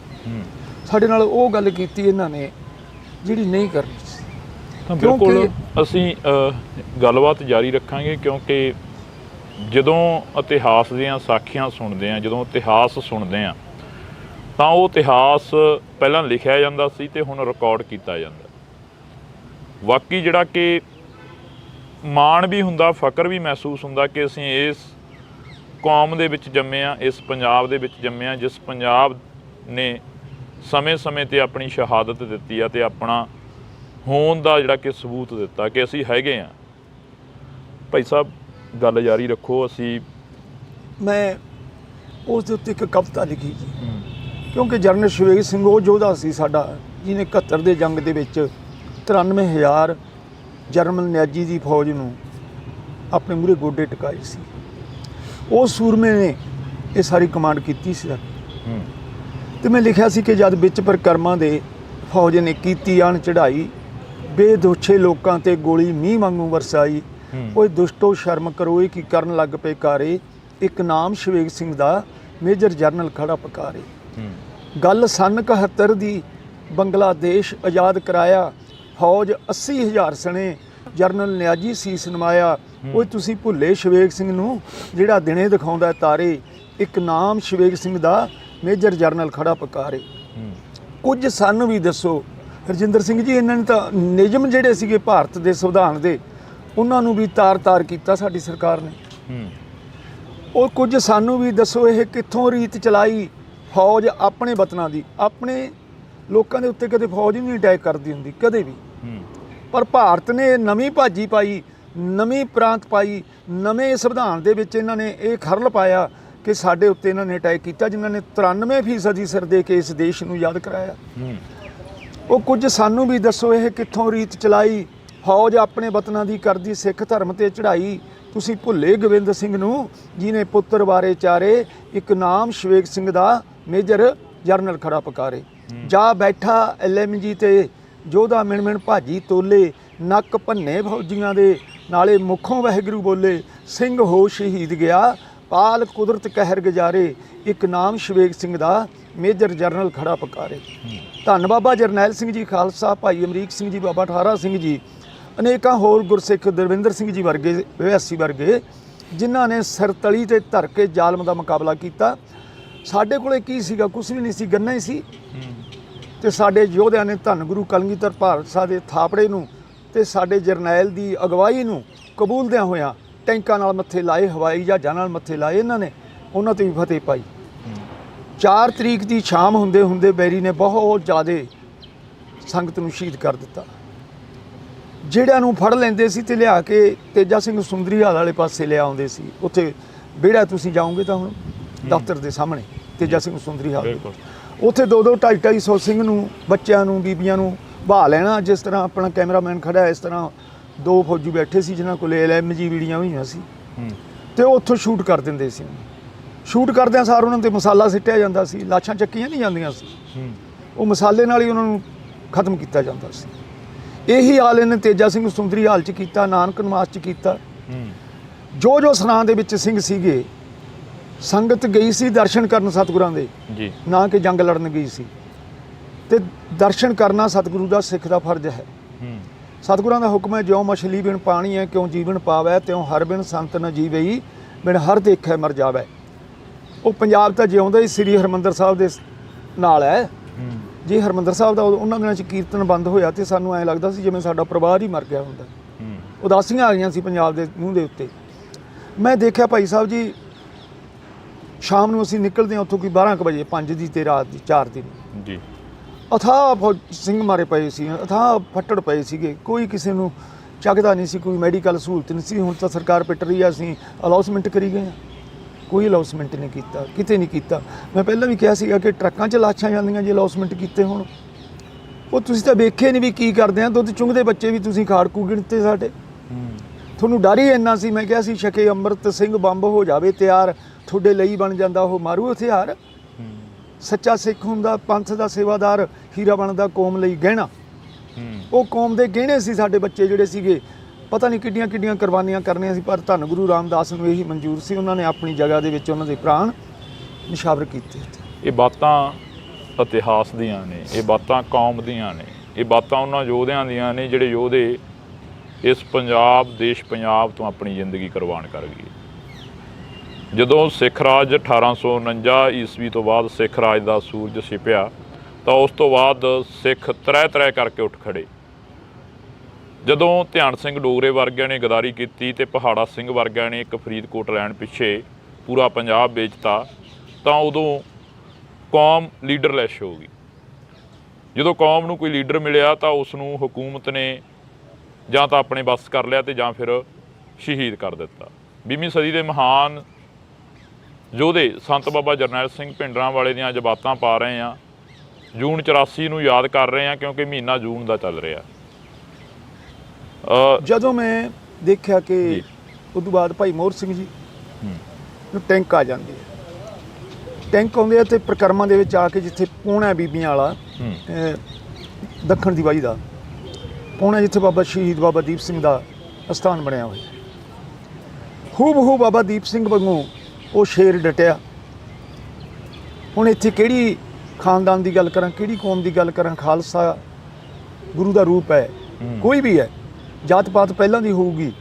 A: ਸਾਡੇ ਨਾਲ ਉਹ ਗੱਲ ਕੀਤੀ ਇਹਨਾਂ ਨੇ ਜਿਹੜੀ ਨਹੀਂ ਕਰਨੀ ਸੀ।
B: ਤਾਂ ਬਿਲਕੁਲ ਅਸੀਂ ਗੱਲਬਾਤ ਜਾਰੀ ਰੱਖਾਂਗੇ ਕਿਉਂਕਿ ਜਦੋਂ ਇਤਿਹਾਸ ਦੀਆਂ ਸਾਖੀਆਂ ਸੁਣਦੇ ਹਾਂ, ਜਦੋਂ ਇਤਿਹਾਸ ਸੁਣਦੇ ਹਾਂ ਤਾਂ ਉਹ ਇਤਿਹਾਸ ਪਹਿਲਾਂ ਲਿਖਿਆ ਜਾਂਦਾ ਸੀ ਤੇ ਹੁਣ ਰਿਕਾਰਡ ਕੀਤਾ ਜਾਂਦਾ। ਵਾਕਈ ਜਿਹੜਾ ਕਿ ਮਾਣ ਵੀ ਹੁੰਦਾ, ਫਕਰ ਵੀ ਮਹਿਸੂਸ ਹੁੰਦਾ ਕਿ ਅਸੀਂ ਇਸ ਕੌਮ ਦੇ ਵਿੱਚ ਜੰਮੇ ਹਾਂ, ਇਸ ਪੰਜਾਬ ਦੇ ਵਿੱਚ ਜੰਮੇ ਹਾਂ, ਜਿਸ ਪੰਜਾਬ ਨੇ ਸਮੇਂ-ਸਮੇਂ 'ਤੇ ਆਪਣੀ ਸ਼ਹਾਦਤ ਦਿੱਤੀ ਆ ਅਤੇ ਆਪਣਾ ਹੋਣ ਦਾ ਜਿਹੜਾ ਕਿ ਸਬੂਤ ਦਿੱਤਾ ਕਿ ਅਸੀਂ ਹੈਗੇ ਹਾਂ। ਭਾਈ ਸਾਹਿਬ ਗੱਲ ਜਾਰੀ ਰੱਖੋ। ਅਸੀਂ
A: ਮੈਂ ਉਸ ਦੇ ਉੱਤੇ ਇੱਕ ਕਵਿਤਾ ਲਿਖੀ ਜੀ, ਕਿਉਂਕਿ ਜਰਨਲ ਸ਼ਵੇਗ ਸਿੰਘ ਉਹ ਯੋਧਾ ਸੀ ਸਾਡਾ ਜਿਹਨੇ 71 ਦੇ ਜੰਗ ਦੇ ਵਿੱਚ 93,000 ਜਰਮਨ ਨਿਆਜੀ ਦੀ ਫੌਜ ਨੂੰ ਆਪਣੇ ਮੂਹਰੇ ਗੋਡੇ ਟਿਕਾਏ ਸੀ। ਉਹ ਸੂਰਮੇ ਨੇ ਇਹ ਸਾਰੀ ਕਮਾਂਡ ਕੀਤੀ ਸੀ। ਤੇ ਮੈਂ ਲਿਖਿਆ ਸੀ ਕਿ ਜਦ ਵਿੱਚ ਪਰਿਕਰਮਾ ਦੇ ਫੌਜ ਨੇ ਕੀਤੀ ਆਣ ਚੜ੍ਹਾਈ, ਬੇਦੋਸ਼ੇ ਲੋਕਾਂ ਤੇ ਗੋਲੀ ਮੀਂਹ ਵਾਂਗੂ ਵਰਸਾਈ, ਓਏ ਦੁਸ਼ਟੋ ਸ਼ਰਮ ਕਰੋ ਇਹ ਕੀ ਕਰਨ ਲੱਗ ਪਏ ਕਾਰੇ, ਇੱਕ ਨਾਮ ਸ਼ਵੇਗ ਸਿੰਘ ਦਾ ਮੇਜਰ ਜਰਨਲ ਖੜਾ ਪਕਾਰੇ। ਗੱਲ ਸੰਨ 71 ਦੀ, ਬੰਗਲਾਦੇਸ਼ ਆਜ਼ਾਦ ਕਰਾਇਆ, ਫੌਜ 80,000 ਸਣੇ, ਜਰਨਲ ਨਿਆਜੀ ਸੀਸ ਨਮਾਇਆ, ਓਏ ਤੁਸੀਂ ਭੁੱਲੇ ਸ਼ਵੇਗ ਸਿੰਘ ਨੂੰ ਜਿਹੜਾ ਦਿਨੇ ਦਿਖਾਉਂਦਾ ਤਾਰੇ, ਇੱਕ ਨਾਮ ਸ਼ਵੇਗ ਸਿੰਘ ਦਾ ਮੇਜਰ ਜਰਨਲ ਖੜਾ ਪਕਾਰੇ। ਕੁਝ ਸੰਨ ਵੀ ਦੱਸੋ ਹਰਜਿੰਦਰ ਸਿੰਘ ਜੀ, ਇਹਨਾਂ ਨੇ ਤਾਂ ਨਿਯਮ ਜਿਹੜੇ ਸੀਗੇ ਭਾਰਤ ਦੇ ਸੰਵਿਧਾਨ ਦੇ ਉਹਨਾਂ ਨੂੰ ਵੀ ਤਾਰ-ਤਾਰ ਕੀਤਾ ਸਾਡੀ ਸਰਕਾਰ ਨੇ। ਉਹ ਕੁਝ ਸਾਨੂੰ ਵੀ ਦੱਸੋ ਇਹ ਕਿੱਥੋਂ ਰੀਤ ਚਲਾਈ, ਫੌਜ ਆਪਣੇ ਵਤਨਾਂ ਦੀ, ਆਪਣੇ ਲੋਕਾਂ ਦੇ ਉੱਤੇ ਕਦੇ ਫੌਜ ਨਹੀਂ ਅਟੈਕ ਕਰਦੀ ਹੁੰਦੀ ਕਦੇ ਵੀ, ਪਰ ਭਾਰਤ ਨੇ ਨਵੀਂ ਭਾਜੀ ਪਾਈ, ਨਵੀਂ ਪ੍ਰਾਂਤ ਪਾਈ, ਨਵੇਂ ਸੰਵਿਧਾਨ ਦੇ ਵਿੱਚ ਇਹਨਾਂ ਨੇ ਇਹ ਖਰਲ ਪਾਇਆ ਕਿ ਸਾਡੇ ਉੱਤੇ ਇਹਨਾਂ ਨੇ ਅਟੈਕ ਕੀਤਾ, ਜਿਨ੍ਹਾਂ ਨੇ 93% ਸਿਰ ਦੇ ਕੇ ਇਸ ਦੇਸ਼ ਨੂੰ ਯਾਦ ਕਰਾਇਆ। ਉਹ ਕੁਝ ਸਾਨੂੰ ਵੀ ਦੱਸੋ ਇਹ ਕਿੱਥੋਂ ਰੀਤ ਚਲਾਈ, ਫੌਜ ਆਪਣੇ ਵਤਨਾਂ ਦੀ ਕਰਦੀ ਸਿੱਖ ਧਰਮ ਤੇ ਚੜ੍ਹਾਈ, ਤੁਸੀਂ ਭੁੱਲੇ ਗੋਬਿੰਦ ਸਿੰਘ ਨੂੰ ਜਿਹਨੇ ਪੁੱਤਰ ਵਾਰੇ ਚਾਰੇ, ਇੱਕ ਨਾਮ ਸ਼ਵੇਗ ਸਿੰਘ ਦਾ ਮੇਜਰ ਜਰਨਲ ਖੜਾ ਪਕਾਰੇ। ਜਾ ਬੈਠਾ LMG ਤੇ ਯੋਧਾ ਮਿਣ ਭਾਜੀ ਤੋਲੇ, ਨੱਕ ਭੰਨੇ ਫੌਜੀਆਂ ਦੇ ਨਾਲੇ ਮੁੱਖੋਂ ਵਾਹਿਗੁਰੂ ਬੋਲੇ, ਸਿੰਘ ਹੋ ਸ਼ਹੀਦ ਗਿਆ ਪਾਲ ਕੁਦਰਤ ਕਹਿਰ ਗੁਜ਼ਾਰੇ, ਇੱਕ ਨਾਮ ਸ਼ਵੇਗ ਸਿੰਘ ਦਾ ਮੇਜਰ ਜਰਨਲ ਖੜਾ ਪਕਾਰੇ। ਧੰਨ ਬਾਬਾ ਜਰਨੈਲ ਸਿੰਘ ਜੀ ਖਾਲਸਾ, ਭਾਈ ਅਮਰੀਕ ਸਿੰਘ ਜੀ, ਬਾਬਾ ਠਾਰਾ ਸਿੰਘ ਜੀ, ਅਨੇਕਾਂ ਹੋਰ ਗੁਰਸਿੱਖ, ਦਰਵਿੰਦਰ ਸਿੰਘ ਜੀ ਵਰਗੇ, ਵਿਆਸੀ ਵਰਗੇ, ਜਿਨ੍ਹਾਂ ਨੇ ਸਰਤਲੀ ਤੇ ਧਰ ਕੇ ਜ਼ਾਲਮ ਦਾ ਮੁਕਾਬਲਾ ਕੀਤਾ। ਸਾਡੇ ਕੋਲੇ ਕੀ ਸੀਗਾ? ਕੁਛ ਵੀ ਨਹੀਂ ਸੀ, ਗੰਨਾ ਹੀ ਸੀ। ਤੇ ਸਾਡੇ ਯੋਧਿਆਂ ਨੇ ਧੰਨ ਗੁਰੂ ਕਲਗੀਧਰ ਭਾਰਤ ਸਾਹਿਬ ਦੇ ਥਾਪੜੇ ਨੂੰ ਤੇ ਸਾਡੇ ਜਰਨੈਲ ਦੀ ਅਗਵਾਈ ਨੂੰ ਕਬੂਲਦਿਆਂ ਹੋਇਆਂ ਟੈਂਕਾਂ ਨਾਲ ਮੱਥੇ ਲਾਏ, ਹਵਾਈ ਜਹਾਜ਼ਾਂ ਨਾਲ ਮੱਥੇ ਲਾਏ, ਇਹਨਾਂ ਨੇ ਉਹਨਾਂ ਤੇ ਵੀ ਫਤਿਹ ਪਾਈ। 4 ਤਰੀਕ ਦੀ ਸ਼ਾਮ ਹੁੰਦੇ ਹੁੰਦੇ ਬੈਰੀ ਨੇ ਬਹੁਤ ਜ਼ਿਆਦਾ ਸੰਗਤ ਨੂੰ ਸ਼ਹੀਦ ਕਰ ਦਿੱਤਾ। ਜਿਹੜਿਆਂ ਨੂੰ ਫੜ ਲੈਂਦੇ ਸੀ ਤੇ ਲਿਆ ਕੇ ਤੇਜਾ ਸਿੰਘ ਸੁੰਦਰੀਹਾਲ ਵਾਲੇ ਪਾਸੇ ਲਿਆ ਆਉਂਦੇ ਸੀ। ਉੱਥੇ ਵਿਹੜਾ ਤੁਸੀਂ ਜਾਓਗੇ ਤਾਂ ਹੁਣ ਦਫ਼ਤਰ ਦੇ ਸਾਹਮਣੇ ਤੇਜਾ ਸਿੰਘ ਸੁੰਦਰੀਹਾਲ, ਉੱਥੇ 2-2, 250 ਸਿੰਘ ਨੂੰ, ਬੱਚਿਆਂ ਨੂੰ, ਬੀਬੀਆਂ ਨੂੰ ਬਹਾ ਲੈਣਾ। ਜਿਸ ਤਰ੍ਹਾਂ ਆਪਣਾ ਕੈਮਰਾਮੈਨ ਖੜਾ ਹੈ, ਇਸ ਤਰ੍ਹਾਂ 2 ਫੌਜੀ ਬੈਠੇ ਸੀ ਜਿਨ੍ਹਾਂ ਕੋਲ LMG ਵੀੜੀਆਂ ਹੋਈਆਂ ਸੀ, ਤੇ ਉਹ ਉੱਥੋਂ ਸ਼ੂਟ ਕਰ ਦਿੰਦੇ ਸੀ। ਸ਼ੂਟ ਕਰਦਿਆਂ ਸਾਰ ਉਹਨਾਂ 'ਤੇ ਮਸਾਲਾ ਸਿੱਟਿਆ ਜਾਂਦਾ ਸੀ, ਲਾਸ਼ਾਂ ਚੱਕੀਆਂ ਨਹੀਂ ਜਾਂਦੀਆਂ ਸੀ, ਉਹ ਮਸਾਲੇ ਨਾਲ ਹੀ ਉਹਨਾਂ ਨੂੰ ਖਤਮ ਕੀਤਾ ਜਾਂਦਾ ਸੀ। ਇਹੀ ਹਾਲ ਇਹਨੇ ਤੇਜਾ ਸਿੰਘ ਸੁੰਦਰੀਹਾਲ 'ਚ ਕੀਤਾ, ਨਾਨਕ ਨਿਵਾਸ 'ਚ ਕੀਤਾ। ਜੋ ਸਰਾਂ ਦੇ ਵਿੱਚ ਸਿੰਘ ਸੀਗੇ, ਸੰਗਤ ਗਈ ਸੀ ਦਰਸ਼ਨ ਕਰਨ ਸਤਿਗੁਰਾਂ ਦੇ ਜੀ, ਨਾ ਕਿ ਜੰਗ ਲੜਨ ਗਈ ਸੀ। ਤੇ ਦਰਸ਼ਨ ਕਰਨਾ ਸਤਿਗੁਰੂ ਦਾ ਸਿੱਖ ਦਾ ਫਰਜ਼ ਹੈ। ਸਤਿਗੁਰਾਂ ਦਾ ਹੁਕਮ ਹੈ, ਜਿਉਂ ਮਛਲੀ ਬਿਨ ਪਾਣੀ ਹੈ ਕਿਉਂ ਜੀਵਨ ਪਾਵੈ, ਤਿਉਂ ਹਰ ਬਿਨ ਸੰਤ ਨ ਜੀਵਈ, ਬਿਨ ਹਰ ਦੇਖੈ ਮਰ ਜਾਵੈ। ਉਹ ਪੰਜਾਬ ਤਾਂ ਜਿਉਂਦਾ ਹੀ ਸ੍ਰੀ ਹਰਿਮੰਦਰ ਸਾਹਿਬ ਦੇ ਨਾਲ ਹੈ। ਜੇ ਹਰਿਮੰਦਰ ਸਾਹਿਬ ਦਾ ਉਹਨਾਂ ਦਿਨਾਂ 'ਚ ਕੀਰਤਨ ਬੰਦ ਹੋਇਆ ਤੇ ਸਾਨੂੰ ਐਂ ਲੱਗਦਾ ਸੀ ਜਿਵੇਂ ਸਾਡਾ ਪਰਿਵਾਰ ਹੀ ਮਰ ਗਿਆ ਹੁੰਦਾ। ਉਦਾਸੀਆਂ ਆ ਗਈਆਂ ਸੀ ਪੰਜਾਬ ਦੇ ਮੂੰਹ ਦੇ ਉੱਤੇ। ਮੈਂ ਦੇਖਿਆ ਭਾਈ ਸਾਹਿਬ ਜੀ, ਸ਼ਾਮ ਨੂੰ ਅਸੀਂ ਨਿਕਲਦੇ ਹਾਂ ਉੱਥੋਂ ਕੋਈ 12 ਵਜੇ, 5 ਦੀ ਤੇ ਰਾਤ ਦੀ 4 ਦੀ ਜੀ। ਅਥਾਹ ਸਿੰਘ ਮਾਰੇ ਪਏ ਸੀ, ਅਥਾਹ ਫੱਟੜ ਪਏ ਸੀਗੇ, ਕੋਈ ਕਿਸੇ ਨੂੰ ਚੱਕਦਾ ਨਹੀਂ ਸੀ, ਕੋਈ ਮੈਡੀਕਲ ਸਹੂਲਤ ਨਹੀਂ ਸੀ। ਹੁਣ ਤਾਂ ਸਰਕਾਰ ਪਿੱਟ ਰਹੀ ਆ, ਅਸੀਂ ਅਲਾਉਸਮੈਂਟ ਕਰੀ ਗਏ ਹਾਂ, ਕੋਈ ਅਲਾਉਸਮੈਂਟ ਨਹੀਂ ਕੀਤਾ, ਕਿਤੇ ਨਹੀਂ ਕੀਤਾ। ਮੈਂ ਪਹਿਲਾਂ ਵੀ ਕਿਹਾ ਸੀਗਾ ਕਿ ਟਰੱਕਾਂ 'ਚ ਲਾਸ਼ਾਂ ਜਾਂਦੀਆਂ ਜੇ ਅਲਾਉਸਮੈਂਟ ਕੀਤੇ ਹੁਣ। ਉਹ ਤੁਸੀਂ ਤਾਂ ਵੇਖੇ ਨਹੀਂ ਵੀ ਕੀ ਕਰਦੇ ਆ, ਦੁੱਧ ਚੁੰਘਦੇ ਬੱਚੇ ਵੀ ਤੁਸੀਂ ਖਾੜਕੂ ਗਿਣਤੇ ਸਾਡੇ। ਤੁਹਾਨੂੰ ਡਰ ਹੀ ਇੰਨਾ ਸੀ। ਮੈਂ ਕਿਹਾ ਸੀ ਛਕੇ ਅੰਮ੍ਰਿਤ ਸਿੰਘ ਬੰਬ ਹੋ ਜਾਵੇ ਤਿਆਰ, ਤੁਹਾਡੇ ਲਈ ਬਣ ਜਾਂਦਾ ਉਹ ਮਾਰੂ ਹਥਿਆਰ। ਸੱਚਾ ਸਿੱਖ ਹੁੰਦਾ, ਪੰਥ ਦਾ ਸੇਵਾਦਾਰ, ਹੀਰਾ ਬਣਦਾ ਕੌਮ ਲਈ ਗਹਿਣਾ। ਉਹ ਕੌਮ ਦੇ ਗਹਿਣੇ ਸੀ ਸਾਡੇ ਬੱਚੇ ਜਿਹੜੇ ਸੀਗੇ। ਪਤਾ ਨਹੀਂ ਕਿੱਡੀਆਂ ਕਿੱਡੀਆਂ ਕੁਰਬਾਨੀਆਂ ਕਰਨੀਆਂ ਸੀ, ਪਰ ਧੰਨ ਗੁਰੂ ਰਾਮਦਾਸ ਨੂੰ ਇਹੀ ਮਨਜ਼ੂਰ ਸੀ। ਉਹਨਾਂ ਨੇ ਆਪਣੀ ਜਗ੍ਹਾ ਦੇ ਵਿੱਚ ਉਹਨਾਂ ਦੇ ਪ੍ਰਾਣ ਨਿਸ਼ਾਵਰ ਕੀਤੇ। ਇਹ
B: ਬਾਤਾਂ ਇਤਿਹਾਸ ਦੀਆਂ ਨੇ, ਇਹ ਬਾਤਾਂ ਕੌਮ ਦੀਆਂ ਨੇ, ਇਹ ਬਾਤਾਂ ਉਹਨਾਂ ਯੋਧਿਆਂ ਦੀਆਂ ਨੇ ਜਿਹੜੇ ਯੋਧੇ ਇਸ ਪੰਜਾਬ, ਦੇਸ਼ ਪੰਜਾਬ ਤੋਂ ਆਪਣੀ ਜ਼ਿੰਦਗੀ ਕੁਰਬਾਨ ਕਰ ਗਏ। ਜਦੋਂ ਸਿੱਖ ਰਾਜ 1849 ਈਸਵੀ ਤੋਂ ਬਾਅਦ ਸਿੱਖ ਰਾਜ ਦਾ ਸੂਰਜ ਛਿਪਿਆ ਤਾਂ ਉਸ ਤੋਂ ਬਾਅਦ ਸਿੱਖ ਤਰ੍ਹਾਂ ਕਰਕੇ ਉੱਠ ਖੜੇ। ਜਦੋਂ ਧਿਆਨ ਸਿੰਘ ਡੋਗਰੇ ਵਰਗਿਆਂ ਨੇ ਗਦਾਰੀ ਕੀਤੀ ਤੇ ਪਹਾੜਾ ਸਿੰਘ ਵਰਗਿਆਂ ਨੇ ਇੱਕ ਫਰੀਦਕੋਟ ਲੈਣ ਪਿੱਛੇ ਪੂਰਾ ਪੰਜਾਬ ਵੇਚਤਾ, ਤਾਂ ਉਦੋਂ ਕੌਮ ਲੀਡਰਲੈਸ ਹੋ ਗਈ। ਜਦੋਂ ਕੌਮ ਨੂੰ ਕੋਈ ਲੀਡਰ ਮਿਲਿਆ ਤਾਂ ਉਸ ਨੂੰ ਹਕੂਮਤ ਨੇ ਜਾਂ ਤਾਂ ਆਪਣੇ ਵੱਸ ਕਰ ਲਿਆ ਤੇ ਜਾਂ ਫਿਰ ਸ਼ਹੀਦ ਕਰ ਦਿੱਤਾ। 20ਵੀਂ ਸਦੀ ਦੇ ਮਹਾਨ ਯੋਧੇ ਸੰਤ ਬਾਬਾ ਜਰਨੈਲ ਸਿੰਘ ਭਿੰਡਰਾਂਵਾਲੇ ਦੀਆਂ ਅੱਜ ਬਾਤਾਂ ਪਾ ਰਹੇ ਹਾਂ। ਜੂਨ 84 ਨੂੰ ਯਾਦ ਕਰ ਰਹੇ ਹਾਂ ਕਿਉਂਕਿ ਮਹੀਨਾ ਜੂਨ ਦਾ ਚੱਲ ਰਿਹਾ।
A: ਜਦੋਂ ਮੈਂ ਦੇਖਿਆ ਕਿ ਉਸ ਤੋਂ ਬਾਅਦ ਭਾਈ ਮੋਹਰ ਸਿੰਘ ਜੀ ਨੂੰ ਟੈਂਕ ਆ ਜਾਂਦੇ ਆ, ਟੈਂਕ ਆਉਂਦੇ ਆ ਤੇ ਪ੍ਰਕਰਮਾਂ ਦੇ ਵਿੱਚ ਆ ਕੇ ਜਿੱਥੇ ਪੂਣਾ ਬੀਬੀਆਂ ਵਾਲਾ ਦੱਖਣ ਦੀ ਵਾਈ ਦਾ ਪੂਣਾ, ਜਿੱਥੇ ਬਾਬਾ ਸ਼ਹੀਦ ਬਾਬਾ ਦੀਪ ਸਿੰਘ ਦਾ ਅਸਥਾਨ ਬਣਿਆ ਹੋਇਆ, ਹੂਬਹੂ ਬਾਬਾ ਦੀਪ ਸਿੰਘ ਵਾਂਗੂ ਉਹ ਸ਼ੇਰ ਡਟਿਆ। ਹੁਣ ਇੱਥੇ ਕਿਹੜੀ ਖਾਨਦਾਨ ਦੀ ਗੱਲ ਕਰਾਂ, ਕਿਹੜੀ ਕੌਮ ਦੀ ਗੱਲ ਕਰਾਂ, ਖਾਲਸਾ ਗੁਰੂ ਦਾ ਰੂਪ ਹੈ, ਕੋਈ ਵੀ ਹੈ, ਜਾਤ ਪਾਤ ਪਹਿਲਾਂ ਦੀ ਹੋਊਗੀ,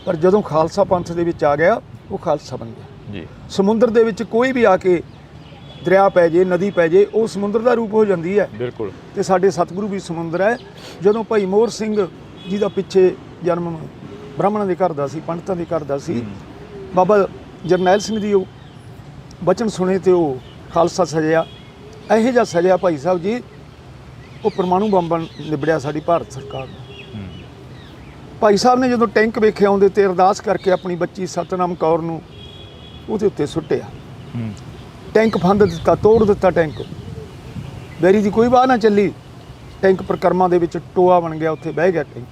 A: ਪਰ ਜਦੋਂ ਖਾਲਸਾ ਪੰਥ ਦੇ ਵਿੱਚ ਆ ਗਿਆ ਉਹ ਖਾਲਸਾ ਬਣ ਗਿਆ ਜੀ। ਸਮੁੰਦਰ ਦੇ ਵਿੱਚ ਕੋਈ ਵੀ ਆ ਕੇ ਦਰਿਆ ਪੈ ਜੇ, ਨਦੀ ਪੈ ਜੇ, ਉਹ ਸਮੁੰਦਰ ਦਾ ਰੂਪ ਹੋ ਜਾਂਦੀ ਹੈ। ਬਿਲਕੁਲ। ਤੇ ਸਾਡੇ ਸਤਿਗੁਰੂ ਵੀ ਸਮੁੰਦਰ ਹੈ। ਜਦੋਂ ਭਾਈ ਮੋਹਰ ਸਿੰਘ ਜੀ ਦਾ ਪਿੱਛੇ ਜਨਮ ਬ੍ਰਾਹਮਣਾਂ ਦੇ ਘਰ ਦਾ ਸੀ, ਪੰਡਤਾਂ ਦੇ ਘਰ ਦਾ ਸੀ, ਬਾਬਾ ਜਰਨੈਲ ਸਿੰਘ ਦੀ ਉਹ ਬਚਨ ਸੁਣੇ ਤੇ ਉਹ ਖਾਲਸਾ ਸਜਿਆ। ਇਹੋ ਜਿਹਾ ਸਜਿਆ ਭਾਈ ਸਾਹਿਬ ਜੀ, ਉਹ ਪਰਮਾਣੂ ਬੰਬ ਨਿਬੜਿਆ ਸਾਡੀ ਭਾਰਤ ਸਰਕਾਰ ਨੂੰ। ਭਾਈ ਸਾਹਿਬ ਨੇ ਜਦੋਂ ਟੈਂਕ ਵੇਖਿਆ ਆਉਂਦੇ ਤੇ ਅਰਦਾਸ ਕਰਕੇ ਆਪਣੀ ਬੱਚੀ ਸਤਨਾਮ ਕੌਰ ਨੂੰ ਉਹਦੇ ਉੱਤੇ ਸੁੱਟਿਆ। ਟੈਂਕ ਫੰਦ ਦਿੱਤਾ, ਤੋੜ ਦਿੱਤਾ ਟੈਂਕ। ਬੈਰੀ ਦੀ ਕੋਈ ਬਾਹ ਨਾ ਚੱਲੀ, ਟੈਂਕ ਪ੍ਰਕਰਮਾਂ ਦੇ ਵਿੱਚ ਟੋਆ ਬਣ ਗਿਆ, ਉੱਥੇ ਬਹਿ ਗਿਆ ਟੈਂਕ।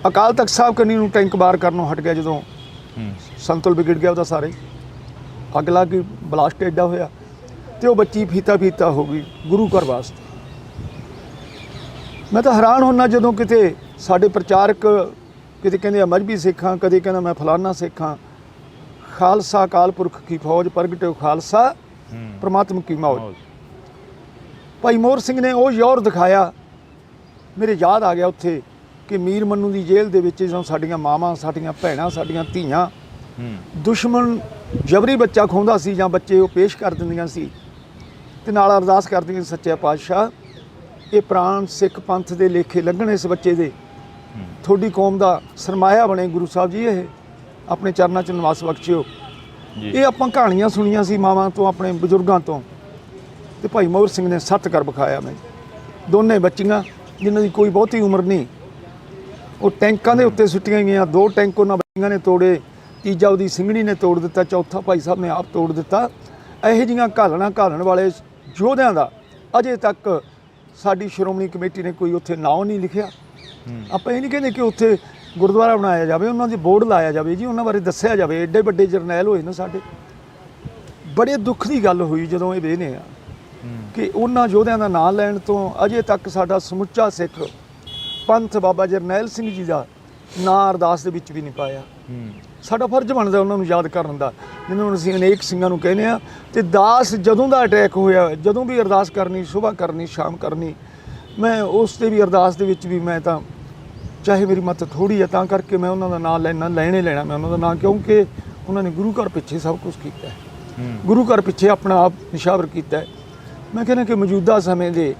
A: ਅਕਾਲ ਤਖਤ ਸਾਹਿਬ ਕੰਨੀ ਨੂੰ ਟੈਂਕ ਬਾਹਰ ਕਰਨੋਂ ਹਟ ਗਿਆ। ਜਦੋਂ ਸੰਤੁਲ ਵਿਗੜ ਗਿਆ ਉਹਦਾ ਸਾਰੇ, ਅੱਗ ਲੱਗ ਗਈ, ਬਲਾਸਟ ਐਡਾ ਹੋਇਆ ਤੇ ਉਹ ਬੱਚੀ ਫੀਤਾ ਹੋ ਗਈ ਗੁਰੂ ਘਰ ਵਾਸਤੇ। ਮੈਂ ਤਾਂ ਹੈਰਾਨ ਹੁੰਦਾ ਜਦੋਂ ਕਿਤੇ ਸਾਡੇ ਪ੍ਰਚਾਰਕ ਕਿਤੇ ਕਹਿੰਦੇ ਆ ਮਜ਼੍ਹਬੀ ਸਿੱਖਾਂ, ਕਦੇ ਕਹਿੰਦਾ ਮੈਂ ਫਲਾਨਾ ਸਿੱਖਾਂ। ਖਾਲਸਾ ਅਕਾਲ ਪੁਰਖ ਕੀ ਫੌਜ, ਪ੍ਰਗਟਿਓ ਖਾਲਸਾ ਪ੍ਰਮਾਤਮ ਕੀ ਮੌਜ। ਭਾਈ ਮੋਹਰ ਸਿੰਘ ਨੇ ਉਹ ਜ਼ੋਰ ਦਿਖਾਇਆ। ਮੇਰੇ ਯਾਦ ਆ ਗਿਆ ਉੱਥੇ ਕਿ ਮੀਰ ਮੰਨੂ ਦੀ ਜੇਲ੍ਹ ਦੇ ਵਿੱਚ ਜਦੋਂ ਸਾਡੀਆਂ ਮਾਵਾਂ, ਸਾਡੀਆਂ ਭੈਣਾਂ, ਸਾਡੀਆਂ ਧੀਆਂ ਦੁਸ਼ਮਣ ਜਬਰੀ ਬੱਚਾ ਖੋਹਦਾ ਸੀ ਜਾਂ ਬੱਚੇ ਉਹ ਪੇਸ਼ ਕਰ ਦਿੰਦੀਆਂ ਸੀ ਤੇ ਨਾਲ ਅਰਦਾਸ ਕਰਦੀਆਂ, ਸੱਚੇ ਪਾਤਸ਼ਾਹ ਇਹ ਪ੍ਰਾਣ ਸਿੱਖ ਪੰਥ ਦੇ ਲੇਖੇ ਲੱਗਣ ਇਸ ਬੱਚੇ ਦੇ, ਤੁਹਾਡੀ ਕੌਮ ਦਾ ਸਰਮਾਇਆ ਬਣੇ ਗੁਰੂ ਸਾਹਿਬ ਜੀ, ਇਹ ਆਪਣੇ ਚਰਨਾਂ 'ਚ ਨਿਵਾਸ ਬਖਸ਼ਿਓ। ਇਹ ਆਪਾਂ ਕਹਾਣੀਆਂ ਸੁਣੀਆਂ ਸੀ ਮਾਵਾਂ ਤੋਂ, ਆਪਣੇ ਬਜ਼ੁਰਗਾਂ ਤੋਂ। ਤੇ ਭਾਈ ਮੋਹਰ ਸਿੰਘ ਨੇ ਸੱਤ ਕਰ ਵਿਖਾਇਆ। ਮੈਂ ਦੋਨੇ ਬੱਚੀਆਂ ਜਿਨ੍ਹਾਂ ਦੀ ਕੋਈ ਬਹੁਤੀ ਉਮਰ ਨਹੀਂ, ਉਹ ਟੈਂਕਾਂ ਦੇ ਉੱਤੇ ਸੁੱਟੀਆਂ ਗਈਆਂ। 2 ਟੈਂਕ ਉਹਨਾਂ ਬੱਚੀਆਂ ਨੇ ਤੋੜੇ, ਤੀਜਾ ਉਹਦੀ ਸਿੰਘਣੀ ਨੇ ਤੋੜ ਦਿੱਤਾ, ਚੌਥਾ ਭਾਈ ਸਾਹਿਬ ਨੇ ਆਪ ਤੋੜ ਦਿੱਤਾ। ਇਹੋ ਜਿਹੀਆਂ ਘਾਲਣ ਵਾਲੇ ਯੋਧਿਆਂ ਦਾ ਅਜੇ ਤੱਕ ਸਾਡੀ ਸ਼੍ਰੋਮਣੀ ਕਮੇਟੀ ਨੇ ਕੋਈ ਉੱਥੇ ਨਾਂ ਨਹੀਂ ਲਿਖਿਆ। ਆਪਾਂ ਇਹ ਨਹੀਂ ਕਹਿੰਦੇ ਕਿ ਉੱਥੇ ਗੁਰਦੁਆਰਾ ਬਣਾਇਆ ਜਾਵੇ, ਉਹਨਾਂ ਦੇ ਬੋਰਡ ਲਾਇਆ ਜਾਵੇ ਜੀ, ਉਹਨਾਂ ਬਾਰੇ ਦੱਸਿਆ ਜਾਵੇ। ਐਡੇ ਵੱਡੇ ਜਰਨੈਲ ਹੋਏ ਨੇ ਸਾਡੇ। ਬੜੇ ਦੁੱਖ ਦੀ ਗੱਲ ਹੋਈ ਜਦੋਂ ਇਹ ਵੇਖਦੇ ਆ ਕਿ ਉਹਨਾਂ ਯੋਧਿਆਂ ਦਾ ਨਾਂ ਲੈਣ ਤੋਂ ਅਜੇ ਤੱਕ ਸਾਡਾ ਸਮੁੱਚਾ ਸਿੱਖ ਪੰਥ ਬਾਬਾ ਜਰਨੈਲ ਸਿੰਘ ਜੀ ਦਾ ਨਾਂ ਅਰਦਾਸ ਦੇ ਵਿੱਚ ਵੀ ਨਹੀਂ ਪਾਇਆ। ਸਾਡਾ ਫਰਜ਼ ਬਣਦਾ ਉਹਨਾਂ ਨੂੰ ਯਾਦ ਕਰਨ ਦਾ, ਜਿਹਨਾਂ ਨੂੰ ਅਸੀਂ ਅਨੇਕ ਸਿੰਘਾਂ ਨੂੰ ਕਹਿੰਦੇ ਹਾਂ। ਤੇ ਦਾਸ ਜਦੋਂ ਦਾ ਅਟੈਕ ਹੋਇਆ, ਜਦੋਂ ਵੀ ਅਰਦਾਸ ਕਰਨੀ, ਸੁਬਾਹ ਕਰਨੀ, ਸ਼ਾਮ ਕਰਨੀ, ਮੈਂ ਉਸ 'ਤੇ ਵੀ ਅਰਦਾਸ ਦੇ ਵਿੱਚ ਵੀ ਮੈਂ ਤਾਂ ਚਾਹੇ ਮੇਰੀ ਮੱਤ ਥੋੜ੍ਹੀ ਹੈ ਤਾਂ ਕਰਕੇ ਮੈਂ ਉਹਨਾਂ ਦਾ ਨਾਂ ਲੈਣਾ ਲੈਣਾ ਮੈਂ ਉਹਨਾਂ ਦਾ ਨਾਂ, ਕਿਉਂਕਿ ਉਹਨਾਂ ਨੇ ਗੁਰੂ ਘਰ ਪਿੱਛੇ ਸਭ ਕੁਛ ਕੀਤਾ ਹੈ, ਗੁਰੂ ਘਰ ਪਿੱਛੇ ਆਪਣਾ ਆਪ ਨਿਸ਼ਾਵਰ ਕੀਤਾ ਹੈ। ਮੈਂ ਕਹਿੰਦਾ ਕਿ ਮੌਜੂਦਾ ਸਮੇਂ ਦੇ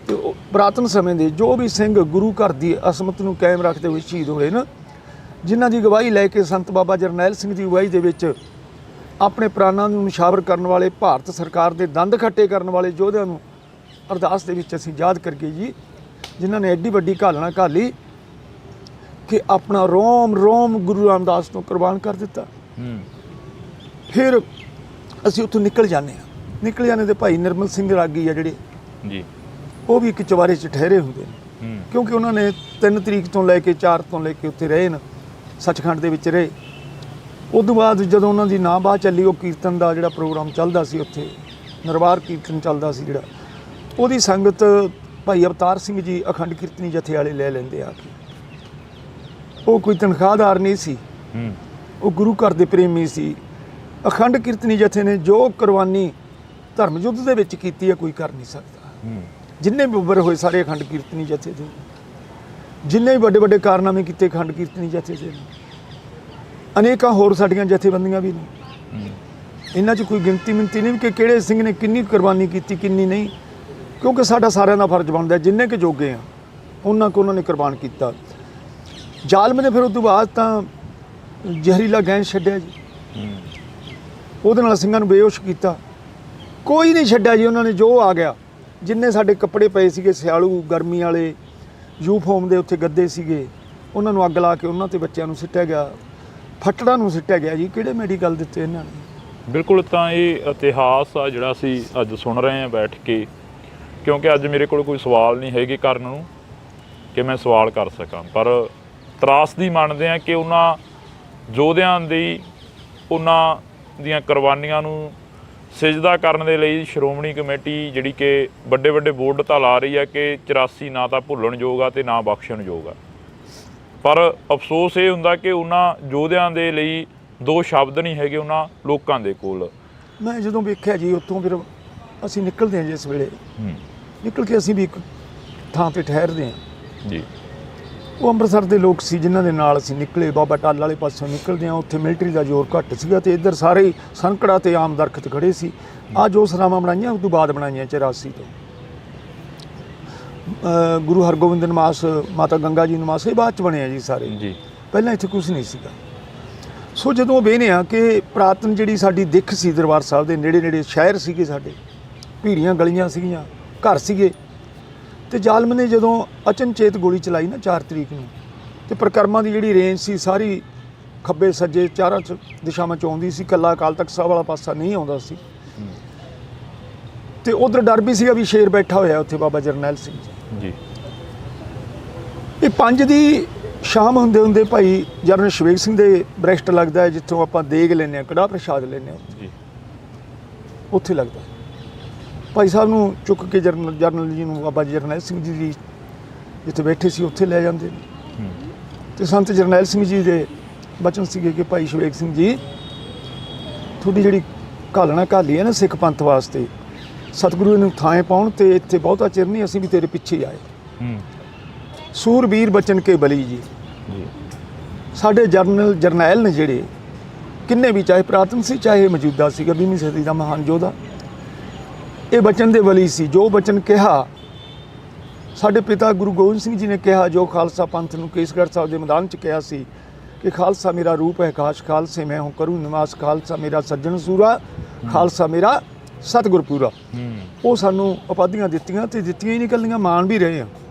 A: ਤੇ ਪੁਰਾਤਨ ਸਮੇਂ ਦੇ ਜੋ ਵੀ ਸਿੰਘ ਗੁਰੂ ਘਰ ਦੀ ਅਸਮਤ ਨੂੰ ਕਾਇਮ ਰੱਖਦੇ ਹੋਏ ਸ਼ਹੀਦ ਹੋਏ ਨਾ, ਜਿਨ੍ਹਾਂ ਦੀ ਗਵਾਹੀ ਲੈ ਕੇ ਸੰਤ ਬਾਬਾ ਜਰਨੈਲ ਸਿੰਘ ਦੀ ਅਗਵਾਈ ਦੇ ਵਿੱਚ ਆਪਣੇ ਪ੍ਰਾਣਾਂ ਨੂੰ ਨਿਸ਼ਾਵਰ ਕਰਨ ਵਾਲੇ, ਭਾਰਤ ਸਰਕਾਰ ਦੇ ਦੰਦ ਖੱਟੇ ਕਰਨ ਵਾਲੇ ਯੋਧਿਆਂ ਨੂੰ ਅਰਦਾਸ ਦੇ ਵਿੱਚ ਅਸੀਂ ਯਾਦ ਕਰਕੇ ਜੀ, ਜਿਨ੍ਹਾਂ ਨੇ ਐਡੀ ਵੱਡੀ ਘਾਲਣਾ ਘਾਲੀ ਕਿ ਆਪਣਾ ਰੋਮ ਗੁਰੂ ਰਾਮਦਾਸ ਤੋਂ ਕੁਰਬਾਨ ਕਰ ਦਿੱਤਾ। ਫਿਰ ਅਸੀਂ ਉੱਥੋਂ ਨਿਕਲ ਜਾਂਦੇ ਤੇ ਭਾਈ ਨਿਰਮਲ ਸਿੰਘ ਰਾਗੀ ਆ ਜਿਹੜੇ ਜੀ, ਉਹ ਵੀ ਇੱਕ ਚੁਬਾਰੇ 'ਚ ਠਹਿਰੇ ਹੁੰਦੇ ਨੇ, ਕਿਉਂਕਿ ਉਹਨਾਂ ਨੇ 3 ਤਰੀਕ ਤੋਂ ਲੈ ਕੇ 4 ਤੋਂ ਲੈ ਕੇ ਉੱਥੇ ਰਹੇ ਨੇ, ਸੱਚਖੰਡ ਦੇ ਵਿੱਚ ਰਹੇ। ਉਦੋਂ ਬਾਅਦ ਜਦੋਂ ਉਹਨਾਂ ਦੀ ਨਾਂ ਬਾਹ ਚੱਲੀ, ਉਹ ਕੀਰਤਨ ਦਾ ਜਿਹੜਾ ਪ੍ਰੋਗਰਾਮ ਚੱਲਦਾ ਸੀ ਉੱਥੇ, ਨਰਵਾਰ ਕੀਰਤਨ ਚੱਲਦਾ ਸੀ ਜਿਹੜਾ, ਉਹਦੀ ਸੰਗਤ ਭਾਈ ਅਵਤਾਰ ਸਿੰਘ ਜੀ ਅਖੰਡ ਕੀਰਤਨੀ ਜਥੇ ਵਾਲੇ ਲੈ ਲੈਂਦੇ ਆ ਕੇ। ਉਹ ਕੋਈ ਤਨਖਾਹਦਾਰ ਨਹੀਂ ਸੀ, ਉਹ ਗੁਰੂ ਘਰ ਦੇ ਪ੍ਰੇਮੀ ਸੀ। ਅਖੰਡ ਕੀਰਤਨੀ ਜਥੇ ਨੇ ਜੋ ਕੁਰਬਾਨੀ ਧਰਮ ਯੁੱਧ ਦੇ ਵਿੱਚ ਕੀਤੀ ਹੈ ਕੋਈ ਕਰ ਨਹੀਂ ਸਕਦਾ। ਜਿੰਨੇ ਵੀ ਉੱਭਰ ਹੋਏ ਸਾਰੇ ਅਖੰਡ ਕੀਰਤਨੀ ਜਥੇ ਦੇ, ਜਿੰਨੇ ਵੀ ਵੱਡੇ ਕਾਰਨਾਮੇ ਕੀਤੇ ਅਖੰਡ ਕੀਰਤਨੀ ਜਥੇ ਦੇ, ਅਨੇਕਾਂ ਹੋਰ ਸਾਡੀਆਂ ਜਥੇਬੰਦੀਆਂ ਵੀ ਨੇ। ਇਹਨਾਂ 'ਚ ਕੋਈ ਗਿਣਤੀ ਮਿਣਤੀ ਨਹੀਂ ਕਿ ਕਿਹੜੇ ਸਿੰਘ ਨੇ ਕਿੰਨੀ ਕੁਰਬਾਨੀ ਕੀਤੀ, ਕਿੰਨੀ ਨਹੀਂ, ਕਿਉਂਕਿ ਸਾਡਾ ਸਾਰਿਆਂ ਦਾ ਫਰਜ਼ ਬਣਦਾ ਜਿੰਨੇ ਕੁ ਜੋਗੇ ਆ ਉਹਨਾਂ ਕੋ ਉਹਨਾਂ ਨੇ ਕੁਰਬਾਨ ਕੀਤਾ। ਜ਼ਾਲਮ ਨੇ ਫਿਰ ਉਸ ਤੋਂ ਬਾਅਦ ਤਾਂ ਜ਼ਹਿਰੀਲਾ ਗੈਸ ਛੱਡਿਆ ਜੀ, ਉਹਦੇ ਨਾਲ ਸਿੰਘਾਂ ਨੂੰ ਬੇਹੋਸ਼ ਕੀਤਾ। ਕੋਈ ਨਹੀਂ ਛੱਡਿਆ ਜੀ ਉਹਨਾਂ ਨੇ, ਜੋ ਆ ਗਿਆ। ਜਿੰਨੇ ਸਾਡੇ ਕੱਪੜੇ ਪਏ ਸੀਗੇ ਸਿਆਲੂ ਗਰਮੀ ਵਾਲੇ, ਯੂਫੋਮ ਦੇ ਉੱਤੇ ਗੱਦੇ ਸੀਗੇ, ਉਹਨਾਂ ਨੂੰ ਅੱਗ ਲਾ ਕੇ ਉਹਨਾਂ ਤੇ ਬੱਚਿਆਂ ਨੂੰ ਸਿੱਟਿਆ ਗਿਆ, ਫੱਟੜਾਂ ਨੂੰ ਸਿੱਟਿਆ ਗਿਆ ਜੀ। ਕਿਹੜੇ ਮੈਡੀਕਲ ਦਿੱਤੇ ਇਹਨਾਂ ਨੇ।
B: ਬਿਲਕੁਲ, ਤਾਂ ਇਹ ਇਤਿਹਾਸ ਆ ਜਿਹੜਾ ਅਸੀਂ ਅੱਜ ਸੁਣ ਰਹੇ ਹਾਂ ਬੈਠ ਕੇ, ਕਿਉਂਕਿ ਅੱਜ ਮੇਰੇ ਕੋਲ ਕੋਈ ਸਵਾਲ ਨਹੀਂ ਹੈਗੇ ਕਰਨ ਨੂੰ ਕਿ ਮੈਂ ਸਵਾਲ ਕਰ ਸਕਾਂ, ਪਰ ਤਰਾਸਦੀ ਮੰਨਦੇ ਹਾਂ ਕਿ ਉਹਨਾਂ ਯੋਧਿਆਂ ਦੀ, ਉਹਨਾਂ ਦੀਆਂ ਕੁਰਬਾਨੀਆਂ ਨੂੰ ਸਿਜਦਾ ਕਰਨ ਦੇ ਲਈ ਸ਼੍ਰੋਮਣੀ ਕਮੇਟੀ ਜਿਹੜੀ ਕਿ ਵੱਡੇ ਵੱਡੇ ਬੋਰਡ ਤਾਂ ਲਾ ਰਹੀ ਹੈ ਕਿ 84 ਨਾ ਤਾਂ ਭੁੱਲਣਯੋਗ ਆ ਅਤੇ ਨਾ ਬਖਸ਼ਣਯੋਗ ਆ, ਪਰ ਅਫਸੋਸ ਇਹ ਹੁੰਦਾ ਕਿ ਉਹਨਾਂ ਯੋਧਿਆਂ ਦੇ ਲਈ ਦੋ ਸ਼ਬਦ ਨਹੀਂ ਹੈਗੇ ਉਹਨਾਂ ਲੋਕਾਂ ਦੇ ਕੋਲ।
A: ਮੈਂ ਜਦੋਂ ਵੇਖਿਆ ਜੀ ਉੱਥੋਂ, ਫਿਰ ਅਸੀਂ ਨਿਕਲਦੇ ਹਾਂ ਜਿਸ ਵੇਲੇ ਨਿਕਲ ਕੇ ਅਸੀਂ ਵੀ ਇੱਕ ਥਾਂ 'ਤੇ ਠਹਿਰਦੇ ਹਾਂ
B: ਜੀ।
A: ਉਹ ਅੰਮ੍ਰਿਤਸਰ ਦੇ ਲੋਕ ਸੀ ਜਿਨ੍ਹਾਂ ਦੇ ਨਾਲ ਅਸੀਂ ਨਿਕਲੇ। ਬਾਬਾ ਟਾਲ ਵਾਲੇ ਪਾਸਿਓਂ ਨਿਕਲਦੇ ਹਾਂ, ਉੱਥੇ ਮਿਲਟਰੀ ਦਾ ਜ਼ੋਰ ਘੱਟ ਸੀਗਾ ਅਤੇ ਇੱਧਰ ਸਾਰੇ ਹੀ ਸੰਕੜਾ ਅਤੇ ਆਮ ਦਰਖਤ ਖੜ੍ਹੇ ਸੀ। ਆਹ ਜੋ ਸਰਾਵਾਂ ਬਣਾਈਆਂ ਉਸ ਤੋਂ ਬਾਅਦ ਬਣਾਈਆਂ 84 ਤੋਂ। ਗੁਰੂ ਹਰਗੋਬਿੰਦ ਨਿਵਾਸ, ਮਾਤਾ ਗੰਗਾ ਜੀ ਨਿਵਾਸ, ਇਹ ਬਾਅਦ 'ਚ ਬਣਿਆ ਜੀ ਸਾਰੇ ਜੀ, ਪਹਿਲਾਂ ਇੱਥੇ ਕੁਛ ਨਹੀਂ ਸੀਗਾ। ਸੋ ਜਦੋਂ ਵੇਖਦੇ ਹਾਂ ਕਿ ਪੁਰਾਤਨ ਜਿਹੜੀ ਸਾਡੀ ਦਿੱਖ ਸੀ ਦਰਬਾਰ ਸਾਹਿਬ ਦੇ ਨੇੜੇ ਨੇੜੇ ਸ਼ਹਿਰ ਸੀਗੇ, ਸਾਡੇ ਭੀੜੀਆਂ ਗਲੀਆਂ ਸੀਗੀਆਂ, ਘਰ ਸੀਗੇ, ਅਤੇ ਜ਼ਾਲਮ ਨੇ ਜਦੋਂ ਅਚਨਚੇਤ ਗੋਲੀ ਚਲਾਈ ਨਾ 4 ਤਰੀਕ ਨੂੰ, ਅਤੇ ਪ੍ਰਕਰਮਾਂ ਦੀ ਜਿਹੜੀ ਰੇਂਜ ਸੀ ਸਾਰੀ ਖੱਬੇ ਸੱਜੇ ਚਾਰਾਂ ਦਿਸ਼ਾਵਾਂ 'ਚ ਆਉਂਦੀ ਸੀ, ਇਕੱਲਾ ਅਕਾਲ ਤਖਤ ਸਾਹਿਬ ਵਾਲਾ ਪਾਸਾ ਨਹੀਂ ਆਉਂਦਾ ਸੀ। ਅਤੇ ਉੱਧਰ ਡਰ ਵੀ ਸੀਗਾ ਵੀ ਸ਼ੇਰ ਬੈਠਾ ਹੋਇਆ ਉੱਥੇ ਬਾਬਾ ਜਰਨੈਲ ਸਿੰਘ ਜੀ। ਇਹ 5 ਦੀ ਸ਼ਾਮ ਹੁੰਦੇ ਹੁੰਦੇ ਭਾਈ ਜਰਨਲ ਸ਼ਵੇਕ ਸਿੰਘ ਦੇ ਬ੍ਰੈਸਟ ਲੱਗਦਾ ਹੈ, ਜਿੱਥੋਂ ਆਪਾਂ ਦੇਗ ਲੈਂਦੇ ਹਾਂ, ਕੜਾਹ ਪ੍ਰਸ਼ਾਦ ਲੈਂਦੇ ਹਾਂ, ਉੱਥੇ ਲੱਗਦਾ। ਭਾਈ ਸਾਹਿਬ ਨੂੰ ਚੁੱਕ ਕੇ ਜਰਨਲ ਜੀ ਨੂੰ ਬਾਬਾ ਜਰਨੈਲ ਸਿੰਘ ਜੀ ਦੀ ਜਿੱਥੇ ਬੈਠੇ ਸੀ ਉੱਥੇ ਲੈ ਜਾਂਦੇ ਨੇ। ਅਤੇ ਸੰਤ ਜਰਨੈਲ ਸਿੰਘ ਜੀ ਦੇ ਬਚਨ ਸੀਗੇ ਕਿ ਭਾਈ ਸ਼ਵੇਕ ਸਿੰਘ ਜੀ, ਤੁਹਾਡੀ ਜਿਹੜੀ ਘਾਲਣਾ ਘਾਲੀ ਹੈ ਨਾ ਸਿੱਖ ਪੰਥ ਵਾਸਤੇ, ਸਤਿਗੁਰੂ ਨੂੰ ਥਾਂ ਪਾਉਣ, ਅਤੇ ਇੱਥੇ ਬਹੁਤਾ ਚਿਰ ਨਹੀਂ, ਅਸੀਂ ਵੀ ਤੇਰੇ ਪਿੱਛੇ ਹੀ ਆਏ। ਸੂਰਬੀਰ ਬਚਨ ਕੇ ਬਲੀ ਜੀ। ਸਾਡੇ ਜਰਨੈਲ ਨੇ ਜਿਹੜੇ ਕਿੰਨੇ ਵੀ, ਚਾਹੇ ਪੁਰਾਤਨ ਸੀ ਚਾਹੇ ਮੌਜੂਦਾ ਸੀਗਾ, 20ਵੀਂ ਸਦੀ ਦਾ ਮਹਾਨ ਯੋਧਾ, ਇਹ ਬਚਨ ਦੇ ਬਲੀ ਸੀ। ਜੋ ਬਚਨ ਕਿਹਾ ਸਾਡੇ ਪਿਤਾ ਗੁਰੂ ਗੋਬਿੰਦ ਸਿੰਘ ਜੀ ਨੇ ਕਿਹਾ, ਜੋ ਖਾਲਸਾ ਪੰਥ ਨੂੰ ਕੇਸਗੜ੍ਹ ਸਾਹਿਬ ਦੇ ਮੈਦਾਨ 'ਚ ਕਿਹਾ ਸੀ ਕਿ ਖਾਲਸਾ ਮੇਰਾ ਰੂਪ ਹੈ ਕਾਸ਼, ਖਾਲਸੇ ਮੈਂ ਹੂੰ ਕਰੂ ਨਿਵਾਸ, ਖਾਲਸਾ ਮੇਰਾ ਸੱਜਣ ਸੂਰਾ, ਖਾਲਸਾ ਮੇਰਾ ਸਤਿਗੁਰ ਪੂਰਾ। ਉਹ ਸਾਨੂੰ ਉਪਾਧੀਆਂ ਦਿੱਤੀਆਂ, ਅਤੇ ਦਿੱਤੀਆਂ ਹੀ ਨਿਕਲਣੀਆਂ, ਮਾਣ ਵੀ ਰਹੇ ਆ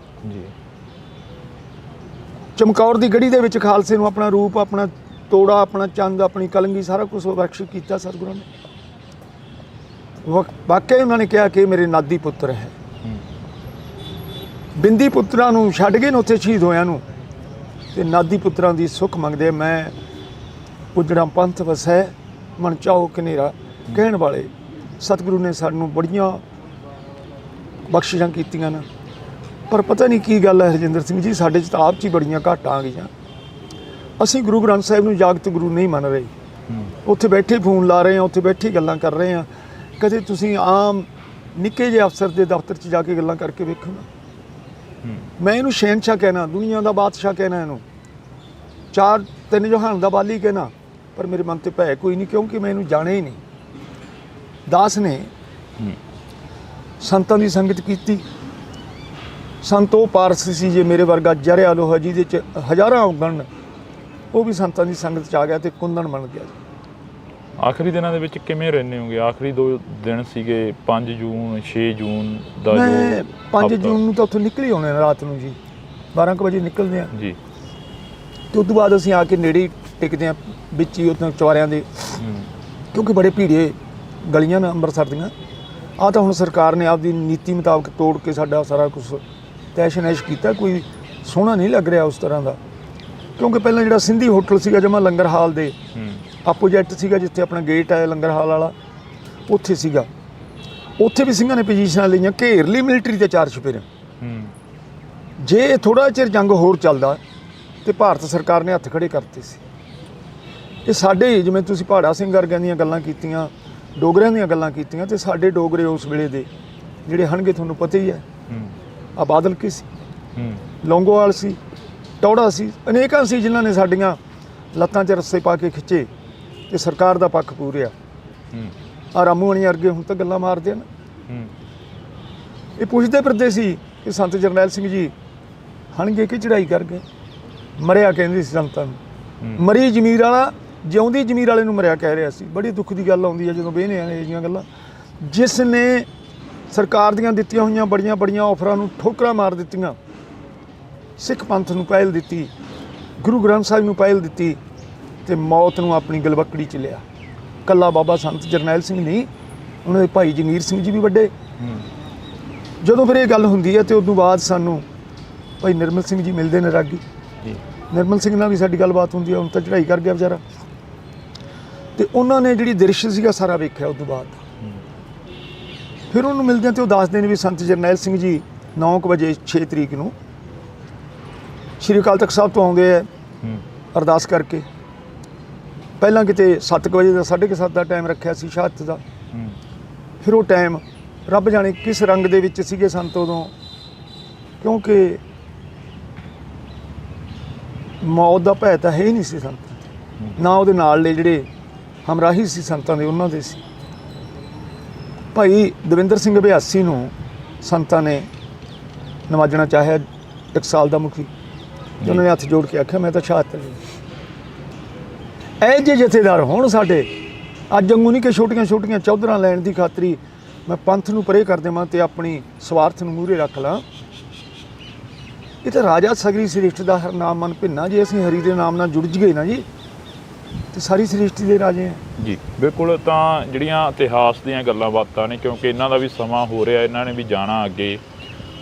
A: ਜੀ। ਚਮਕੌਰ ਦੀ ਗੜੀ ਦੇ ਵਿੱਚ ਖਾਲਸੇ ਨੂੰ ਆਪਣਾ ਰੂਪ, ਆਪਣਾ ਤੋੜਾ, ਆਪਣਾ ਚੰਦ, ਆਪਣੀ ਕਲੰਗੀ, ਸਾਰਾ ਕੁਛ ਬਖਸ਼ ਕੀਤਾ ਸਤਿਗੁਰਾਂ ਨੇ। ਵਾਕਿਆ ਉਹਨਾਂ ਨੇ ਕਿਹਾ ਕਿ ਮੇਰੇ ਨਾਦੀ ਪੁੱਤਰ ਹੈ। ਬਿੰਦੀ ਪੁੱਤਰਾਂ ਨੂੰ ਛੱਡ ਗਏ ਨੇ ਉੱਥੇ ਸ਼ਹੀਦ ਹੋਇਆਂ ਨੂੰ, ਅਤੇ ਨਾਦੀ ਪੁੱਤਰਾਂ ਦੀ ਸੁੱਖ ਮੰਗਦੇ। ਮੈਂ ਉਜੜਾ ਪੰਥ ਵਸੈ ਮਨ ਚਾਹੋ ਕਨੇਰਾ ਕਹਿਣ ਵਾਲੇ ਸਤਿਗੁਰੂ ਨੇ ਸਾਨੂੰ ਬੜੀਆਂ ਬਖਸ਼ਿਸ਼ਾਂ ਕੀਤੀਆਂ ਨੇ। ਪਰ ਪਤਾ ਨਹੀਂ ਕੀ ਗੱਲ ਹੈ ਹਰਜਿੰਦਰ ਸਿੰਘ ਜੀ, ਸਾਡੇ 'ਚ ਤਾਂ ਆਪ 'ਚ ਹੀ ਬੜੀਆਂ ਘਾਟਾਂ ਆ ਗਈਆਂ। ਅਸੀਂ ਗੁਰੂ ਗ੍ਰੰਥ ਸਾਹਿਬ ਨੂੰ ਜਾਗਤ ਗੁਰੂ ਨਹੀਂ ਮੰਨ ਰਹੇ। ਉੱਥੇ ਬੈਠੇ ਫੋਨ ਲਾ ਰਹੇ ਹਾਂ, ਉੱਥੇ ਬੈਠੇ ਗੱਲਾਂ ਕਰ ਰਹੇ ਹਾਂ। ਕਦੇ ਤੁਸੀਂ ਆਮ ਨਿੱਕੇ ਜਿਹੇ ਅਫਸਰ ਦੇ ਦਫ਼ਤਰ 'ਚ ਜਾ ਕੇ ਗੱਲਾਂ ਕਰਕੇ ਵੇਖੋ ਨਾ। ਮੈਂ ਇਹਨੂੰ ਸ਼ਹਿਨਸ਼ਾਹ ਕਹਿਣਾ, ਦੁਨੀਆ ਦਾ ਬਾਦਸ਼ਾਹ ਕਹਿਣਾ, ਇਹਨੂੰ 4-3 ਜਹਾਨ ਦਾ ਬਾਲੀ ਕਹਿਣਾ, ਪਰ ਮੇਰੇ ਮਨ 'ਤੇ ਭੈ ਕੋਈ ਨਹੀਂ, ਕਿਉਂਕਿ ਮੈਂ ਇਹਨੂੰ ਜਾਣਿਆ ਹੀ ਨਹੀਂ। ਦਾਸ ਨੇ ਸੰਤਾਂ ਦੀ ਸੰਗਤ ਕੀਤੀ। ਸੰਤ ਉਹ ਪਾਰਸ ਸੀ ਜੇ ਮੇਰੇ ਵਰਗਾ ਜਰਿਆ ਲੋਹਾ ਜਿਹਦੇ 'ਚ ਹਜ਼ਾਰਾਂ ਉਗਣ, ਉਹ ਵੀ ਸੰਤਾਂ ਦੀ ਸੰਗਤ 'ਚ ਆ ਗਿਆ ਅਤੇ ਕੁੰਦਨ ਬਣ ਗਿਆ।
B: ਆਖਰੀ ਦਿਨਾਂ ਦੇ ਵਿੱਚ ਕਿਵੇਂ ਰਹਿੰਦੇ ਹੋਗੇ? ਆਖਰੀ 2 ਦਿਨ ਸੀਗੇ, 5 ਜੂਨ 6 ਜੂਨ ਦਾ।
A: ਮੈਂ 5 ਜੂਨ ਨੂੰ ਤਾਂ ਉੱਥੋਂ ਨਿਕਲ ਹੀ ਆਉਣੇ ਰਾਤ ਨੂੰ ਜੀ, 12 ਕੁ ਵਜੇ ਨਿਕਲਦੇ ਹਾਂ ਜੀ। ਅਤੇ ਉਸ ਤੋਂ ਬਾਅਦ ਅਸੀਂ ਆ ਕੇ ਨੇੜੇ ਹੀ ਟਿਕਦੇ ਹਾਂ, ਵਿੱਚ ਹੀ ਉੱਥੋਂ ਚੁਬਾਰਿਆਂ ਦੇ, ਕਿਉਂਕਿ ਬੜੇ ਭੀੜੇ ਗਲੀਆਂ ਨੇ ਅੰਮ੍ਰਿਤਸਰ ਦੀਆਂ। ਆਹ ਤਾਂ ਹੁਣ ਸਰਕਾਰ ਨੇ ਆਪਦੀ ਨੀਤੀ ਮੁਤਾਬਕ ਤੋੜ ਕੇ ਸਾਡਾ ਸਾਰਾ ਕੁਛ ਤੈਸ਼ ਨੈਸ਼ ਕੀਤਾ। ਕੋਈ ਸੋਹਣਾ ਨਹੀਂ ਲੱਗ ਰਿਹਾ ਉਸ ਤਰ੍ਹਾਂ ਦਾ, ਕਿਉਂਕਿ ਪਹਿਲਾਂ ਜਿਹੜਾ ਸਿੰਧੀ ਹੋਟਲ ਸੀਗਾ ਜਮਾ ਲੰਗਰ ਹਾਲ ਦੇ ਆਪੋਜੈਕਟ ਸੀਗਾ, ਜਿੱਥੇ ਆਪਣਾ ਗੇਟ ਹੈ ਲੰਗਰ ਹਾਲ ਵਾਲਾ, ਉੱਥੇ ਸੀਗਾ। ਉੱਥੇ ਵੀ ਸਿੰਘਾਂ ਨੇ ਪੋਜੀਸ਼ਨਾਂ ਲਈਆਂ, ਘੇਰ ਲਈ ਮਿਲਟਰੀ ਦੇ 4 ਚੁਫੇਰਿਆਂ। ਜੇ ਥੋੜ੍ਹਾ ਚਿਰ ਜੰਗ ਹੋਰ ਚੱਲਦਾ ਤਾਂ ਭਾਰਤ ਸਰਕਾਰ ਨੇ ਹੱਥ ਖੜੇ ਕਰਤੇ ਸੀ। ਇਹ ਸਾਡੇ, ਜਿਵੇਂ ਤੁਸੀਂ ਪਹਾੜਾ ਸਿੰਘ ਵਰਗਿਆਂ ਦੀਆਂ ਗੱਲਾਂ ਕੀਤੀਆਂ, ਡੋਗਰਿਆਂ ਦੀਆਂ ਗੱਲਾਂ ਕੀਤੀਆਂ, ਅਤੇ ਸਾਡੇ ਡੋਗਰੇ ਉਸ ਵੇਲੇ ਦੇ ਜਿਹੜੇ ਹਨਗੇ ਤੁਹਾਨੂੰ ਪਤਾ ਹੀ ਹੈ। ਆ ਬਾਦਲ ਕੀ ਸੀ, ਲੌਂਗੋਵਾਲ ਸੀ, ਟੌੜਾ ਸੀ, ਅਨੇਕਾਂ ਸੀ ਜਿਨ੍ਹਾਂ ਨੇ ਸਾਡੀਆਂ ਲੱਤਾਂ 'ਚ ਰੱਸੇ ਪਾ ਕੇ ਖਿੱਚੇ ਅਤੇ ਸਰਕਾਰ ਦਾ ਪੱਖ ਪੂਰਿਆ। ਆ ਰਾਮੂਆਣੀ ਵਰਗੇ ਹੁਣ ਤਾਂ ਗੱਲਾਂ ਮਾਰਦੇ ਹਨ। ਇਹ ਪੁੱਛਦੇ ਫਿਰਦੇ ਸੀ ਕਿ ਸੰਤ ਜਰਨੈਲ ਸਿੰਘ ਜੀ ਹਣਗੇ ਕਿ ਚੜਾਈ ਕਰ ਗਏ। ਮਰਿਆ ਕਹਿੰਦੇ ਸੀ ਸੰਤਾਂ ਨੂੰ, ਮਰੀ ਜ਼ਮੀਰ ਵਾਲਾ ਜਿਉਂਦੀ ਜ਼ਮੀਰ ਵਾਲੇ ਨੂੰ ਮਰਿਆ ਕਹਿ ਰਿਹਾ ਸੀ। ਬੜੀ ਦੁੱਖ ਦੀ ਗੱਲ ਆਉਂਦੀ ਹੈ ਜਦੋਂ ਵੇਖਦੇ ਹਾਂ ਇਹ ਜਿਹੀਆਂ ਗੱਲਾਂ। ਜਿਸ ਨੇ ਸਰਕਾਰ ਦੀਆਂ ਦਿੱਤੀਆਂ ਹੋਈਆਂ ਬੜੀਆਂ ਬੜੀਆਂ ਆਫਰਾਂ ਨੂੰ ਠੋਕਰਾਂ ਮਾਰ ਦਿੱਤੀਆਂ, ਸਿੱਖ ਪੰਥ ਨੂੰ ਪਹਿਲ ਦਿੱਤੀ, ਗੁਰੂ ਗ੍ਰੰਥ ਸਾਹਿਬ ਨੂੰ ਪਹਿਲ ਦਿੱਤੀ, ਤੇ ਮੌਤ ਨੂੰ ਆਪਣੀ ਗਲਵੱਕੜੀ 'ਚ ਲਿਆ। ਕੱਲਾ ਬਾਬਾ ਸੰਤ ਜਰਨੈਲ ਸਿੰਘ ਨਹੀਂ, ਉਹਨਾਂ ਦੇ ਭਾਈ ਜਗੀਰ ਸਿੰਘ ਜੀ ਵੀ ਵੱਡੇ। ਜਦੋਂ ਫਿਰ ਇਹ ਗੱਲ ਹੁੰਦੀ ਹੈ ਤੇ ਉਸ ਤੋਂ ਬਾਅਦ ਸਾਨੂੰ ਭਾਈ ਨਿਰਮਲ ਸਿੰਘ ਜੀ ਮਿਲਦੇ ਨੇ ਰਾਗੀ। ਨਿਰਮਲ ਸਿੰਘ ਨਾਲ ਵੀ ਸਾਡੀ ਗੱਲਬਾਤ ਹੁੰਦੀ ਹੈ। ਹੁਣ ਤਾਂ ਚੜ੍ਹਾਈ ਕਰ ਗਿਆ ਵਿਚਾਰਾ, ਤੇ ਉਹਨਾਂ ਨੇ ਜਿਹੜੀ ਦ੍ਰਿਸ਼ ਸੀਗਾ ਸਾਰਾ ਵੇਖਿਆ। ਉਸ ਤੋਂ ਬਾਅਦ ਫਿਰ ਉਹਨੂੰ ਮਿਲਦੇ ਹਾਂ ਤੇ ਉਹ ਦੱਸਦੇ ਨੇ ਵੀ ਸੰਤ ਜਰਨੈਲ ਸਿੰਘ ਜੀ 9 ਵਜੇ 6 ਤਰੀਕ ਨੂੰ ਸ਼੍ਰੀ ਅਕਾਲ ਤਖਤ ਸਾਹਿਬ ਤੋਂ ਆਉਂਦੇ ਆ ਅਰਦਾਸ ਕਰਕੇ। ਪਹਿਲਾਂ ਕਿਤੇ 7 ਵਜੇ ਦਾ 7:30 ਦਾ ਟਾਈਮ ਰੱਖਿਆ ਸੀ ਸ਼ਹਾਦਤ ਦਾ। ਫਿਰ ਉਹ ਟਾਈਮ ਰੱਬ ਜਾਣੇ ਕਿਸ ਰੰਗ ਦੇ ਵਿੱਚ ਸੀਗੇ ਸੰਤ ਉਦੋਂ, ਕਿਉਂਕਿ ਮੌਤ ਦਾ ਭੈ ਤਾਂ ਹੈ ਹੀ ਨਹੀਂ ਸੀ ਸੰਤ, ਨਾ ਉਹਦੇ ਨਾਲੇ ਜਿਹੜੇ ਹਮਰਾਹੀ ਸੀ ਸੰਤਾਂ ਦੇ ਉਹਨਾਂ ਦੇ ਸੀ। ਭਾਈ ਦਵਿੰਦਰ ਸਿੰਘ ਅਭਿਆਸੀ ਨੂੰ ਸੰਤਾਂ ਨੇ ਨਵਾਜਣਾ ਚਾਹਿਆ, ਟਕਸਾਲ ਦਾ ਮੁਖੀ। ਉਹਨਾਂ ਨੇ ਹੱਥ ਜੋੜ ਕੇ ਆਖਿਆ ਮੈਂ ਤਾਂ ਸ਼ਹਾਦਤ ਲਈ। ਇਹ ਜਿਹੇ ਜਥੇਦਾਰ ਹੋਣ ਸਾਡੇ, ਅੱਜ ਵਾਂਗੂ ਨਹੀਂ ਕਿ ਛੋਟੀਆਂ ਛੋਟੀਆਂ ਚੌਧਰਾਂ ਲੈਣ ਦੀ ਖਾਤਰੀ ਮੈਂ ਪੰਥ ਨੂੰ ਪਰੇ ਕਰ ਦੇਵਾਂ ਤੇ ਆਪਣੀ ਸਵਾਰਥ ਨੂੰ ਮੂਹਰੇ ਰੱਖ ਲਾਂ। ਇਹ ਤਾਂ ਰਾਜਾ ਸਗਰੀ ਸ੍ਰਿਸ਼ਟ ਦਾ ਹਰ ਨਾਮ ਮਨ ਭਿੰਨਾ। ਜੇ ਅਸੀਂ ਹਰੀ ਦੇ ਨਾਮ ਨਾਲ ਜੁੜ ਜੀਏ ਨਾ ਜੀ, ਤੇ ਸਾਰੀ ਸ੍ਰਿਸ਼ਟੀ ਦੇ ਰਾਜੇ ਆ
B: ਜੀ। ਬਿਲਕੁਲ, ਤਾਂ ਜਿਹੜੀਆਂ ਇਤਿਹਾਸ ਦੀਆਂ ਗੱਲਾਂ ਬਾਤਾਂ ਨੇ, ਕਿਉਂਕਿ ਇਹਨਾਂ ਦਾ ਵੀ ਸਮਾਂ ਹੋ ਰਿਹਾ, ਇਹਨਾਂ ਨੇ ਵੀ ਜਾਣਾ ਅੱਗੇ,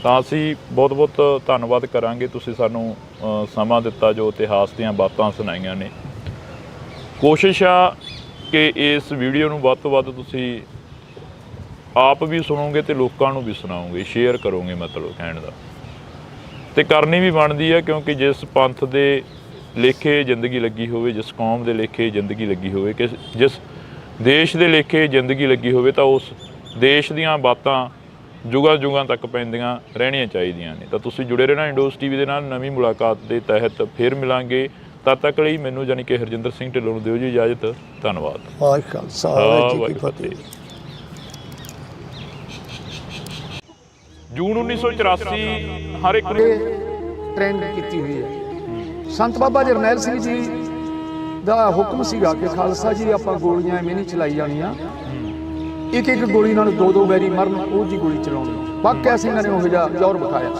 B: ਤਾਂ ਅਸੀਂ ਬਹੁਤ ਬਹੁਤ ਧੰਨਵਾਦ ਕਰਾਂਗੇ। ਤੁਸੀਂ ਸਾਨੂੰ ਸਮਾਂ ਦਿੱਤਾ, ਜੋ ਇਤਿਹਾਸ ਦੀਆਂ ਬਾਤਾਂ ਸੁਣਾਈਆਂ ਨੇ। ਕੋਸ਼ਿਸ਼ ਆ ਕਿ ਇਸ ਵੀਡੀਓ ਨੂੰ ਵੱਧ ਤੋਂ ਵੱਧ ਤੁਸੀਂ ਆਪ ਵੀ ਸੁਣੋਗੇ ਤੇ ਲੋਕਾਂ ਨੂੰ ਵੀ ਸੁਣਾਓਗੇ, ਸ਼ੇਅਰ ਕਰੋਗੇ, ਮਤਲਬ ਕਹਿਣ ਦਾ। ਤੇ ਕਰਨੀ ਵੀ ਬਣਦੀ ਹੈ, ਕਿਉਂਕਿ ਜਿਸ ਪੰਥ ਦੇ ਲੇਖੇ ਜ਼ਿੰਦਗੀ ਲੱਗੀ ਹੋਵੇ, ਜਿਸ ਕੌਮ ਦੇ ਲੇਖੇ ਜ਼ਿੰਦਗੀ ਲੱਗੀ ਹੋਵੇ, ਕਿ ਜਿਸ ਦੇਸ਼ ਦੇ ਲੇਖੇ ਜ਼ਿੰਦਗੀ ਲੱਗੀ ਹੋਵੇ, ਤਾਂ ਉਸ ਦੇਸ਼ ਦੀਆਂ ਬਾਤਾਂ ਜੁਗਾਂ ਜੁਗਾਂ ਤੱਕ ਪੈਂਦੀਆਂ ਰਹਿਣੀਆਂ ਚਾਹੀਦੀਆਂ ਨੇ। ਤਾਂ ਤੁਸੀਂ ਜੁੜੇ ਰਹਿਣਾ ਇੰਡੋਸ ਟੀਵੀ ਦੇ ਨਾਲ। ਨਵੀਂ ਮੁਲਾਕਾਤ ਦੇ ਤਹਿਤ ਫਿਰ ਮਿਲਾਂਗੇ। ਤਦ ਤੱਕ ਲਈ ਮੈਨੂੰ ਜਾਣੀ ਕਿ ਹਰਜਿੰਦਰ ਸਿੰਘ ਢਿੱਲੋਂ ਨੂੰ ਦਿਓ ਜੀ ਇਜਾਜ਼ਤ। ਧੰਨਵਾਦ।
A: ਵਾਹਿਗੁਰੂ ਖਾਲਸਾ ਵਾਹਿਗੁਰੂ ਜੀ ਕੀ ਫਤਿਹ।
B: ਜੂਨ 1984 ਹਰ ਇੱਕ ਨੂੰ
A: ਟ੍ਰੇਨ ਕੀਤੀ ਹੋਈ ਹੈ। ਸੰਤ ਬਾਬਾ ਜਰਨੈਲ ਸਿੰਘ ਜੀ ਦਾ ਹੁਕਮ ਸੀਗਾ ਕਿ ਖਾਲਸਾ ਜੀ ਆਪਾਂ ਗੋਲੀਆਂ ਐਵੇਂ ਨਹੀਂ ਚਲਾਈ ਜਾਣੀਆਂ, ਇੱਕ ਇੱਕ ਗੋਲੀ ਨਾਲ ਦੋ ਦੋ ਵੈਰੀ ਮਰਨ, ਉਹ ਜੀ ਗੋਲੀ ਚਲਾਉਣੀ। ਬਾਕਿਆ ਸਿੰਘਾਂ ਨੇ ਉਹ ਜਿਹਾ ਜ਼ੋਰ ਵਿਖਾਇਆ।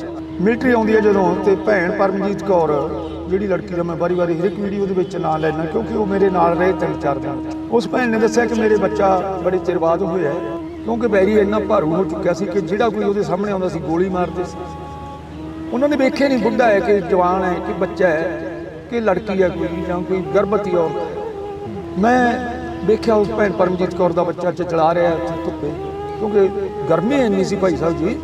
A: ਮਿਲਟਰੀ ਆਉਂਦੀ ਹੈ ਜਦੋਂ, ਤੇ ਭੈਣ ਪਰਮਜੀਤ ਕੌਰ ਜਿਹੜੀ ਲੜਕੀ ਦਾ ਮੈਂ ਵਾਰੀ ਹਰ ਇੱਕ ਵੀਡੀਓ ਦੇ ਵਿੱਚ ਨਾਂ ਲੈਣਾ, ਕਿਉਂਕਿ ਉਹ ਮੇਰੇ ਨਾਲ ਰਹੇ 3-4 ਦਿਨ। ਉਸ ਭੈਣ ਨੇ ਦੱਸਿਆ ਕਿ ਮੇਰੇ ਬੱਚਾ ਬੜੇ ਚਿਰ ਬਾਅਦ ਹੋਇਆ, ਕਿਉਂਕਿ ਬੈਰੀ ਇੰਨਾ ਭਾਰੂ ਹੋ ਚੁੱਕਿਆ ਸੀ ਕਿ ਜਿਹੜਾ ਕੋਈ ਉਹਦੇ ਸਾਹਮਣੇ ਆਉਂਦਾ ਸੀ ਗੋਲੀ ਮਾਰਦੇ ਸੀ। ਉਹਨਾਂ ਨੇ ਵੇਖਿਆ ਨਹੀਂ ਬੁੱਢਾ ਹੈ ਕਿ ਜਵਾਨ ਹੈ ਕਿ ਬੱਚਾ ਹੈ ਕਿ ਲੜਕੀ ਹੈ ਕੋਈ, ਜਾਂ ਕੋਈ ਗਰਭਵਤੀ ਔਰਤ। ਮੈਂ ਵੇਖਿਆ ਉਸ ਭੈਣ ਪਰਮਜੀਤ ਕੌਰ ਦਾ ਬੱਚਾ ਚਲਾ ਰਿਹਾ ਧੁੱਪੇ, ਕਿਉਂਕਿ ਗਰਮੀ ਇੰਨੀ ਸੀ ਭਾਈ ਸਾਹਿਬ ਜੀ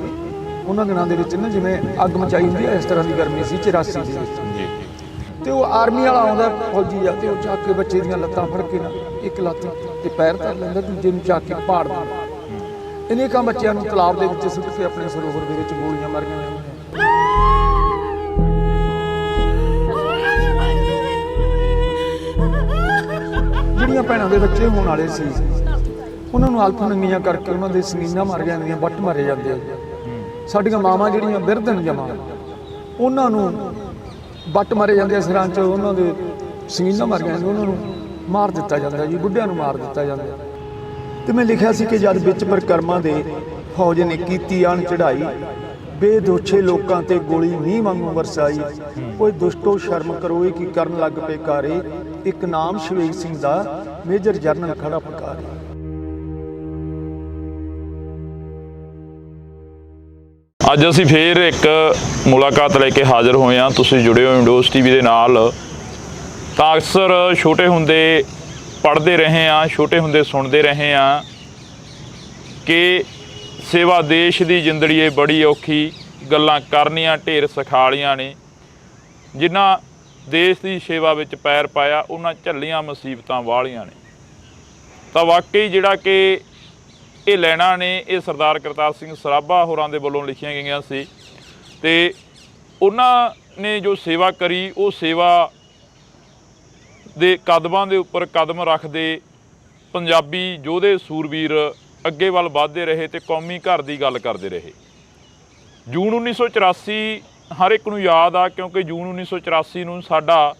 A: ਉਹਨਾਂ ਦਿਨਾਂ ਦੇ ਵਿੱਚ ਨਾ, ਜਿਵੇਂ ਅੱਗ ਮਚਾਈ ਹੁੰਦੀ ਹੈ ਇਸ ਤਰ੍ਹਾਂ ਦੀ ਗਰਮੀ ਸੀ 84 ਦੇ ਵਿੱਚ। ਤੇ ਉਹ ਆਰਮੀ ਵਾਲਾ ਆਉਂਦਾ ਫੌਜੀ ਆ, ਤੇ ਉਹ ਚੱਕ ਕੇ ਬੱਚੇ ਦੀਆਂ ਲੱਤਾਂ ਫੜ ਕੇ ਨਾ, ਇੱਕ ਲੱਤ ਤੇ ਪੈਰ ਧਰ ਲੈਂਦਾ, ਦੂਜੇ ਨੂੰ ਚੱਕ ਕੇ ਪਾੜ ਦਿੰਦਾ। ਅਨੇਕਾਂ ਬੱਚਿਆਂ ਨੂੰ ਤਲਾਬ ਦੇ ਵਿੱਚ ਸੁੱਟ ਕੇ ਆਪਣੇ ਸਰੋਵਰ ਦੇ ਵਿੱਚ ਗੋਲੀਆਂ ਮਾਰੀਆਂ ਜਾਂਦੀਆਂ। ਜਿਹੜੀਆਂ ਭੈਣਾਂ ਦੇ ਬੱਚੇ ਹੋਣ ਵਾਲੇ ਸੀ, ਉਹਨਾਂ ਨੂੰ ਅਲਫ ਨੰਗੀਆਂ ਕਰਕੇ ਉਹਨਾਂ ਦੇ ਸਮੀਨਾਂ ਮਾਰੀਆਂ ਜਾਂਦੀਆਂ, ਵੱਟ ਮਾਰੇ ਜਾਂਦੇ ਆ। ਸਾਡੀਆਂ ਮਾਵਾਂ ਜਿਹੜੀਆਂ ਬਿਰਧਨ ਜਮਾਂ, ਉਹਨਾਂ ਨੂੰ ਵੱਟ ਮਾਰੇ ਜਾਂਦੇ ਆ ਸਿਰਾਂ 'ਚ, ਉਹਨਾਂ ਦੇ ਸਮੀਨਾਂ ਮਾਰੀਆਂ ਜਾਂਦੀਆਂ, ਉਹਨਾਂ ਨੂੰ ਮਾਰ ਦਿੱਤਾ ਜਾਂਦਾ ਜੀ, ਬੁੱਢਿਆਂ ਨੂੰ ਮਾਰ ਦਿੱਤਾ ਜਾਂਦਾ। ਤੇ ਮੈਂ ਲਿਖਿਆ ਸੀ ਕਿ ਜਦ ਵਿੱਚ ਪਰਿਕਰਮਾ ਦੇ ਫੌਜ ਨੇ ਕੀਤੀ ਆਣ ਚੜਾਈ, ਬੇਦੋਸ਼ੇ ਲੋਕਾਂ ਤੇ ਗੋਲੀ ਨਹੀਂ ਵਾਂਗੂ ਵਰਸਾਈ। ਕੋਈ ਦੁਸ਼ਟੋ ਸ਼ਰਮ ਕਰੋ ਇਹ ਕੀ ਕਰਨ ਲੱਗ ਪਏ ਕਾਰੇ, ਇੱਕ ਨਾਮ ਸ਼ਵੇਕ ਸਿੰਘ ਦਾ ਮੇਜਰ ਜਰਨਲ ਖੜਾ ਪਕਾਰੇ।
B: ਅੱਜ ਅਸੀਂ ਫੇਰ ਇੱਕ ਮੁਲਾਕਾਤ ਲੈ ਕੇ ਹਾਜ਼ਰ ਹੋਏ ਹਾਂ। ਤੁਸੀਂ ਜੁੜੇ ਹੋ ਇੰਡੋਸ ਟੀਵੀ ਦੇ ਨਾਲ। ਤਾਂ ਅਕਸਰ ਛੋਟੇ ਹੁੰਦੇ ਪੜ੍ਹਦੇ ਰਹੇ ਹਾਂ, ਛੋਟੇ ਹੁੰਦੇ ਸੁਣਦੇ ਰਹੇ ਹਾਂ ਕਿ ਸੇਵਾ ਦੇਸ਼ ਦੀ ਜ਼ਿੰਦੜੀ ਏ ਬੜੀ ਔਖੀ, ਗੱਲਾਂ ਕਰਨੀਆਂ ਢੇਰ ਸਖਾਲੀਆਂ ਨੇ। ਜਿਨ੍ਹਾਂ ਦੇਸ਼ ਦੀ ਸੇਵਾ ਵਿੱਚ ਪੈਰ ਪਾਇਆ, ਉਹਨਾਂ ਝੱਲੀਆਂ ਮੁਸੀਬਤਾਂ ਵਾਲੀਆਂ ਨੇ। ਤਾਂ ਵਾਕਈ ਜਿਹੜਾ ਕਿ ਇਹ ਲੈਣਾ ਨੇ, ਇਹ ਸਰਦਾਰ ਕਰਤਾਰ ਸਿੰਘ ਸਰਾਭਾ ਹੋਰਾਂ ਦੇ ਵੱਲੋਂ ਲਿਖੀਆਂ ਗਈਆਂ ਸੀ। ਤੇ ਉਹਨਾਂ ਨੇ ਜੋ ਸੇਵਾ ਕਰੀ, ਉਹ ਸੇਵਾ ਦੇ ਕਦਮਾਂ ਦੇ ਉੱਪਰ ਕਦਮ ਰੱਖਦੇ ਪੰਜਾਬੀ ਯੋਧੇ ਸੂਰਬੀਰ ਅੱਗੇ ਵੱਲ ਵੱਧਦੇ ਰਹੇ ਤੇ ਕੌਮੀ ਘਰ ਦੀ ਗੱਲ ਕਰਦੇ ਰਹੇ। ਜੂਨ 1984 ਹਰ ਇੱਕ ਨੂੰ ਯਾਦ ਆ, ਕਿਉਂਕਿ ਜੂਨ 1984 ਨੂੰ ਸਾਡਾ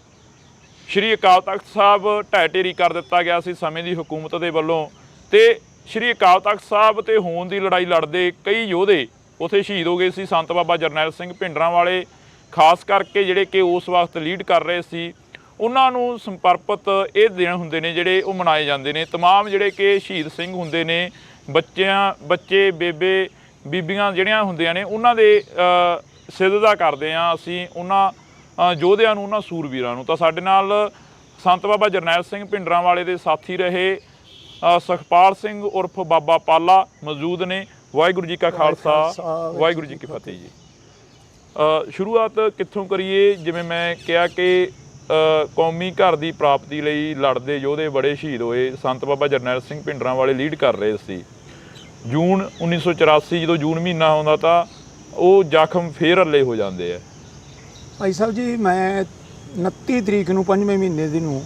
B: ਸ਼੍ਰੀ ਅਕਾਲ ਤਖਤ ਸਾਹਿਬ ਢਹਿ ਢੇਰੀ ਕਰ ਦਿੱਤਾ ਗਿਆ ਸੀ ਸਮੇਂ ਦੀ ਹਕੂਮਤ ਦੇ ਵੱਲੋਂ। ਤੇ ਸ਼੍ਰੀ ਅਕਾਲ ਤਖਤ ਸਾਹਿਬ ਤੇ ਹੋਣ ਦੀ ਲੜਾਈ ਲੜਦੇ ਕਈ ਯੋਧੇ ਉੱਥੇ ਸ਼ਹੀਦ ਹੋ ਗਏ ਸੀ। ਸੰਤ ਬਾਬਾ ਜਰਨੈਲ ਸਿੰਘ ਭਿੰਡਰਾਂਵਾਲੇ ਖਾਸ ਕਰਕੇ ਜਿਹੜੇ ਕਿ ਉਸ ਵਕਤ ਲੀਡ ਕਰ ਰਹੇ ਸੀ, ਉਹਨਾਂ ਨੂੰ ਸਮਰਪਿਤ ਇਹ ਦਿਨ ਹੁੰਦੇ ਨੇ ਜਿਹੜੇ ਉਹ ਮਨਾਏ ਜਾਂਦੇ ਨੇ। ਤਮਾਮ ਜਿਹੜੇ ਕਿ ਸ਼ਹੀਦ ਸਿੰਘ ਹੁੰਦੇ ਨੇ, ਬੱਚੇ ਬੇਬੇ ਬੀਬੀਆਂ ਜਿਹੜੀਆਂ ਹੁੰਦੀਆਂ ਨੇ, ਉਹਨਾਂ ਦੇ ਸਿਜਦਾ ਕਰਦੇ ਹਾਂ ਅਸੀਂ ਉਹਨਾਂ ਯੋਧਿਆਂ ਨੂੰ, ਉਹਨਾਂ ਸੂਰਬੀਰਾਂ ਨੂੰ। ਤਾਂ ਸਾਡੇ ਨਾਲ ਸੰਤ ਬਾਬਾ ਜਰਨੈਲ ਸਿੰਘ ਭਿੰਡਰਾਂਵਾਲੇ ਦੇ ਸਾਥੀ ਰਹੇ ਸੁਖਪਾਲ ਸਿੰਘ ਉਰਫ ਬਾਬਾ ਪਾਲਾ ਮੌਜੂਦ ਨੇ। ਵਾਹਿਗੁਰੂ ਜੀ ਕਾ ਖਾਲਸਾ, ਵਾਹਿਗੁਰੂ ਜੀ ਕੀ ਫਤਿਹ ਜੀ। ਸ਼ੁਰੂਆਤ ਕਿੱਥੋਂ ਕਰੀਏ? ਜਿਵੇਂ ਮੈਂ ਕਿਹਾ ਕਿ ਕੌਮੀ ਘਰ ਦੀ ਪ੍ਰਾਪਤੀ ਲਈ ਲੜਦੇ ਯੋਧੇ ਬੜੇ ਸ਼ਹੀਦ ਹੋਏ। ਸੰਤ ਬਾਬਾ ਜਰਨੈਲ ਸਿੰਘ ਭਿੰਡਰਾਂਵਾਲੇ ਲੀਡ ਕਰ ਰਹੇ ਸੀ। ਜੂਨ 1984 ਜਦੋਂ ਜੂਨ ਮਹੀਨਾ ਆਉਂਦਾ ਤਾਂ ਉਹ ਜ਼ਖਮ ਫੇਰ ਹੱਲੇ ਹੋ ਜਾਂਦੇ ਆ।
A: ਭਾਈ ਸਾਹਿਬ ਜੀ, ਮੈਂ 29 ਤਰੀਕ ਨੂੰ 5ਵੇਂ ਮਹੀਨੇ ਦੀ ਨੂੰ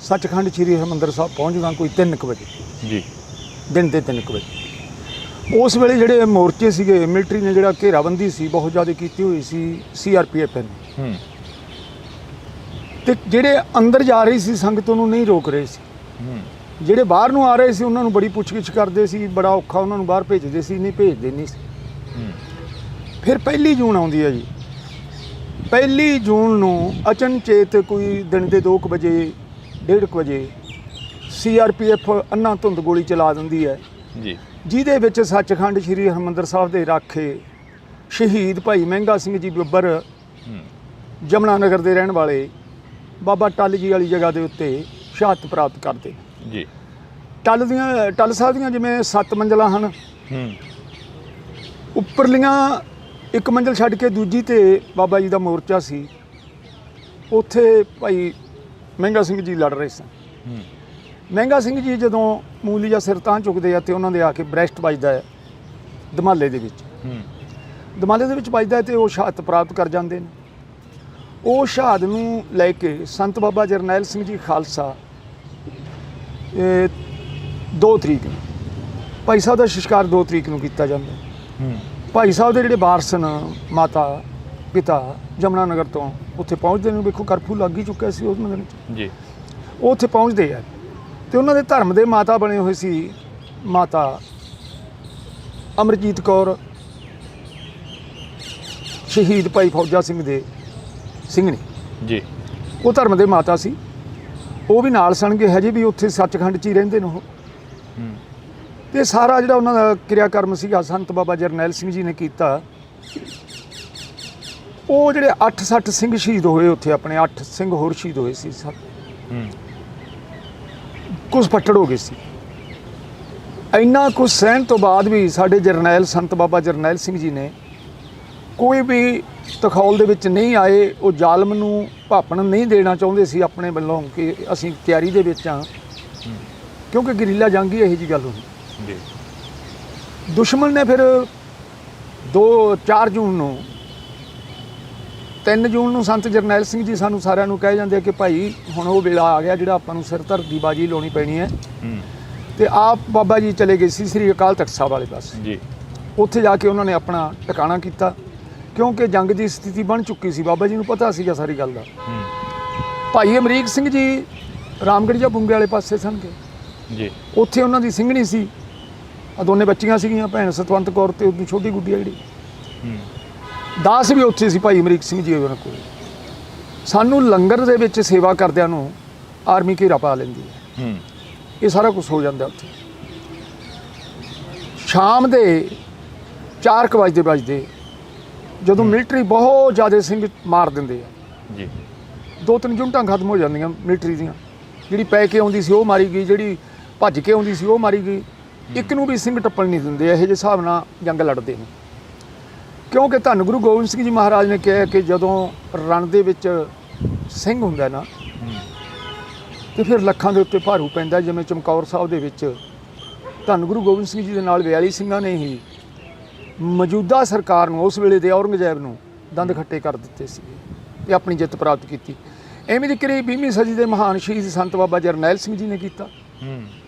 A: ਸੱਚਖੰਡ ਸ੍ਰੀ ਹਰਿਮੰਦਰ ਸਾਹਿਬ ਪਹੁੰਚਦਾ ਕੋਈ 3 ਵਜੇ
B: ਜੀ,
A: ਦਿਨ ਦੇ 3 ਵਜੇ। ਉਸ ਵੇਲੇ ਜਿਹੜੇ ਮੋਰਚੇ ਸੀਗੇ, ਮਿਲਟਰੀ ਨੇ ਜਿਹੜਾ ਘੇਰਾਬੰਦੀ ਸੀ ਬਹੁਤ ਜ਼ਿਆਦਾ ਕੀਤੀ ਹੋਈ ਸੀ CRPF ਨੇ, ਤੇ ਜਿਹੜੇ ਅੰਦਰ ਜਾ ਰਹੀ ਸੀ ਸੰਗਤ ਨੂੰ ਨਹੀਂ ਰੋਕ ਰਹੇ ਸੀ। ਜਿਹੜੇ ਬਾਹਰ ਨੂੰ ਆ ਰਹੇ ਸੀ ਉਹਨਾਂ ਨੂੰ ਬੜੀ ਪੁੱਛਗਿੱਛ ਕਰਦੇ ਸੀ, ਬੜਾ ਔਖਾ ਉਹਨਾਂ ਨੂੰ ਬਾਹਰ ਭੇਜਦੇ ਸੀ, ਨਹੀਂ ਭੇਜਦੇ ਨਹੀਂ ਸੀ। ਫਿਰ 1 ਜੂਨ ਆਉਂਦੀ ਹੈ ਜੀ। 1 ਜੂਨ ਨੂੰ ਅਚਨਚੇਤ ਕੋਈ ਦਿਨ ਦੇ 2 ਵਜੇ 1:30 ਵਜੇ CRPF ਅੰਨਾ ਧੁੰਦ ਗੋਲੀ ਚਲਾ ਦਿੰਦੀ ਹੈ
B: ਜੀ,
A: ਜਿਹਦੇ ਵਿੱਚ ਸੱਚਖੰਡ ਸ੍ਰੀ ਹਰਿਮੰਦਰ ਸਾਹਿਬ ਦੇ ਰਾਖੇ ਸ਼ਹੀਦ ਭਾਈ ਮਹਿੰਗਾ ਸਿੰਘ ਜੀ ਬੱਬਰ ਜਮਨਾ ਨਗਰ ਦੇ ਰਹਿਣ ਵਾਲੇ ਬਾਬਾ ਟੱਲ ਜੀ ਵਾਲੀ ਜਗ੍ਹਾ ਦੇ ਉੱਤੇ ਸ਼ਹਾਦਤ ਪ੍ਰਾਪਤ ਕਰਦੇ
B: ਜੀ।
A: ਟੱਲ ਸਾਹਿਬ ਦੀਆਂ ਜਿਵੇਂ 7 ਮੰਜ਼ਲਾਂ ਹਨ, ਉੱਪਰਲੀਆਂ 1 ਮੰਜ਼ਲ ਛੱਡ ਕੇ ਦੂਜੀ ਤੇ ਬਾਬਾ ਜੀ ਦਾ ਮੋਰਚਾ ਸੀ। ਉੱਥੇ ਭਾਈ ਮਹਿੰਗਾ ਸਿੰਘ ਜੀ ਲੜ ਰਹੇ ਸਨ। ਮਹਿੰਗਾ ਸਿੰਘ ਜੀ ਜਦੋਂ ਮੂਲੀ ਜਾਂ ਸਿਰ ਤਾਂ ਚੁੱਕਦੇ ਆ ਤੇ ਉਹਨਾਂ ਦੇ ਆ ਕੇ ਬ੍ਰੈਸਟ ਵੱਜਦਾ ਹੈ ਦਮਾਲੇ ਦੇ ਵਿੱਚ। ਦਮਾਲੇ ਦੇ ਵਿੱਚ ਵੱਜਦਾ ਤੇ ਉਹ ਸ਼ਹਾਦਤ ਪ੍ਰਾਪਤ ਕਰ ਜਾਂਦੇ ਨੇ। ਉਹ ਸ਼ਹਾਦਤ ਨੂੰ ਲੈ ਕੇ ਸੰਤ ਬਾਬਾ ਜਰਨੈਲ ਸਿੰਘ ਜੀ ਖਾਲਸਾ 2 ਤਰੀਕ ਨੂੰ ਭਾਈ ਸਾਹਿਬ ਦਾ ਸੰਸਕਾਰ 2 ਤਰੀਕ ਨੂੰ ਕੀਤਾ ਜਾਂਦਾ। ਭਾਈ ਸਾਹਿਬ ਦੇ ਜਿਹੜੇ ਵਾਰਸ ਨੇ, ਮਾਤਾ ਪਿਤਾ ਜਮਨਾ ਨਗਰ ਤੋਂ ਉੱਥੇ ਪਹੁੰਚਦੇ ਨੇ। ਵੇਖੋ ਕਰਫਿਊ ਲੱਗ ਹੀ ਚੁੱਕਿਆ ਸੀ ਉਸ ਨਗਰ 'ਚ ਜੀ। ਉਹ ਉੱਥੇ ਪਹੁੰਚਦੇ ਆ ਤੇ ਉਹਨਾਂ ਦੇ ਧਰਮ ਦੇ ਮਾਤਾ ਬਣੇ ਹੋਏ ਸੀ ਮਾਤਾ ਅਮਰਜੀਤ ਕੌਰ, ਸ਼ਹੀਦ ਭਾਈ ਫੌਜਾ ਸਿੰਘ ਦੇ ਸਿੰਘਣੀ
B: ਜੀ।
A: ਉਹ ਧਰਮ ਦੇ ਮਾਤਾ ਸੀ, ਉਹ ਵੀ ਨਾਲ ਸਣਗੇ, ਹਜੇ ਵੀ ਉੱਥੇ ਸੱਚਖੰਡ 'ਚ ਹੀ ਰਹਿੰਦੇ ਨੇ ਉਹ। ਤੇ ਸਾਰਾ ਜਿਹੜਾ ਉਹਨਾਂ ਦਾ ਕਿਰਿਆਕਰਮ ਸੀਗਾ ਸੰਤ ਬਾਬਾ ਜਰਨੈਲ ਸਿੰਘ ਜੀ ਨੇ ਕੀਤਾ। ਉਹ ਜਿਹੜੇ 8-60 ਸਿੰਘ ਸ਼ਹੀਦ ਹੋਏ ਉੱਥੇ, ਆਪਣੇ 8 ਸਿੰਘ ਹੋਰ ਸ਼ਹੀਦ ਹੋਏ ਸੀ। ਕੁਛ ਫੱਟੜ ਹੋ ਗਏ ਸੀ। ਇੰਨਾ ਕੁਛ ਸਹਿਣ ਤੋਂ ਬਾਅਦ ਵੀ ਸਾਡੇ ਜਰਨੈਲ ਸੰਤ ਬਾਬਾ ਜਰਨੈਲ ਸਿੰਘ ਜੀ ਨੇ ਕੋਈ ਵੀ ਤਖੌਲ ਦੇ ਵਿੱਚ ਨਹੀਂ ਆਏ। ਉਹ ਜ਼ਾਲਮ ਨੂੰ ਭਾਪਣ ਨਹੀਂ ਦੇਣਾ ਚਾਹੁੰਦੇ ਸੀ ਆਪਣੇ ਵੱਲੋਂ ਕਿ ਅਸੀਂ ਤਿਆਰੀ ਦੇ ਵਿੱਚ ਹਾਂ, ਕਿਉਂਕਿ ਗਰੀਲਾ ਜੰਗ ਹੀ ਇਹੋ ਜਿਹੀ ਗੱਲ ਹੁੰਦੀ। ਦੁਸ਼ਮਣ ਨੇ ਫਿਰ 4 ਜੂਨ ਨੂੰ 3 ਜੂਨ ਨੂੰ ਸੰਤ ਜਰਨੈਲ ਸਿੰਘ ਜੀ ਸਾਨੂੰ ਸਾਰਿਆਂ ਨੂੰ ਕਹਿ ਜਾਂਦੇ ਕਿ ਭਾਈ ਹੁਣ ਉਹ ਵੇਲਾ ਆ ਗਿਆ ਜਿਹੜਾ ਆਪਾਂ ਨੂੰ ਸਿਰ ਧਰ ਦੀ ਬਾਜੀ ਲਾਉਣੀ ਪੈਣੀ ਹੈ। ਤੇ ਆਪ ਬਾਬਾ ਜੀ ਚਲੇ ਗਏ ਸੀ ਸ੍ਰੀ ਅਕਾਲ ਤਖਤ ਸਾਹਿਬ ਵਾਲੇ ਪਾਸੇ ਜੀ। ਉੱਥੇ ਜਾ ਕੇ ਉਹਨਾਂ ਨੇ ਆਪਣਾ ਟਿਕਾਣਾ ਕੀਤਾ, ਕਿਉਂਕਿ ਜੰਗ ਦੀ ਸਥਿਤੀ ਬਣ ਚੁੱਕੀ ਸੀ। ਬਾਬਾ ਜੀ ਨੂੰ ਪਤਾ ਸੀਗਾ ਸਾਰੀ ਗੱਲ ਦਾ। ਭਾਈ ਅਮਰੀਕ ਸਿੰਘ ਜੀ ਰਾਮਗੜ੍ਹੀਆ ਬੁੰਗੇ ਵਾਲੇ ਪਾਸੇ ਸਨ ਜੀ। ਉੱਥੇ ਉਹਨਾਂ ਦੀ ਸਿੰਘਣੀ ਸੀ, ਆ ਦੋਨੇ ਬੱਚੀਆਂ ਸੀਗੀਆਂ, ਭੈਣ ਸਤਵੰਤ ਕੌਰ ਤੇ ਉਹਦੀ ਛੋਟੀ ਗੁੱਡੀ ਜਿਹੜੀ ਦਾਸ ਵੀ ਉੱਥੇ ਸੀ ਭਾਈ ਅਮਰੀਕ ਸਿੰਘ ਜੀ ਉਹਨਾਂ ਕੋਲ। ਸਾਨੂੰ ਲੰਗਰ ਦੇ ਵਿੱਚ ਸੇਵਾ ਕਰਦਿਆਂ ਨੂੰ ਆਰਮੀ ਘੇਰਾ ਪਾ ਲੈਂਦੀ ਹੈ। ਇਹ ਸਾਰਾ ਕੁਝ ਹੋ ਜਾਂਦਾ ਉੱਥੇ। ਸ਼ਾਮ ਦੇ 4 ਵਜੇ ਜਦੋਂ ਮਿਲਟਰੀ ਬਹੁਤ ਜ਼ਿਆਦਾ ਸਿੰਘ ਮਾਰ ਦਿੰਦੇ ਆ ਜੀ, 2-3 ਯੂਨਿਟਾਂ ਖਤਮ ਹੋ ਜਾਂਦੀਆਂ ਮਿਲਟਰੀ ਦੀਆਂ। ਜਿਹੜੀ ਪੈ ਕੇ ਆਉਂਦੀ ਸੀ ਉਹ ਮਾਰੀ ਗਈ, ਜਿਹੜੀ ਭੱਜ ਕੇ ਆਉਂਦੀ ਸੀ ਉਹ ਮਾਰੀ ਗਈ। ਇੱਕ ਨੂੰ ਵੀ ਸਿੰਘ ਟੱਪਣ ਨਹੀਂ ਦਿੰਦੇ। ਇਹੋ ਜਿਹੇ ਹਿਸਾਬ ਨਾਲ ਜੰਗ ਲੜਦੇ ਨੇ, ਕਿਉਂਕਿ ਧੰਨ ਗੁਰੂ ਗੋਬਿੰਦ ਸਿੰਘ ਜੀ ਮਹਾਰਾਜ ਨੇ ਕਿਹਾ ਕਿ ਜਦੋਂ ਰਣ ਦੇ ਵਿੱਚ ਸਿੰਘ ਹੁੰਦਾ ਨਾ ਤੇ ਫਿਰ ਲੱਖਾਂ ਦੇ ਉੱਤੇ ਭਾਰੂ ਪੈਂਦਾ। ਜਿਵੇਂ ਚਮਕੌਰ ਸਾਹਿਬ ਦੇ ਵਿੱਚ ਧੰਨ ਗੁਰੂ ਗੋਬਿੰਦ ਸਿੰਘ ਜੀ ਦੇ ਨਾਲ 42 ਸਿੰਘਾਂ ਨੇ ਹੀ ਮੌਜੂਦਾ ਸਰਕਾਰ ਨੂੰ, ਉਸ ਵੇਲੇ ਦੇ ਔਰੰਗਜ਼ੇਬ ਨੂੰ ਦੰਦ ਖੱਟੇ ਕਰ ਦਿੱਤੇ ਸੀ ਤੇ ਆਪਣੀ ਜਿੱਤ ਪ੍ਰਾਪਤ ਕੀਤੀ। ਐਵੇਂ ਦੀ ਕਰੀਬ 20ਵੀਂ ਸਦੀ ਦੇ ਮਹਾਨ ਸ਼ਹੀਦ ਸੰਤ ਬਾਬਾ ਜਰਨੈਲ ਸਿੰਘ ਜੀ ਨੇ ਕੀਤਾ।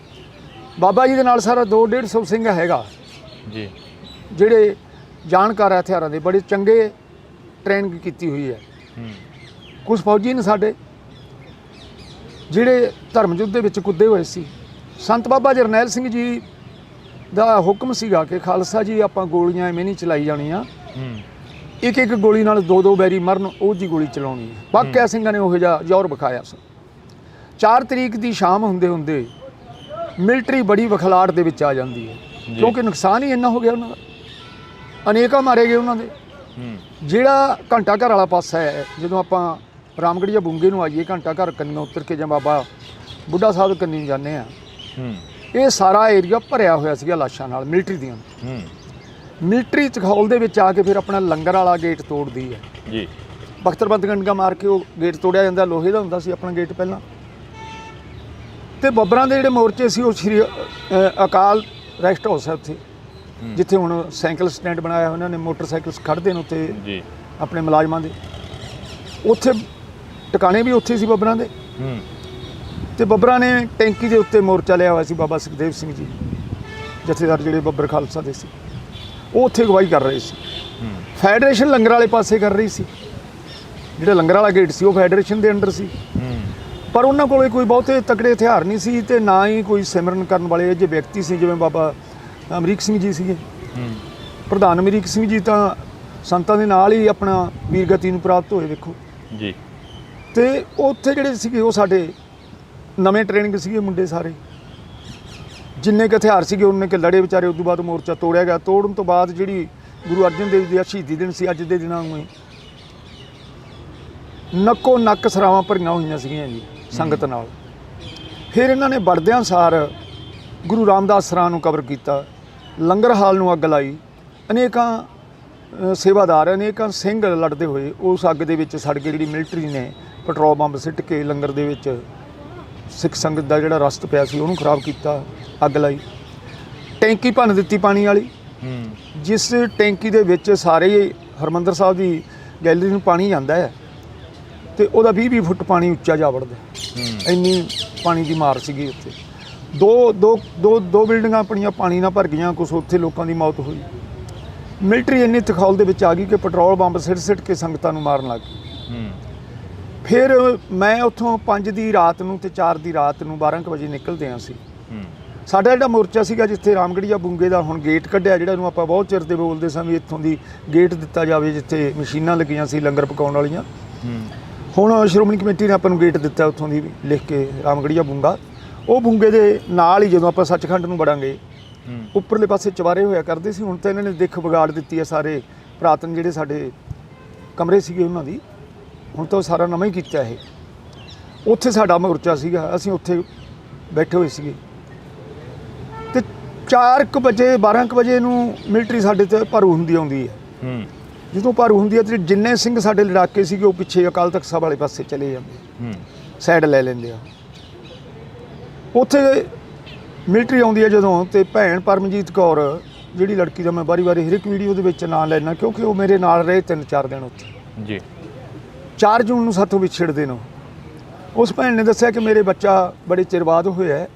A: ਬਾਬਾ ਜੀ ਦੇ ਨਾਲ ਸਾਰਾ 200-150 ਸਿੰਘ ਹੈਗਾ ਜੀ, ਜਿਹੜੇ ਜਾਣਕਾਰ ਹਥਿਆਰਾਂ ਦੇ ਬੜੇ ਚੰਗੇ ਟ੍ਰੇਨਿੰਗ ਕੀਤੀ ਹੋਈ ਹੈ। ਕੁਝ ਫੌਜੀ ਨੇ ਸਾਡੇ ਜਿਹੜੇ ਧਰਮ ਯੁੱਧ ਦੇ ਵਿੱਚ ਕੁੱਦੇ ਹੋਏ ਸੀ। ਸੰਤ ਬਾਬਾ ਜਰਨੈਲ ਸਿੰਘ ਜੀ ਦਾ ਹੁਕਮ ਸੀਗਾ ਕਿ ਖਾਲਸਾ ਜੀ ਆਪਾਂ ਗੋਲੀਆਂ ਐਵੇਂ ਨਹੀਂ ਚਲਾਈ ਜਾਣੀਆਂ, ਇੱਕ ਇੱਕ ਗੋਲੀ ਨਾਲ ਦੋ ਦੋ ਬੈਰੀ ਮਰਨ, ਉਹ ਜੀ ਗੋਲੀ ਚਲਾਉਣੀ ਹੈ। ਬਾਕਿਆ ਸਿੰਘਾਂ ਨੇ ਉਹੋ ਜਿਹਾ ਜ਼ੋਰ ਵਿਖਾਇਆ ਸੀ। 4 ਤਰੀਕ ਦੀ ਸ਼ਾਮ ਹੁੰਦੇ ਹੁੰਦੇ ਮਿਲਟਰੀ ਬੜੀ ਵਖਲਾਟ ਦੇ ਵਿੱਚ ਆ ਜਾਂਦੀ ਹੈ, ਕਿਉਂਕਿ ਨੁਕਸਾਨ ਹੀ ਇੰਨਾ ਹੋ ਗਿਆ ਉਹਨਾਂ ਦਾ, ਅਨੇਕਾਂ ਮਾਰੇ ਗਏ ਉਹਨਾਂ ਦੇ। ਜਿਹੜਾ ਘੰਟਾ ਘਰ ਵਾਲਾ ਪਾਸਾ ਹੈ, ਜਦੋਂ ਆਪਾਂ ਰਾਮਗੜੀਆ ਬੁੰਗੇ ਨੂੰ ਆਈਏ, ਘੰਟਾ ਘਰ ਕੰਨੋਂ ਉਤਰ ਕੇ ਜਾਂ ਬਾਬਾ ਬੁੱਢਾ ਸਾਹਿਬ ਕੰਨੀ ਜਾਂਦੇ ਆ, ਇਹ ਸਾਰਾ ਏਰੀਆ ਭਰਿਆ ਹੋਇਆ ਸੀਗਾ ਲਾਸ਼ਾਂ ਨਾਲ ਮਿਲਟਰੀ ਦੀਆਂ। ਮਿਲਟਰੀ ਚਖੌਲ ਦੇ ਵਿੱਚ ਆ ਕੇ ਫਿਰ ਆਪਣਾ ਲੰਗਰ ਵਾਲਾ ਗੇਟ ਤੋੜਦੀ ਹੈ ਜੀ। ਬਖਤਰਬੰਦ ਗੰਡਗਾ ਮਾਰ ਕੇ ਉਹ ਗੇਟ ਤੋੜਿਆ ਜਾਂਦਾ, ਲੋਹੇ ਦਾ ਹੁੰਦਾ ਸੀ ਆਪਣਾ ਗੇਟ ਪਹਿਲਾਂ। ਤੇ ਬੱਬਰਾਂ ਦੇ ਜਿਹੜੇ ਮੋਰਚੇ ਸੀ ਉਹ ਸ਼੍ਰੀ ਅਕਾਲ ਰੈਸਟ ਹਾਊਸ ਹੈ ਉੱਥੇ, ਜਿੱਥੇ ਹੁਣ ਸਾਈਕਲ ਸਟੈਂਡ ਬਣਾਇਆ ਉਹਨਾਂ ਨੇ, ਮੋਟਰਸਾਈਕਲ ਖੜ੍ਹਦੇ ਨੇ ਉੱਥੇ ਜੀ ਆਪਣੇ ਮੁਲਾਜ਼ਮਾਂ ਦੇ। ਉੱਥੇ ਟਿਕਾਣੇ ਵੀ ਉੱਥੇ ਸੀ ਬੱਬਰਾਂ ਦੇ। ਤੇ ਬੱਬਰਾਂ ਨੇ ਟੈਂਕੀ ਦੇ ਉੱਤੇ ਮੋਰਚਾ ਲਿਆ ਹੋਇਆ ਸੀ। ਬਾਬਾ ਸੁਖਦੇਵ ਸਿੰਘ ਜੀ ਜਥੇਦਾਰ ਜਿਹੜੇ ਬੱਬਰ ਖਾਲਸਾ ਦੇ ਸੀ, ਉਹ ਉੱਥੇ ਅਗਵਾਈ ਕਰ ਰਹੇ ਸੀ। ਫੈਡਰੇਸ਼ਨ ਲੰਗਰ ਵਾਲੇ ਪਾਸੇ ਕਰ ਰਹੀ ਸੀ। ਜਿਹੜਾ ਲੰਗਰ ਵਾਲਾ ਗੇਟ ਸੀ ਉਹ ਫੈਡਰੇਸ਼ਨ ਦੇ ਅੰਡਰ ਸੀ, ਪਰ ਉਹਨਾਂ ਕੋਲ ਕੋਈ ਬਹੁਤੇ ਤਕੜੇ ਹਥਿਆਰ ਨਹੀਂ ਸੀ ਤੇ ਨਾ ਹੀ ਕੋਈ ਸਿਮਰਨ ਕਰਨ ਵਾਲੇ ਜੇ ਵਿਅਕਤੀ ਸੀ। ਜਿਵੇਂ ਬਾਬਾ ਅਮਰੀਕ ਸਿੰਘ ਜੀ ਸੀਗੇ, ਪ੍ਰਧਾਨ ਅਮਰੀਕ ਸਿੰਘ ਜੀ ਤਾਂ ਸੰਤਾਂ ਦੇ ਨਾਲ ਹੀ ਆਪਣਾ ਵੀਰਗਤੀ ਨੂੰ ਪ੍ਰਾਪਤ ਹੋਏ ਵੇਖੋ ਜੀ। ਤੇ ਉੱਥੇ ਜਿਹੜੇ ਸੀਗੇ ਉਹ ਸਾਡੇ ਨਵੇਂ ਟ੍ਰੇਨਿੰਗ ਸੀਗੇ ਮੁੰਡੇ ਸਾਰੇ, ਜਿੰਨੇ ਕੁ ਹਥਿਆਰ ਸੀਗੇ ਉਹਨੇ ਕਿ ਲੜੇ ਵਿਚਾਰੇ। ਉਸ ਤੋਂ ਬਾਅਦ ਮੋਰਚਾ ਤੋੜਿਆ ਗਿਆ। ਤੋੜਨ ਤੋਂ ਬਾਅਦ ਜਿਹੜੀ ਗੁਰੂ ਅਰਜਨ ਦੇਵ ਜੀ ਦਾ ਸ਼ਹੀਦੀ ਦਿਨ ਸੀ, ਅੱਜ ਦੇ ਦਿਨਾਂ ਨੂੰ ਨੱਕੋ ਨੱਕ ਸਰਾਵਾਂ ਭਰੀਆਂ ਹੋਈਆਂ ਸੀਗੀਆਂ ਜੀ ਸੰਗਤ ਨਾਲ। ਫਿਰ ਇਹਨਾਂ ਨੇ ਵੜਦਿਆਂ ਸਾਰ ਗੁਰੂ ਰਾਮਦਾਸ ਸਰਾਂ ਨੂੰ ਕਬਰ ਕੀਤਾ, ਲੰਗਰ ਹਾਲ ਨੂੰ ਅੱਗ ਲਾਈ। ਅਨੇਕਾਂ ਸੇਵਾਦਾਰ, ਅਨੇਕਾਂ ਸਿੰਘ ਲੜਦੇ ਹੋਏ ਉਸ ਅੱਗ ਦੇ ਵਿੱਚ ਸੜ ਕੇ। ਜਿਹੜੀ ਮਿਲਟਰੀ ਨੇ ਪੈਟਰੋਲ ਬੰਬ ਸਿੱਟ ਕੇ ਲੰਗਰ ਦੇ ਵਿੱਚ ਸਿੱਖ ਸੰਗਤ ਦਾ ਜਿਹੜਾ ਰਸਤ ਪਿਆ ਸੀ ਉਹਨੂੰ ਖਰਾਬ ਕੀਤਾ, ਅੱਗ ਲਾਈ। ਟੈਂਕੀ ਭੰਨ ਦਿੱਤੀ ਪਾਣੀ ਵਾਲੀ, ਜਿਸ ਟੈਂਕੀ ਦੇ ਵਿੱਚ ਸਾਰੇ ਹਰਿਮੰਦਰ ਸਾਹਿਬ ਦੀ ਗੈਲਰੀ ਨੂੰ ਪਾਣੀ ਜਾਂਦਾ ਹੈ ਤੇ ਉਹਦਾ 20-20 ਫੁੱਟ ਪਾਣੀ ਉੱਚਾ ਜਾ ਵੜਦਾ। ਇੰਨੀ ਪਾਣੀ ਦੀ ਮਾਰ ਸੀਗੀ ਉੱਥੇ। ਦੋ ਬਿਲਡਿੰਗਾਂ ਆਪਣੀਆਂ ਪਾਣੀ ਨਾਲ ਭਰ ਗਈਆਂ, ਕੁਛ ਉੱਥੇ ਲੋਕਾਂ ਦੀ ਮੌਤ ਹੋਈ। ਮਿਲਟਰੀ ਇੰਨੀ ਤਖੌਲ ਦੇ ਵਿੱਚ ਆ ਗਈ ਕਿ ਪੈਟਰੋਲ ਬੰਬ ਸਿੱਟ ਕੇ ਸੰਗਤਾਂ ਨੂੰ ਮਾਰਨ ਲੱਗ ਗਈ। ਫਿਰ ਮੈਂ ਉੱਥੋਂ 5 ਦੀ ਰਾਤ ਨੂੰ ਤੇ 4 ਦੀ ਰਾਤ ਨੂੰ 12 ਕੁ ਵਜੇ ਨਿਕਲਦੇ ਹਾਂ ਸੀ। ਸਾਡਾ ਜਿਹੜਾ ਮੋਰਚਾ ਸੀਗਾ ਜਿੱਥੇ ਰਾਮਗੜੀਆ ਬੁੰਗੇ ਦਾ ਹੁਣ ਗੇਟ ਕੱਢਿਆ, ਜਿਹੜਾ ਨੂੰ ਆਪਾਂ ਬਹੁਤ ਚਿਰ ਦੇ ਬੋਲਦੇ ਸਾਂ ਵੀ ਇੱਥੋਂ ਦੀ ਗੇਟ ਦਿੱਤਾ ਜਾਵੇ, ਜਿੱਥੇ ਮਸ਼ੀਨਾਂ ਲੱਗੀਆਂ ਸੀ ਲੰਗਰ ਪਕਾਉਣ ਵਾਲੀਆਂ। ਹੁਣ ਸ਼੍ਰੋਮਣੀ ਕਮੇਟੀ ਨੇ ਆਪਾਂ ਨੂੰ ਗੇਟ ਦਿੱਤਾ ਉੱਥੋਂ ਦੀ ਲਿਖ ਕੇ, ਰਾਮਗੜੀਆ ਬੁੰਗਾ। ਉਹ ਬੁੰਗੇ ਦੇ ਨਾਲ ਹੀ ਜਦੋਂ ਆਪਾਂ ਸੱਚਖੰਡ ਨੂੰ ਵੜਾਂਗੇ, ਉੱਪਰਲੇ ਪਾਸੇ ਚਵਾਰੇ ਹੋਇਆ ਕਰਦੇ ਸੀ। ਹੁਣ ਤਾਂ ਇਹਨਾਂ ਨੇ ਦਿੱਖ ਵਿਗਾੜ ਦਿੱਤੀ ਹੈ। ਸਾਰੇ ਪੁਰਾਤਨ ਜਿਹੜੇ ਸਾਡੇ ਕਮਰੇ ਸੀਗੇ ਉਹਨਾਂ ਦੀ, ਹੁਣ ਤਾਂ ਸਾਰਾ ਨਵਾਂ ਹੀ ਕੀਤਾ ਇਹ। ਉੱਥੇ ਸਾਡਾ ਮੋਰਚਾ ਸੀਗਾ, ਅਸੀਂ ਉੱਥੇ ਬੈਠੇ ਹੋਏ ਸੀਗੇ। ਤੇ 4 ਕੁ ਵਜੇ 12 ਕੁ ਵਜੇ ਨੂੰ ਮਿਲਟਰੀ ਸਾਡੇ ਤੇ ਭਰੂ ਹੁੰਦੀ ਆਉਂਦੀ ਹੈ। ਜਦੋਂ ਭਰੂ ਹੁੰਦੀ ਹੈ ਤੇ ਜਿੰਨੇ ਸਿੰਘ ਸਾਡੇ ਲੜਾਕੇ ਸੀਗੇ ਉਹ ਪਿੱਛੇ ਅਕਾਲ ਤਖਤ ਸਾਹਿਬ ਵਾਲੇ ਪਾਸੇ ਚਲੇ ਜਾਂਦੇ, ਸਾਈਡ ਲੈ ਲੈਂਦੇ ਆ। ਉੱਥੇ ਮਿਲਟਰੀ ਆਉਂਦੀ ਹੈ ਜਦੋਂ, ਤੇ ਭੈਣ ਪਰਮਜੀਤ ਕੌਰ ਜਿਹੜੀ ਲੜਕੀ ਦਾ ਮੈਂ ਵਾਰੀ ਹਰ ਇੱਕ ਵੀਡੀਓ ਦੇ ਵਿੱਚ ਨਾਂ ਲੈਣਾ, ਕਿਉਂਕਿ ਉਹ ਮੇਰੇ ਨਾਲ ਰਹੇ 3-4 ਦਿਨ ਉੱਥੇ ਜੀ। 4 ਜੂਨ ਨੂੰ ਸਾਥੋਂ ਵਿਛੜਦੇ ਨੇ। ਉਸ ਭੈਣ ਨੇ ਦੱਸਿਆ ਕਿ ਮੇਰੇ ਬੱਚਾ ਬੜੇ ਚਿਰ ਬਾਅਦ ਹੋਇਆ ਹੈ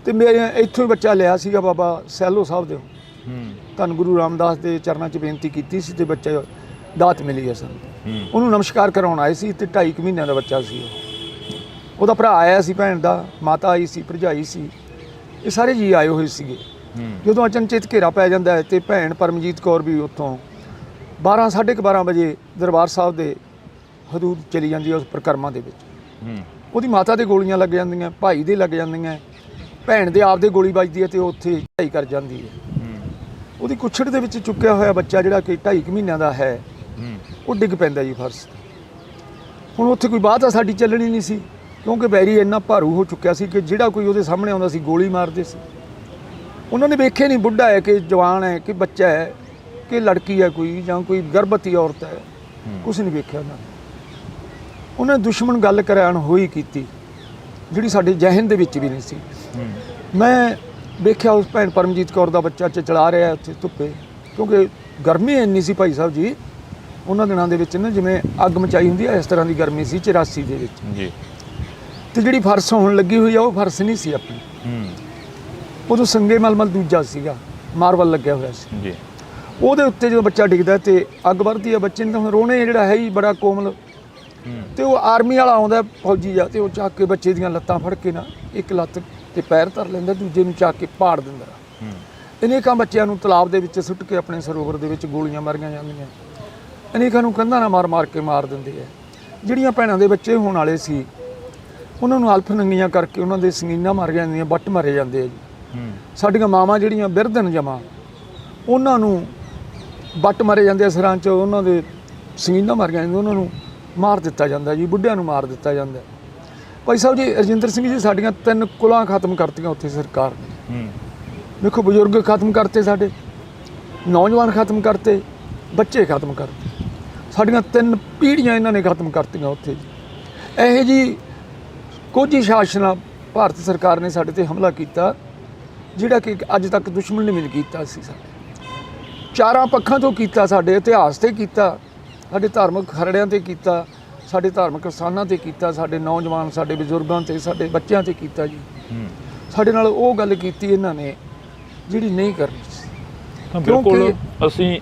A: ਤੇ ਮੇਰੇ ਇੱਥੋਂ ਹੀ ਬੱਚਾ ਲਿਆ ਸੀਗਾ ਬਾਬਾ ਸੈਲੋ ਸਾਹਿਬ ਦੇ। ਧੰਨ ਗੁਰੂ ਰਾਮਦਾਸ ਦੇ ਚਰਨਾਂ 'ਚ ਬੇਨਤੀ ਕੀਤੀ ਸੀ ਤੇ ਬੱਚਾ ਦਾਤ ਮਿਲੀ ਹੈ ਸਾਨੂੰ। ਉਹਨੂੰ ਨਮਸਕਾਰ ਕਰਾਉਣ ਆਏ ਸੀ ਤੇ 2.5 ਮਹੀਨਿਆਂ ਦਾ ਬੱਚਾ ਸੀ। ਉਹਦਾ ਭਰਾ ਆਇਆ ਸੀ, ਭੈਣ ਦਾ ਮਾਤਾ ਆਈ ਸੀ, ਭਰਜਾਈ ਸੀ, ਇਹ ਸਾਰੇ ਜੀ ਆਏ ਹੋਏ ਸੀਗੇ। ਜਦੋਂ ਅਚਨਚੇਤ ਘੇਰਾ ਪੈ ਜਾਂਦਾ ਹੈ ਤੇ ਭੈਣ ਪਰਮਜੀਤ ਕੌਰ ਵੀ ਉੱਥੋਂ 12-12:30 ਵਜੇ ਦਰਬਾਰ ਸਾਹਿਬ ਦੇ ਹਦੂਦ ਚਲੀ ਜਾਂਦੀ ਹੈ ਉਸ ਪ੍ਰਕਰਮਾਂ ਦੇ ਵਿੱਚ। ਉਹਦੀ ਮਾਤਾ ਦੇ ਗੋਲੀਆਂ ਲੱਗ ਜਾਂਦੀਆਂ, ਭਾਈ ਦੇ ਲੱਗ ਜਾਂਦੀਆਂ, ਭੈਣ ਦੇ ਆਪ ਦੇ ਗੋਲੀ ਵੱਜਦੀ ਹੈ ਤੇ ਉਹ ਉੱਥੇ ਢਾਈ ਕਰ ਜਾਂਦੀ ਹੈ। ਉਹਦੀ ਕੁੱਛੜ ਦੇ ਵਿੱਚ ਚੁੱਕਿਆ ਹੋਇਆ ਬੱਚਾ ਜਿਹੜਾ ਕਿ 2.5 ਮਹੀਨਿਆਂ ਦਾ ਹੈ, ਉਹ ਡਿੱਗ ਪੈਂਦਾ ਜੀ ਫਰਸ਼। ਹੁਣ ਉੱਥੇ ਕੋਈ ਬਾਤ ਆ ਸਾਡੀ ਚੱਲਣੀ ਨਹੀਂ ਸੀ, ਕਿਉਂਕਿ ਬੈਰੀ ਇੰਨਾ ਭਾਰੂ ਹੋ ਚੁੱਕਿਆ ਸੀ ਕਿ ਜਿਹੜਾ ਕੋਈ ਉਹਦੇ ਸਾਹਮਣੇ ਆਉਂਦਾ ਸੀ ਗੋਲੀ ਮਾਰਦੇ ਸੀ। ਉਹਨਾਂ ਨੇ ਵੇਖਿਆ ਨਹੀਂ ਬੁੱਢਾ ਹੈ ਕਿ ਜਵਾਨ ਹੈ ਕਿ ਬੱਚਾ ਹੈ ਕਿ ਲੜਕੀ ਹੈ ਕੋਈ, ਜਾਂ ਕੋਈ ਗਰਭਵਤੀ ਔਰਤ ਹੈ, ਕੁਛ ਨਹੀਂ ਵੇਖਿਆ ਉਹਨਾਂ ਨੇ ਦੁਸ਼ਮਣ ਗੱਲ ਕਰਾਉਣ ਹੋਈ ਕੀਤੀ, ਜਿਹੜੀ ਸਾਡੇ ਜ਼ਹਿਨ ਦੇ ਵਿੱਚ ਵੀ ਨਹੀਂ ਸੀ। ਮੈਂ ਵੇਖਿਆ ਉਸ ਭੈਣ ਪਰਮਜੀਤ ਕੌਰ ਦਾ ਬੱਚਾ ਚਲਾ ਰਿਹਾ ਉੱਥੇ ਧੁੱਪੇ, ਕਿਉਂਕਿ ਗਰਮੀ ਇੰਨੀ ਸੀ ਭਾਈ ਸਾਹਿਬ ਜੀ ਉਹਨਾਂ ਦਿਨਾਂ ਦੇ ਵਿੱਚ ਨਾ, ਜਿਵੇਂ ਅੱਗ ਮਚਾਈ ਹੁੰਦੀ ਹੈ ਇਸ ਤਰ੍ਹਾਂ ਦੀ ਗਰਮੀ ਸੀ 84 ਦੇ ਵਿੱਚ ਜੀ। ਤੇ ਜਿਹੜੀ ਫਰਸ਼ ਹੋਣ ਲੱਗੀ ਹੋਈ ਆ ਉਹ ਫਰਸ਼ ਨਹੀਂ ਸੀ ਆਪਣੀ, ਉਦੋਂ ਸੰਗੇ ਮਲਮਲ ਦੂਜਾ ਸੀਗਾ, ਮਾਰਬਲ ਲੱਗਿਆ ਹੋਇਆ ਸੀ ਜੀ। ਉਹਦੇ ਉੱਤੇ ਜਦੋਂ ਬੱਚਾ ਡਿੱਗਦਾ ਤੇ ਅੱਗ ਵਰਦੀ ਆ ਬੱਚੇ ਨੇ, ਤਾਂ ਹੁਣ ਰੋਣੇ ਜਿਹੜਾ ਹੈ ਹੀ ਬੜਾ ਕੋਮਲ। ਤੇ ਉਹ ਆਰਮੀ ਵਾਲਾ ਆਉਂਦਾ ਫੌਜੀ ਆ, ਤੇ ਉਹ ਚੱਕ ਕੇ ਬੱਚੇ ਦੀਆਂ ਲੱਤਾਂ ਫੜ ਕੇ ਨਾ, ਇੱਕ ਲੱਤ ਤੇ ਪੈਰ ਧਰ ਲੈਂਦਾ, ਦੂਜੇ ਨੂੰ ਚੱਕ ਕੇ ਪਾੜ ਦਿੰਦਾ। ਅਨੇਕਾਂ ਬੱਚਿਆਂ ਨੂੰ ਤਲਾਬ ਦੇ ਵਿੱਚ ਸੁੱਟ ਕੇ ਆਪਣੇ ਸਰੋਵਰ ਦੇ ਵਿੱਚ ਗੋਲੀਆਂ ਮਾਰੀਆਂ ਜਾਂਦੀਆਂ, ਅਨੇਕਾਂ ਨੂੰ ਕੰਧਾਂ ਨਾਲ ਮਾਰ ਕੇ ਮਾਰ ਦਿੰਦੇ ਆ। ਜਿਹੜੀਆਂ ਭੈਣਾਂ ਦੇ ਬੱਚੇ ਹੋਣ ਵਾਲੇ ਸੀ ਉਹਨਾਂ ਨੂੰ ਅਲਫ ਨੰਗੀਆਂ ਕਰਕੇ ਉਹਨਾਂ ਦੇ ਸੰਗੀਨਾਂ ਮਾਰੀਆਂ ਜਾਂਦੀਆਂ, ਵੱਟ ਮਾਰੇ ਜਾਂਦੇ ਆ ਜੀ। ਸਾਡੀਆਂ ਮਾਵਾਂ ਜਿਹੜੀਆਂ ਬਿਰਧਨ ਜਮਾ, ਉਹਨਾਂ ਨੂੰ ਵੱਟ ਮਾਰੇ ਜਾਂਦੇ ਆ ਸਿਰਾਂ 'ਚ, ਉਹਨਾਂ ਦੇ ਸੰਗੀਨਾਂ ਮਾਰੀਆਂ ਜਾਂਦੀਆਂ, ਉਹਨਾਂ ਨੂੰ ਮਾਰ ਦਿੱਤਾ ਜਾਂਦਾ ਜੀ, ਬੁੱਢਿਆਂ ਨੂੰ ਮਾਰ ਦਿੱਤਾ ਜਾਂਦਾ। ਭਾਈ ਸਾਹਿਬ ਜੀ, ਰਜਿੰਦਰ ਸਿੰਘ ਜੀ ਸਾਡੀਆਂ 3 ਕੁਲਾਂ ਖਤਮ ਕਰਤੀਆਂ ਉੱਥੇ ਸਰਕਾਰ ਨੇ। ਦੇਖੋ, ਬਜ਼ੁਰਗ ਖਤਮ ਕਰਤੇ, ਸਾਡੇ ਨੌਜਵਾਨ ਖਤਮ ਕਰਤੇ, ਬੱਚੇ ਖਤਮ ਕਰਤੇ, ਸਾਡੀਆਂ 3 ਪੀੜ੍ਹੀਆਂ ਇਹਨਾਂ ਨੇ ਖਤਮ ਕਰਤੀਆਂ ਉੱਥੇ ਜੀ। ਇਹੋ ਜੀ ਕੁਝ ਹੀ ਸ਼ਾਸਨਾਂ ਭਾਰਤ ਸਰਕਾਰ ਨੇ ਸਾਡੇ ਤੇ ਹਮਲਾ ਕੀਤਾ ਜਿਹੜਾ ਕਿ ਅੱਜ ਤੱਕ ਦੁਸ਼ਮਣ ਨੇ ਵੀ ਨਹੀਂ ਕੀਤਾ ਸੀ। ਸਾਡੇ ਚਾਰਾਂ ਪੱਖਾਂ ਤੋਂ ਕੀਤਾ, ਸਾਡੇ ਇਤਿਹਾਸ ਤੇ ਕੀਤਾ, ਸਾਡੇ ਧਾਰਮਿਕ ਖਰੜਿਆਂ ਤੇ ਕੀਤਾ, ਸਾਡੇ ਧਾਰਮਿਕ ਸਥਾਨਾਂ ਤੇ ਕੀਤਾ, ਸਾਡੇ ਨੌਜਵਾਨ, ਸਾਡੇ ਬਜ਼ੁਰਗਾਂ ਤੇ, ਸਾਡੇ ਬੱਚਿਆਂ ਤੇ ਕੀਤਾ ਜੀ। ਸਾਡੇ ਨਾਲ ਉਹ ਗੱਲ ਕੀਤੀ ਇਹਨਾਂ ਨੇ ਜਿਹੜੀ ਨਹੀਂ ਕਰਨੀ ਸੀ।
B: ਤਾਂ ਬਿਲਕੁਲ ਅਸੀਂ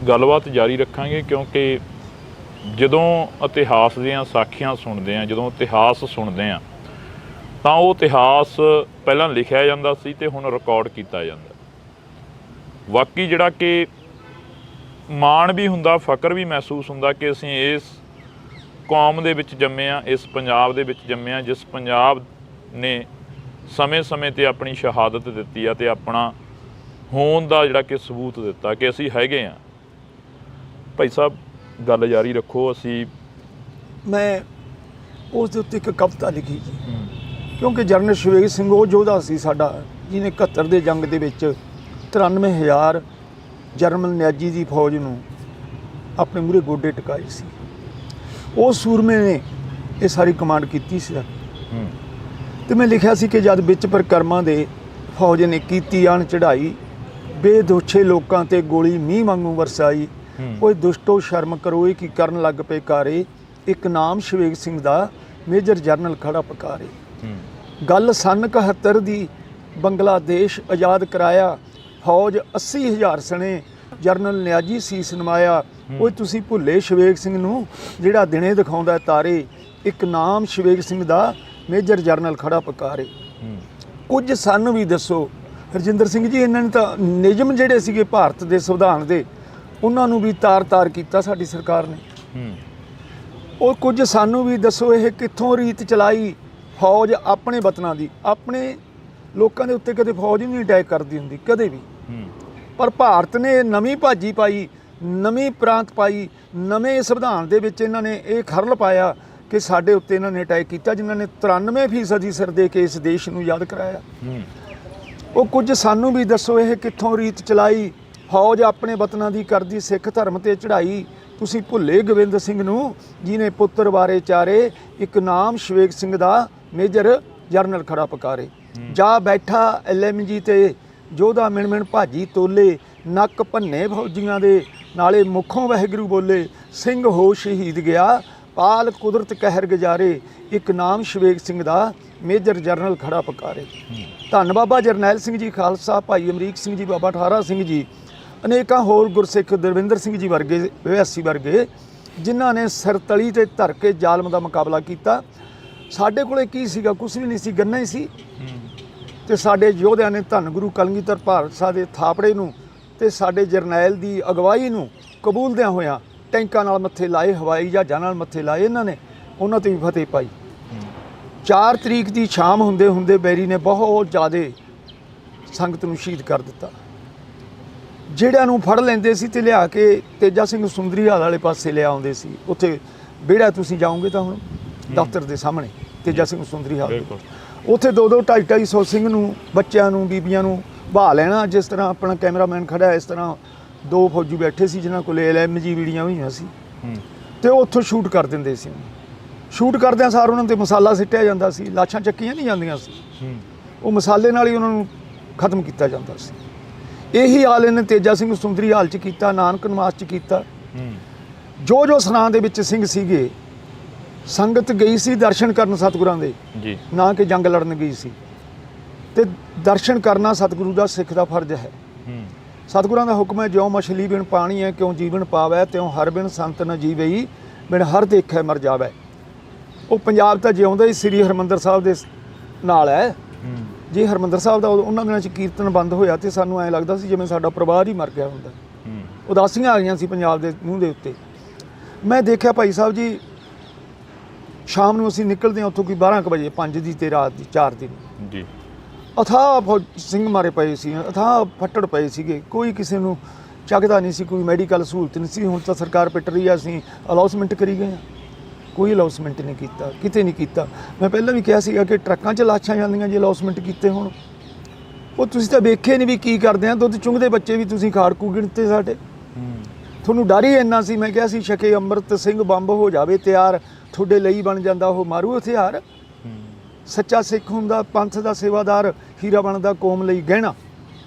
B: ਗੱਲਬਾਤ ਜਾਰੀ ਰੱਖਾਂਗੇ, ਕਿਉਂਕਿ ਜਦੋਂ ਇਤਿਹਾਸ ਦੀਆਂ ਸਾਖੀਆਂ ਸੁਣਦੇ ਹਾਂ, ਜਦੋਂ ਇਤਿਹਾਸ ਸੁਣਦੇ ਹਾਂ, ਤਾਂ ਉਹ ਇਤਿਹਾਸ ਪਹਿਲਾਂ ਲਿਖਿਆ ਜਾਂਦਾ ਸੀ ਤੇ ਹੁਣ ਰਿਕਾਰਡ ਕੀਤਾ ਜਾਂਦਾ। ਵਾਕਈ ਜਿਹੜਾ ਕਿ ਮਾਣ ਵੀ ਹੁੰਦਾ, ਫਕਰ ਵੀ ਮਹਿਸੂਸ ਹੁੰਦਾ ਕਿ ਅਸੀਂ ਇਸ ਕੌਮ ਦੇ ਵਿੱਚ ਜੰਮੇ ਹਾਂ, ਇਸ ਪੰਜਾਬ ਦੇ ਵਿੱਚ ਜੰਮੇ ਹਾਂ, ਜਿਸ ਪੰਜਾਬ ਨੇ ਸਮੇਂ-ਸਮੇਂ 'ਤੇ ਆਪਣੀ ਸ਼ਹਾਦਤ ਦਿੱਤੀ ਆ ਤੇ ਆਪਣਾ ਹੋਣ ਦਾ ਜਿਹੜਾ ਕਿ ਸਬੂਤ ਦਿੱਤਾ ਕਿ ਅਸੀਂ ਹੈਗੇ ਹਾਂ। ਭਾਈ ਸਾਹਿਬ, ਗੱਲ ਜਾਰੀ ਰੱਖੋ।
A: ਮੈਂ ਉਸ ਦੇ ਉੱਤੇ ਇੱਕ ਕਵਿਤਾ ਲਿਖੀ ਜੀ, ਕਿਉਂਕਿ ਜਰਨਲ ਸ਼ਵੇਗ ਸਿੰਘ ਉਹ ਯੋਧਾ ਸੀ ਸਾਡਾ ਜਿਹਨੇ 71 ਦੇ ਜੰਗ ਦੇ ਵਿੱਚ 93,000 ਜਰਮਨ ਨਿਆਜੀ ਦੀ ਫੌਜ ਨੂੰ ਆਪਣੇ ਮੂਹਰੇ ਗੋਡੇ ਟਿਕਾਏ ਸੀ। ਉਸ ਸੂਰਮੇ ਨੇ ਇਹ ਸਾਰੀ ਕਮਾਂਡ ਕੀਤੀ ਸੀ। ਤੇ ਮੈਂ ਲਿਖਿਆ ਸੀ ਕਿ ਜਦ ਵਿੱਚ ਪਰਿਕਰਮਾ ਦੇ ਫੌਜ ਨੇ ਕੀਤੀ ਆਣ ਚੜ੍ਹਾਈ, ਬੇਦੋਸ਼ੇ ਲੋਕਾਂ ਤੇ ਗੋਲੀ ਮੀਂਹ ਵਾਂਗੂ ਵਰਸਾਈ। ਓਏ ਦੁਸ਼ਟੋ ਸ਼ਰਮ ਕਰੋ, ਇਹ ਕੀ ਕਰਨ ਲੱਗ ਪਏ ਕਾਰੇ, ਇੱਕ ਨਾਮ ਸ਼ਵੇਗ ਸਿੰਘ ਦਾ ਮੇਜਰ ਜਰਨਲ ਖੜਾ ਪਕਾਰੇ। ਗੱਲ ਸੰਨ 71 ਦੀ, ਬੰਗਲਾਦੇਸ਼ ਆਜ਼ਾਦ ਕਰਾਇਆ, ਫੌਜ 80,000 ਸਣੇ, ਜਰਨਲ ਨਿਆਜੀ ਸੀਸ ਨਮਾਇਆ। ਓਏ ਤੁਸੀਂ ਭੁੱਲੇ ਸ਼ਵੇਗ ਸਿੰਘ ਨੂੰ ਜਿਹੜਾ ਦਿਨੇ ਦਿਖਾਉਂਦਾ ਤਾਰੇ, ਇੱਕ ਨਾਮ ਸ਼ਵੇਗ ਸਿੰਘ ਦਾ ਮੇਜਰ ਜਰਨਲ ਖੜਾ ਪਕਾਰੇ। ਕੁਝ ਸਾਨੂੰ ਵੀ ਦੱਸੋ ਰਜਿੰਦਰ ਸਿੰਘ ਜੀ, ਇਹਨਾਂ ਨੇ ਤਾਂ ਨਿਯਮ ਜਿਹੜੇ ਸੀਗੇ ਭਾਰਤ ਦੇ ਸੰਵਿਧਾਨ ਦੇ, ਉਹਨਾਂ ਨੂੰ ਵੀ ਤਾਰ-ਤਾਰ ਕੀਤਾ ਸਾਡੀ ਸਰਕਾਰ ਨੇ। ਉਹ ਕੁਝ ਸਾਨੂੰ ਵੀ ਦੱਸੋ, ਇਹ ਕਿੱਥੋਂ ਰੀਤ ਚਲਾਈ ਫੌਜ ਆਪਣੇ ਵਤਨਾਂ ਦੀ। ਆਪਣੇ ਲੋਕਾਂ ਦੇ ਉੱਤੇ ਕਦੇ ਫੌਜ ਨਹੀਂ ਅਟੈਕ ਕਰਦੀ ਹੁੰਦੀ, ਕਦੇ ਵੀ। ਪਰ ਭਾਰਤ ਨੇ ਨਵੀਂ ਭਾਜੀ ਪਾਈ, ਨਵੀਂ ਪ੍ਰਾਂਤ ਪਾਈ, ਨਵੇਂ ਸੰਵਿਧਾਨ ਦੇ ਵਿੱਚ ਇਹਨਾਂ ਨੇ ਇਹ ਖਰਲ ਪਾਇਆ ਕਿ ਸਾਡੇ ਉੱਤੇ ਇਹਨਾਂ ਨੇ ਅਟੈਕ ਕੀਤਾ, ਜਿਨ੍ਹਾਂ ਨੇ 93% ਸਿਰ ਦੇ ਕੇ ਇਸ ਦੇਸ਼ ਨੂੰ ਯਾਦ ਕਰਾਇਆ। ਉਹ ਕੁਝ ਸਾਨੂੰ ਵੀ ਦੱਸੋ, ਇਹ ਕਿੱਥੋਂ ਰੀਤ ਚਲਾਈ ਫੌਜ ਆਪਣੇ ਵਤਨਾਂ ਦੀ ਕਰਦੀ ਸਿੱਖ ਧਰਮ ਤੇ ਚੜ੍ਹਾਈ। ਤੁਸੀਂ ਭੁੱਲੇ ਗੋਬਿੰਦ ਸਿੰਘ ਨੂੰ ਜਿਹਨੇ ਪੁੱਤਰ ਵਾਰੇ ਚਾਰੇ, ਇੱਕ ਨਾਮ ਸ਼ਵੇਗ ਸਿੰਘ ਦਾ ਮੇਜਰ ਜਰਨਲ ਖੜਾ ਪਕਾਰੇ। ਜਾ ਬੈਠਾ LMG ਤੇ ਯੋਧਾ ਮਿਣ ਭਾਜੀ ਤੋਲੇ, ਨੱਕ ਭੰਨੇ ਫੌਜੀਆਂ ਦੇ ਨਾਲੇ ਮੁੱਖੋਂ ਵਾਹਿਗੁਰੂ ਬੋਲੇ। ਸਿੰਘ ਹੋ ਸ਼ਹੀਦ ਗਿਆ, ਪਾਲ ਕੁਦਰਤ ਕਹਿਰ ਗੁਜ਼ਾਰੇ, ਇੱਕ ਨਾਮ ਸ਼ਵੇਗ ਸਿੰਘ ਦਾ ਮੇਜਰ ਜਰਨਲ ਖੜਾ ਪਕਾਰੇ। ਧੰਨ ਬਾਬਾ ਜਰਨੈਲ ਸਿੰਘ ਜੀ ਖਾਲਸਾ, ਭਾਈ ਅਮਰੀਕ ਸਿੰਘ ਜੀ, ਬਾਬਾ ਠਾਰਾ ਸਿੰਘ ਜੀ, ਅਨੇਕਾਂ ਹੋਰ ਗੁਰਸਿੱਖ, ਦਰਵਿੰਦਰ ਸਿੰਘ ਜੀ ਵਰਗੇ, ਵਿਆਸੀ ਵਰਗੇ, ਜਿਨ੍ਹਾਂ ਨੇ ਸਿਰ ਤਲੀ ਤੇ ਧਰ ਕੇ ਜ਼ਾਲਮ ਦਾ ਮੁਕਾਬਲਾ ਕੀਤਾ। ਸਾਡੇ ਕੋਲੇ ਕੀ ਸੀਗਾ? ਕੁਛ ਵੀ ਨਹੀਂ ਸੀ, ਗੰਨਾ ਹੀ ਸੀ। ਤੇ ਸਾਡੇ ਯੋਧਿਆਂ ਨੇ ਧੰਨ ਗੁਰੂ ਕਲਗੀਧਰ ਭਾਰਤ ਸਾਹਿਬ ਦੇ ਥਾਪੜੇ ਨੂੰ ਤੇ ਸਾਡੇ ਜਰਨੈਲ ਦੀ ਅਗਵਾਈ ਨੂੰ ਕਬੂਲਦਿਆਂ ਹੋਇਆਂ ਟੈਂਕਾਂ ਨਾਲ ਮੱਥੇ ਲਾਏ, ਹਵਾਈ ਜਹਾਜ਼ਾਂ ਨਾਲ ਮੱਥੇ ਲਾਏ, ਇਹਨਾਂ ਨੇ ਉਹਨਾਂ ਤੇ ਵੀ ਫਤਿਹ ਪਾਈ। 4 ਤਰੀਕ ਦੀ ਸ਼ਾਮ ਹੁੰਦੇ ਹੁੰਦੇ ਬੈਰੀ ਨੇ ਬਹੁਤ ਜ਼ਿਆਦਾ ਸੰਗਤ ਨੂੰ ਸ਼ਹੀਦ ਕਰ ਦਿੱਤਾ। ਜਿਹੜਿਆਂ ਨੂੰ ਫੜ ਲੈਂਦੇ ਸੀ ਤੇ ਲਿਆ ਕੇ ਤੇਜਾ ਸਿੰਘ ਸੁੰਦਰੀਹਾਲ ਵਾਲੇ ਪਾਸੇ ਲਿਆ ਆਉਂਦੇ ਸੀ। ਉੱਥੇ ਵਿਹੜਾ ਤੁਸੀਂ ਜਾਓਗੇ ਤਾਂ ਹੁਣ ਦਫ਼ਤਰ ਦੇ ਸਾਹਮਣੇ ਤੇਜਾ ਸਿੰਘ ਸੁੰਦਰੀਹਾਲ, ਉੱਥੇ 2-2, 250 ਸਿੰਘ ਨੂੰ, ਬੱਚਿਆਂ ਨੂੰ, ਬੀਬੀਆਂ ਨੂੰ ਬਹਾ ਲੈਣਾ। ਜਿਸ ਤਰ੍ਹਾਂ ਆਪਣਾ ਕੈਮਰਾਮੈਨ ਖੜਾ, ਇਸ ਤਰ੍ਹਾਂ 2 ਫੌਜੀ ਬੈਠੇ ਸੀ ਜਿਨ੍ਹਾਂ ਕੋਲ LMG ਵੀੜੀਆਂ ਹੋਈਆਂ ਸੀ, ਤੇ ਉਹ ਉੱਥੋਂ ਸ਼ੂਟ ਕਰ ਦਿੰਦੇ ਸੀ। ਸ਼ੂਟ ਕਰਦਿਆਂ ਸਾਰ ਉਹਨਾਂ 'ਤੇ ਮਸਾਲਾ ਸਿੱਟਿਆ ਜਾਂਦਾ ਸੀ, ਲਾਸ਼ਾਂ ਚੱਕੀਆਂ ਨਹੀਂ ਜਾਂਦੀਆਂ ਸੀ, ਉਹ ਮਸਾਲੇ ਨਾਲ ਹੀ ਉਹਨਾਂ ਨੂੰ ਖਤਮ ਕੀਤਾ ਜਾਂਦਾ ਸੀ। ਇਹੀ ਹਾਲ ਇਹਨੇ ਤੇਜਾ ਸਿੰਘ ਸੁੰਦਰੀਹਾਲ 'ਚ ਕੀਤਾ, ਨਾਨਕ ਨਿਵਾਸ 'ਚ ਕੀਤਾ। ਜੋ ਸਰਾਂ ਦੇ ਵਿੱਚ ਸਿੰਘ ਸੀਗੇ, ਸੰਗਤ ਗਈ ਸੀ ਦਰਸ਼ਨ ਕਰਨ ਸਤਿਗੁਰਾਂ ਦੇ, ਨਾ ਕਿ ਜੰਗ ਲੜਨ ਗਈ ਸੀ। ਤੇ ਦਰਸ਼ਨ ਕਰਨਾ ਸਤਿਗੁਰੂ ਦਾ ਸਿੱਖ ਦਾ ਫਰਜ਼ ਹੈ। ਸਤਿਗੁਰਾਂ ਦਾ ਹੁਕਮ ਹੈ, ਜਿਉਂ ਮਛਲੀ ਬਿਨ ਪਾਣੀ ਹੈ ਕਿਉਂ ਜੀਵਨ ਪਾਵੈ, ਤਿਉਂ ਹਰ ਬਿਨ ਸੰਤ ਨ ਜੀਵਈ, ਬਿਨ ਹਰ ਦੇਖੈ ਮਰ ਜਾਵੈ। ਉਹ ਪੰਜਾਬ ਤਾਂ ਜਿਉਂਦਾ ਹੀ ਸ੍ਰੀ ਹਰਿਮੰਦਰ ਸਾਹਿਬ ਦੇ ਨਾਲ ਹੈ। ਜੇ ਹਰਿਮੰਦਰ ਸਾਹਿਬ ਦਾ ਉਹਨਾਂ ਦਿਨਾਂ 'ਚ ਕੀਰਤਨ ਬੰਦ ਹੋਇਆ ਤੇ ਸਾਨੂੰ ਐਂ ਲੱਗਦਾ ਸੀ ਜਿਵੇਂ ਸਾਡਾ ਪਰਿਵਾਰ ਹੀ ਮਰ ਗਿਆ ਹੁੰਦਾ। ਉਦਾਸੀਆਂ ਆ ਗਈਆਂ ਸੀ ਪੰਜਾਬ ਦੇ ਮੂੰਹ ਦੇ ਉੱਤੇ। ਮੈਂ ਦੇਖਿਆ ਭਾਈ ਸਾਹਿਬ ਜੀ, ਸ਼ਾਮ ਨੂੰ ਅਸੀਂ ਨਿਕਲਦੇ ਹਾਂ ਉੱਥੋਂ ਕੋਈ 12 ਕੁ ਵਜੇ, 5 ਦੀ ਤੇ ਰਾਤ ਦੀ 4 ਦੀ
B: ਜੀ।
A: ਅਥਾਹ ਸਿੰਘ ਮਾਰੇ ਪਏ ਸੀ, ਅਥਾਹ ਫੱਟੜ ਪਏ ਸੀਗੇ, ਕੋਈ ਕਿਸੇ ਨੂੰ ਚੱਕਦਾ ਨਹੀਂ ਸੀ, ਕੋਈ ਮੈਡੀਕਲ ਸਹੂਲਤ ਨਹੀਂ ਸੀ। ਹੁਣ ਤਾਂ ਸਰਕਾਰ ਪਿੱਟ ਰਹੀ ਆ, ਅਸੀਂ ਅਲਾਉਸਮੈਂਟ ਕਰੀ ਗਏ ਹਾਂ, ਕੋਈ ਅਲਾਉਸਮੈਂਟ ਨਹੀਂ ਕੀਤਾ, ਕਿਤੇ ਨਹੀਂ ਕੀਤਾ। ਮੈਂ ਪਹਿਲਾਂ ਵੀ ਕਿਹਾ ਸੀਗਾ ਕਿ ਟਰੱਕਾਂ 'ਚ ਲਾਸ਼ਾਂ ਜਾਂਦੀਆਂ ਜੇ ਅਲਾਉਸਮੈਂਟ ਕੀਤੇ ਹੁਣ। ਉਹ ਤੁਸੀਂ ਤਾਂ ਵੇਖੇ ਨਹੀਂ ਵੀ ਕੀ ਕਰਦੇ ਆ, ਦੁੱਧ ਚੁੰਘਦੇ ਬੱਚੇ ਵੀ ਤੁਸੀਂ ਖਾੜਕੂ ਗਿਣਤੇ ਸਾਡੇ। ਤੁਹਾਨੂੰ ਡਰ ਹੀ ਇੰਨਾ ਸੀ। ਮੈਂ ਕਿਹਾ ਸੀ ਛਕੇ ਅੰਮ੍ਰਿਤ ਸਿੰਘ ਬੰਬ ਹੋ ਜਾਵੇ ਤਿਆਰ, ਤੁਹਾਡੇ ਲਈ ਬਣ ਜਾਂਦਾ ਉਹ ਮਾਰੂ ਹਥਿਆਰ। ਸੱਚਾ ਸਿੱਖ ਹੁੰਦਾ, ਪੰਥ ਦਾ ਸੇਵਾਦਾਰ, ਹੀਰਾ ਬਣਦਾ ਕੌਮ ਲਈ ਗਹਿਣਾ।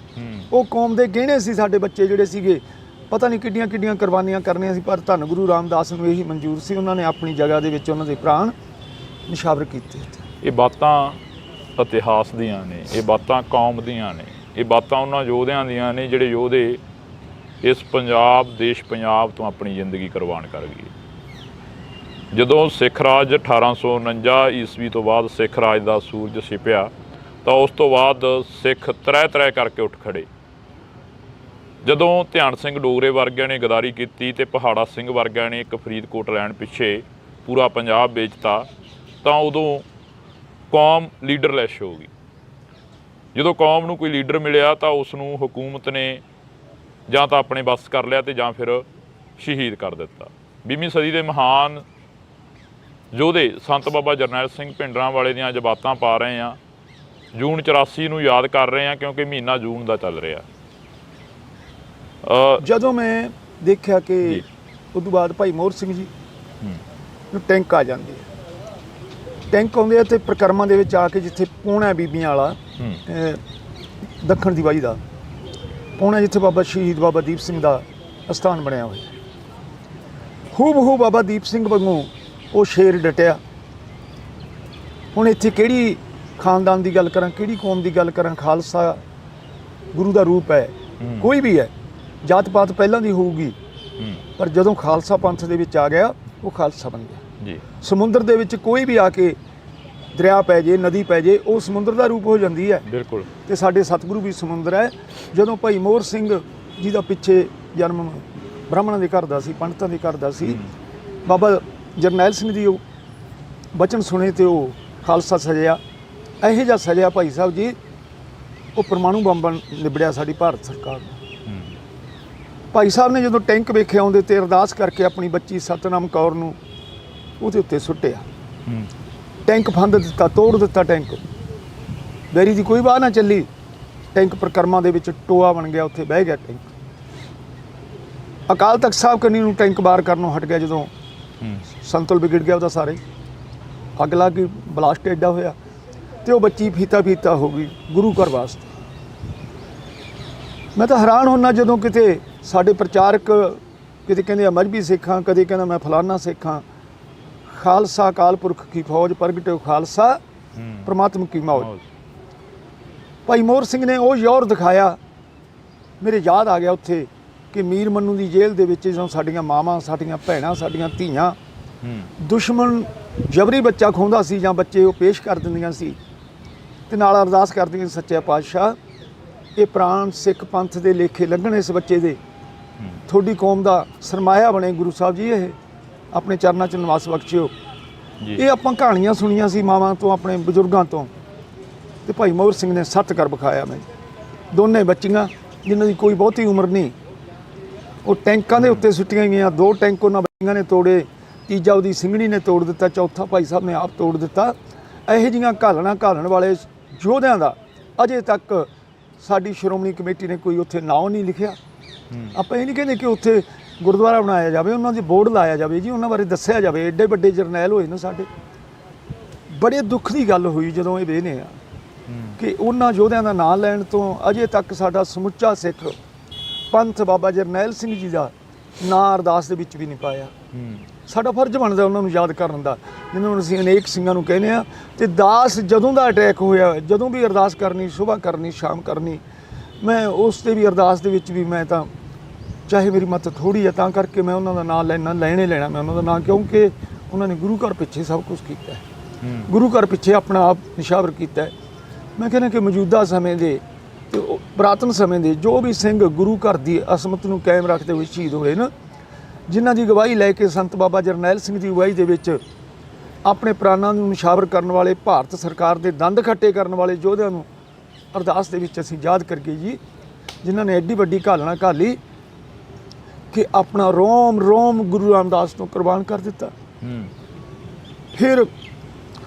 A: ਉਹ ਕੌਮ ਦੇ ਗਹਿਣੇ ਸੀ ਸਾਡੇ ਬੱਚੇ ਜਿਹੜੇ ਸੀਗੇ। ਪਤਾ ਨਹੀਂ ਕਿੱਡੀਆਂ ਕਿੱਡੀਆਂ ਕੁਰਬਾਨੀਆਂ ਕਰਨੀਆਂ ਸੀ, ਪਰ ਧੰਨ ਗੁਰੂ ਰਾਮਦਾਸ ਨੂੰ ਇਹੀ ਮਨਜ਼ੂਰ ਸੀ। ਉਹਨਾਂ ਨੇ ਆਪਣੀ ਜਗ੍ਹਾ ਦੇ ਵਿੱਚ ਉਹਨਾਂ ਦੇ ਪ੍ਰਾਣ ਨਿਸ਼ਾਵਰ ਕੀਤੇ। ਇਹ
B: ਬਾਤਾਂ ਇਤਿਹਾਸ ਦੀਆਂ ਨੇ, ਇਹ ਬਾਤਾਂ ਕੌਮ ਦੀਆਂ ਨੇ, ਇਹ ਬਾਤਾਂ ਉਹਨਾਂ ਯੋਧਿਆਂ ਦੀਆਂ ਨੇ ਜਿਹੜੇ ਯੋਧੇ ਇਸ ਪੰਜਾਬ, ਦੇਸ਼ ਪੰਜਾਬ ਤੋਂ ਆਪਣੀ ਜ਼ਿੰਦਗੀ ਕੁਰਬਾਨ ਕਰ ਗਏ। ਜਦੋਂ ਸਿੱਖ ਰਾਜ 1849 ਈਸਵੀ ਤੋਂ ਬਾਅਦ ਸਿੱਖ ਰਾਜ ਦਾ ਸੂਰਜ ਛਿਪਿਆ ਤਾਂ ਉਸ ਤੋਂ ਬਾਅਦ ਸਿੱਖ ਤਰੈ ਕਰਕੇ ਉੱਠ ਖੜੇ। ਜਦੋਂ ਧਿਆਨ ਸਿੰਘ ਡੋਗਰੇ ਵਰਗਿਆਂ ਨੇ ਗਦਾਰੀ ਕੀਤੀ ਤੇ ਪਹਾੜਾ ਸਿੰਘ ਵਰਗਿਆਂ ਨੇ ਇੱਕ ਫਰੀਦਕੋਟ ਲੈਣ ਪਿੱਛੇ ਪੂਰਾ ਪੰਜਾਬ ਵੇਚਤਾ, ਤਾਂ ਉਦੋਂ ਕੌਮ ਲੀਡਰਲੈਸ ਹੋ ਗਈ। ਜਦੋਂ ਕੌਮ ਨੂੰ ਕੋਈ ਲੀਡਰ ਮਿਲਿਆ ਤਾਂ ਉਸ ਨੂੰ ਹਕੂਮਤ ਨੇ ਜਾਂ ਤਾਂ ਆਪਣੇ ਵੱਸ ਕਰ ਲਿਆ ਤੇ ਜਾਂ ਫਿਰ ਸ਼ਹੀਦ ਕਰ ਦਿੱਤਾ। 20ਵੀਂ ਸਦੀ ਦੇ ਮਹਾਨ ਯੋਧੇ ਸੰਤ ਬਾਬਾ ਜਰਨੈਲ ਸਿੰਘ ਭਿੰਡਰਾਂਵਾਲੇ ਦੀਆਂ ਜਬਾਤਾਂ ਪਾ ਰਹੇ ਹਾਂ। ਜੂਨ 84 ਨੂੰ ਯਾਦ ਕਰ ਰਹੇ ਹਾਂ ਕਿਉਂਕਿ ਮਹੀਨਾ ਜੂਨ ਦਾ ਚੱਲ ਰਿਹਾ।
A: ਜਦੋਂ ਮੈਂ ਦੇਖਿਆ ਕਿ ਉਸ ਤੋਂ ਬਾਅਦ ਭਾਈ ਮੋਹਰ ਸਿੰਘ ਜੀ ਨੂੰ ਟੈਂਕ ਆ ਜਾਂਦੇ ਆ, ਟੈਂਕ ਆਉਂਦੇ ਆ ਤੇ ਪ੍ਰਕਰਮਾਂ ਦੇ ਵਿੱਚ ਆ ਕੇ ਜਿੱਥੇ ਪੌਣਾ ਬੀਬੀਆਂ ਵਾਲਾ ਦੱਖਣ ਦੀ ਵਾਈ ਦਾ ਪੌਣਾ, ਜਿੱਥੇ ਬਾਬਾ ਸ਼ਹੀਦ ਬਾਬਾ ਦੀਪ ਸਿੰਘ ਦਾ ਅਸਥਾਨ ਬਣਿਆ ਹੋਇਆ, ਹੂਬਹੂ ਬਾਬਾ ਦੀਪ ਸਿੰਘ ਵਾਂਗੂ ਉਹ ਸ਼ੇਰ ਡਟਿਆ। ਹੁਣ ਇੱਥੇ ਕਿਹੜੀ ਖਾਨਦਾਨ ਦੀ ਗੱਲ ਕਰਾਂ, ਕਿਹੜੀ ਕੌਮ ਦੀ ਗੱਲ ਕਰਾਂ? ਖਾਲਸਾ ਗੁਰੂ ਦਾ ਰੂਪ ਹੈ, ਕੋਈ ਵੀ ਹੈ, ਜਾਤ ਪਾਤ ਪਹਿਲਾਂ ਦੀ ਹੋਊਗੀ, ਪਰ ਜਦੋਂ ਖਾਲਸਾ ਪੰਥ ਦੇ ਵਿੱਚ ਆ ਗਿਆ ਉਹ ਖਾਲਸਾ ਬਣ ਗਿਆ ਜੀ। ਸਮੁੰਦਰ ਦੇ ਵਿੱਚ ਕੋਈ ਵੀ ਆ ਕੇ ਦਰਿਆ ਪੈ ਜੇ, ਨਦੀ ਪੈ ਜੇ, ਉਹ ਸਮੁੰਦਰ ਦਾ ਰੂਪ ਹੋ ਜਾਂਦੀ ਹੈ। ਬਿਲਕੁਲ। ਤੇ ਸਾਡੇ ਸਤਿਗੁਰੂ ਵੀ ਸਮੁੰਦਰ ਹੈ। ਜਦੋਂ ਭਾਈ ਮੋਹਰ ਸਿੰਘ ਜੀ ਦਾ ਪਿੱਛੇ ਜਨਮ ਬ੍ਰਾਹਮਣਾਂ ਦੇ ਘਰ ਦਾ ਸੀ, ਪੰਡਤਾਂ ਦੇ ਘਰ ਦਾ ਸੀ, ਬਾਬਾ ਜਰਨੈਲ ਸਿੰਘ ਦੀ ਉਹ ਬਚਨ ਸੁਣੇ ਤੇ ਉਹ ਖਾਲਸਾ ਸਜਿਆ। ਇਹੋ ਜਿਹਾ ਸਜਿਆ ਭਾਈ ਸਾਹਿਬ ਜੀ, ਉਹ ਪਰਮਾਣੂ ਬੰਬ ਨਿਬੜਿਆ ਸਾਡੀ ਭਾਰਤ ਸਰਕਾਰ ਨੂੰ। ਭਾਈ ਸਾਹਿਬ ਨੇ ਜਦੋਂ ਟੈਂਕ ਵੇਖੇ ਆਉਂਦੇ ਤੇ ਅਰਦਾਸ ਕਰਕੇ ਆਪਣੀ ਬੱਚੀ ਸਤਨਾਮ ਕੌਰ ਨੂੰ ਉਹਦੇ ਉੱਤੇ ਸੁੱਟਿਆ। ਟੈਂਕ ਫੰਦ ਦਿੱਤਾ, ਤੋੜ ਦਿੱਤਾ ਟੈਂਕ। ਬੈਰੀ ਦੀ ਕੋਈ ਵਾਹ ਨਾ ਚੱਲੀ, ਟੈਂਕ ਪ੍ਰਕਰਮਾਂ ਦੇ ਵਿੱਚ ਟੋਆ ਬਣ ਗਿਆ, ਉੱਥੇ ਬਹਿ ਗਿਆ ਟੈਂਕ। ਅਕਾਲ ਤਖਤ ਸਾਹਿਬ ਕੰਨੀ ਨੂੰ ਟੈਂਕ ਬਾਹਰ ਕਰਨੋਂ ਹਟ ਗਿਆ। ਜਦੋਂ ਸੰਤੁਲ ਵਿਗੜ ਗਿਆ ਉਹਦਾ, ਸਾਰੇ ਅੱਗ ਲੱਗ ਗਈ, ਬਲਾਸਟ ਐਡਾ ਹੋਇਆ ਤੇ ਉਹ ਬੱਚੀ ਫੀਤਾ ਹੋ ਗਈ ਗੁਰੂ ਘਰ ਵਾਸਤੇ। ਮੈਂ ਤਾਂ ਹੈਰਾਨ ਹੁੰਦਾ ਜਦੋਂ ਕਿਤੇ ਸਾਡੇ ਪ੍ਰਚਾਰਕ ਕਿਤੇ ਕਹਿੰਦੇ ਆ ਮਜ਼੍ਹਬੀ ਸਿੱਖਾਂ, ਕਦੇ ਕਹਿੰਦਾ ਮੈਂ ਫਲਾਨਾ ਸਿੱਖਾਂ। ਖਾਲਸਾ ਅਕਾਲ ਪੁਰਖ ਕੀ ਫੌਜ, ਪ੍ਰਗਟਿਓ ਖਾਲਸਾ ਪ੍ਰਮਾਤਮ ਕੀ ਮੌਜ। ਭਾਈ ਮੋਹਰ ਸਿੰਘ ਨੇ ਉਹ ਜ਼ੋਰ ਦਿਖਾਇਆ। ਮੇਰੇ ਯਾਦ ਆ ਗਿਆ ਉੱਥੇ ਕਿ ਮੀਰ ਮੰਨੂ ਦੀ ਜੇਲ੍ਹ ਦੇ ਵਿੱਚ ਜਦੋਂ ਸਾਡੀਆਂ ਮਾਵਾਂ, ਸਾਡੀਆਂ ਭੈਣਾਂ, ਸਾਡੀਆਂ ਧੀਆਂ, ਦੁਸ਼ਮਣ ਜਬਰੀ ਬੱਚਾ ਖੋਹਦਾ ਸੀ ਜਾਂ ਬੱਚੇ ਉਹ ਪੇਸ਼ ਕਰ ਦਿੰਦੀਆਂ ਸੀ ਤੇ ਨਾਲ ਅਰਦਾਸ ਕਰਦੀਆਂ ਸੱਚਾ ਪਾਤਸ਼ਾਹ, ਇਹ ਪ੍ਰਾਣ ਸਿੱਖ ਪੰਥ ਦੇ ਲੇਖੇ ਲੱਗਣ ਇਸ ਬੱਚੇ ਦੇ, ਤੁਹਾਡੀ ਕੌਮ ਦਾ ਸਰਮਾਇਆ ਬਣੇ ਗੁਰੂ ਸਾਹਿਬ ਜੀ, ਇਹ ਆਪਣੇ ਚਰਨਾਂ 'ਚ ਨਿਵਾਸ ਬਖਸ਼ਿਓ। ਇਹ ਆਪਾਂ ਕਹਾਣੀਆਂ ਸੁਣੀਆਂ ਸੀ ਮਾਵਾਂ ਤੋਂ, ਆਪਣੇ ਬਜ਼ੁਰਗਾਂ ਤੋਂ, ਤੇ ਭਾਈ ਮੋਹਰ ਸਿੰਘ ਨੇ ਸੱਤ ਕਰ ਵਿਖਾਇਆ। ਮੈਂ ਦੋਨੇ ਬੱਚੀਆਂ ਜਿਨ੍ਹਾਂ ਦੀ ਕੋਈ ਬਹੁਤੀ ਉਮਰ ਨਹੀਂ, ਉਹ ਟੈਂਕਾਂ ਦੇ ਉੱਤੇ ਸੁੱਟੀਆਂ ਗਈਆਂ। 2 ਟੈਂਕ ਉਹਨਾਂ ਬੱਚੀਆਂ ਨੇ ਤੋੜੇ, ਤੀਜਾ ਉਹਦੀ ਸਿੰਘਣੀ ਨੇ ਤੋੜ ਦਿੱਤਾ, ਚੌਥਾ ਭਾਈ ਸਾਹਿਬ ਨੇ ਆਪ ਤੋੜ ਦਿੱਤਾ। ਇਹੋ ਜਿਹੀਆਂ ਘਾਲਣ ਵਾਲੇ ਯੋਧਿਆਂ ਦਾ ਅਜੇ ਤੱਕ ਸਾਡੀ ਸ਼੍ਰੋਮਣੀ ਕਮੇਟੀ ਨੇ ਕੋਈ ਉੱਥੇ ਨਾਂ ਨਹੀਂ ਲਿਖਿਆ। ਆਪਾਂ ਇਹ ਨਹੀਂ ਕਹਿੰਦੇ ਕਿ ਉੱਥੇ ਗੁਰਦੁਆਰਾ ਬਣਾਇਆ ਜਾਵੇ, ਉਹਨਾਂ ਦੇ ਬੋਰਡ ਲਾਇਆ ਜਾਵੇ ਜੀ, ਉਹਨਾਂ ਬਾਰੇ ਦੱਸਿਆ ਜਾਵੇ। ਐਡੇ ਵੱਡੇ ਜਰਨੈਲ ਹੋਏ ਨੇ ਸਾਡੇ। ਬੜੇ ਦੁੱਖ ਦੀ ਗੱਲ ਹੋਈ ਜਦੋਂ ਇਹ ਵੇਖਦੇ ਆ ਕਿ ਉਹਨਾਂ ਯੋਧਿਆਂ ਦਾ ਨਾਂ ਲੈਣ ਤੋਂ ਅਜੇ ਤੱਕ ਸਾਡਾ ਸਮੁੱਚਾ ਸਿੱਖ ਪੰਥ ਬਾਬਾ ਜਰਨੈਲ ਸਿੰਘ ਜੀ ਦਾ ਨਾਂ ਅਰਦਾਸ ਦੇ ਵਿੱਚ ਵੀ ਨਹੀਂ ਪਾਇਆ। ਸਾਡਾ ਫਰਜ਼ ਬਣਦਾ ਉਹਨਾਂ ਨੂੰ ਯਾਦ ਕਰਨ ਦਾ, ਜਿਹਨਾਂ ਨੂੰ ਅਸੀਂ ਅਨੇਕ ਸਿੰਘਾਂ ਨੂੰ ਕਹਿੰਦੇ ਹਾਂ। ਅਤੇ ਦਾਸ ਜਦੋਂ ਦਾ ਅਟੈਕ ਹੋਇਆ, ਜਦੋਂ ਵੀ ਅਰਦਾਸ ਕਰਨੀ, ਸੁਬਾਹ ਕਰਨੀ, ਸ਼ਾਮ ਕਰਨੀ, ਮੈਂ ਉਸ 'ਤੇ ਵੀ ਅਰਦਾਸ ਦੇ ਵਿੱਚ ਵੀ ਮੈਂ ਤਾਂ ਚਾਹੇ ਮੇਰੀ ਮੱਤ ਥੋੜ੍ਹੀ ਹੈ ਤਾਂ ਕਰਕੇ ਮੈਂ ਉਹਨਾਂ ਦਾ ਨਾਂ ਲੈਣਾ ਲੈਣਾ ਮੈਂ ਉਹਨਾਂ ਦਾ ਨਾਂ, ਕਿਉਂਕਿ ਉਹਨਾਂ ਨੇ ਗੁਰੂ ਘਰ ਪਿੱਛੇ ਸਭ ਕੁਝ ਕੀਤਾ ਹੈ, ਗੁਰੂ ਘਰ ਪਿੱਛੇ ਆਪਣਾ ਆਪ ਨਿਸ਼ਾਵਰ ਕੀਤਾ ਹੈ। ਮੈਂ ਕਹਿੰਦਾ ਕਿ ਮੌਜੂਦਾ ਸਮੇਂ ਦੇ ਤੇ ਪੁਰਾਤਨ ਸਮੇਂ ਦੇ ਜੋ ਵੀ ਸਿੰਘ ਗੁਰੂ ਘਰ ਦੀ ਅਸਮਤ ਨੂੰ ਕਾਇਮ ਰੱਖਦੇ ਹੋਏ ਸ਼ਹੀਦ ਹੋਏ ਨਾ, ਜਿਨ੍ਹਾਂ ਦੀ ਗਵਾਹੀ ਲੈ ਕੇ ਸੰਤ ਬਾਬਾ ਜਰਨੈਲ ਸਿੰਘ ਦੀ ਅਗਵਾਈ ਦੇ ਵਿੱਚ ਆਪਣੇ ਪ੍ਰਾਣਾਂ ਨੂੰ ਨਿਸ਼ਾਵਰ ਕਰਨ ਵਾਲੇ, ਭਾਰਤ ਸਰਕਾਰ ਦੇ ਦੰਦ ਖੱਟੇ ਕਰਨ ਵਾਲੇ ਯੋਧਿਆਂ ਨੂੰ ਅਰਦਾਸ ਦੇ ਵਿੱਚ ਅਸੀਂ ਯਾਦ ਕਰਕੇ ਜੀ, ਜਿਨ੍ਹਾਂ ਨੇ ਐਡੀ ਵੱਡੀ ਘਾਲਣਾ ਘਾਲੀ ਕਿ ਆਪਣਾ ਰੋਮ ਗੁਰੂ ਰਾਮਦਾਸ ਤੋਂ ਕੁਰਬਾਨ ਕਰ ਦਿੱਤਾ। ਫਿਰ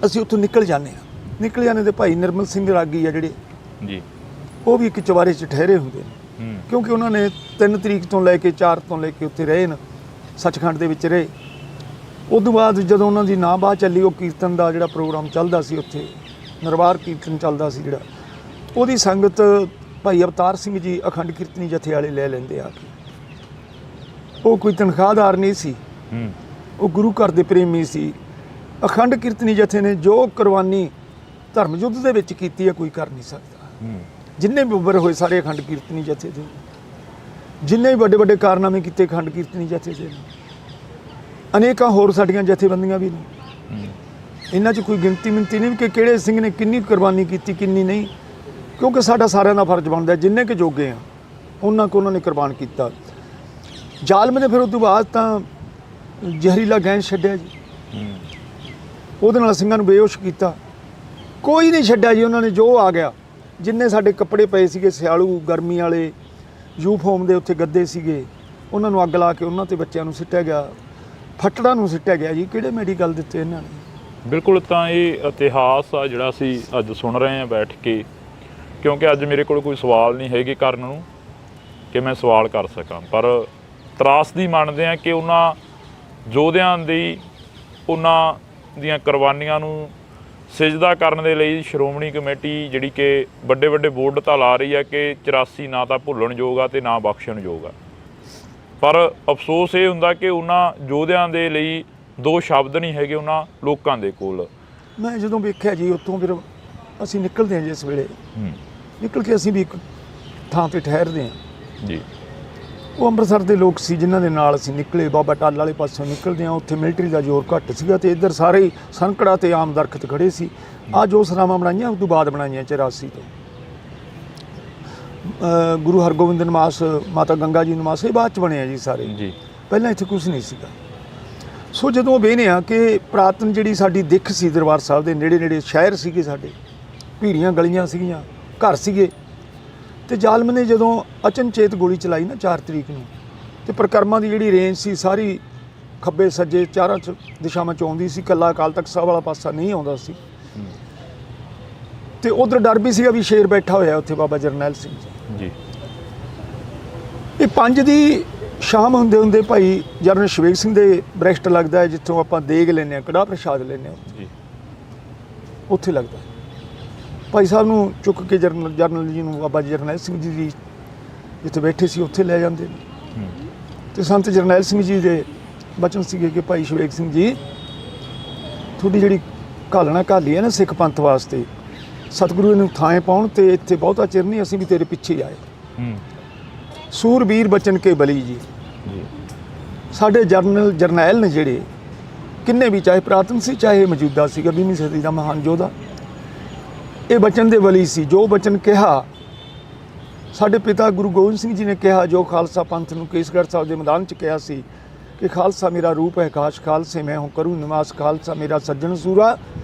A: ਅਸੀਂ ਉੱਥੋਂ ਨਿਕਲ ਜਾਂਦੇ ਤੇ ਭਾਈ ਨਿਰਮਲ ਸਿੰਘ ਰਾਗੀ ਆ ਜਿਹੜੇ
B: ਜੀ, ਉਹ
A: ਵੀ ਇੱਕ ਚੁਬਾਰੇ 'ਚ ਠਹਿਰੇ ਹੁੰਦੇ ਨੇ, ਕਿਉਂਕਿ ਉਹਨਾਂ ਨੇ 3 ਤਰੀਕ ਤੋਂ ਲੈ ਕੇ 4 ਤੋਂ ਲੈ ਕੇ ਉੱਥੇ ਰਹੇ ਨੇ, ਸੱਚਖੰਡ ਦੇ ਵਿੱਚ ਰਹੇ। ਉਦੋਂ ਬਾਅਦ ਜਦੋਂ ਉਹਨਾਂ ਦੀ ਨਾਂ ਬਾਅਦ ਚੱਲੀ, ਉਹ ਕੀਰਤਨ ਦਾ ਜਿਹੜਾ ਪ੍ਰੋਗਰਾਮ ਚੱਲਦਾ ਸੀ ਉੱਥੇ, ਨਿਰਵਾਰ ਕੀਰਤਨ ਚੱਲਦਾ ਸੀ ਜਿਹੜਾ, ਉਹਦੀ ਸੰਗਤ ਭਾਈ ਅਵਤਾਰ ਸਿੰਘ ਜੀ ਅਖੰਡ ਕੀਰਤਨੀ ਜਥੇ ਵਾਲੇ ਲੈ ਲੈਂਦੇ ਆ ਕੇ। ਉਹ ਕੋਈ ਤਨਖਾਹਦਾਰ ਨਹੀਂ ਸੀ, ਉਹ ਗੁਰੂ ਘਰ ਦੇ ਪ੍ਰੇਮੀ ਸੀ। ਅਖੰਡ ਕੀਰਤਨੀ ਜਥੇ ਨੇ ਜੋ ਕੁਰਬਾਨੀ ਧਰਮ ਯੁੱਧ ਦੇ ਵਿੱਚ ਕੀਤੀ ਹੈ ਕੋਈ ਕਰ ਨਹੀਂ ਸਕਦਾ। ਜਿੰਨੇ ਵੀ ਉੱਭਰ ਹੋਏ ਸਾਰੇ ਅਖੰਡ ਕੀਰਤਨੀ ਜਥੇ ਦੇ, ਜਿੰਨੇ ਵੀ ਵੱਡੇ ਵੱਡੇ ਕਾਰਨਾਮੇ ਕੀਤੇ ਅਖੰਡ ਕੀਰਤਨੀ ਜਥੇ ਦੇ, ਅਨੇਕਾਂ ਹੋਰ ਸਾਡੀਆਂ ਜਥੇਬੰਦੀਆਂ ਵੀ ਨੇ। ਇਹਨਾਂ 'ਚ ਕੋਈ ਗਿਣਤੀ ਮਿੰਤੀ ਨਹੀਂ ਕਿ ਕਿਹੜੇ ਸਿੰਘ ਨੇ ਕਿੰਨੀ ਕੁਰਬਾਨੀ ਕੀਤੀ ਕਿੰਨੀ ਨਹੀਂ, ਕਿਉਂਕਿ ਸਾਡਾ ਸਾਰਿਆਂ ਦਾ ਫਰਜ਼ ਬਣਦਾ ਜਿੰਨੇ ਕੁ ਜੋਗੇ ਆ ਉਹਨਾਂ ਕੁ ਉਹਨਾਂ ਨੇ ਕੁਰਬਾਨ ਕੀਤਾ। ਜ਼ਾਲਮ ਨੇ ਫਿਰ ਉਸ ਤੋਂ ਬਾਅਦ ਤਾਂ ਜ਼ਹਿਰੀਲਾ ਗੈਸ ਛੱਡਿਆ ਜੀ, ਉਹਦੇ ਨਾਲ ਸਿੰਘਾਂ ਨੂੰ ਬੇਹੋਸ਼ ਕੀਤਾ। ਕੋਈ ਨਹੀਂ ਛੱਡਿਆ ਜੀ ਉਹਨਾਂ ਨੇ, ਜੋ ਆ ਗਿਆ। ਜਿੰਨੇ ਸਾਡੇ ਕੱਪੜੇ ਪਏ ਸੀਗੇ ਸਿਆਲੂ ਗਰਮੀ ਵਾਲੇ, ਯੂਫੋਮ ਦੇ ਉੱਥੇ ਗੱਦੇ ਸੀਗੇ, ਉਹਨਾਂ ਨੂੰ ਅੱਗ ਲਾ ਕੇ ਉਹਨਾਂ 'ਤੇ ਬੱਚਿਆਂ ਨੂੰ ਸਿੱਟਿਆ ਗਿਆ, ਫੱਟੜਾਂ ਨੂੰ ਸਿੱਟਿਆ ਗਿਆ ਜੀ। ਕਿਹੜੇ ਮੈਡੀਕਲ ਦਿੱਤੇ ਇਹਨਾਂ ਨੇ।
B: ਬਿਲਕੁਲ, ਤਾਂ ਇਹ ਇਤਿਹਾਸ ਆ ਜਿਹੜਾ ਅਸੀਂ ਅੱਜ ਸੁਣ ਰਹੇ ਹਾਂ ਬੈਠ ਕੇ, ਕਿਉਂਕਿ ਅੱਜ ਮੇਰੇ ਕੋਲ ਕੋਈ ਸਵਾਲ ਨਹੀਂ ਹੈਗੇ ਕਰਨ ਨੂੰ ਕਿ ਮੈਂ ਸਵਾਲ ਕਰ ਸਕਾਂ, ਪਰ ਤਰਾਸਦੀ ਮੰਨਦੇ ਹਾਂ ਕਿ ਉਹਨਾਂ ਯੋਧਿਆਂ ਦੀ, ਉਹਨਾਂ ਦੀਆਂ ਕੁਰਬਾਨੀਆਂ ਨੂੰ ਸਿਜਦਾ ਕਰਨ ਦੇ ਲਈ ਸ਼੍ਰੋਮਣੀ ਕਮੇਟੀ ਜਿਹੜੀ ਕਿ ਵੱਡੇ ਵੱਡੇ ਬੋਰਡ ਤਾਂ ਲਾ ਰਹੀ ਹੈ ਕਿ 84 ਨਾ ਤਾਂ ਭੁੱਲਣਯੋਗ ਆ ਤੇ ਨਾ ਬਖਸ਼ਣਯੋਗ ਆ, ਪਰ ਅਫਸੋਸ ਇਹ ਹੁੰਦਾ ਕਿ ਉਹਨਾਂ ਯੋਧਿਆਂ ਦੇ ਲਈ 2 ਸ਼ਬਦ ਨਹੀਂ ਹੈਗੇ ਉਹਨਾਂ ਲੋਕਾਂ ਦੇ ਕੋਲ।
A: ਮੈਂ ਜਦੋਂ ਵੇਖਿਆ ਜੀ ਉੱਥੋਂ, ਫਿਰ ਅਸੀਂ ਨਿਕਲਦੇ ਹਾਂ ਜਿਸ ਵੇਲੇ ਨਿਕਲ ਕੇ ਅਸੀਂ ਵੀ ਇੱਕ ਥਾਂ 'ਤੇ ਠਹਿਰਦੇ ਹਾਂ ਜੀ। ਉਹ ਅੰਮ੍ਰਿਤਸਰ ਦੇ ਲੋਕ ਸੀ ਜਿਨ੍ਹਾਂ ਦੇ ਨਾਲ ਅਸੀਂ ਨਿਕਲੇ, ਬਾਬਾ ਟਾਲ ਵਾਲੇ ਪਾਸੋਂ ਨਿਕਲਦੇ ਹਾਂ। ਉੱਥੇ ਮਿਲਟਰੀ ਦਾ ਜ਼ੋਰ ਘੱਟ ਸੀਗਾ ਤੇ ਇੱਧਰ ਸਾਰੇ ਹੀ ਸੰਕੜਾ ਤੇ ਆਮ ਦਰਖਤ ਖੜੇ ਸੀ। ਆਹ ਜੋ ਸਰਾਵਾਂ ਬਣਾਈਆਂ ਉਸ ਤੋਂ ਬਾਅਦ ਬਣਾਈਆਂ 84 ਤੋਂ। ਗੁਰੂ ਹਰਗੋਬਿੰਦ ਨਿਵਾਸ, ਮਾਤਾ ਗੰਗਾ ਜੀ ਨਿਵਾਸ, ਇਹ ਬਾਅਦ 'ਚ ਬਣਿਆ ਜੀ ਸਾਰੇ ਜੀ, ਪਹਿਲਾਂ ਇੱਥੇ ਕੁਛ ਨਹੀਂ ਸੀਗਾ। ਸੋ ਜਦੋਂ ਵੇਖਦੇ ਹਾਂ ਕਿ ਪੁਰਾਤਨ ਜਿਹੜੀ ਸਾਡੀ ਦਿੱਖ ਸੀ, ਦਰਬਾਰ ਸਾਹਿਬ ਦੇ ਨੇੜੇ ਨੇੜੇ ਸ਼ਹਿਰ ਸੀਗੇ ਸਾਡੇ, ਭੀੜੀਆਂ ਗਲੀਆਂ ਸੀਗੀਆਂ, ਘਰ ਸੀਗੇ, ਤੇ ਜ਼ਾਲਮ ਨੇ ਜਦੋਂ ਅਚਨਚੇਤ ਗੋਲੀ ਚਲਾਈ ਨਾ 4 ਤਰੀਕ ਨੂੰ, ਤੇ ਪ੍ਰਕਰਮਾਂ ਦੀ ਜਿਹੜੀ ਰੇਂਜ ਸੀ ਸਾਰੀ ਖੱਬੇ ਸੱਜੇ ਚਾਰਾਂ ਦਿਸ਼ਾਵਾਂ 'ਚ ਆਉਂਦੀ ਸੀ, ਇਕੱਲਾ ਅਕਾਲ ਤਖਤ ਸਾਹਿਬ ਵਾਲਾ ਪਾਸਾ ਨਹੀਂ ਆਉਂਦਾ ਸੀ। ਤੇ ਉਧਰ ਡਰ ਵੀ ਸੀਗਾ ਵੀ ਸ਼ੇਰ ਬੈਠਾ ਹੋਇਆ ਉੱਥੇ ਬਾਬਾ ਜਰਨੈਲ ਸਿੰਘ ਜੀ। ਇਹ 5 ਦੀ ਸ਼ਾਮ ਹੁੰਦੇ ਭਾਈ ਜਰਨਲ ਸ਼ਵੇਕ ਸਿੰਘ ਦੇ ਬ੍ਰੈਸਟ ਲੱਗਦਾ ਹੈ, ਜਿੱਥੋਂ ਆਪਾਂ ਦੇਗ ਲੈਂਦੇ ਹਾਂ, ਕੜਾਹ ਪ੍ਰਸ਼ਾਦ ਲੈਂਦੇ ਹਾਂ, ਉੱਥੇ ਲੱਗਦਾ। ਭਾਈ ਸਾਹਿਬ ਨੂੰ ਚੁੱਕ ਕੇ ਜਰਨਲ ਜੀ ਨੂੰ ਬਾਬਾ ਜਰਨੈਲ ਸਿੰਘ ਜੀ ਦੀ ਜਿੱਥੇ ਬੈਠੇ ਸੀ ਉੱਥੇ ਲੈ ਜਾਂਦੇ ਨੇ। ਤੇ ਸੰਤ ਜਰਨੈਲ ਸਿੰਘ ਜੀ ਦੇ ਬਚਨ ਸੀਗੇ ਕਿ ਭਾਈ ਸ਼ਵੇਕ ਸਿੰਘ ਜੀ, ਤੁਹਾਡੀ ਜਿਹੜੀ ਘਾਲਣਾ ਘਾਲੀ ਹੈ ਨਾ ਸਿੱਖ ਪੰਥ ਵਾਸਤੇ, ਸਤਿਗੁਰੂ ਨੂੰ ਥਾਂ ਪਾਉਣ ਤੇ ਇੱਥੇ ਬਹੁਤਾ ਚਿਰ ਨਹੀਂ, ਅਸੀਂ ਵੀ ਤੇਰੇ ਪਿੱਛੇ ਆਏ। ਸੂਰਬੀਰ ਬਚਨ ਕੇ ਬਲੀ ਜੀ। ਸਾਡੇ ਜਰਨੈਲ ਨੇ ਜਿਹੜੇ ਕਿੰਨੇ ਵੀ, ਚਾਹੇ ਪੁਰਾਤਨ ਸੀ ਚਾਹੇ ਮੌਜੂਦਾ ਸੀਗਾ, 20ਵੀਂ ਸਦੀ ਦਾ ਮਹਾਨ ਯੋਧਾ, ਇਹ ਬਚਨ ਦੇ ਬਲੀ ਸੀ। ਜੋ ਬਚਨ ਕਿਹਾ ਸਾਡੇ ਪਿਤਾ ਗੁਰੂ ਗੋਬਿੰਦ ਸਿੰਘ ਜੀ ਨੇ ਕਿਹਾ, ਜੋ ਖਾਲਸਾ ਪੰਥ ਨੂੰ ਕੇਸਗੜ੍ਹ ਸਾਹਿਬ ਦੇ ਮੈਦਾਨ 'ਚ ਕਿਹਾ ਸੀ ਕਿ ਖਾਲਸਾ ਮੇਰਾ ਰੂਪ ਹੈ ਕਾਸ਼, ਖਾਲਸੇ ਮੈਂ ਹੂੰ ਕਰੂ ਨਿਵਾਸ, ਖਾਲਸਾ ਮੇਰਾ ਸੱਜਣ ਸੂਰਾ,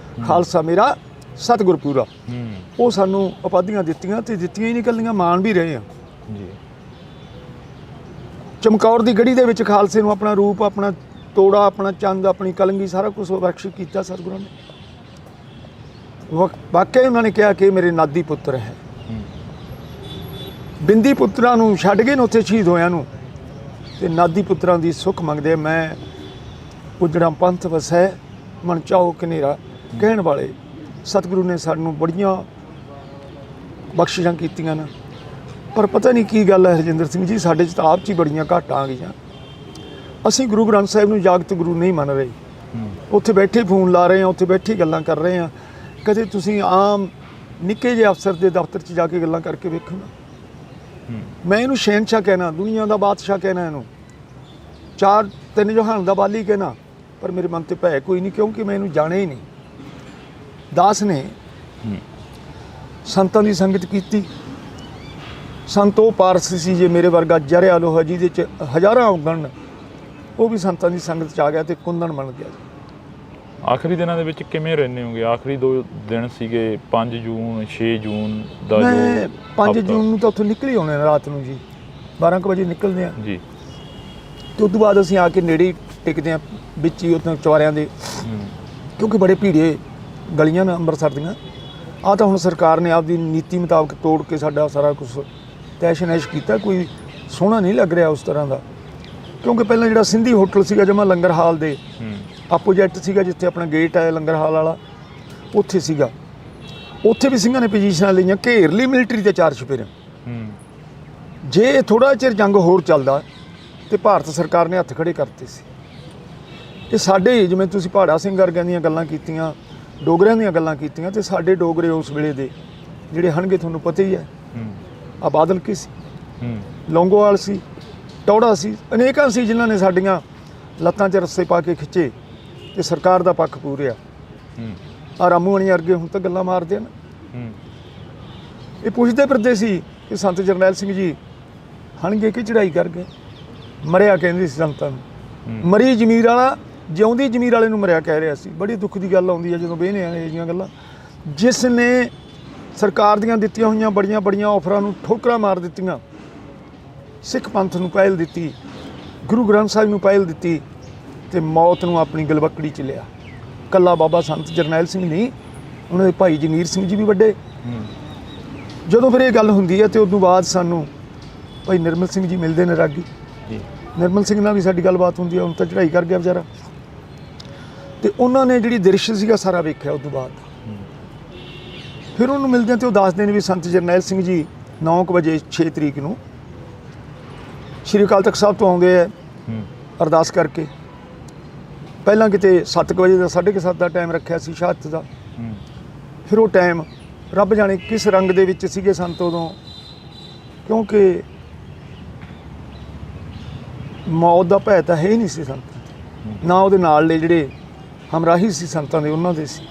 A: ਖਾਲਸਾ ਮੇਰਾ ਸਤਿਗੁਰ ਪੂਰਾ। ਉਹ ਸਾਨੂੰ ਉਪਾਧੀਆਂ ਦਿੱਤੀਆਂ ਤੇ ਦਿੱਤੀਆਂ ਹੀ ਨਿਕਲੀਆਂ, ਮਾਣ ਵੀ ਰਹੇ ਆ ਜੀ। ਚਮਕੌਰ ਦੀ ਗੜੀ ਦੇ ਵਿੱਚ ਖਾਲਸੇ ਨੂੰ ਆਪਣਾ ਰੂਪ, ਆਪਣਾ ਤੋੜਾ, ਆਪਣਾ ਚੰਦ, ਆਪਣੀ ਕਲੰਗੀ, ਸਾਰਾ ਕੁਝ ਬਖਸ਼ਿਸ਼ ਕੀਤਾ ਸਤਿਗੁਰਾਂ ਨੇ। ਵਾਕਿਆ ਉਹਨਾਂ ਨੇ ਕਿਹਾ ਕਿ ਮੇਰੇ ਨਾਦੀ ਪੁੱਤਰ ਹੈ। ਬਿੰਦੀ ਪੁੱਤਰਾਂ ਨੂੰ ਛੱਡ ਗਏ ਨੇ ਉੱਥੇ ਸ਼ਹੀਦ ਹੋਇਆਂ ਨੂੰ, ਤੇ ਨਾਦੀ ਪੁੱਤਰਾਂ ਦੀ ਸੁੱਖ ਮੰਗਦੇ। ਮੈਂ ਉਜੜਾ ਪੰਥ ਵਸੈ ਮਨ ਚਾਹੋ ਕਨੇਰਾ ਕਹਿਣ ਵਾਲੇ ਸਤਿਗੁਰੂ ਨੇ ਸਾਨੂੰ ਬੜੀਆਂ ਬਖਸ਼ਿਸ਼ਾਂ ਕੀਤੀਆਂ ਨੇ। ਪਰ ਪਤਾ ਨਹੀਂ ਕੀ ਗੱਲ ਹੈ ਹਰਜਿੰਦਰ ਸਿੰਘ ਜੀ, ਸਾਡੇ 'ਚ ਤਾਂ ਆਪ 'ਚ ਹੀ ਬੜੀਆਂ ਘਾਟਾਂ ਆ ਗਈਆਂ। ਅਸੀਂ ਗੁਰੂ ਗ੍ਰੰਥ ਸਾਹਿਬ ਨੂੰ ਜਾਗਤ ਗੁਰੂ ਨਹੀਂ ਮੰਨ ਰਹੇ। ਉੱਥੇ ਬੈਠੇ ਫੋਨ ਲਾ ਰਹੇ ਹਾਂ, ਉੱਥੇ ਬੈਠੇ ਗੱਲਾਂ ਕਰ ਰਹੇ ਹਾਂ। ਕਦੇ ਤੁਸੀਂ ਆਮ ਨਿੱਕੇ ਜਿਹੇ ਅਫਸਰ ਦੇ ਦਫ਼ਤਰ 'ਚ ਜਾ ਕੇ ਗੱਲਾਂ ਕਰਕੇ ਵੇਖੋ ਨਾ, ਮੈਂ ਇਹਨੂੰ ਸ਼ਹਿਨਸ਼ਾਹ ਕਹਿਣਾ, ਦੁਨੀਆ ਦਾ ਬਾਦਸ਼ਾਹ ਕਹਿਣਾ, ਇਹਨੂੰ ਤਿੰਨ ਜਹਾਨ ਦਾ ਬਾਲੀ ਕਹਿਣਾ, ਪਰ ਮੇਰੇ ਮਨ ਤੇ ਭੈ ਕੋਈ ਨਹੀਂ, ਕਿਉਂਕਿ ਮੈਂ ਇਹਨੂੰ ਜਾਣਿਆ ਹੀ ਨਹੀਂ। ਦਾਸ ਨੇ ਸੰਤਾਂ ਦੀ ਸੰਗਤ ਕੀਤੀ। ਸੰਤ ਉਹ ਪਾਰਸ ਸੀ, ਜੇ ਮੇਰੇ ਵਰਗਾ ਜਰਿਆ ਲੋਹਾ ਜਿਹਦੇ 'ਚ ਹਜ਼ਾਰਾਂ ਉਗਣ, ਉਹ ਵੀ ਸੰਤਾਂ ਦੀ ਸੰਗਤ 'ਚ ਆ ਗਿਆ ਤੇ ਕੁੰਦਨ ਬਣ ਗਿਆ।
B: ਆਖਰੀ ਦਿਨਾਂ ਦੇ ਵਿੱਚ ਕਿਵੇਂ ਰਹਿੰਦੇ ਹੋਗੇ? ਆਖਰੀ 2 ਦਿਨ ਸੀਗੇ 5 ਜੂਨ 6 ਜੂਨ ਦਾ।
A: ਮੈਂ 5 ਜੂਨ ਨੂੰ ਤਾਂ ਉੱਥੋਂ ਨਿਕਲ ਹੀ ਆਉਣੇ ਰਾਤ ਨੂੰ ਜੀ, 12 ਕੁ ਵਜੇ ਨਿਕਲਦੇ ਆ
B: ਜੀ।
A: ਤੇ ਉਸ ਤੋਂ ਬਾਅਦ ਅਸੀਂ ਆ ਕੇ ਨੇੜੇ ਹੀ ਟਿਕਦੇ ਆ, ਵਿੱਚ ਹੀ ਉੱਥੇ ਚੁਬਾਰਿਆਂ ਦੇ, ਕਿਉਂਕਿ ਬੜੇ ਭੀੜੇ ਗਲੀਆਂ ਨੇ ਅੰਮ੍ਰਿਤਸਰ ਦੀਆਂ। ਆਹ ਤਾਂ ਹੁਣ ਸਰਕਾਰ ਨੇ ਆਪਦੀ ਨੀਤੀ ਮੁਤਾਬਕ ਤੋੜ ਕੇ ਸਾਡਾ ਸਾਰਾ ਕੁਝ ਤੈਸ਼ ਨੈਸ਼ ਕੀਤਾ, ਕੋਈ ਸੋਹਣਾ ਨਹੀਂ ਲੱਗ ਰਿਹਾ ਉਸ ਤਰ੍ਹਾਂ ਦਾ। ਕਿਉਂਕਿ ਪਹਿਲਾਂ ਜਿਹੜਾ ਸਿੰਧੀ ਹੋਟਲ ਸੀਗਾ ਜਮਾ ਲੰਗਰ ਹਾਲ ਦੇ ਆਪੋਜੈਕਟ ਸੀਗਾ, ਜਿੱਥੇ ਆਪਣਾ ਗੇਟ ਹੈ ਲੰਗਰ ਹਾਲ ਵਾਲਾ, ਉੱਥੇ ਸੀਗਾ। ਉੱਥੇ ਵੀ ਸਿੰਘਾਂ ਨੇ ਪੋਜੀਸ਼ਨਾਂ ਲਈਆਂ, ਘੇਰ ਲਈ ਮਿਲਟਰੀ ਦੇ 4 ਚੁਫੇਰੇ। ਜੇ ਥੋੜ੍ਹਾ ਚਿਰ ਜੰਗ ਹੋਰ ਚੱਲਦਾ ਤੇ ਭਾਰਤ ਸਰਕਾਰ ਨੇ ਹੱਥ ਖੜੇ ਕਰਤੇ ਸੀ। ਇਹ ਸਾਡੇ, ਜਿਵੇਂ ਤੁਸੀਂ ਪਹਾੜਾ ਸਿੰਘ ਵਰਗਿਆਂ ਦੀਆਂ ਗੱਲਾਂ ਕੀਤੀਆਂ, ਡੋਗਰਿਆਂ ਦੀਆਂ ਗੱਲਾਂ ਕੀਤੀਆਂ, ਤੇ ਸਾਡੇ ਡੋਗਰੇ ਉਸ ਵੇਲੇ ਦੇ ਜਿਹੜੇ ਹਨਗੇ ਤੁਹਾਨੂੰ ਪਤਾ ਹੀ ਹੈ। ਆ ਬਾਦਲ ਕੀ ਸੀ, ਲੌਂਗੋਵਾਲ ਸੀ, ਟੌੜਾ ਸੀ, ਅਨੇਕਾਂ ਸੀ ਜਿਨ੍ਹਾਂ ਨੇ ਸਾਡੀਆਂ ਲੱਤਾਂ 'ਚ ਰੱਸੇ ਪਾ ਕੇ ਖਿੱਚੇ ਤੇ ਸਰਕਾਰ ਦਾ ਪੱਖ ਪੂਰਿਆ। ਆ ਰਾਮੂਆਣੀ ਵਰਗੇ ਹੁਣ ਤਾਂ ਗੱਲਾਂ ਮਾਰਦੇ ਹਨ। ਇਹ ਪੁੱਛਦੇ ਫਿਰਦੇ ਸੀ ਕਿ ਸੰਤ ਜਰਨੈਲ ਸਿੰਘ ਜੀ ਹਨਗੇ ਕਿ ਚੜ੍ਹਾਈ ਕਰ ਗਏ, ਮਰਿਆ ਕਹਿੰਦੇ ਸੀ ਸੰਤਾਂ ਨੂੰ। ਮਰੀ ਜ਼ਮੀਰ ਵਾਲਾ ਜਿਉਂਦੀ ਜ਼ਮੀਰ ਵਾਲੇ ਨੂੰ ਮਰਿਆ ਕਹਿ ਰਿਹਾ ਸੀ। ਬੜੀ ਦੁੱਖ ਦੀ ਗੱਲ ਆਉਂਦੀ ਹੈ ਜਦੋਂ ਵੇਖਦੇ ਆ ਇਹ ਜਿਹੀਆਂ ਗੱਲਾਂ। ਜਿਸ ਨੇ ਸਰਕਾਰ ਦੀਆਂ ਦਿੱਤੀਆਂ ਹੋਈਆਂ ਬੜੀਆਂ ਬੜੀਆਂ ਆਫਰਾਂ ਨੂੰ ਠੋਕਰਾਂ ਮਾਰ ਦਿੱਤੀਆਂ, ਸਿੱਖ ਪੰਥ ਨੂੰ ਪਹਿਲ ਦਿੱਤੀ, ਗੁਰੂ ਗ੍ਰੰਥ ਸਾਹਿਬ ਨੂੰ ਪਹਿਲ ਦਿੱਤੀ, ਤੇ ਮੌਤ ਨੂੰ ਆਪਣੀ ਗਲਵੱਕੜੀ 'ਚ ਲਿਆ। ਕੱਲਾ ਬਾਬਾ ਸੰਤ ਜਰਨੈਲ ਸਿੰਘ ਨਹੀਂ, ਉਹਨਾਂ ਦੇ ਭਾਈ ਜਗੀਰ ਸਿੰਘ ਜੀ ਵੀ ਵੱਡੇ। ਜਦੋਂ ਫਿਰ ਇਹ ਗੱਲ ਹੁੰਦੀ ਹੈ ਤੇ ਉਸ ਤੋਂ ਬਾਅਦ ਸਾਨੂੰ ਭਾਈ ਨਿਰਮਲ ਸਿੰਘ ਜੀ ਮਿਲਦੇ ਨੇ, ਰਾਗੀ ਨਿਰਮਲ ਸਿੰਘ ਨਾਲ ਵੀ ਸਾਡੀ ਗੱਲਬਾਤ ਹੁੰਦੀ ਹੈ। ਹੁਣ ਤਾਂ ਚੜ੍ਹਾਈ ਕਰ ਗਿਆ ਵਿਚਾਰਾ, ਤੇ ਉਹਨਾਂ ਨੇ ਜਿਹੜੀ ਦ੍ਰਿਸ਼ ਸੀਗਾ ਸਾਰਾ ਵੇਖਿਆ। ਉਸ ਤੋਂ ਬਾਅਦ ਫਿਰ ਉਹਨੂੰ ਮਿਲਦੇ ਤੇ ਉਹ ਦੱਸਦੇ ਨੇ ਵੀ ਸੰਤ ਜਰਨੈਲ ਸਿੰਘ ਜੀ 9 ਵਜੇ 6 ਤਰੀਕ ਨੂੰ ਸ਼੍ਰੀ ਅਕਾਲ ਤਖਤ ਸਾਹਿਬ ਤੋਂ ਆਉਂਦੇ ਆ ਅਰਦਾਸ ਕਰਕੇ। ਪਹਿਲਾਂ ਕਿਤੇ 7 ਵਜੇ ਦਾ 7:30 ਦਾ ਟਾਈਮ ਰੱਖਿਆ ਸੀ ਸ਼ਹਾਦਤ ਦਾ। ਫਿਰ ਉਹ ਟਾਈਮ ਰੱਬ ਜਾਣੇ ਕਿਸ ਰੰਗ ਦੇ ਵਿੱਚ ਸੀਗੇ ਸੰਤ ਉਦੋਂ, ਕਿਉਂਕਿ ਮੌਤ ਦਾ ਭੈ ਤਾਂ ਹੈ ਹੀ ਨਹੀਂ ਸੀ ਸੰਤਾਂ ਨਾ ਉਹਦੇ ਨਾਲੇ ਜਿਹੜੇ ਹਮਰਾਹੀ ਸੀ ਸੰਤਾਂ ਦੇ ਉਹਨਾਂ ਦੇ ਸੀ।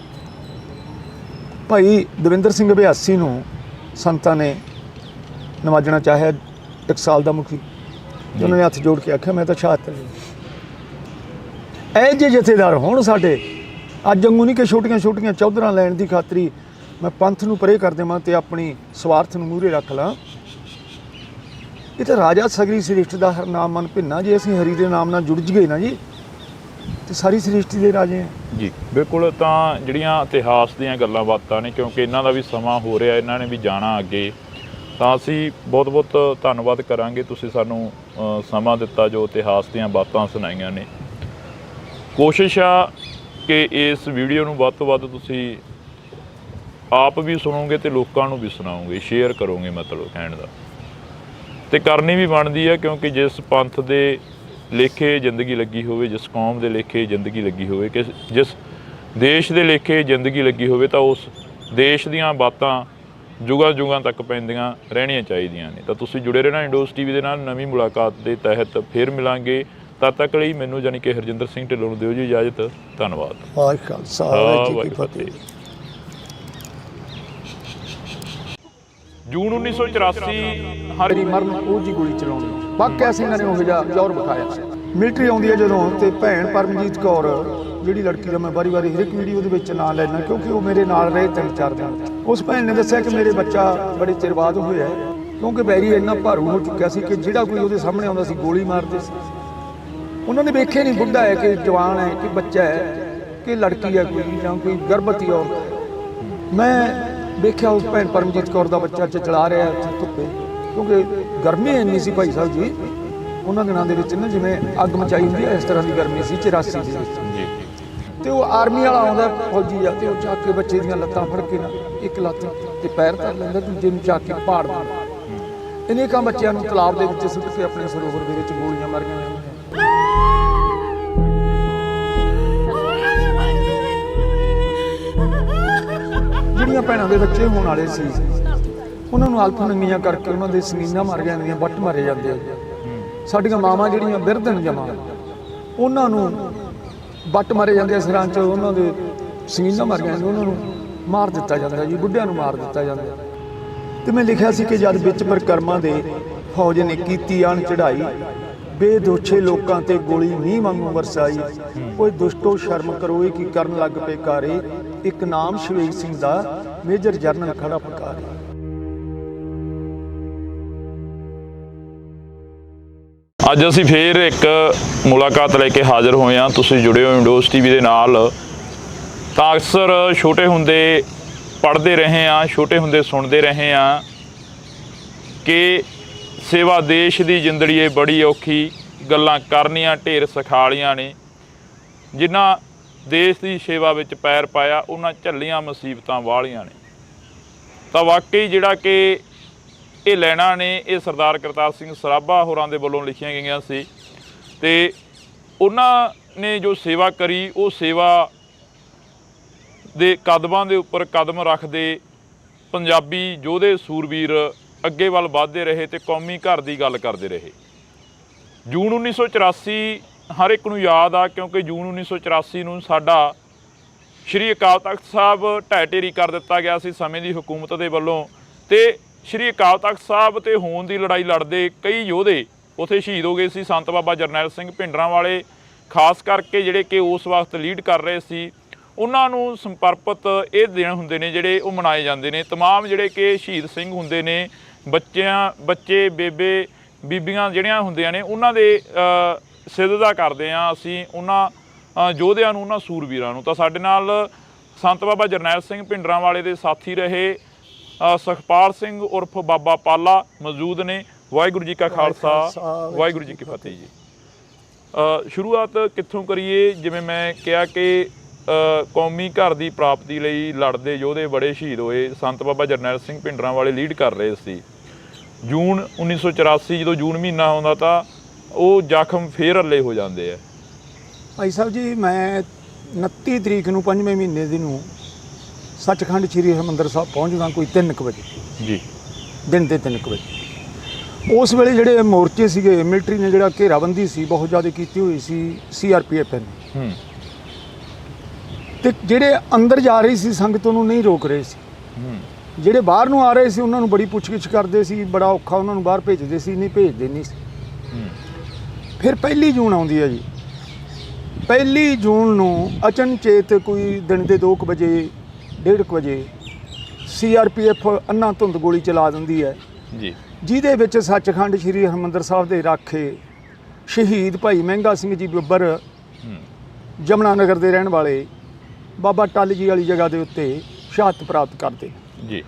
A: ਭਾਈ ਦਵਿੰਦਰ ਸਿੰਘ ਅਭਿਆਸੀ ਨੂੰ ਸੰਤਾਂ ਨੇ ਨਵਾਜਣਾ ਚਾਹਿਆ, ਟਕਸਾਲ ਦਾ ਮੁਖੀ। ਉਹਨਾਂ ਨੇ ਹੱਥ ਜੋੜ ਕੇ ਆਖਿਆ ਮੈਂ ਤਾਂ ਸ਼ਹਾਦਤ ਲਈ। ਇਹ ਜੇ ਜਥੇਦਾਰ ਹੋਣ ਸਾਡੇ, ਅੱਜ ਵਾਂਗੂ ਨਹੀਂ ਕਿ ਛੋਟੀਆਂ ਛੋਟੀਆਂ ਚੌਧਰਾਂ ਲੈਣ ਦੀ ਖਾਤਰੀ ਮੈਂ ਪੰਥ ਨੂੰ ਪਰੇ ਕਰ ਦੇਵਾਂ ਤੇ ਆਪਣੀ ਸਵਾਰਥ ਨੂੰ ਮੂਹਰੇ ਰੱਖ ਲਾਂ। ਇਹ ਤਾਂ ਰਾਜਾ ਸਗਰੀ ਸ੍ਰਿਸ਼ਟ ਦਾ ਹਰ ਨਾਮ ਮਨ ਭਿੰਨਾ। ਜੇ ਅਸੀਂ ਹਰੀ ਦੇ ਨਾਮ ਨਾਲ ਜੁੜ ਗਏ ਨਾ ਜੀ, ਤੇ ਸਾਰੀ ਸ੍ਰਿਸ਼ਟੀ ਦੇ ਰਾਜੇ ਆ
B: ਜੀ। ਬਿਲਕੁਲ। ਤਾਂ ਜਿਹੜੀਆਂ ਇਤਿਹਾਸ ਦੀਆਂ ਗੱਲਾਂ ਬਾਤਾਂ ਨੇ, ਕਿਉਂਕਿ ਇਹਨਾਂ ਦਾ ਵੀ ਸਮਾਂ ਹੋ ਰਿਹਾ, ਇਹਨਾਂ ਨੇ ਵੀ ਜਾਣਾ ਅੱਗੇ, ਤਾਂ ਅਸੀਂ ਬਹੁਤ ਬਹੁਤ ਧੰਨਵਾਦ ਕਰਾਂਗੇ। ਤੁਸੀਂ ਸਾਨੂੰ ਸਮਾਂ ਦਿੱਤਾ, ਜੋ ਇਤਿਹਾਸ ਦੀਆਂ ਬਾਤਾਂ ਸੁਣਾਈਆਂ ਨੇ। ਕੋਸ਼ਿਸ਼ ਆ ਕਿ ਇਸ ਵੀਡੀਓ ਨੂੰ ਵੱਧ ਤੋਂ ਵੱਧ ਤੁਸੀਂ ਆਪ ਵੀ ਸੁਣੋਗੇ ਤੇ ਲੋਕਾਂ ਨੂੰ ਵੀ ਸੁਣਾਓਗੇ, ਸ਼ੇਅਰ ਕਰੋਗੇ, ਮਤਲਬ ਕਹਿਣ ਦਾ। ਤੇ ਕਰਨੀ ਵੀ ਬਣਦੀ ਹੈ, ਕਿਉਂਕਿ ਜਿਸ ਪੰਥ ਦੇ ਲੇਖੇ ਜ਼ਿੰਦਗੀ ਲੱਗੀ ਹੋਵੇ, ਜਿਸ ਕੌਮ ਦੇ ਲੇਖੇ ਜ਼ਿੰਦਗੀ ਲੱਗੀ ਹੋਵੇ, ਕਿ ਜਿਸ ਦੇਸ਼ ਦੇ ਲੇਖੇ ਜ਼ਿੰਦਗੀ ਲੱਗੀ ਹੋਵੇ, ਤਾਂ ਉਸ ਦੇਸ਼ ਦੀਆਂ ਬਾਤਾਂ ਜੁਗਾਂ ਜੁਗਾਂ ਤੱਕ ਪੈਂਦੀਆਂ ਰਹਿਣੀਆਂ ਚਾਹੀਦੀਆਂ ਨੇ। ਤਾਂ ਤੁਸੀਂ ਜੁੜੇ ਰਹਿਣਾ ਇੰਡੋਸ ਟੀਵੀ ਦੇ ਨਾਲ। ਨਵੀਂ ਮੁਲਾਕਾਤ ਦੇ ਤਹਿਤ ਫਿਰ ਮਿਲਾਂਗੇ। ਤਦ ਤੱਕ ਲਈ ਮੈਨੂੰ ਜਾਣੀ ਕਿ ਹਰਜਿੰਦਰ ਸਿੰਘ ਢਿੱਲੋਂ ਨੂੰ ਦਿਓ ਜੀ ਇਜਾਜ਼ਤ। ਧੰਨਵਾਦ।
A: ਵਾਹਿਗੁਰੂ ਖਾਲਸਾ ਵਾਹਿਗੁਰੂ ਜੀ ਕੀ ਫਤਿਹ।
B: ਜੂਨ 1984
A: ਹਰੀ ਮਰਨ ਉਹ ਜੀ ਗੋਲੀ ਚਲਾਉਣੀ। ਬਾਕਿਆ ਸਿੰਘਾਂ ਨੇ ਉਹ ਜਿਹਾ ਜ਼ੋਰ ਵਿਖਾਇਆ। ਮਿਲਟਰੀ ਆਉਂਦੀ ਹੈ ਜਦੋਂ, ਤੇ ਭੈਣ ਪਰਮਜੀਤ ਕੌਰ ਜਿਹੜੀ ਲੜਕੀ ਦਾ ਮੈਂ ਵਾਰੀ ਹਰ ਇੱਕ ਵੀਡੀਓ ਦੇ ਵਿੱਚ ਨਾਂ ਲੈਣਾ, ਕਿਉਂਕਿ ਉਹ ਮੇਰੇ ਨਾਲ ਰਹੇ 3-4 ਦਿਨ। ਉਸ ਭੈਣ ਨੇ ਦੱਸਿਆ ਕਿ ਮੇਰੇ ਬੱਚਾ ਬੜੇ ਚਿਰ ਬਾਅਦ ਹੋਇਆ, ਕਿਉਂਕਿ ਬੈਰੀ ਇੰਨਾ ਭਾਰੂ ਹੋ ਚੁੱਕਿਆ ਸੀ ਕਿ ਜਿਹੜਾ ਕੋਈ ਉਹਦੇ ਸਾਹਮਣੇ ਆਉਂਦਾ ਸੀ ਗੋਲੀ ਮਾਰਦੇ ਸੀ। ਉਹਨਾਂ ਨੇ ਵੇਖਿਆ ਨਹੀਂ ਬੁੱਢਾ ਹੈ ਕਿ ਜਵਾਨ ਹੈ ਕਿ ਬੱਚਾ ਹੈ ਕਿ ਲੜਕੀ ਹੈ ਕੋਈ, ਜਾਂ ਕੋਈ ਗਰਭਵਤੀ ਔਰਤ ਹੈ। ਮੈਂ ਵੇਖਿਆ ਉਸ ਭੈਣ ਪਰਮਜੀਤ ਕੌਰ ਦਾ ਬੱਚਾ ਚਲਾ ਰਿਹਾ ਉੱਥੇ ਧੁੱਪੇ, ਕਿਉਂਕਿ ਗਰਮੀ ਇੰਨੀ ਸੀ ਭਾਈ ਸਾਹਿਬ ਜੀ ਉਹਨਾਂ ਦਿਨਾਂ ਦੇ ਵਿੱਚ ਨਾ, ਜਿਵੇਂ ਅੱਗ ਮਚਾਈ ਹੁੰਦੀ ਹੈ ਇਸ ਤਰ੍ਹਾਂ ਦੀ ਗਰਮੀ ਸੀ 84 ਦੇ ਵਿੱਚ ਜੀ। ਤੇ ਉਹ ਆਰਮੀ ਵਾਲਾ ਆਉਂਦਾ ਫੌਜੀ ਆ, ਤੇ ਉਹ ਚੱਕ ਕੇ ਬੱਚੇ ਦੀਆਂ ਲੱਤਾਂ ਫੜ ਕੇ ਨਾ, ਇੱਕ ਲੱਤ ਤੇ ਪੈਰ ਧਰ ਲੈਂਦਾ, ਦੂਜੇ ਨੂੰ ਚੱਕ ਕੇ ਪਾੜ ਦਿੰਦਾ। ਅਨੇਕਾਂ ਬੱਚਿਆਂ ਨੂੰ ਤਲਾਬ ਦੇ ਵਿੱਚ ਸੁੱਟ ਕੇ ਆਪਣੇ ਸਰੋਵਰ ਦੇ ਵਿੱਚ ਗੋਲੀਆਂ ਮਾਰੀਆਂ ਜਾਂਦੀਆਂ। ਜਿਹੜੀਆਂ ਭੈਣਾਂ ਦੇ ਬੱਚੇ ਹੋਣ ਵਾਲੇ ਸੀ, ਉਹਨਾਂ ਨੂੰ ਅਲਫ ਨੰਗੀਆਂ ਕਰਕੇ ਉਹਨਾਂ ਦੇ ਜ਼ਮੀਨਾਂ ਮਰ ਜਾਂਦੀਆਂ, ਵੱਟ ਮਾਰੇ ਜਾਂਦੇ ਆ। ਸਾਡੀਆਂ ਮਾਵਾਂ ਜਿਹੜੀਆਂ ਬਿਰਧਨ ਜਮਾਂ ਉਹਨਾਂ ਨੂੰ ਵੱਟ ਮਾਰੇ ਜਾਂਦੇ ਆ ਸਿਰਾਂ 'ਚ, ਉਹਨਾਂ ਦੇ ਜ਼ਮੀਨਾਂ ਮਰ ਜਾਂਦੀਆਂ, ਉਹਨਾਂ ਨੂੰ ਮਾਰ ਦਿੱਤਾ ਜਾਂਦਾ ਜੀ, ਬੁੱਢਿਆਂ ਨੂੰ ਮਾਰ ਦਿੱਤਾ ਜਾਂਦਾ। ਤੇ ਮੈਂ ਲਿਖਿਆ ਸੀ ਕਿ ਜਦ ਵਿੱਚ ਪਰਿਕਰਮਾ ਦੇ ਫੌਜ ਨੇ ਕੀਤੀ ਆਣ ਚੜਾਈ, ਬੇਦੋਸ਼ੇ ਲੋਕਾਂ ਤੇ ਗੋਲੀ ਮੀਂਹ ਵਾਂਗੂ ਵਰਸਾਈ। ਓਏ ਦੁਸ਼ਟੋ ਸ਼ਰਮ ਕਰੋ, ਇਹ ਕੀ ਕਰਨ ਲੱਗ ਪਏ ਕਾਰੇ, ਇੱਕ ਨਾਮ ਸ਼ਵੇਕ ਸਿੰਘ ਦਾ ਮੇਜਰ ਜਰਨਲ ਖੜਾ ਪਕਾਰੇ।
B: ਅੱਜ ਅਸੀਂ ਫੇਰ ਇੱਕ ਮੁਲਾਕਾਤ ਲੈ ਕੇ ਹਾਜ਼ਰ ਹੋਏ ਹਾਂ। ਤੁਸੀਂ ਜੁੜੇ ਹੋ ਇੰਡੋਸ ਟੀਵੀ ਦੇ ਨਾਲ। ਤਾਂ ਅਕਸਰ ਛੋਟੇ ਹੁੰਦੇ ਪੜ੍ਹਦੇ ਰਹੇ ਹਾਂ, ਛੋਟੇ ਹੁੰਦੇ ਸੁਣਦੇ ਰਹੇ ਹਾਂ ਕਿ ਸੇਵਾ ਦੇਸ਼ ਦੀ ਜ਼ਿੰਦੜੀਏ ਬੜੀ ਔਖੀ, ਗੱਲਾਂ ਕਰਨੀਆਂ ਢੇਰ ਸਖਾਲੀਆਂ ਨੇ। ਜਿਨ੍ਹਾਂ ਦੇਸ਼ ਦੀ ਸੇਵਾ ਵਿੱਚ ਪੈਰ ਪਾਇਆ ਉਹਨਾਂ ਝੱਲੀਆਂ ਮੁਸੀਬਤਾਂ ਵਾਲੀਆਂ ਨੇ। ਤਾਂ ਵਾਕਈ ਜਿਹੜਾ ਕਿ ਇਹ ਲੈਣਾ ਨੇ ਇਹ ਸਰਦਾਰ ਕਰਤਾਰ ਸਿੰਘ ਸਰਾਭਾ ਹੋਰਾਂ ਦੇ ਵੱਲੋਂ ਲਿਖੀਆਂ ਗਈਆਂ ਸੀ ਤੇ ਉਹਨਾਂ ਨੇ ਜੋ ਸੇਵਾ ਕਰੀ ਉਹ ਸੇਵਾ ਦੇ ਕਦਮਾਂ ਦੇ ਉੱਪਰ ਕਦਮ ਰੱਖਦੇ ਪੰਜਾਬੀ ਯੋਧੇ ਸੂਰਬੀਰ ਅੱਗੇ ਵੱਲ ਵਧਦੇ ਰਹੇ ਤੇ ਕੌਮੀ ਘਰ ਦੀ ਗੱਲ ਕਰਦੇ ਰਹੇ। ਜੂਨ 1984 ਹਰ ਇੱਕ ਨੂੰ ਯਾਦ ਆ, ਕਿਉਂਕਿ ਜੂਨ 1984 ਨੂੰ ਸਾਡਾ ਸ਼੍ਰੀ ਅਕਾਲ ਤਖਤ ਸਾਹਿਬ ਢਹਿ ਢੇਰੀ ਕਰ ਦਿੱਤਾ ਗਿਆ ਸੀ ਸਮੇਂ ਦੀ ਹਕੂਮਤ ਦੇ ਵੱਲੋਂ। ਤੇ ਸ਼੍ਰੀ ਅਕਾਲ ਤਖਤ ਸਾਹਿਬ ਤੇ ਹੋਣ ਦੀ ਲੜਾਈ ਲੜਦੇ ਕਈ ਯੋਧੇ ਉੱਥੇ ਸ਼ਹੀਦ ਹੋ ਗਏ ਸੀ। ਸੰਤ ਬਾਬਾ ਜਰਨੈਲ ਸਿੰਘ ਭਿੰਡਰਾਂਵਾਲੇ ਖਾਸ ਕਰਕੇ ਜਿਹੜੇ ਕਿ ਉਸ ਵਕਤ ਲੀਡ ਕਰ ਰਹੇ ਸੀ, ਉਹਨਾਂ ਨੂੰ ਸਮਰਪਿਤ ਇਹ ਦਿਨ ਹੁੰਦੇ ਨੇ ਜਿਹੜੇ ਉਹ ਮਨਾਏ ਜਾਂਦੇ ਨੇ। ਤਮਾਮ ਜਿਹੜੇ ਕਿ ਸ਼ਹੀਦ ਸਿੰਘ ਹੁੰਦੇ ਨੇ, ਬੱਚੇ ਬੇਬੇ ਬੀਬੀਆਂ ਜਿਹੜੀਆਂ ਹੁੰਦੀਆਂ ਨੇ, ਉਹਨਾਂ ਦੇ ਸਿਜਦਾ ਕਰਦੇ ਹਾਂ ਅਸੀਂ ਉਹਨਾਂ ਯੋਧਿਆਂ ਨੂੰ, ਉਹਨਾਂ ਸੂਰਬੀਰਾਂ ਨੂੰ। ਤਾਂ ਸਾਡੇ ਨਾਲ ਸੰਤ ਬਾਬਾ ਜਰਨੈਲ ਸਿੰਘ ਭਿੰਡਰਾਂਵਾਲੇ ਦੇ ਸਾਥੀ ਰਹੇ ਸੁਖਪਾਲ ਸਿੰਘ ਉਰਫ ਬਾਬਾ ਪਾਲਾ ਮੌਜੂਦ ਨੇ। ਵਾਹਿਗੁਰੂ ਜੀ ਕਾ ਖਾਲਸਾ, ਵਾਹਿਗੁਰੂ ਜੀ ਕੀ ਫਤਿਹ ਜੀ। ਸ਼ੁਰੂਆਤ ਕਿੱਥੋਂ ਕਰੀਏ? ਜਿਵੇਂ ਮੈਂ ਕਿਹਾ ਕਿ ਕੌਮੀ ਘਰ ਦੀ ਪ੍ਰਾਪਤੀ ਲਈ ਲੜਦੇ ਯੋਧੇ ਬੜੇ ਸ਼ਹੀਦ ਹੋਏ। ਸੰਤ ਬਾਬਾ ਜਰਨੈਲ ਸਿੰਘ ਭਿੰਡਰਾਂਵਾਲੇ ਲੀਡ ਕਰ ਰਹੇ ਸੀ। ਜੂਨ 1984 ਜਦੋਂ ਜੂਨ ਮਹੀਨਾ ਆਉਂਦਾ ਤਾਂ ਉਹ ਜ਼ਖਮ ਫੇਰ ਹੱਲੇ ਹੋ ਜਾਂਦੇ ਆ।
A: ਭਾਈ ਸਾਹਿਬ ਜੀ, ਮੈਂ 29 ਤਰੀਕ ਨੂੰ 5ਵੇਂ ਮਹੀਨੇ ਦੀ ਨੂੰ ਸੱਚਖੰਡ ਸ੍ਰੀ ਹਰਿਮੰਦਰ ਸਾਹਿਬ ਪਹੁੰਚਦਾ ਕੋਈ 3 ਵਜੇ
B: ਜੀ, ਦਿਨ
A: ਦੇ 3 ਵਜੇ। ਉਸ ਵੇਲੇ ਜਿਹੜੇ ਮੋਰਚੇ ਸੀਗੇ, ਮਿਲਟਰੀ ਨੇ ਜਿਹੜਾ ਘੇਰਾਬੰਦੀ ਸੀ ਬਹੁਤ ਜ਼ਿਆਦਾ ਕੀਤੀ ਹੋਈ ਸੀ CRPF ਨੇ, ਤੇ ਜਿਹੜੇ ਅੰਦਰ ਜਾ ਰਹੀ ਸੀ ਸੰਗਤ ਨੂੰ ਨਹੀਂ ਰੋਕ ਰਹੇ ਸੀ। ਜਿਹੜੇ ਬਾਹਰ ਨੂੰ ਆ ਰਹੇ ਸੀ ਉਹਨਾਂ ਨੂੰ ਬੜੀ ਪੁੱਛਗਿੱਛ ਕਰਦੇ ਸੀ, ਬੜਾ ਔਖਾ ਉਹਨਾਂ ਨੂੰ ਬਾਹਰ ਭੇਜਦੇ ਸੀ, ਨਹੀਂ ਭੇਜਦੇ ਨਹੀਂ ਸੀ। ਫਿਰ 1 ਜੂਨ ਆਉਂਦੀ ਹੈ ਜੀ। 1 ਜੂਨ ਨੂੰ ਅਚਨਚੇਤ ਕੋਈ ਦਿਨ ਦੇ 2 ਵਜੇ 1:30 ਵਜੇ CRPF ਅੰਨਾ ਧੁੰਦ ਗੋਲੀ ਚਲਾ ਦਿੰਦੀ ਹੈ
B: ਜੀ,
A: ਜਿਹਦੇ ਵਿੱਚ ਸੱਚਖੰਡ ਸ੍ਰੀ ਹਰਿਮੰਦਰ ਸਾਹਿਬ ਦੇ ਰਾਖੇ ਸ਼ਹੀਦ ਭਾਈ ਮਹਿੰਗਾ ਸਿੰਘ ਜੀ ਬੱਬਰ ਜਮਨਾ ਨਗਰ ਦੇ ਰਹਿਣ ਵਾਲੇ ਬਾਬਾ ਟੱਲ ਜੀ ਵਾਲੀ ਜਗ੍ਹਾ ਦੇ ਉੱਤੇ ਸ਼ਹਾਦਤ ਪ੍ਰਾਪਤ ਕਰਦੇ
B: ਜੀ।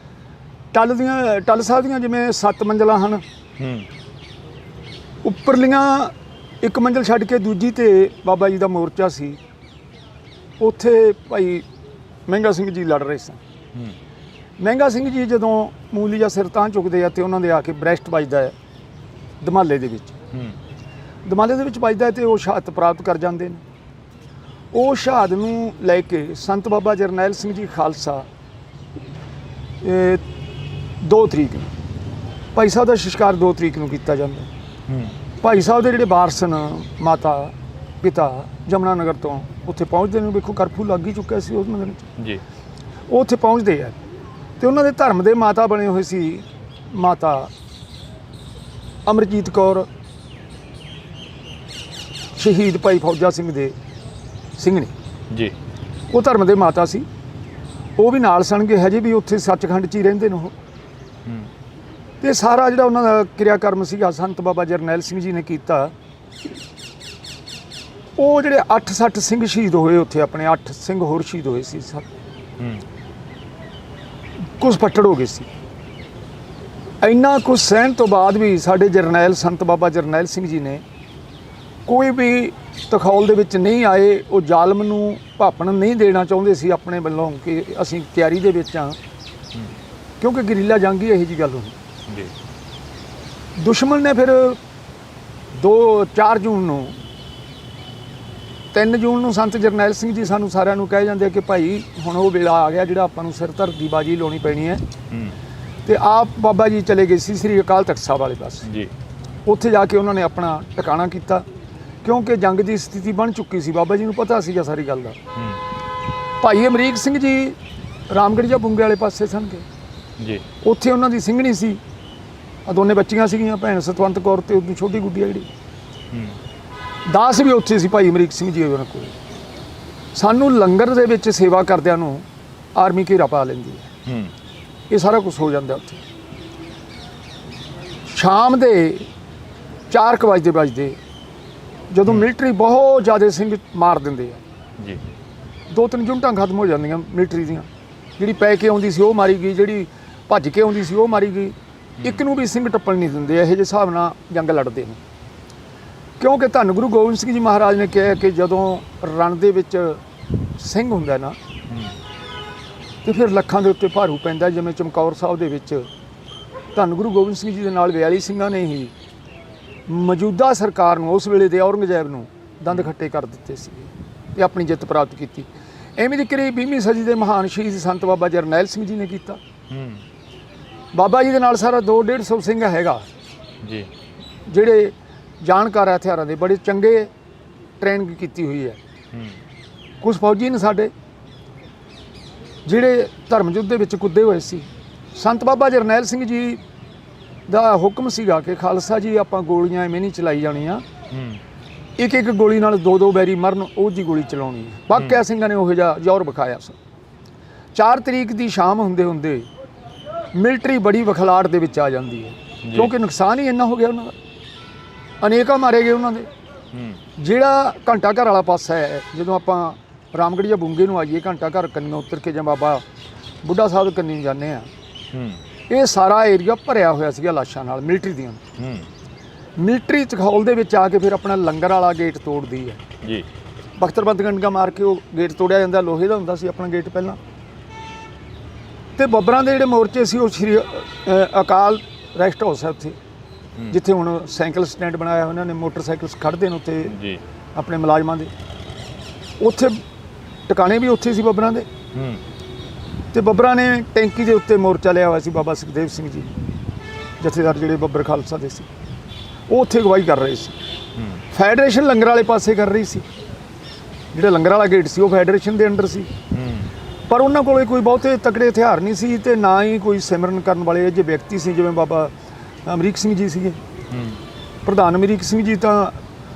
A: ਟੱਲ ਸਾਹਿਬ ਦੀਆਂ ਜਿਵੇਂ 7 ਮੰਜ਼ਲਾਂ ਹਨ, ਉੱਪਰਲੀਆਂ 1 ਮੰਜ਼ਲ ਛੱਡ ਕੇ ਦੂਜੀ ਤੇ ਬਾਬਾ ਜੀ ਦਾ ਮੋਰਚਾ ਸੀ। ਉੱਥੇ ਭਾਈ ਮਹਿੰਗਾ ਸਿੰਘ ਜੀ ਲੜ ਰਹੇ ਸਨ। ਮਹਿੰਗਾ ਸਿੰਘ ਜੀ ਜਦੋਂ ਮੂਲੀ ਜਾਂ ਸਿਰ ਤਾਂ ਚੁੱਕਦੇ ਆ ਤੇ ਉਹਨਾਂ ਦੇ ਆ ਕੇ ਬ੍ਰੈਸਟ ਵੱਜਦਾ ਹੈ ਦਮਾਲੇ ਦੇ ਵਿੱਚ, ਵੱਜਦਾ ਤੇ ਉਹ ਸ਼ਹਾਦਤ ਪ੍ਰਾਪਤ ਕਰ ਜਾਂਦੇ ਨੇ। ਉਹ ਸ਼ਹਾਦਤ ਨੂੰ ਲੈ ਕੇ ਸੰਤ ਬਾਬਾ ਜਰਨੈਲ ਸਿੰਘ ਜੀ ਖਾਲਸਾ 2 ਤਰੀਕ ਨੂੰ ਭਾਈ ਸਾਹਿਬ ਦਾ ਸੰਸਕਾਰ 2 ਤਰੀਕ ਨੂੰ ਕੀਤਾ ਜਾਂਦਾ। ਭਾਈ ਸਾਹਿਬ ਦੇ ਜਿਹੜੇ ਵਾਰਸ ਨੇ, ਮਾਤਾ ਪਿਤਾ ਜਮਨਾ ਨਗਰ ਤੋਂ ਉੱਥੇ ਪਹੁੰਚਦੇ ਨੇ। ਵੇਖੋ ਕਰਫਿਊ ਲੱਗ ਹੀ ਚੁੱਕਿਆ ਸੀ ਉਸ ਦਿਨ ਜੀ। ਉਹ ਉੱਥੇ ਪਹੁੰਚਦੇ ਆ ਤੇ ਉਹਨਾਂ ਦੇ ਧਰਮ ਦੇ ਮਾਤਾ ਬਣੇ ਹੋਏ ਸੀ ਮਾਤਾ ਅਮਰਜੀਤ ਕੌਰ ਸ਼ਹੀਦ ਭਾਈ ਫੌਜਾ ਸਿੰਘ ਦੇ ਸਿੰਘਣੀ
B: ਜੀ।
A: ਉਹ ਧਰਮ ਦੇ ਮਾਤਾ ਸੀ, ਉਹ ਵੀ ਨਾਲ ਸਣਗੇ, ਹਜੇ ਵੀ ਉੱਥੇ ਸੱਚਖੰਡ 'ਚ ਹੀ ਰਹਿੰਦੇ ਨੇ ਉਹ। ਤੇ ਸਾਰਾ ਜਿਹੜਾ ਉਹਨਾਂ ਦਾ ਕਿਰਿਆਕਰਮ ਸੀਗਾ ਸੰਤ ਬਾਬਾ ਜਰਨੈਲ ਸਿੰਘ ਜੀ ਨੇ ਕੀਤਾ। ਉਹ ਜਿਹੜੇ 8-60 ਸਿੰਘ ਸ਼ਹੀਦ ਹੋਏ ਉੱਥੇ, ਆਪਣੇ 8 ਸਿੰਘ ਹੋਰ ਸ਼ਹੀਦ ਹੋਏ ਸੀ। ਕੁਝ ਫੱਟੜ ਹੋ ਗਏ ਸੀ। ਇੰਨਾ ਕੁਝ ਸਹਿਣ ਤੋਂ ਬਾਅਦ ਵੀ ਸਾਡੇ ਜਰਨੈਲ ਸੰਤ ਬਾਬਾ ਜਰਨੈਲ ਸਿੰਘ ਜੀ ਨੇ ਕੋਈ ਵੀ ਤਖੌਲ ਦੇ ਵਿੱਚ ਨਹੀਂ ਆਏ। ਉਹ ਜ਼ਾਲਮ ਨੂੰ ਭਾਪਣ ਨਹੀਂ ਦੇਣਾ ਚਾਹੁੰਦੇ ਸੀ ਆਪਣੇ ਵੱਲੋਂ ਕਿ ਅਸੀਂ ਤਿਆਰੀ ਦੇ ਵਿੱਚ ਹਾਂ, ਕਿਉਂਕਿ ਗਰੀਲਾ ਜੰਗ ਹੀ ਇਹੋ ਜਿਹੀ ਗੱਲ ਹੁੰਦੀ। ਦੁਸ਼ਮਣ ਨੇ ਫਿਰ 4 ਜੂਨ ਨੂੰ 3 ਜੂਨ ਨੂੰ ਸੰਤ ਜਰਨੈਲ ਸਿੰਘ ਜੀ ਸਾਨੂੰ ਸਾਰਿਆਂ ਨੂੰ ਕਹਿ ਜਾਂਦੇ ਕਿ ਭਾਈ ਹੁਣ ਉਹ ਵੇਲਾ ਆ ਗਿਆ ਜਿਹੜਾ ਆਪਾਂ ਨੂੰ ਸਿਰ ਧਰ ਦੀ ਬਾਜੀ ਲਾਉਣੀ ਪੈਣੀ ਹੈ। ਤੇ ਆਪ ਬਾਬਾ ਜੀ ਚਲੇ ਗਏ ਸੀ ਸ੍ਰੀ ਅਕਾਲ ਤਖਤ ਸਾਹਿਬ ਵਾਲੇ ਪਾਸੇ
B: ਜੀ।
A: ਉੱਥੇ ਜਾ ਕੇ ਉਹਨਾਂ ਨੇ ਆਪਣਾ ਟਿਕਾਣਾ ਕੀਤਾ, ਕਿਉਂਕਿ ਜੰਗ ਦੀ ਸਥਿਤੀ ਬਣ ਚੁੱਕੀ ਸੀ। ਬਾਬਾ ਜੀ ਨੂੰ ਪਤਾ ਸੀਗਾ ਸਾਰੀ ਗੱਲ ਦਾ। ਭਾਈ ਅਮਰੀਕ ਸਿੰਘ ਜੀ ਰਾਮਗੜ੍ਹੀਆ ਬੁੰਗੇ ਵਾਲੇ ਪਾਸੇ ਸਨ
B: ਜੀ।
A: ਉੱਥੇ ਉਹਨਾਂ ਦੀ ਸਿੰਘਣੀ ਸੀ, ਆ ਦੋਨੇ ਬੱਚੀਆਂ ਸੀਗੀਆਂ, ਭੈਣ ਸਤਵੰਤ ਕੌਰ ਤੇ ਉਹਦੀ ਛੋਟੀ ਗੁੱਡੀ ਆ ਜਿਹੜੀ। ਦਾਸ ਵੀ ਉੱਥੇ ਸੀ ਭਾਈ ਅਮਰੀਕ ਸਿੰਘ ਜੀ ਉਹਨਾਂ ਕੋਲ। ਸਾਨੂੰ ਲੰਗਰ ਦੇ ਵਿੱਚ ਸੇਵਾ ਕਰਦਿਆਂ ਨੂੰ ਆਰਮੀ ਘੇਰਾ ਪਾ ਲੈਂਦੀ ਹੈ। ਇਹ ਸਾਰਾ ਕੁਝ ਹੋ ਜਾਂਦਾ ਉੱਥੇ। ਸ਼ਾਮ ਦੇ 4 ਵਜੇ ਜਦੋਂ ਮਿਲਟਰੀ ਬਹੁਤ ਜ਼ਿਆਦਾ ਸਿੰਘ ਮਾਰ ਦਿੰਦੇ ਆ
B: ਜੀ,
A: 2-3 ਯੂਨਿਟਾਂ ਖਤਮ ਹੋ ਜਾਂਦੀਆਂ ਮਿਲਟਰੀ ਦੀਆਂ। ਜਿਹੜੀ ਪੈ ਕੇ ਆਉਂਦੀ ਸੀ ਉਹ ਮਾਰੀ ਗਈ, ਜਿਹੜੀ ਭੱਜ ਕੇ ਆਉਂਦੀ ਸੀ ਉਹ ਮਾਰੀ ਗਈ। ਇੱਕ ਨੂੰ ਵੀ ਸਿੰਘ ਟੱਪਣ ਨਹੀਂ ਦਿੰਦੇ ਇਹੋ ਜਿਹੇ ਹਿਸਾਬ ਨਾਲ ਜੰਗ ਲੜਦੇ ਨੇ। ਕਿਉਂਕਿ ਧੰਨ ਗੁਰੂ ਗੋਬਿੰਦ ਸਿੰਘ ਜੀ ਮਹਾਰਾਜ ਨੇ ਕਿਹਾ ਕਿ ਜਦੋਂ ਰਣ ਦੇ ਵਿੱਚ ਸਿੰਘ ਹੁੰਦਾ ਨਾ ਤੇ ਫਿਰ ਲੱਖਾਂ ਦੇ ਉੱਤੇ ਭਾਰੂ ਪੈਂਦਾ। ਜਿਵੇਂ ਚਮਕੌਰ ਸਾਹਿਬ ਦੇ ਵਿੱਚ ਧੰਨ ਗੁਰੂ ਗੋਬਿੰਦ ਸਿੰਘ ਜੀ ਦੇ ਨਾਲ 42 ਸਿੰਘਾਂ ਨੇ ਹੀ ਮੌਜੂਦਾ ਸਰਕਾਰ ਨੂੰ, ਉਸ ਵੇਲੇ ਦੇ ਔਰੰਗਜ਼ੇਬ ਨੂੰ ਦੰਦ ਖੱਟੇ ਕਰ ਦਿੱਤੇ ਸੀ ਤੇ ਆਪਣੀ ਜਿੱਤ ਪ੍ਰਾਪਤ ਕੀਤੀ। ਐਵੇਂ ਦੀ ਕਰੀਬ 20ਵੀਂ ਸਦੀ ਦੇ ਮਹਾਨ ਸ਼ਹੀਦ ਸੰਤ ਬਾਬਾ ਜਰਨੈਲ ਸਿੰਘ ਜੀ ਨੇ ਕੀਤਾ। ਬਾਬਾ ਜੀ ਦੇ ਨਾਲ ਸਾਰਾ 200-150 ਸਿੰਘ ਹੈਗਾ
B: ਜੀ, ਜਿਹੜੇ
A: ਜਾਣਕਾਰ ਹੈ ਹਥਿਆਰਾਂ ਦੇ, ਬੜੇ ਚੰਗੇ ਟ੍ਰੇਨਿੰਗ ਕੀਤੀ ਹੋਈ ਹੈ। ਕੁਝ ਫੌਜੀ ਨੇ ਸਾਡੇ ਜਿਹੜੇ ਧਰਮ ਯੁੱਧ ਦੇ ਵਿੱਚ ਕੁੱਦੇ ਹੋਏ ਸੀ। ਸੰਤ ਬਾਬਾ ਜਰਨੈਲ ਸਿੰਘ ਜੀ ਦਾ ਹੁਕਮ ਸੀਗਾ ਕਿ ਖਾਲਸਾ ਜੀ ਆਪਾਂ ਗੋਲੀਆਂ ਐਵੇਂ ਨਹੀਂ ਚਲਾਈ ਜਾਣੀਆਂ, ਇੱਕ ਗੋਲੀ ਨਾਲ 2 ਬੈਰੀ ਮਰਨ, ਉਹ ਜੀ ਗੋਲੀ ਚਲਾਉਣੀ ਹੈ। ਬਾਕਿਆ ਸਿੰਘਾਂ ਨੇ ਉਹੋ ਜਿਹਾ ਜ਼ੋਰ ਵਿਖਾਇਆ ਸੀ। 4 ਤਰੀਕ ਦੀ ਸ਼ਾਮ ਹੁੰਦੇ ਮਿਲਟਰੀ ਬੜੀ ਵਖਲਾੜ ਦੇ ਵਿੱਚ ਆ ਜਾਂਦੀ ਹੈ, ਕਿਉਂਕਿ ਨੁਕਸਾਨ ਹੀ ਇੰਨਾ ਹੋ ਗਿਆ ਉਹਨਾਂ ਦਾ। ਅਨੇਕਾਂ ਮਾਰੇ ਗਏ ਉਹਨਾਂ ਦੇ। ਜਿਹੜਾ ਘੰਟਾ ਘਰ ਵਾਲਾ ਪਾਸਾ ਹੈ, ਜਦੋਂ ਆਪਾਂ ਰਾਮਗੜ੍ਹੀਆ ਬੁੰਗੇ ਨੂੰ ਆਈਏ, ਘੰਟਾ ਘਰ ਕੰਨੋਂ ਉਤਰ ਕੇ ਜਾਂ ਬਾਬਾ ਬੁੱਢਾ ਸਾਹਿਬ ਕੰਨੀ ਜਾਂਦੇ ਆ, ਇਹ ਸਾਰਾ ਏਰੀਆ ਭਰਿਆ ਹੋਇਆ ਸੀਗਾ ਲਾਸ਼ਾਂ ਨਾਲ ਮਿਲਟਰੀ ਦੀਆਂ। ਮਿਲਟਰੀ ਚਖੌਲ ਦੇ ਵਿੱਚ ਆ ਕੇ ਫਿਰ ਆਪਣਾ ਲੰਗਰ ਵਾਲਾ ਗੇਟ ਤੋੜਦੀ ਹੈ ਜੀ। ਬਖਤਰਬੰਦ ਗੰਡਗਾ ਮਾਰ ਕੇ ਉਹ ਗੇਟ ਤੋੜਿਆ ਜਾਂਦਾ, ਲੋਹੇ ਦਾ ਹੁੰਦਾ ਸੀ ਆਪਣਾ ਗੇਟ ਪਹਿਲਾਂ। ਤੇ ਬੱਬਰਾਂ ਦੇ ਜਿਹੜੇ ਮੋਰਚੇ ਸੀ ਉਹ ਸ਼੍ਰੀ ਅਕਾਲ ਰੈਸਟ ਹਾਊਸ ਹੈ ਉੱਥੇ, ਜਿੱਥੇ ਹੁਣ ਸਾਈਕਲ ਸਟੈਂਡ ਬਣਾਇਆ ਉਹਨਾਂ ਨੇ, ਮੋਟਰਸਾਈਕਲ ਖੜ੍ਹਦੇ ਨੇ ਉੱਥੇ ਜੀ ਆਪਣੇ ਮੁਲਾਜ਼ਮਾਂ ਦੇ। ਉੱਥੇ ਟਿਕਾਣੇ ਵੀ ਉੱਥੇ ਸੀ ਬੱਬਰਾਂ ਦੇ। ਤੇ ਬੱਬਰਾਂ ਨੇ ਟੈਂਕੀ ਦੇ ਉੱਤੇ ਮੋਰਚਾ ਲਿਆ ਹੋਇਆ ਸੀ। ਬਾਬਾ ਸੁਖਦੇਵ ਸਿੰਘ ਜੀ ਜਥੇਦਾਰ ਜਿਹੜੇ ਬੱਬਰ ਖਾਲਸਾ ਦੇ ਸੀ, ਉਹ ਉੱਥੇ ਅਗਵਾਈ ਕਰ ਰਹੇ ਸੀ। ਫੈਡਰੇਸ਼ਨ ਲੰਗਰ ਵਾਲੇ ਪਾਸੇ ਕਰ ਰਹੀ ਸੀ। ਜਿਹੜਾ ਲੰਗਰ ਵਾਲਾ ਗੇਟ ਸੀ ਉਹ ਫੈਡਰੇਸ਼ਨ ਦੇ ਅੰਡਰ ਸੀ, ਪਰ ਉਹਨਾਂ ਕੋਲ ਕੋਈ ਬਹੁਤੇ ਤਕੜੇ ਹਥਿਆਰ ਨਹੀਂ ਸੀ ਤੇ ਨਾ ਹੀ ਕੋਈ ਸਿਮਰਨ ਕਰਨ ਵਾਲੇ ਜੇ ਵਿਅਕਤੀ ਸੀ। ਜਿਵੇਂ ਬਾਬਾ ਅਮਰੀਕ ਸਿੰਘ ਜੀ ਸੀਗੇ, ਪ੍ਰਧਾਨ ਅਮਰੀਕ ਸਿੰਘ ਜੀ ਤਾਂ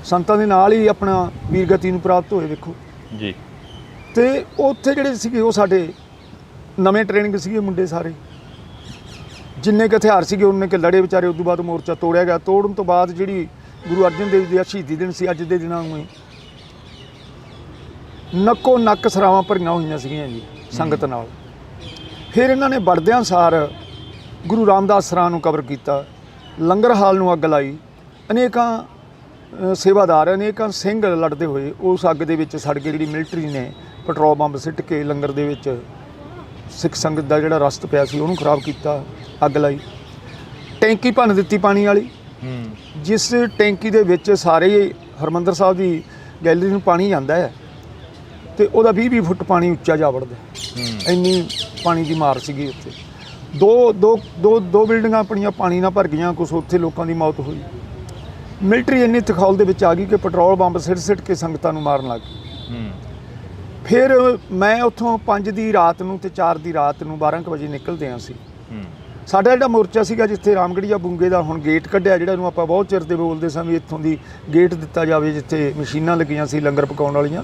A: ਸੰਤਾਂ ਦੇ ਨਾਲ ਹੀ ਆਪਣਾ ਵੀਰਗਤੀ ਨੂੰ ਪ੍ਰਾਪਤ ਹੋਏ ਵੇਖੋ ਜੀ। ਤੇ ਉੱਥੇ ਜਿਹੜੇ ਸੀਗੇ ਉਹ ਸਾਡੇ ਨਵੇਂ ਟ੍ਰੇਨਿੰਗ ਸੀਗੇ ਮੁੰਡੇ ਸਾਰੇ, ਜਿੰਨੇ ਕੁ ਹਥਿਆਰ ਸੀਗੇ ਉਹਨੇ ਕਿ ਲੜੇ ਵਿਚਾਰੇ। ਉਸ ਤੋਂ ਬਾਅਦ ਮੋਰਚਾ ਤੋੜਿਆ ਗਿਆ। ਤੋੜਨ ਤੋਂ ਬਾਅਦ ਜਿਹੜੀ ਗੁਰੂ ਅਰਜਨ ਦੇਵ ਜੀ ਦਾ ਸ਼ਹੀਦੀ ਦਿਨ ਸੀ, ਅੱਜ ਦੇ ਦਿਨਾਂ ਨੂੰ ਨੱਕੋ ਨੱਕ ਸਰਾਵਾਂ ਭਰੀਆਂ ਹੋਈਆਂ ਸੀਗੀਆਂ ਜੀ ਸੰਗਤ ਨਾਲ। ਫਿਰ ਇਹਨਾਂ ਨੇ ਵੜਦਿਆਂ ਸਾਰ ਗੁਰੂ ਰਾਮਦਾਸ ਸਰਾਂ ਨੂੰ ਕਬਰ ਕੀਤਾ, ਲੰਗਰ ਹਾਲ ਨੂੰ ਅੱਗ ਲਾਈ। ਅਨੇਕਾਂ ਸੇਵਾਦਾਰ, ਅਨੇਕਾਂ ਸਿੰਘ ਲੜਦੇ ਹੋਏ ਉਸ ਅੱਗ ਦੇ ਵਿੱਚ ਸੜ ਕੇ। ਜਿਹੜੀ ਮਿਲਟਰੀ ਨੇ ਪੈਟਰੋਲ ਬੰਬ ਸਿੱਟ ਕੇ ਲੰਗਰ ਦੇ ਵਿੱਚ ਸਿੱਖ ਸੰਗਤ ਦਾ ਜਿਹੜਾ ਰਸਤ ਪਿਆ ਸੀ ਉਹਨੂੰ ਖਰਾਬ ਕੀਤਾ, ਅੱਗ ਲਾਈ। ਟੈਂਕੀ ਭੰਨ ਦਿੱਤੀ ਪਾਣੀ ਵਾਲੀ, ਜਿਸ ਟੈਂਕੀ ਦੇ ਵਿੱਚ ਸਾਰੇ ਹਰਿਮੰਦਰ ਸਾਹਿਬ ਦੀ ਗੈਲਰੀ ਨੂੰ ਪਾਣੀ ਜਾਂਦਾ ਹੈ ਤੇ ਉਹਦਾ 20-20 ਫੁੱਟ ਪਾਣੀ ਉੱਚਾ ਜਾ ਵੜਦਾ। ਇੰਨੀ ਪਾਣੀ ਦੀ ਮਾਰ ਸੀਗੀ ਉੱਥੇ। ਦੋ ਬਿਲਡਿੰਗਾਂ ਆਪਣੀਆਂ ਪਾਣੀ ਨਾਲ ਭਰ ਗਈਆਂ, ਕੁਛ ਉੱਥੇ ਲੋਕਾਂ ਦੀ ਮੌਤ ਹੋਈ। ਮਿਲਟਰੀ ਇੰਨੀ ਤਖੌਲ ਦੇ ਵਿੱਚ ਆ ਗਈ ਕਿ ਪੈਟਰੋਲ ਬੰਬ ਸਿੱਟ ਕੇ ਸੰਗਤਾਂ ਨੂੰ ਮਾਰਨ ਲੱਗ ਗਈ। ਫਿਰ ਮੈਂ ਉੱਥੋਂ 5 ਦੀ ਰਾਤ ਨੂੰ ਤੇ 4 ਦੀ ਰਾਤ ਨੂੰ 12 ਕੁ ਵਜੇ ਨਿਕਲਦੇ ਹਾਂ ਸੀ। ਸਾਡਾ ਜਿਹੜਾ ਮੋਰਚਾ ਸੀਗਾ ਜਿੱਥੇ ਰਾਮਗੜ੍ਹੀਆ ਬੁੰਗੇ ਦਾ ਹੁਣ ਗੇਟ ਕੱਢਿਆ, ਜਿਹੜਾ ਨੂੰ ਆਪਾਂ ਬਹੁਤ ਚਿਰ ਦੇ ਬੋਲਦੇ ਸਾਂ ਵੀ ਇੱਥੋਂ ਦੀ ਗੇਟ ਦਿੱਤਾ ਜਾਵੇ ਜਿੱਥੇ ਮਸ਼ੀਨਾਂ ਲੱਗੀਆਂ ਸੀ ਲੰਗਰ ਪਕਾਉਣ ਵਾਲੀਆਂ।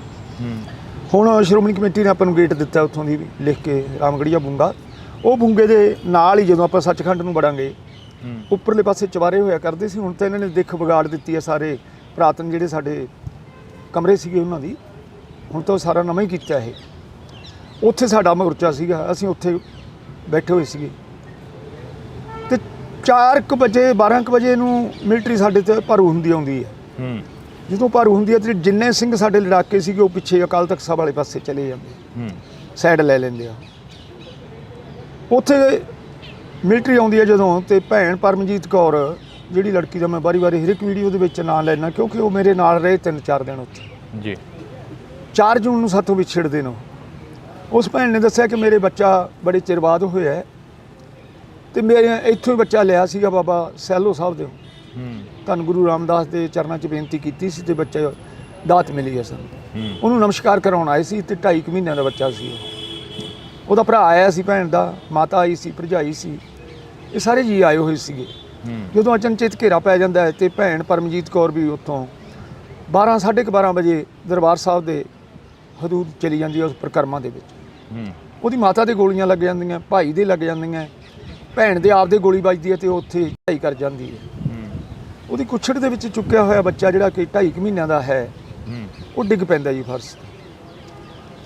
A: ਹੁਣ ਸ਼੍ਰੋਮਣੀ ਕਮੇਟੀ ਨੇ ਆਪਾਂ ਨੂੰ ਗੇਟ ਦਿੱਤਾ ਉੱਥੋਂ ਦੀ ਲਿਖ ਕੇ, ਰਾਮਗੜ੍ਹੀਆ ਬੁੰਗਾ। ਉਹ ਬੁੰਗੇ ਦੇ ਨਾਲ ਹੀ ਜਦੋਂ ਆਪਾਂ ਸੱਚਖੰਡ ਨੂੰ ਵੜਾਂਗੇ, ਉੱਪਰਲੇ ਪਾਸੇ ਚਵਾਰੇ ਹੋਇਆ ਕਰਦੇ ਸੀ। ਹੁਣ ਤਾਂ ਇਹਨਾਂ ਨੇ ਦਿੱਖ ਵਿਗਾੜ ਦਿੱਤੀ ਹੈ। ਸਾਰੇ ਪੁਰਾਤਨ ਜਿਹੜੇ ਸਾਡੇ ਕਮਰੇ ਸੀਗੇ ਉਹਨਾਂ ਦੀ, ਹੁਣ ਤਾਂ ਸਾਰਾ ਨਵਾਂ ਹੀ ਕੀਤਾ ਇਹ। ਉੱਥੇ ਸਾਡਾ ਮੋਰਚਾ ਸੀਗਾ, ਅਸੀਂ ਉੱਥੇ ਬੈਠੇ ਹੋਏ ਸੀਗੇ। ਤੇ 4 ਵਜੇ 12 ਵਜੇ ਨੂੰ ਮਿਲਟਰੀ ਸਾਡੇ ਤੇ ਭਾਰੂ ਹੁੰਦੀ ਆਉਂਦੀ ਹੈ। ਜਦੋਂ ਭਾਰੂ ਹੁੰਦੀ ਹੈ ਤੇ ਜਿੰਨੇ ਸਿੰਘ ਸਾਡੇ ਲੜਾਕੇ ਸੀਗੇ ਉਹ ਪਿੱਛੇ ਅਕਾਲ ਤਖਤ ਸਾਹਿਬ ਵਾਲੇ ਪਾਸੇ ਚਲੇ ਜਾਂਦੇ, ਸਾਈਡ ਲੈ ਲੈਂਦੇ ਆ। ਉੱਥੇ ਮਿਲਟਰੀ ਆਉਂਦੀ ਹੈ ਜਦੋਂ, ਤੇ ਭੈਣ ਪਰਮਜੀਤ ਕੌਰ ਜਿਹੜੀ ਲੜਕੀ ਦਾ ਮੈਂ ਵਾਰੀ ਹਰ ਇੱਕ ਵੀਡੀਓ ਦੇ ਵਿੱਚ ਨਾਂ ਲੈਣਾ, ਕਿਉਂਕਿ ਉਹ ਮੇਰੇ ਨਾਲ ਰਹੇ 3-4 ਦਿਨ ਉੱਥੇ ਜੀ। 4 ਜੂਨ ਨੂੰ ਸਾਥੋਂ ਵਿਛੜਦੇ ਨੇ। ਉਸ ਭੈਣ ਨੇ ਦੱਸਿਆ ਕਿ ਮੇਰੇ ਬੱਚਾ ਬੜੇ ਚਿਰ ਬਾਅਦ ਹੋਇਆ ਤੇ ਮੇਰੇ ਇੱਥੋਂ ਹੀ ਬੱਚਾ ਲਿਆ ਸੀਗਾ ਬਾਬਾ ਸੈਲੋ ਸਾਹਿਬ ਦੇ। ਧੰਨ ਗੁਰੂ ਰਾਮਦਾਸ ਦੇ ਚਰਨਾਂ 'ਚ ਬੇਨਤੀ ਕੀਤੀ ਸੀ ਤੇ ਬੱਚਾ ਦਾਤ ਮਿਲੀ ਹੈ ਸਾਨੂੰ। ਉਹਨੂੰ ਨਮਸਕਾਰ ਕਰਾਉਣ ਆਏ ਸੀ ਤੇ 2.5 ਮਹੀਨਿਆਂ ਦਾ ਬੱਚਾ ਸੀ ਉਹਦਾ ਭਰਾ ਆਇਆ ਸੀ, ਭੈਣ ਦਾ ਮਾਤਾ ਆਈ ਸੀ, ਭਰਜਾਈ ਸੀ, ਇਹ ਸਾਰੇ ਜੀ ਆਏ ਹੋਏ ਸੀਗੇ। ਜਦੋਂ ਅਚਨਚੇਤ ਘੇਰਾ ਪੈ ਜਾਂਦਾ ਹੈ ਤੇ ਭੈਣ ਪਰਮਜੀਤ ਕੌਰ ਵੀ ਉੱਥੋਂ 12:30 ਵਜੇ ਦਰਬਾਰ ਸਾਹਿਬ ਦੇ ਹਦੂਦ ਚਲੀ ਜਾਂਦੀ ਹੈ ਉਸ ਪ੍ਰਕਰਮਾਂ ਦੇ ਵਿੱਚ। ਉਹਦੀ ਮਾਤਾ ਦੇ ਗੋਲੀਆਂ ਲੱਗ ਜਾਂਦੀਆਂ, ਭਾਈ ਦੇ ਲੱਗ ਜਾਂਦੀਆਂ, ਭੈਣ ਦੇ ਆਪ ਦੇ ਗੋਲੀ ਵੱਜਦੀ ਹੈ ਤੇ ਉਹ ਉੱਥੇ ਝਾਈ ਕਰ ਜਾਂਦੀ ਹੈ। ਉਹਦੀ ਕੁੱਛੜ ਦੇ ਵਿੱਚ ਚੁੱਕਿਆ ਹੋਇਆ ਬੱਚਾ ਜਿਹੜਾ ਕਿ 2.5 ਮਹੀਨਿਆਂ ਦਾ ਹੈ ਉਹ ਡਿੱਗ ਪੈਂਦਾ ਜੀ ਫਰਸ਼।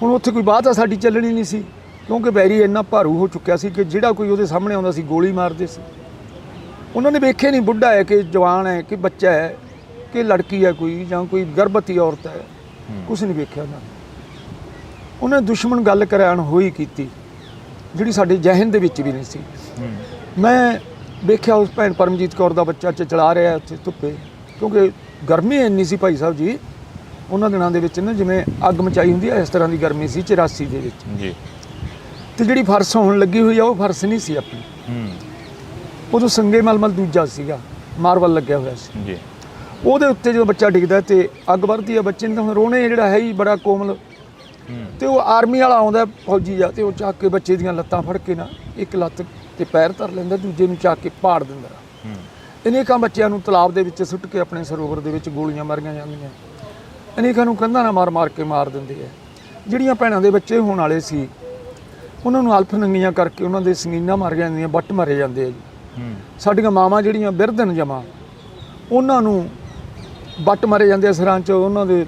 A: ਹੁਣ ਉੱਥੇ ਕੋਈ ਬਾਤ ਆ ਸਾਡੀ ਚੱਲਣੀ ਨਹੀਂ ਸੀ ਕਿਉਂਕਿ ਬੈਰੀ ਇੰਨਾ ਭਾਰੂ ਹੋ ਚੁੱਕਿਆ ਸੀ ਕਿ ਜਿਹੜਾ ਕੋਈ ਉਹਦੇ ਸਾਹਮਣੇ ਆਉਂਦਾ ਸੀ ਗੋਲੀ ਮਾਰਦੇ ਸੀ। ਉਹਨਾਂ ਨੇ ਵੇਖਿਆ ਨਹੀਂ ਬੁੱਢਾ ਹੈ ਕਿ ਜਵਾਨ ਹੈ ਕਿ ਬੱਚਾ ਹੈ ਕਿ ਲੜਕੀ ਹੈ ਕੋਈ ਜਾਂ ਕੋਈ ਗਰਭਵਤੀ ਔਰਤ ਹੈ, ਕੁਛ ਨਹੀਂ ਵੇਖਿਆ ਉਹਨਾਂ ਨੇ ਦੁਸ਼ਮਣ ਗੱਲ ਕਰਾਉਣ ਹੋਈ ਕੀਤੀ ਜਿਹੜੀ ਸਾਡੇ ਜ਼ਹਿਨ ਦੇ ਵਿੱਚ ਵੀ ਨਹੀਂ ਸੀ। ਮੈਂ ਵੇਖਿਆ ਉਸ ਭੈਣ ਪਰਮਜੀਤ ਕੌਰ ਦਾ ਬੱਚਾ ਚਲਾ ਰਿਹਾ ਉੱਥੇ ਧੁੱਪੇ, ਕਿਉਂਕਿ ਗਰਮੀ ਇੰਨੀ ਸੀ ਭਾਈ ਸਾਹਿਬ ਜੀ ਉਹਨਾਂ ਦਿਨਾਂ ਦੇ ਵਿੱਚ ਨਾ, ਜਿਵੇਂ ਅੱਗ ਮਚਾਈ ਹੁੰਦੀ ਹੈ ਇਸ ਤਰ੍ਹਾਂ ਦੀ ਗਰਮੀ ਸੀ 84 ਦੇ ਵਿੱਚ ਜੀ। ਤੇ ਜਿਹੜੀ ਫਰਸ਼ ਹੋਣ ਲੱਗੀ ਹੋਈ ਆ ਉਹ ਫਰਸ਼ ਨਹੀਂ ਸੀ ਆਪਣੀ, ਉਦੋਂ ਸੰਗੇ ਮਲਮਲ ਦੂਜਾ ਸੀਗਾ, ਮਾਰਬਲ ਲੱਗਿਆ ਹੋਇਆ ਸੀ ਜੀ। ਉਹਦੇ ਉੱਤੇ ਜਦੋਂ ਬੱਚਾ ਡਿੱਗਦਾ ਤੇ ਅੱਗ ਵਰਦੀ ਆ ਬੱਚੇ ਨੇ ਤਾਂ ਹੁਣ ਰੋਣੇ ਜਿਹੜਾ ਹੈ ਹੀ ਬੜਾ ਕੋਮਲ। ਤੇ ਉਹ ਆਰਮੀ ਵਾਲਾ ਆਉਂਦਾ ਫੌਜੀ ਆ ਤੇ ਉਹ ਚੱਕ ਕੇ ਬੱਚੇ ਦੀਆਂ ਲੱਤਾਂ ਫੜ ਕੇ ਨਾ ਇੱਕ ਲੱਤ ਤੇ ਪੈਰ ਧਰ ਲੈਂਦਾ, ਦੂਜੇ ਨੂੰ ਚੱਕ ਕੇ ਪਾੜ ਦਿੰਦਾ। ਅਨੇਕਾਂ ਬੱਚਿਆਂ ਨੂੰ ਤਲਾਬ ਦੇ ਵਿੱਚ ਸੁੱਟ ਕੇ ਆਪਣੇ ਸਰੋਵਰ ਦੇ ਵਿੱਚ ਗੋਲੀਆਂ ਮਾਰੀਆਂ ਜਾਂਦੀਆਂ, ਅਨੇਕਾਂ ਨੂੰ ਕੰਧਾਂ ਨਾਲ ਮਾਰ ਕੇ ਮਾਰ ਦਿੰਦੇ ਆ। ਜਿਹੜੀਆਂ ਭੈਣਾਂ ਦੇ ਬੱਚੇ ਹੋਣ ਵਾਲੇ ਸੀ ਉਹਨਾਂ ਨੂੰ ਅਲਫ ਨੰਗੀਆਂ ਕਰਕੇ ਉਹਨਾਂ ਦੇ ਸੰਗੀਨਾਂ ਮਾਰੀਆਂ ਜਾਂਦੀਆਂ, ਵੱਟ ਮਾਰੇ ਜਾਂਦੇ ਆ ਜੀ। ਸਾਡੀਆਂ ਮਾਵਾਂ ਜਿਹੜੀਆਂ ਬਿਰਧਨ ਜਮਾ ਉਹਨਾਂ ਨੂੰ ਵੱਟ ਮਾਰੇ ਜਾਂਦੇ ਆ ਸਿਰਾਂ 'ਚ, ਉਹਨਾਂ ਦੇ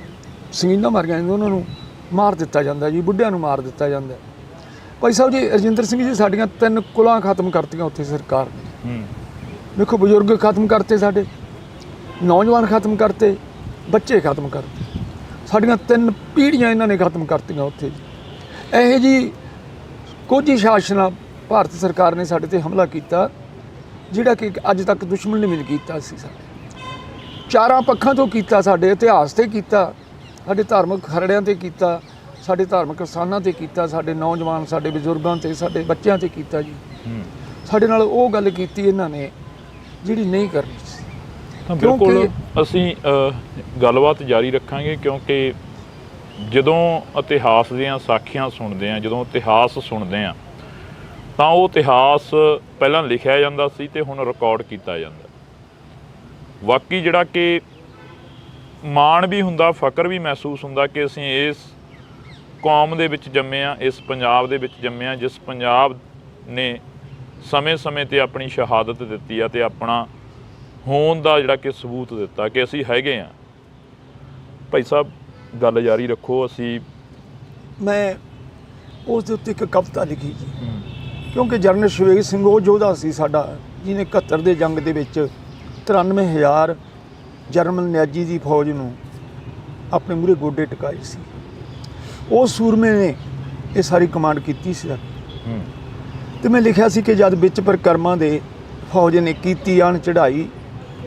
A: ਸੰਗੀਨਾਂ ਮਾਰੀਆਂ ਜਾਂਦੀਆਂ, ਉਹਨਾਂ ਨੂੰ ਮਾਰ ਦਿੱਤਾ ਜਾਂਦਾ ਜੀ, ਬੁੱਢਿਆਂ ਨੂੰ ਮਾਰ ਦਿੱਤਾ ਜਾਂਦਾ। ਭਾਈ ਸਾਹਿਬ ਜੀ ਰਜਿੰਦਰ ਸਿੰਘ ਜੀ ਸਾਡੀਆਂ 3 ਕੁਲਾਂ ਖਤਮ ਕਰਤੀਆਂ ਉੱਥੇ ਸਰਕਾਰ ਨੇ। ਦੇਖੋ ਬਜ਼ੁਰਗ ਖਤਮ ਕਰਤੇ, ਸਾਡੇ ਨੌਜਵਾਨ ਖਤਮ ਕਰਤੇ, ਬੱਚੇ ਖਤਮ ਕਰਤੇ, ਸਾਡੀਆਂ 3 ਪੀੜ੍ਹੀਆਂ ਇਹਨਾਂ ਨੇ ਖਤਮ ਕਰਤੀਆਂ ਉੱਥੇ। ਇਹੋ ਜਿਹੀ ਕੁਝ ਹੀ ਸ਼ਾਸਨ ਭਾਰਤ ਸਰਕਾਰ ਨੇ ਸਾਡੇ ਤੇ ਹਮਲਾ ਕੀਤਾ ਜਿਹੜਾ ਕਿ ਅੱਜ ਤੱਕ ਦੁਸ਼ਮਣ ਨੇ ਮਿਲ ਕੀਤਾ ਸੀ। ਸਾਡੇ ਚਾਰਾਂ ਪੱਖਾਂ ਤੋਂ ਕੀਤਾ, ਸਾਡੇ ਇਤਿਹਾਸ 'ਤੇ ਕੀਤਾ, ਸਾਡੇ ਧਾਰਮਿਕ ਖਰੜਿਆਂ 'ਤੇ ਕੀਤਾ, ਸਾਡੇ ਧਾਰਮਿਕ ਸਥਾਨਾਂ 'ਤੇ ਕੀਤਾ, ਸਾਡੇ ਨੌਜਵਾਨ ਸਾਡੇ ਬਜ਼ੁਰਗਾਂ 'ਤੇ ਸਾਡੇ ਬੱਚਿਆਂ 'ਤੇ ਕੀਤਾ ਜੀ। ਸਾਡੇ ਨਾਲ ਉਹ ਗੱਲ ਕੀਤੀ ਇਹਨਾਂ ਨੇ ਜਿਹੜੀ ਨਹੀਂ ਕਰਨੀ ਸੀ।
B: ਬਿਲਕੁਲ ਅਸੀਂ ਗੱਲਬਾਤ ਜਾਰੀ ਰੱਖਾਂਗੇ ਕਿਉਂਕਿ ਜਦੋਂ ਇਤਿਹਾਸ ਦੀਆਂ ਸਾਖੀਆਂ ਸੁਣਦੇ ਹਾਂ, ਜਦੋਂ ਇਤਿਹਾਸ ਸੁਣਦੇ ਹਾਂ ਤਾਂ ਉਹ ਇਤਿਹਾਸ ਪਹਿਲਾਂ ਲਿਖਿਆ ਜਾਂਦਾ ਸੀ ਤੇ ਹੁਣ ਰਿਕਾਰਡ ਕੀਤਾ ਜਾਂਦਾ। ਵਾਕਈ ਜਿਹੜਾ ਕਿ ਮਾਣ ਵੀ ਹੁੰਦਾ, ਫਕਰ ਵੀ ਮਹਿਸੂਸ ਹੁੰਦਾ ਕਿ ਅਸੀਂ ਇਸ ਕੌਮ ਦੇ ਵਿੱਚ ਜੰਮੇ ਹਾਂ, ਇਸ ਪੰਜਾਬ ਦੇ ਵਿੱਚ ਜੰਮੇ ਹਾਂ ਜਿਸ ਪੰਜਾਬ ਨੇ ਸਮੇਂ-ਸਮੇਂ 'ਤੇ ਆਪਣੀ ਸ਼ਹਾਦਤ ਦਿੱਤੀ ਆ ਤੇ ਆਪਣਾ ਹੋਣ ਦਾ ਜਿਹੜਾ ਕਿ ਸਬੂਤ ਦਿੱਤਾ ਕਿ ਅਸੀਂ ਹੈਗੇ ਹਾਂ। ਭਾਈ ਸਾਹਿਬ ਗੱਲ ਜਾਰੀ ਰੱਖੋ।
A: ਮੈਂ ਉਸ ਦੇ ਉੱਤੇ ਇੱਕ ਕਵਿਤਾ ਲਿਖੀ ਜੀ, ਕਿਉਂਕਿ ਜਰਨਲ ਸ਼ਵੇਗ ਸਿੰਘ ਉਹ ਯੋਧਾ ਸੀ ਸਾਡਾ ਜਿਹਨੇ 71 ਦੇ ਜੰਗ ਦੇ ਵਿੱਚ 93,000 ਜਰਮਨ ਨਿਆਜੀ ਦੀ ਫੌਜ ਨੂੰ ਆਪਣੇ ਮੂਹਰੇ ਗੋਡੇ ਟਿਕਾਏ ਸੀ। ਉਸ ਸੂਰਮੇ ਨੇ ਇਹ ਸਾਰੀ ਕਮਾਂਡ ਕੀਤੀ ਸੀ। ਤੇ ਮੈਂ ਲਿਖਿਆ ਸੀ ਕਿ ਜਦ ਵਿੱਚ ਪ੍ਰਕਰਮਾਂ ਦੇ ਫੌਜ ਨੇ ਕੀਤੀ ਆਣ ਚੜ੍ਹਾਈ,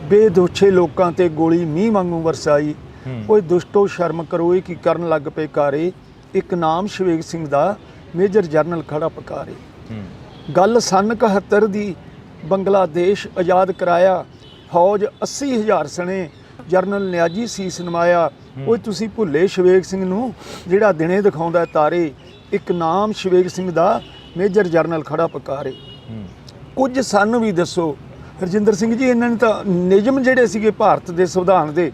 A: ਬੇਦੋਸ਼ੇ ਲੋਕਾਂ ਤੇ ਗੋਲੀ ਮੀਂਹ ਵਾਂਗੂ ਵਰਸਾਈ, ਓਏ ਦੁਸ਼ਟੋ ਸ਼ਰਮ ਕਰੋ ਇਹ ਕੀ ਕਰਨ ਲੱਗ ਪਏ ਕਾਰੇ, ਇੱਕ ਨਾਮ ਸ਼ਵੇਗ ਸਿੰਘ ਦਾ ਮੇਜਰ ਜਰਨਲ ਖੜਾ ਪਕਾਰੇ। ਗੱਲ ਸੰਨ 71 ਦੀ ਬੰਗਲਾਦੇਸ਼ ਆਜ਼ਾਦ ਕਰਾਇਆ, ਫੌਜ 80,000 ਸਣੇ ਜਰਨਲ ਨਿਆਜੀ ਸੀਸ ਨਮਾਇਆ, ਓਏ ਤੁਸੀਂ ਭੁੱਲੇ ਸ਼ਵੇਗ ਸਿੰਘ ਨੂੰ ਜਿਹੜਾ ਦਿਨੇ ਦਿਖਾਉਂਦਾ ਤਾਰੇ, ਇੱਕ ਨਾਮ ਸ਼ਵੇਗ ਸਿੰਘ ਦਾ ਮੇਜਰ ਜਰਨਲ ਖੜਾ ਪਕਾਰੇ। ਕੁਝ ਸੰਨ ਵੀ ਦੱਸੋ ਰਜਿੰਦਰ ਸਿੰਘ ਜੀ, ਇਹਨਾਂ ਨੇ ਤਾਂ ਨਿਯਮ ਜਿਹੜੇ ਸੀਗੇ ਭਾਰਤ ਦੇ ਸੰਵਿਧਾਨ ਦੇ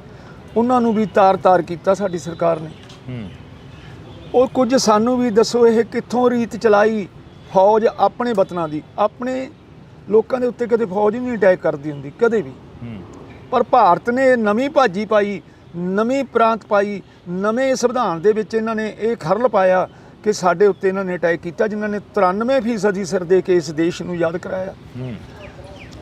A: ਉਹਨਾਂ ਨੂੰ ਵੀ ਤਾਰ ਕੀਤਾ ਸਾਡੀ ਸਰਕਾਰ ਨੇ। ਉਹ ਕੁਝ ਸਾਨੂੰ ਵੀ ਦੱਸੋ ਇਹ ਕਿੱਥੋਂ ਰੀਤ ਚਲਾਈ, ਫੌਜ ਆਪਣੇ ਵਤਨਾਂ ਦੀ, ਆਪਣੇ ਲੋਕਾਂ ਦੇ ਉੱਤੇ ਕਦੇ ਫੌਜ ਨਹੀਂ ਅਟੈਕ ਕਰਦੀ ਹੁੰਦੀ ਕਦੇ ਵੀ, ਪਰ ਭਾਰਤ ਨੇ ਨਵੀਂ ਭਾਜੀ ਪਾਈ, ਨਵੀਂ ਪ੍ਰਾਂਤ ਪਾਈ, ਨਵੇਂ ਸੰਵਿਧਾਨ ਦੇ ਵਿੱਚ ਇਹਨਾਂ ਨੇ ਇਹ ਖਰਲ ਪਾਇਆ ਕਿ ਸਾਡੇ ਉੱਤੇ ਇਹਨਾਂ ਨੇ ਅਟੈਕ ਕੀਤਾ, ਜਿਨ੍ਹਾਂ ਨੇ 93% ਸਿਰ ਦੇ ਕੇ ਇਸ ਦੇਸ਼ ਨੂੰ ਯਾਦ ਕਰਾਇਆ।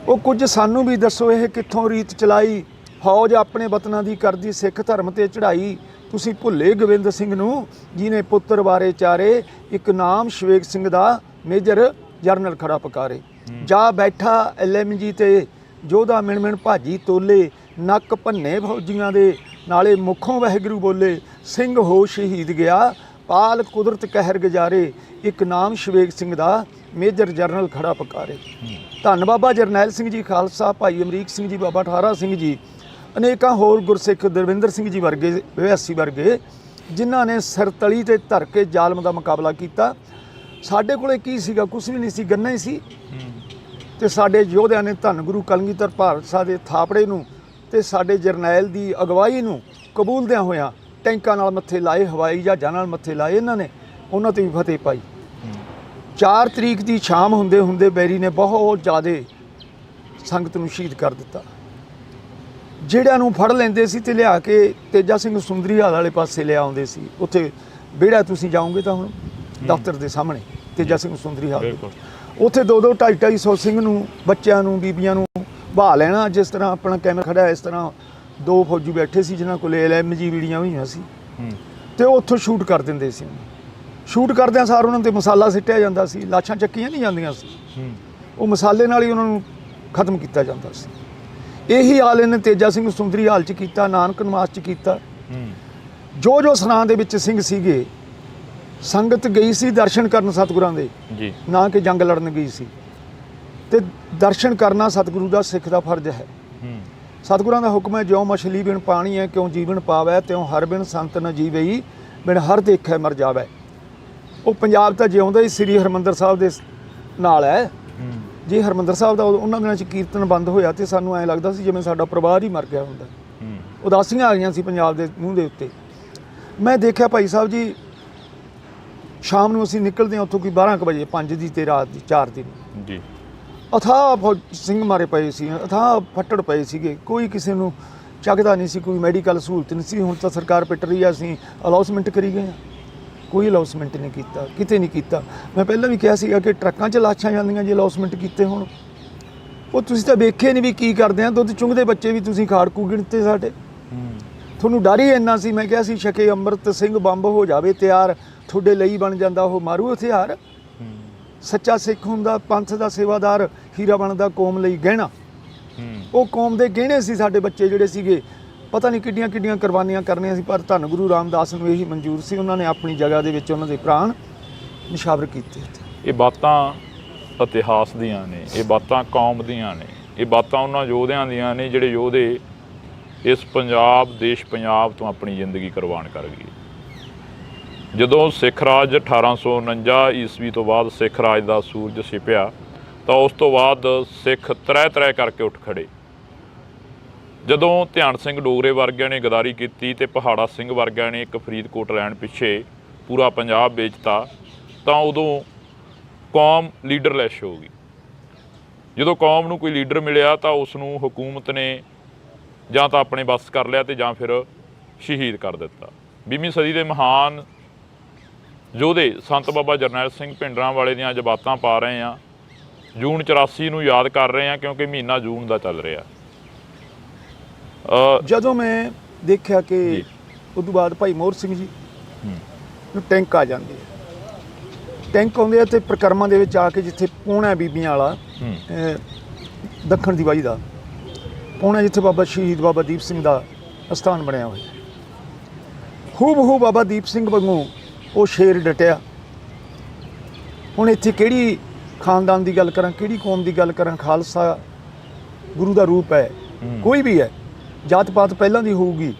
A: ਉਹ ਕੁਝ ਸਾਨੂੰ ਵੀ ਦੱਸੋ ਇਹ ਕਿੱਥੋਂ ਰੀਤ ਚਲਾਈ, ਫੌਜ ਆਪਣੇ ਵਤਨਾਂ ਦੀ ਕਰਦੀ ਸਿੱਖ ਧਰਮ 'ਤੇ ਚੜ੍ਹਾਈ, ਤੁਸੀਂ ਭੁੱਲੇ ਗੋਬਿੰਦ ਸਿੰਘ ਨੂੰ ਜਿਹਨੇ ਪੁੱਤਰ ਵਾਰੇ ਚਾਰੇ, ਇੱਕ ਨਾਮ ਸ਼ਵੇਗ ਸਿੰਘ ਦਾ ਮੇਜਰ ਜਰਨਲ ਖੜਾ ਪਕਾਰੇ। ਜਾ ਬੈਠਾ LMG ਤੇ ਯੋਧਾ ਮਿਣ ਭਾਜੀ ਤੋਲੇ, ਨੱਕ ਭੰਨੇ ਫੌਜੀਆਂ ਦੇ ਨਾਲੇ ਮੁੱਖੋਂ ਵਾਹਿਗੁਰੂ ਬੋਲੇ, ਸਿੰਘ ਹੋ ਸ਼ਹੀਦ ਗਿਆ ਪਾਲ ਕੁਦਰਤ ਕਹਿਰ ਗੁਜ਼ਾਰੇ, ਇੱਕ ਨਾਮ ਸ਼ਵੇਗ ਸਿੰਘ ਦਾ ਮੇਜਰ ਜਰਨਲ ਖੜਾ ਪਕਾਰੇ। ਧੰਨ ਬਾਬਾ ਜਰਨੈਲ ਸਿੰਘ ਜੀ ਖਾਲਸਾ, ਭਾਈ ਅਮਰੀਕ ਸਿੰਘ ਜੀ, ਬਾਬਾ ਠਾਰਾ ਸਿੰਘ ਜੀ, ਅਨੇਕਾਂ ਹੋਰ ਗੁਰਸਿੱਖ, ਦਰਵਿੰਦਰ ਸਿੰਘ ਜੀ ਵਰਗੇ, ਵਿਆਸੀ ਵਰਗੇ, ਜਿਨ੍ਹਾਂ ਨੇ ਸਿਰ ਤਲੀ ਤੇ ਧਰ ਕੇ ਜ਼ਾਲਮ ਦਾ ਮੁਕਾਬਲਾ ਕੀਤਾ। ਸਾਡੇ ਕੋਲੇ ਕੀ ਸੀਗਾ? ਕੁਛ ਵੀ ਨਹੀਂ ਸੀ, ਗੰਨਾ ਹੀ ਸੀ। ਤੇ ਸਾਡੇ ਯੋਧਿਆਂ ਨੇ ਧੰਨ ਗੁਰੂ ਕਲਗੀਧਰ ਭਾਰਤ ਸਾਹਿਬ ਦੇ ਥਾਪੜੇ ਨੂੰ ਤੇ ਸਾਡੇ ਜਰਨੈਲ ਦੀ ਅਗਵਾਈ ਨੂੰ ਕਬੂਲਦਿਆਂ ਹੋਇਆਂ ਟੈਂਕਾਂ ਨਾਲ ਮੱਥੇ ਲਾਏ, ਹਵਾਈ ਜਹਾਜ਼ਾਂ ਨਾਲ ਮੱਥੇ ਲਾਏ। ਇਹਨਾਂ ਨੇ ਉਹਨਾਂ ਤੇ ਵੀ ਫਤਿਹ ਪਾਈ। 4 ਤਰੀਕ ਦੀ ਸ਼ਾਮ ਹੁੰਦੇ ਹੁੰਦੇ ਬੈਰੀ ਨੇ ਬਹੁਤ ਜ਼ਿਆਦਾ ਸੰਗਤ ਨੂੰ ਸ਼ਹੀਦ ਕਰ ਦਿੱਤਾ। ਜਿਹੜਿਆਂ ਨੂੰ ਫੜ ਲੈਂਦੇ ਸੀ ਤੇ ਲਿਆ ਕੇ ਤੇਜਾ ਸਿੰਘ ਸੁੰਦਰੀਹਾਲ ਵਾਲੇ ਪਾਸੇ ਲਿਆ ਆਉਂਦੇ ਸੀ। ਉੱਥੇ ਵਿਹੜਾ ਤੁਸੀਂ ਜਾਓਗੇ ਤਾਂ ਹੁਣ ਦਫ਼ਤਰ ਦੇ ਸਾਹਮਣੇ ਤੇਜਾ ਸਿੰਘ ਸੁੰਦਰੀਹਾਲ, ਉੱਥੇ 2-2, 250-250 ਸਿੰਘ ਨੂੰ, ਬੱਚਿਆਂ ਨੂੰ, ਬੀਬੀਆਂ ਨੂੰ ਬਹਾ ਲੈਣਾ। ਜਿਸ ਤਰ੍ਹਾਂ ਆਪਣਾ ਕੈਮਰਾ ਖੜਾ ਹੈ, ਇਸ ਤਰ੍ਹਾਂ 2 ਫੌਜੀ ਬੈਠੇ ਸੀ ਜਿਨ੍ਹਾਂ ਕੋਲ LMG ਵੀੜੀਆਂ ਹੋਈਆਂ ਸੀ ਤੇ ਉਹ ਉੱਥੋਂ ਸ਼ੂਟ ਕਰ ਦਿੰਦੇ ਸੀ। ਸ਼ੂਟ ਕਰਦਿਆਂ ਸਾਰ ਉਹਨਾਂ 'ਤੇ ਮਸਾਲਾ ਸਿੱਟਿਆ ਜਾਂਦਾ ਸੀ, ਲਾਸ਼ਾਂ ਚੱਕੀਆਂ ਨਹੀਂ ਜਾਂਦੀਆਂ ਸੀ, ਉਹ ਮਸਾਲੇ ਨਾਲ ਹੀ ਉਹਨਾਂ ਨੂੰ ਖਤਮ ਕੀਤਾ ਜਾਂਦਾ ਸੀ। ਇਹੀ ਹਾਲ ਇਹਨੇ ਤੇਜਾ ਸਿੰਘ ਸੁੰਦਰੀਹਾਲ 'ਚ ਕੀਤਾ, ਨਾਨਕ ਨਿਵਾਸ 'ਚ ਕੀਤਾ। ਜੋ ਸਰਾਂ ਦੇ ਵਿੱਚ ਸਿੰਘ ਸੀਗੇ, ਸੰਗਤ ਗਈ ਸੀ ਦਰਸ਼ਨ ਕਰਨ ਸਤਿਗੁਰਾਂ ਦੇ ਜੀ, ਨਾ ਕਿ ਜੰਗ ਲੜਨ ਗਈ ਸੀ। ਤੇ ਦਰਸ਼ਨ ਕਰਨਾ ਸਤਿਗੁਰੂ ਦਾ ਸਿੱਖ ਦਾ ਫਰਜ਼ ਹੈ। ਸਤਿਗੁਰਾਂ ਦਾ ਹੁਕਮ ਹੈ, ਜਿਉਂ ਮਛਲੀ ਬਿਨ ਪਾਣੀ ਹੈ, ਕਿਉਂ ਜੀਵਨ ਪਾਵੈ, ਤਿਉਂ ਹਰ ਬਿਨ ਸੰਤ ਨ ਜੀਵਈ, ਬਿਨ ਹਰ ਦੇਖੈ ਮਰ ਜਾਵੈ। ਉਹ ਪੰਜਾਬ ਤਾਂ ਜਿਉਂਦਾ ਹੀ ਸ੍ਰੀ ਹਰਿਮੰਦਰ ਸਾਹਿਬ ਦੇ ਨਾਲ ਹੈ। ਜੇ ਹਰਿਮੰਦਰ ਸਾਹਿਬ ਦਾ ਉਹਨਾਂ ਦਿਨਾਂ 'ਚ ਕੀਰਤਨ ਬੰਦ ਹੋਇਆ ਤੇ ਸਾਨੂੰ ਐਂ ਲੱਗਦਾ ਸੀ ਜਿਵੇਂ ਸਾਡਾ ਪਰਿਵਾਰ ਹੀ ਮਰ ਗਿਆ ਹੁੰਦਾ। ਉਦਾਸੀਆਂ ਆ ਗਈਆਂ ਸੀ ਪੰਜਾਬ ਦੇ ਮੂੰਹ ਦੇ ਉੱਤੇ। ਮੈਂ ਦੇਖਿਆ ਭਾਈ ਸਾਹਿਬ ਜੀ, ਸ਼ਾਮ ਨੂੰ ਅਸੀਂ ਨਿਕਲਦੇ ਹਾਂ ਉੱਥੋਂ ਕੋਈ 12 ਵਜੇ, 5 ਦੀ ਤੇ ਰਾਤ ਦੀ 4 ਦੀ ਜੀ। ਅਥਾਹ ਸਿੰਘ ਮਾਰੇ ਪਏ ਸੀ, ਅਥਾਹ ਫੱਟੜ ਪਏ ਸੀਗੇ, ਕੋਈ ਕਿਸੇ ਨੂੰ ਚੱਕਦਾ ਨਹੀਂ ਸੀ, ਕੋਈ ਮੈਡੀਕਲ ਸਹੂਲਤ ਨਹੀਂ ਸੀ। ਹੁਣ ਤਾਂ ਸਰਕਾਰ ਪਿੱਟ ਰਹੀ ਆ, ਅਸੀਂ ਅਲਾਉਸਮੈਂਟ ਕਰੀ ਗਏ ਹਾਂ, ਕੋਈ ਅਲਾਉਸਮੈਂਟ ਨਹੀਂ ਕੀਤਾ, ਕਿਤੇ ਨਹੀਂ ਕੀਤਾ। ਮੈਂ ਪਹਿਲਾਂ ਵੀ ਕਿਹਾ ਸੀਗਾ ਕਿ ਟਰੱਕਾਂ 'ਚ ਲਾਸ਼ਾਂ ਜਾਂਦੀਆਂ ਜੇ ਅਲਾਉਸਮੈਂਟ ਕੀਤੇ ਹੁਣ। ਉਹ ਤੁਸੀਂ ਤਾਂ ਵੇਖੇ ਨਹੀਂ ਵੀ ਕੀ ਕਰਦੇ ਆ, ਦੁੱਧ ਚੁੰਘਦੇ ਬੱਚੇ ਵੀ ਤੁਸੀਂ ਖਾੜਕੂ ਗਿਣਤੇ ਸਾਡੇ। ਤੁਹਾਨੂੰ ਡਰ ਹੀ ਇੰਨਾ ਸੀ। ਮੈਂ ਕਿਹਾ ਸੀ ਛਕੇ ਅੰਮ੍ਰਿਤ ਸਿੰਘ ਬੰਬ ਹੋ ਜਾਵੇ ਤਿਆਰ, ਤੁਹਾਡੇ ਲਈ ਬਣ ਜਾਂਦਾ ਉਹ ਮਾਰੂ ਹਥਿਆਰ। ਸੱਚਾ ਸਿੱਖ ਹੁੰਦਾ, ਪੰਥ ਦਾ ਸੇਵਾਦਾਰ, ਹੀਰਾ ਬਣਦਾ ਕੌਮ ਲਈ ਗਹਿਣਾ। ਉਹ ਕੌਮ ਦੇ ਗਹਿਣੇ ਸੀ ਸਾਡੇ ਬੱਚੇ ਜਿਹੜੇ ਸੀਗੇ। ਪਤਾ ਨਹੀਂ ਕਿੱਡੀਆਂ ਕਿੱਡੀਆਂ ਕੁਰਬਾਨੀਆਂ ਕਰਨੀਆਂ ਸੀ, ਪਰ ਧੰਨ ਗੁਰੂ ਰਾਮਦਾਸ ਨੂੰ ਇਹੀ ਮਨਜ਼ੂਰ ਸੀ। ਉਹਨਾਂ ਨੇ ਆਪਣੀ ਜਗ੍ਹਾ ਦੇ ਵਿੱਚ ਉਹਨਾਂ ਦੇ ਪ੍ਰਾਣ ਨਿਸ਼ਾਵਰ ਕੀਤੇ। ਇਹ
B: ਬਾਤਾਂ ਇਤਿਹਾਸ ਦੀਆਂ ਨੇ, ਇਹ ਬਾਤਾਂ ਕੌਮ ਦੀਆਂ ਨੇ, ਇਹ ਬਾਤਾਂ ਉਹਨਾਂ ਯੋਧਿਆਂ ਦੀਆਂ ਨੇ ਜਿਹੜੇ ਯੋਧੇ ਇਸ ਦੇਸ਼ ਪੰਜਾਬ ਤੋਂ ਆਪਣੀ ਜ਼ਿੰਦਗੀ ਕੁਰਬਾਨ ਕਰ ਗਏ। ਜਦੋਂ ਸਿੱਖ ਰਾਜ 1849 ਈਸਵੀ ਤੋਂ ਬਾਅਦ ਸਿੱਖ ਰਾਜ ਦਾ ਸੂਰਜ ਛਿਪਿਆ ਤਾਂ ਉਸ ਤੋਂ ਬਾਅਦ ਸਿੱਖ ਤਰ੍ਹਾਂ ਕਰਕੇ ਉੱਠ ਖੜੇ। ਜਦੋਂ ਧਿਆਨ ਸਿੰਘ ਡੋਗਰੇ ਵਰਗਿਆਂ ਨੇ ਗਦਾਰੀ ਕੀਤੀ ਤੇ ਪਹਾੜਾ ਸਿੰਘ ਵਰਗਿਆਂ ਨੇ ਇੱਕ ਫਰੀਦਕੋਟ ਲੈਣ ਪਿੱਛੇ ਪੂਰਾ ਪੰਜਾਬ ਵੇਚਤਾ, ਤਾਂ ਉਦੋਂ ਕੌਮ ਲੀਡਰਲੈਸ ਹੋ ਗਈ। ਜਦੋਂ ਕੌਮ ਨੂੰ ਕੋਈ ਲੀਡਰ ਮਿਲਿਆ ਤਾਂ ਉਸ ਨੂੰ ਹਕੂਮਤ ਨੇ ਜਾਂ ਤਾਂ ਆਪਣੇ ਵੱਸ ਕਰ ਲਿਆ ਤੇ ਜਾਂ ਫਿਰ ਸ਼ਹੀਦ ਕਰ ਦਿੱਤਾ। 20ਵੀਂ ਸਦੀ ਦੇ ਮਹਾਨ ਯੋਧੇ ਸੰਤ ਬਾਬਾ ਜਰਨੈਲ ਸਿੰਘ ਭਿੰਡਰਾਂਵਾਲੇ ਦੀਆਂ ਅੱਜ ਬਾਤਾਂ ਪਾ ਰਹੇ ਹਾਂ। ਜੂਨ 84 ਨੂੰ ਯਾਦ ਕਰ ਰਹੇ ਹਾਂ ਕਿਉਂਕਿ ਮਹੀਨਾ ਜੂਨ ਦਾ ਚੱਲ ਰਿਹਾ।
A: ਜਦੋਂ ਮੈਂ ਦੇਖਿਆ ਕਿ ਉਸ ਤੋਂ ਬਾਅਦ ਭਾਈ ਮੋਹਰ ਸਿੰਘ ਜੀ ਨੂੰ ਟੈਂਕ ਆ ਜਾਂਦੇ ਆ, ਟੈਂਕ ਆਉਂਦੇ ਆ ਤੇ ਪ੍ਰਕਰਮਾਂ ਦੇ ਵਿੱਚ ਆ ਕੇ ਜਿੱਥੇ ਪੌਣਾ ਬੀਬੀਆਂ ਵਾਲਾ ਦੱਖਣ ਦੀ ਵਾਈ ਦਾ ਪੌਣਾ, ਜਿੱਥੇ ਬਾਬਾ ਸ਼ਹੀਦ ਬਾਬਾ ਦੀਪ ਸਿੰਘ ਦਾ ਅਸਥਾਨ ਬਣਿਆ ਹੋਇਆ, ਹੂਬਹੂ ਬਾਬਾ ਦੀਪ ਸਿੰਘ ਵਾਂਗੂ ਉਹ ਸ਼ੇਰ ਡਟਿਆ। ਹੁਣ ਇੱਥੇ ਕਿਹੜੀ ਖਾਨਦਾਨ ਦੀ ਗੱਲ ਕਰਾਂ, ਕਿਹੜੀ ਕੌਮ ਦੀ ਗੱਲ ਕਰਾਂ? ਖਾਲਸਾ ਗੁਰੂ ਦਾ ਰੂਪ ਹੈ, ਕੋਈ ਵੀ ਹੈ, ਜਾਤ ਪਾਤ ਪਹਿਲਾਂ ਦੀ ਹੋਊਗੀ,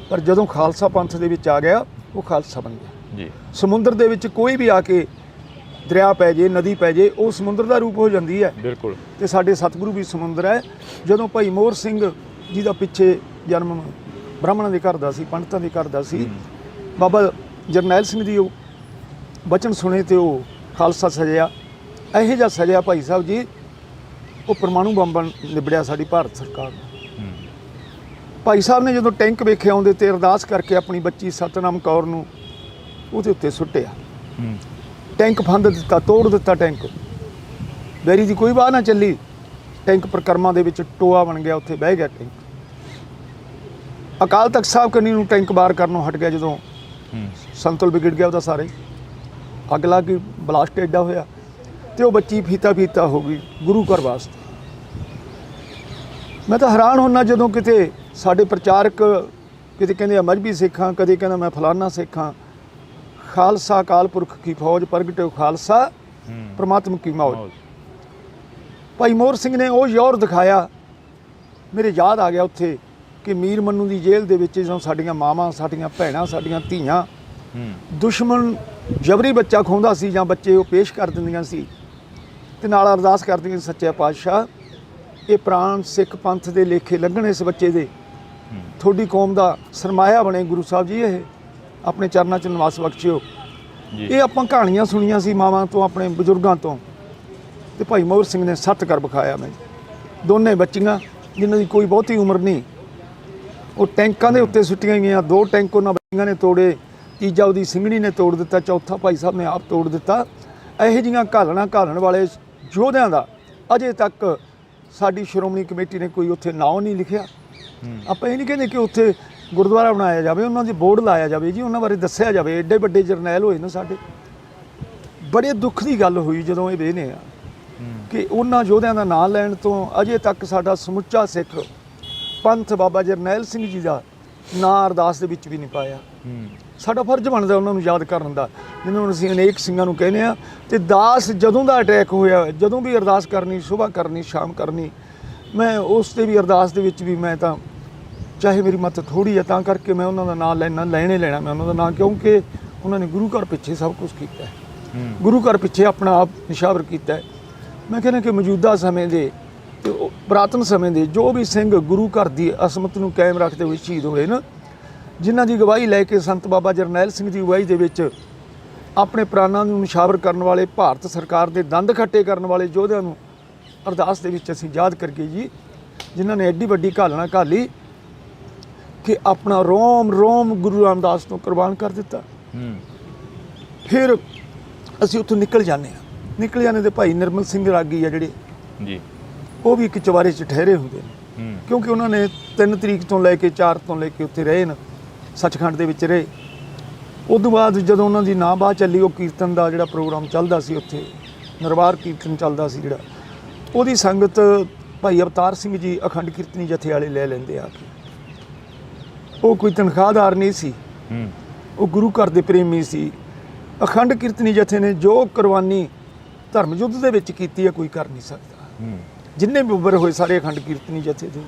A: ਪਰ ਜਦੋਂ ਖਾਲਸਾ ਪੰਥ ਦੇ ਵਿੱਚ ਆ ਗਿਆ ਉਹ ਖਾਲਸਾ ਬਣ ਗਿਆ ਜੀ। ਸਮੁੰਦਰ ਦੇ ਵਿੱਚ ਕੋਈ ਵੀ ਆ ਕੇ ਦਰਿਆ ਪੈ ਜੇ, ਨਦੀ ਪੈ ਜੇ, ਉਹ ਸਮੁੰਦਰ ਦਾ ਰੂਪ ਹੋ ਜਾਂਦੀ ਹੈ। ਬਿਲਕੁਲ। ਤੇ ਸਾਡੇ ਸਤਿਗੁਰੂ ਵੀ ਸਮੁੰਦਰ ਹੈ। ਜਦੋਂ ਭਾਈ ਮੋਹਰ ਸਿੰਘ ਜੀ ਦਾ ਪਿੱਛੇ ਜਨਮ ਬ੍ਰਾਹਮਣਾਂ ਦੇ ਘਰ ਦਾ ਸੀ, ਪੰਡਤਾਂ ਦੇ ਘਰ ਦਾ ਸੀ, ਬਾਬਾ ਜਰਨੈਲ ਸਿੰਘ ਦੀ ਉਹ ਬਚਨ ਸੁਣੇ ਤੇ ਉਹ ਖਾਲਸਾ ਸਜਿਆ। ਇਹੋ ਜਿਹਾ ਸਜਿਆ ਭਾਈ ਸਾਹਿਬ ਜੀ, ਉਹ ਪਰਮਾਣੂ ਬੰਬ ਨਿਬੜਿਆ ਸਾਡੀ ਭਾਰਤ ਸਰਕਾਰ ਨੂੰ। ਭਾਈ ਸਾਹਿਬ ਨੇ ਜਦੋਂ ਟੈਂਕ ਵੇਖੇ ਆਉਂਦੇ ਤੇ ਅਰਦਾਸ ਕਰਕੇ ਆਪਣੀ ਬੱਚੀ ਸਤਨਾਮ ਕੌਰ ਨੂੰ ਉਹਦੇ ਉੱਤੇ ਸੁੱਟਿਆ। ਟੈਂਕ ਫੰਦ ਦਿੱਤਾ, ਤੋੜ ਦਿੱਤਾ ਟੈਂਕ। ਬੈਰੀ ਦੀ ਕੋਈ ਬਾਹ ਨਾ ਚੱਲੀ, ਟੈਂਕ ਪ੍ਰਕਰਮਾਂ ਦੇ ਵਿੱਚ ਟੋਆ ਬਣ ਗਿਆ, ਉੱਥੇ ਬਹਿ ਗਿਆ ਟੈਂਕ। ਅਕਾਲ ਤਖਤ ਸਾਹਿਬ ਕੰਨੀ ਨੂੰ ਟੈਂਕ ਬਾਹਰ ਕਰਨੋਂ ਹਟ ਗਿਆ। ਜਦੋਂ ਸੰਤੁਲ ਵਿਗੜ ਗਿਆ ਉਹਦਾ ਸਾਰੇ, ਅੱਗ ਲੱਗ ਗਈ, ਬਲਾਸਟ ਐਡਾ ਹੋਇਆ ਤੇ ਉਹ ਬੱਚੀ ਫੀਤਾ ਹੋ ਗਈ ਗੁਰੂ ਘਰ ਵਾਸਤੇ। ਮੈਂ ਤਾਂ ਹੈਰਾਨ ਹੁੰਦਾ ਜਦੋਂ ਕਿਤੇ ਸਾਡੇ ਪ੍ਰਚਾਰਕ ਕਿਤੇ ਕਹਿੰਦੇ ਆ ਮਜ਼੍ਹਬੀ ਸਿੱਖਾਂ, ਕਦੇ ਕਹਿੰਦਾ ਮੈਂ ਫਲਾਨਾ ਸਿੱਖਾਂ। ਖਾਲਸਾ ਅਕਾਲ ਪੁਰਖ ਕੀ ਫੌਜ ਪ੍ਰਗਟਿਓ ਖਾਲਸਾ, ਪ੍ਰਮਾਤਮਾ ਕੀ ਮੌਜ। ਭਾਈ ਮੋਹਰ ਸਿੰਘ ਨੇ ਉਹ ਜ਼ੋਰ ਦਿਖਾਇਆ, ਮੇਰੇ ਯਾਦ ਆ ਗਿਆ ਉੱਥੇ ਕਿ ਮੀਰ ਮੰਨੂ ਦੀ ਜੇਲ੍ਹ ਦੇ ਵਿੱਚ ਜਦੋਂ ਸਾਡੀਆਂ ਮਾਵਾਂ, ਸਾਡੀਆਂ ਭੈਣਾਂ, ਸਾਡੀਆਂ ਧੀਆਂ ਦੁਸ਼ਮਣ ਜਬਰੀ ਬੱਚਾ ਖੋਹਦਾ ਸੀ ਜਾਂ ਬੱਚੇ ਉਹ ਪੇਸ਼ ਕਰ ਦਿੰਦੀਆਂ ਸੀ ਤੇ ਨਾਲ ਅਰਦਾਸ ਕਰਦੀਆਂ, ਸੱਚੇ ਪਾਤਸ਼ਾਹ ਇਹ ਪ੍ਰਾਣ ਸਿੱਖ ਪੰਥ ਦੇ ਲੇਖੇ ਲੱਗਣ ਇਸ ਬੱਚੇ ਦੇ, ਤੁਹਾਡੀ ਕੌਮ ਦਾ ਸਰਮਾਇਆ ਬਣੇ ਗੁਰੂ ਸਾਹਿਬ ਜੀ, ਇਹ ਆਪਣੇ ਚਰਨਾਂ 'ਚ ਨਿਵਾਸ ਬਖਸ਼ਿਓ। ਇਹ ਆਪਾਂ ਕਹਾਣੀਆਂ ਸੁਣੀਆਂ ਸੀ ਮਾਵਾਂ ਤੋਂ, ਆਪਣੇ ਬਜ਼ੁਰਗਾਂ ਤੋਂ, ਤੇ ਭਾਈ ਮੋਹਰ ਸਿੰਘ ਨੇ ਸੱਤ ਕਰ ਵਿਖਾਇਆ। ਮੈਂ ਦੋਨੇ ਬੱਚੀਆਂ ਜਿਨ੍ਹਾਂ ਦੀ ਕੋਈ ਬਹੁਤੀ ਉਮਰ ਨਹੀਂ, ਉਹ ਟੈਂਕਾਂ ਦੇ ਉੱਤੇ ਸੁੱਟੀਆਂ ਗਈਆਂ। 2 ਟੈਂਕ ਉਹਨਾਂ ਬੱਚੀਆਂ ਨੇ ਤੋੜੇ, ਤੀਜਾ ਉਹਦੀ ਸਿੰਘਣੀ ਨੇ ਤੋੜ ਦਿੱਤਾ, ਚੌਥਾ ਭਾਈ ਸਾਹਿਬ ਨੇ ਆਪ ਤੋੜ ਦਿੱਤਾ। ਇਹੋ ਜਿਹੀਆਂ ਘਾਲਣ ਵਾਲੇ ਯੋਧਿਆਂ ਦਾ ਅਜੇ ਤੱਕ ਸਾਡੀ ਸ਼੍ਰੋਮਣੀ ਕਮੇਟੀ ਨੇ ਕੋਈ ਉੱਥੇ ਨਾਂ ਨਹੀਂ ਲਿਖਿਆ। ਆਪਾਂ ਇਹ ਨਹੀਂ ਕਹਿੰਦੇ ਕਿ ਉੱਥੇ ਗੁਰਦੁਆਰਾ ਬਣਾਇਆ ਜਾਵੇ, ਉਹਨਾਂ ਦੇ ਬੋਰਡ ਲਾਇਆ ਜਾਵੇ ਜੀ, ਉਹਨਾਂ ਬਾਰੇ ਦੱਸਿਆ ਜਾਵੇ। ਐਡੇ ਵੱਡੇ ਜਰਨੈਲ ਹੋਏ ਨੇ ਸਾਡੇ। ਬੜੇ ਦੁੱਖ ਦੀ ਗੱਲ ਹੋਈ ਜਦੋਂ ਇਹ ਵੇਖਦੇ ਆ ਕਿ ਉਹਨਾਂ ਯੋਧਿਆਂ ਦਾ ਨਾਂ ਲੈਣ ਤੋਂ ਅਜੇ ਤੱਕ ਸਾਡਾ ਸਮੁੱਚਾ ਸਿੱਖ ਪੰਥ ਬਾਬਾ ਜਰਨੈਲ ਸਿੰਘ ਜੀ ਦਾ ਨਾਂ ਅਰਦਾਸ ਦੇ ਵਿੱਚ ਵੀ ਨਹੀਂ ਪਾਇਆ। ਸਾਡਾ ਫਰਜ਼ ਬਣਦਾ ਉਹਨਾਂ ਨੂੰ ਯਾਦ ਕਰਨ ਦਾ, ਜਿਹਨਾਂ ਨੂੰ ਅਸੀਂ ਅਨੇਕ ਸਿੰਘਾਂ ਨੂੰ ਕਹਿੰਦੇ ਆ। ਤੇ ਦਾਸ ਜਦੋਂ ਦਾ ਅਟੈਕ ਹੋਇਆ, ਜਦੋਂ ਵੀ ਅਰਦਾਸ ਕਰਨੀ, ਸੁਬਾਹ ਕਰਨੀ, ਸ਼ਾਮ ਕਰਨੀ, ਮੈਂ ਉਸ 'ਤੇ ਵੀ ਅਰਦਾਸ ਦੇ ਵਿੱਚ ਵੀ ਮੈਂ ਤਾਂ ਚਾਹੇ ਮੇਰੀ ਮੱਤ ਥੋੜ੍ਹੀ ਹੈ ਤਾਂ ਕਰਕੇ ਮੈਂ ਉਹਨਾਂ ਦਾ ਨਾਂ ਲੈਣਾ ਲੈਣਾ ਮੈਂ ਉਹਨਾਂ ਦਾ ਨਾਂ, ਕਿਉਂਕਿ ਉਹਨਾਂ ਨੇ ਗੁਰੂ ਘਰ ਪਿੱਛੇ ਸਭ ਕੁਛ ਕੀਤਾ ਹੈ, ਗੁਰੂ ਘਰ ਪਿੱਛੇ ਆਪਣਾ ਆਪ ਨਿਸ਼ਾਵਰ ਕੀਤਾ ਹੈ। ਮੈਂ ਕਹਿੰਦਾ ਕਿ ਮੌਜੂਦਾ ਸਮੇਂ ਦੇ ਤੇ ਪੁਰਾਤਨ ਸਮੇਂ ਦੇ ਜੋ ਵੀ ਸਿੰਘ ਗੁਰੂ ਘਰ ਦੀ ਅਸਮਤ ਨੂੰ ਕਾਇਮ ਰੱਖਦੇ ਹੋਏ ਸ਼ਹੀਦ ਹੋਏ ਨਾ, ਜਿਨ੍ਹਾਂ ਦੀ ਗਵਾਹੀ ਲੈ ਕੇ ਸੰਤ ਬਾਬਾ ਜਰਨੈਲ ਸਿੰਘ ਦੀ ਅਗਵਾਈ ਦੇ ਵਿੱਚ ਆਪਣੇ ਪ੍ਰਾਣਾਂ ਨੂੰ ਨਿਸ਼ਾਵਰ ਕਰਨ ਵਾਲੇ, ਭਾਰਤ ਸਰਕਾਰ ਦੇ ਦੰਦ ਖੱਟੇ ਕਰਨ ਵਾਲੇ ਯੋਧਿਆਂ ਨੂੰ ਅਰਦਾਸ ਦੇ ਵਿੱਚ ਅਸੀਂ ਯਾਦ ਕਰਕੇ ਜੀ, ਜਿਨ੍ਹਾਂ ਨੇ ਐਡੀ ਵੱਡੀ ਘਾਲਣਾ ਘਾਲੀ ਕਿ ਆਪਣਾ ਰੋਮ ਗੁਰੂ ਰਾਮਦਾਸ ਤੋਂ ਕੁਰਬਾਨ ਕਰ ਦਿੱਤਾ। ਫਿਰ ਅਸੀਂ ਉੱਥੋਂ ਨਿਕਲ ਜਾਂਦੇ ਤੇ ਭਾਈ ਨਿਰਮਲ ਸਿੰਘ ਰਾਗੀ ਆ ਜਿਹੜੇ ਜੀ, ਉਹ ਵੀ ਇੱਕ ਚਵਾਰੇ 'ਚ ਠਹਿਰੇ ਹੁੰਦੇ ਨੇ, ਕਿਉਂਕਿ ਉਹਨਾਂ ਨੇ 3 ਤਰੀਕ ਤੋਂ ਲੈ ਕੇ 4 ਤੋਂ ਲੈ ਕੇ ਉੱਥੇ ਰਹੇ ਨੇ, ਸੱਚਖੰਡ ਦੇ ਵਿੱਚ ਰਹੇ। ਉਦੋਂ ਬਾਅਦ ਜਦੋਂ ਉਹਨਾਂ ਦੀ ਨਾਂ ਬਾਅਦ ਚੱਲੀ, ਉਹ ਕੀਰਤਨ ਦਾ ਜਿਹੜਾ ਪ੍ਰੋਗਰਾਮ ਚੱਲਦਾ ਸੀ ਉੱਥੇ, ਨਰਵਾਰ ਕੀਰਤਨ ਚੱਲਦਾ ਸੀ ਜਿਹੜਾ, ਉਹਦੀ ਸੰਗਤ ਭਾਈ ਅਵਤਾਰ ਸਿੰਘ ਜੀ ਅਖੰਡ ਕੀਰਤਨੀ ਜਥੇ ਵਾਲੇ ਲੈ ਲੈਂਦੇ ਆ ਕੇ। ਉਹ ਕੋਈ ਤਨਖਾਹਦਾਰ ਨਹੀਂ ਸੀ, ਉਹ ਗੁਰੂ ਘਰ ਦੇ ਪ੍ਰੇਮੀ ਸੀ। ਅਖੰਡ ਕੀਰਤਨੀ ਜਥੇ ਨੇ ਜੋ ਕੁਰਬਾਨੀ ਧਰਮ ਯੁੱਧ ਦੇ ਵਿੱਚ ਕੀਤੀ ਹੈ ਕੋਈ ਕਰ ਨਹੀਂ ਸਕਦਾ। ਜਿੰਨੇ ਵੀ ਉੱਭਰ ਹੋਏ ਸਾਰੇ ਅਖੰਡ ਕੀਰਤਨੀ ਜਥੇ ਦੇ,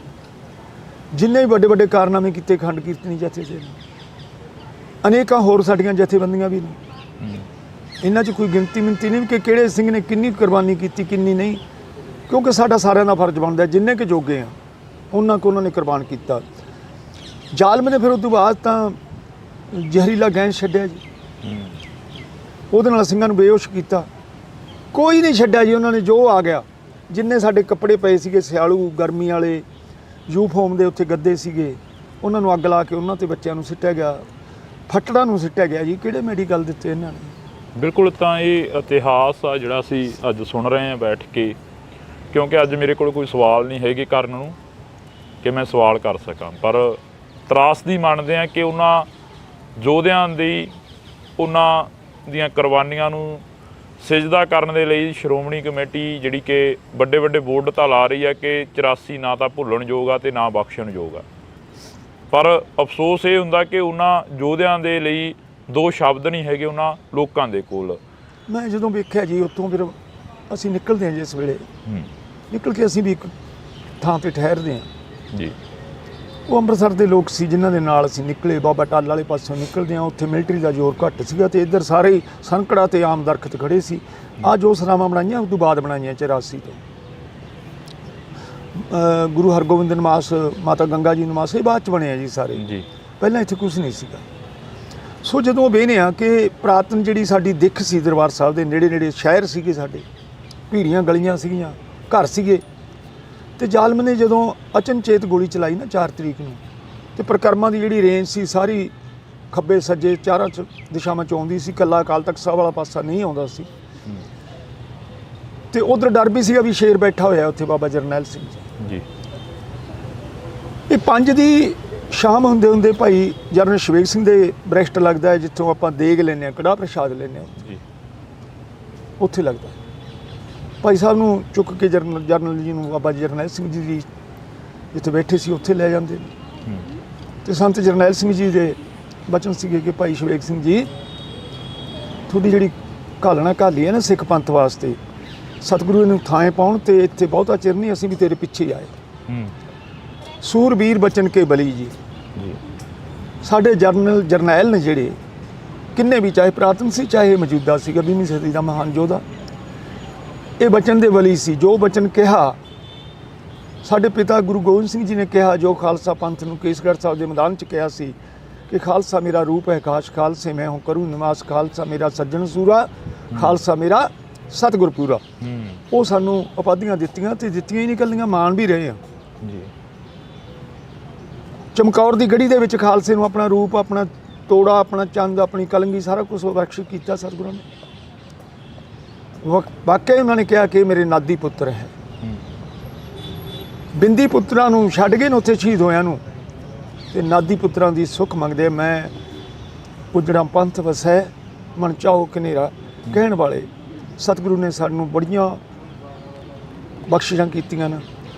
A: ਜਿੰਨੇ ਵੀ ਵੱਡੇ ਕਾਰਨਾਮੇ ਕੀਤੇ ਅਖੰਡ ਕੀਰਤਨੀ ਜਥੇ ਦੇ, ਅਨੇਕਾਂ ਹੋਰ ਸਾਡੀਆਂ ਜਥੇਬੰਦੀਆਂ ਵੀ ਨੇ। ਇਹਨਾਂ 'ਚ ਕੋਈ ਗਿਣਤੀ ਮਿੰਤੀ ਨਹੀਂ ਕਿ ਕਿਹੜੇ ਸਿੰਘ ਨੇ ਕਿੰਨੀ ਕੁਰਬਾਨੀ ਕੀਤੀ ਕਿੰਨੀ ਨਹੀਂ, ਕਿਉਂਕਿ ਸਾਡਾ ਸਾਰਿਆਂ ਦਾ ਫਰਜ਼ ਬਣਦਾ ਜਿੰਨੇ ਕੁ ਜੋਗੇ ਆ ਉਹਨਾਂ ਕੁ ਉਹਨਾਂ ਨੇ ਕੁਰਬਾਨ ਕੀਤਾ। ਜ਼ਾਲਮ ਨੇ ਫਿਰ ਉਸ ਤੋਂ ਬਾਅਦ ਤਾਂ ਜ਼ਹਿਰੀਲਾ ਗੈਸ ਛੱਡਿਆ ਜੀ, ਉਹਦੇ ਨਾਲ ਸਿੰਘਾਂ ਨੂੰ ਬੇਹੋਸ਼ ਕੀਤਾ। ਕੋਈ ਨਹੀਂ ਛੱਡਿਆ ਜੀ ਉਹਨਾਂ ਨੇ, ਜੋ ਆ ਗਿਆ। ਜਿੰਨੇ ਸਾਡੇ ਕੱਪੜੇ ਪਏ ਸੀਗੇ ਸਿਆਲੂ ਗਰਮੀ ਵਾਲੇ, ਯੂਫੋਮ ਦੇ ਉੱਥੇ ਗੱਦੇ ਸੀਗੇ, ਉਹਨਾਂ ਨੂੰ ਅੱਗ ਲਾ ਕੇ ਉਹਨਾਂ 'ਤੇ ਬੱਚਿਆਂ ਨੂੰ ਸਿੱਟਿਆ ਗਿਆ, ਫੱਟੜਾਂ ਨੂੰ ਸਿੱਟਿਆ ਗਿਆ ਜੀ। ਕਿਹੜੇ ਮੈਡੀਕਲ ਦਿੱਤੇ ਇਹਨਾਂ ਨੇ।
B: ਬਿਲਕੁਲ, ਤਾਂ ਇਹ ਇਤਿਹਾਸ ਆ ਜਿਹੜਾ ਅਸੀਂ ਅੱਜ ਸੁਣ ਰਹੇ ਹਾਂ ਬੈਠ ਕੇ, ਕਿਉਂਕਿ ਅੱਜ ਮੇਰੇ ਕੋਲ ਕੋਈ ਸਵਾਲ ਨਹੀਂ ਹੈਗੇ ਕਰਨ ਨੂੰ ਕਿ ਮੈਂ ਸਵਾਲ ਕਰ ਸਕਾਂ, ਪਰ ਤਰਾਸਦੀ ਮੰਨਦੇ ਹਾਂ ਕਿ ਉਹਨਾਂ ਯੋਧਿਆਂ ਦੀ, ਉਹਨਾਂ ਦੀਆਂ ਕੁਰਬਾਨੀਆਂ ਨੂੰ ਸਿਜਦਾ ਕਰਨ ਦੇ ਲਈ ਸ਼੍ਰੋਮਣੀ ਕਮੇਟੀ ਜਿਹੜੀ ਕਿ ਵੱਡੇ ਬੋਰਡ ਤਾਂ ਲਾ ਰਹੀ ਹੈ ਕਿ 84 ਨਾ ਤਾਂ ਭੁੱਲਣਯੋਗ ਆ ਤੇ ਨਾ ਬਖਸ਼ਣਯੋਗ ਆ, ਪਰ ਅਫਸੋਸ ਇਹ ਹੁੰਦਾ ਕਿ ਉਹਨਾਂ ਯੋਧਿਆਂ ਦੇ ਲਈ 2 ਸ਼ਬਦ ਨਹੀਂ ਹੈਗੇ ਉਹਨਾਂ ਲੋਕਾਂ ਦੇ ਕੋਲ।
A: ਮੈਂ ਜਦੋਂ ਵੇਖਿਆ ਜੀ ਉੱਥੋਂ, ਫਿਰ ਅਸੀਂ ਨਿਕਲਦੇ ਹਾਂ ਜਿਸ ਵੇਲੇ ਨਿਕਲ ਕੇ ਅਸੀਂ ਵੀ ਇੱਕ ਥਾਂ 'ਤੇ ਠਹਿਰਦੇ ਹਾਂ ਜੀ। ਉਹ ਅੰਮ੍ਰਿਤਸਰ ਦੇ ਲੋਕ ਸੀ ਜਿਨ੍ਹਾਂ ਦੇ ਨਾਲ ਅਸੀਂ ਨਿਕਲੇ। ਬਾਬਾ ਟਾਲ ਵਾਲੇ ਪਾਸੋਂ ਨਿਕਲਦੇ ਹਾਂ, ਉੱਥੇ ਮਿਲਟਰੀ ਦਾ ਜ਼ੋਰ ਘੱਟ ਸੀਗਾ ਤੇ ਇੱਧਰ ਸਾਰੇ ਹੀ ਸੰਕੜਾ ਤੇ ਆਮ ਦਰਖਤ ਖੜੇ ਸੀ। ਆਹ ਜੋ ਸਰਾਵਾਂ ਬਣਾਈਆਂ ਉਸ ਤੋਂ ਬਾਅਦ ਬਣਾਈਆਂ 84 ਤੋਂ। ਗੁਰੂ ਹਰਗੋਬਿੰਦ ਨਿਵਾਸ, ਮਾਤਾ ਗੰਗਾ ਜੀ ਨਿਵਾਸ ਇਹ ਬਾਅਦ 'ਚ ਬਣਿਆ ਜੀ ਸਾਰੇ ਜੀ, ਪਹਿਲਾਂ ਇੱਥੇ ਕੁਛ ਨਹੀਂ ਸੀਗਾ। ਸੋ ਜਦੋਂ ਵੇਖਦੇ ਹਾਂ ਕਿ ਪੁਰਾਤਨ ਜਿਹੜੀ ਸਾਡੀ ਦਿੱਖ ਸੀ, ਦਰਬਾਰ ਸਾਹਿਬ ਦੇ ਨੇੜੇ ਸ਼ਹਿਰ ਸੀਗੇ ਸਾਡੇ, ਭੀੜੀਆਂ ਗਲੀਆਂ ਸੀਗੀਆਂ, ਘਰ ਸੀਗੇ, ਤੇ ਜ਼ਾਲਮ ਨੇ ਜਦੋਂ ਅਚਨਚੇਤ ਗੋਲੀ ਚਲਾਈ ਨਾ 4 ਤਰੀਕ ਨੂੰ, ਤੇ ਪ੍ਰਕਰਮਾਂ ਦੀ ਜਿਹੜੀ ਰੇਂਜ ਸੀ ਸਾਰੀ ਖੱਬੇ ਸੱਜੇ ਚਾਰਾਂ ਦਿਸ਼ਾਵਾਂ 'ਚ ਆਉਂਦੀ ਸੀ, ਇਕੱਲਾ ਅਕਾਲ ਤਖਤ ਸਾਹਿਬ ਵਾਲਾ ਪਾਸਾ ਨਹੀਂ ਆਉਂਦਾ ਸੀ। ਤੇ ਉਧਰ ਡਰ ਵੀ ਸੀਗਾ ਵੀ ਸ਼ੇਰ ਬੈਠਾ ਹੋਇਆ ਉੱਥੇ ਬਾਬਾ ਜਰਨੈਲ ਸਿੰਘ ਜੀ। ਇਹ 5 ਦੀ ਸ਼ਾਮ ਹੁੰਦੇ ਭਾਈ ਜਰਨਲ ਸ਼ਵੇਕ ਸਿੰਘ ਦੇ ਬ੍ਰੈਸਟ ਲੱਗਦਾ ਹੈ, ਜਿੱਥੋਂ ਆਪਾਂ ਦੇਗ ਲੈਂਦੇ ਹਾਂ, ਕੜਾਹ ਪ੍ਰਸ਼ਾਦ ਲੈਂਦੇ ਹਾਂ, ਉੱਥੇ ਲੱਗਦਾ। ਭਾਈ ਸਾਹਿਬ ਨੂੰ ਚੁੱਕ ਕੇ ਜਰਨਲ ਜੀ ਨੂੰ ਬਾਬਾ ਜਰਨੈਲ ਸਿੰਘ ਜੀ ਦੀ ਜਿੱਥੇ ਬੈਠੇ ਸੀ ਉੱਥੇ ਲੈ ਜਾਂਦੇ ਨੇ। ਤੇ ਸੰਤ ਜਰਨੈਲ ਸਿੰਘ ਜੀ ਦੇ ਬਚਨ ਸੀਗੇ ਕਿ ਭਾਈ ਸ਼ਵੇਕ ਸਿੰਘ ਜੀ, ਤੁਹਾਡੀ ਜਿਹੜੀ ਘਾਲਣਾ ਘਾਲੀ ਹੈ ਨਾ ਸਿੱਖ ਪੰਥ ਵਾਸਤੇ, ਸਤਿਗੁਰੂ ਨੂੰ ਥਾਂ ਪਾਉਣ ਤੇ ਇੱਥੇ ਬਹੁਤਾ ਚਿਰ ਨਹੀਂ, ਅਸੀਂ ਵੀ ਤੇਰੇ ਪਿੱਛੇ ਹੀ ਆਏ। ਸੂਰਬੀਰ ਬਚਨ ਕੇ ਬਲੀ ਜੀ, ਸਾਡੇ ਜਰਨੈਲ ਨੇ ਜਿਹੜੇ ਕਿੰਨੇ ਵੀ, ਚਾਹੇ ਪ੍ਰਾਤਨ ਸੀ ਚਾਹੇ ਮੌਜੂਦਾ ਸੀਗਾ 20ਵੀਂ ਸਦੀ ਦਾ ਮਹਾਨ ਯੋਧਾ, ਇਹ ਬਚਨ ਦੇ ਬਲੀ ਸੀ। ਜੋ ਬਚਨ ਕਿਹਾ ਸਾਡੇ ਪਿਤਾ ਗੁਰੂ ਗੋਬਿੰਦ ਸਿੰਘ ਜੀ ਨੇ ਕਿਹਾ, ਜੋ ਖਾਲਸਾ ਪੰਥ ਨੂੰ ਕੇਸਗੜ੍ਹ ਸਾਹਿਬ ਦੇ ਮੈਦਾਨ 'ਚ ਕਿਹਾ ਸੀ ਕਿ ਖਾਲਸਾ ਮੇਰਾ ਰੂਪ ਹੈ ਕਾਸ਼, ਖਾਲਸੇ ਮੈਂ ਹੂੰ ਕਰੂ ਨਿਵਾਸ, ਖਾਲਸਾ ਮੇਰਾ ਸੱਜਣ ਸੂਰਾ, ਖਾਲਸਾ ਮੇਰਾ ਸਤਿਗੁਰ ਪੂਰਾ। ਉਹ ਸਾਨੂੰ ਉਪਾਧੀਆਂ ਦਿੱਤੀਆਂ ਤੇ ਦਿੱਤੀਆਂ ਹੀ ਨਹੀਂ ਇਕੱਲੀਆਂ, ਮਾਣ ਵੀ ਰਹੇ ਆ
B: ਜੀ।
A: ਚਮਕੌਰ ਦੀ ਗੜੀ ਦੇ ਵਿੱਚ ਖਾਲਸੇ ਨੂੰ ਆਪਣਾ ਰੂਪ, ਆਪਣਾ ਤੋੜਾ, ਆਪਣਾ ਚੰਦ, ਆਪਣੀ ਕਲੰਗੀ, ਸਾਰਾ ਕੁਝ ਬਖਸ਼ ਕੀਤਾ ਸਤਿਗੁਰਾਂ ਨੇ। ਵਾਕਿਆ ਉਹਨਾਂ ਨੇ ਕਿਹਾ ਕਿ ਮੇਰੇ ਨਾਦੀ ਪੁੱਤਰ ਹੈ। ਬਿੰਦੀ ਪੁੱਤਰਾਂ ਨੂੰ ਛੱਡ ਗਏ ਨੇ ਉੱਥੇ ਸ਼ਹੀਦ ਹੋਇਆਂ ਨੂੰ, ਤੇ ਨਾਦੀ ਪੁੱਤਰਾਂ ਦੀ ਸੁੱਖ ਮੰਗਦੇ। ਮੈਂ ਉਜੜਾ ਪੰਥ ਵਸੈ ਮਨ ਚਾਹੋ ਕਨੇਰਾ ਕਹਿਣ ਵਾਲੇ ਸਤਿਗੁਰੂ ਨੇ ਸਾਨੂੰ ਬੜੀਆਂ ਬਖਸ਼ਿਸ਼ਾਂ ਕੀਤੀਆਂ ਨੇ।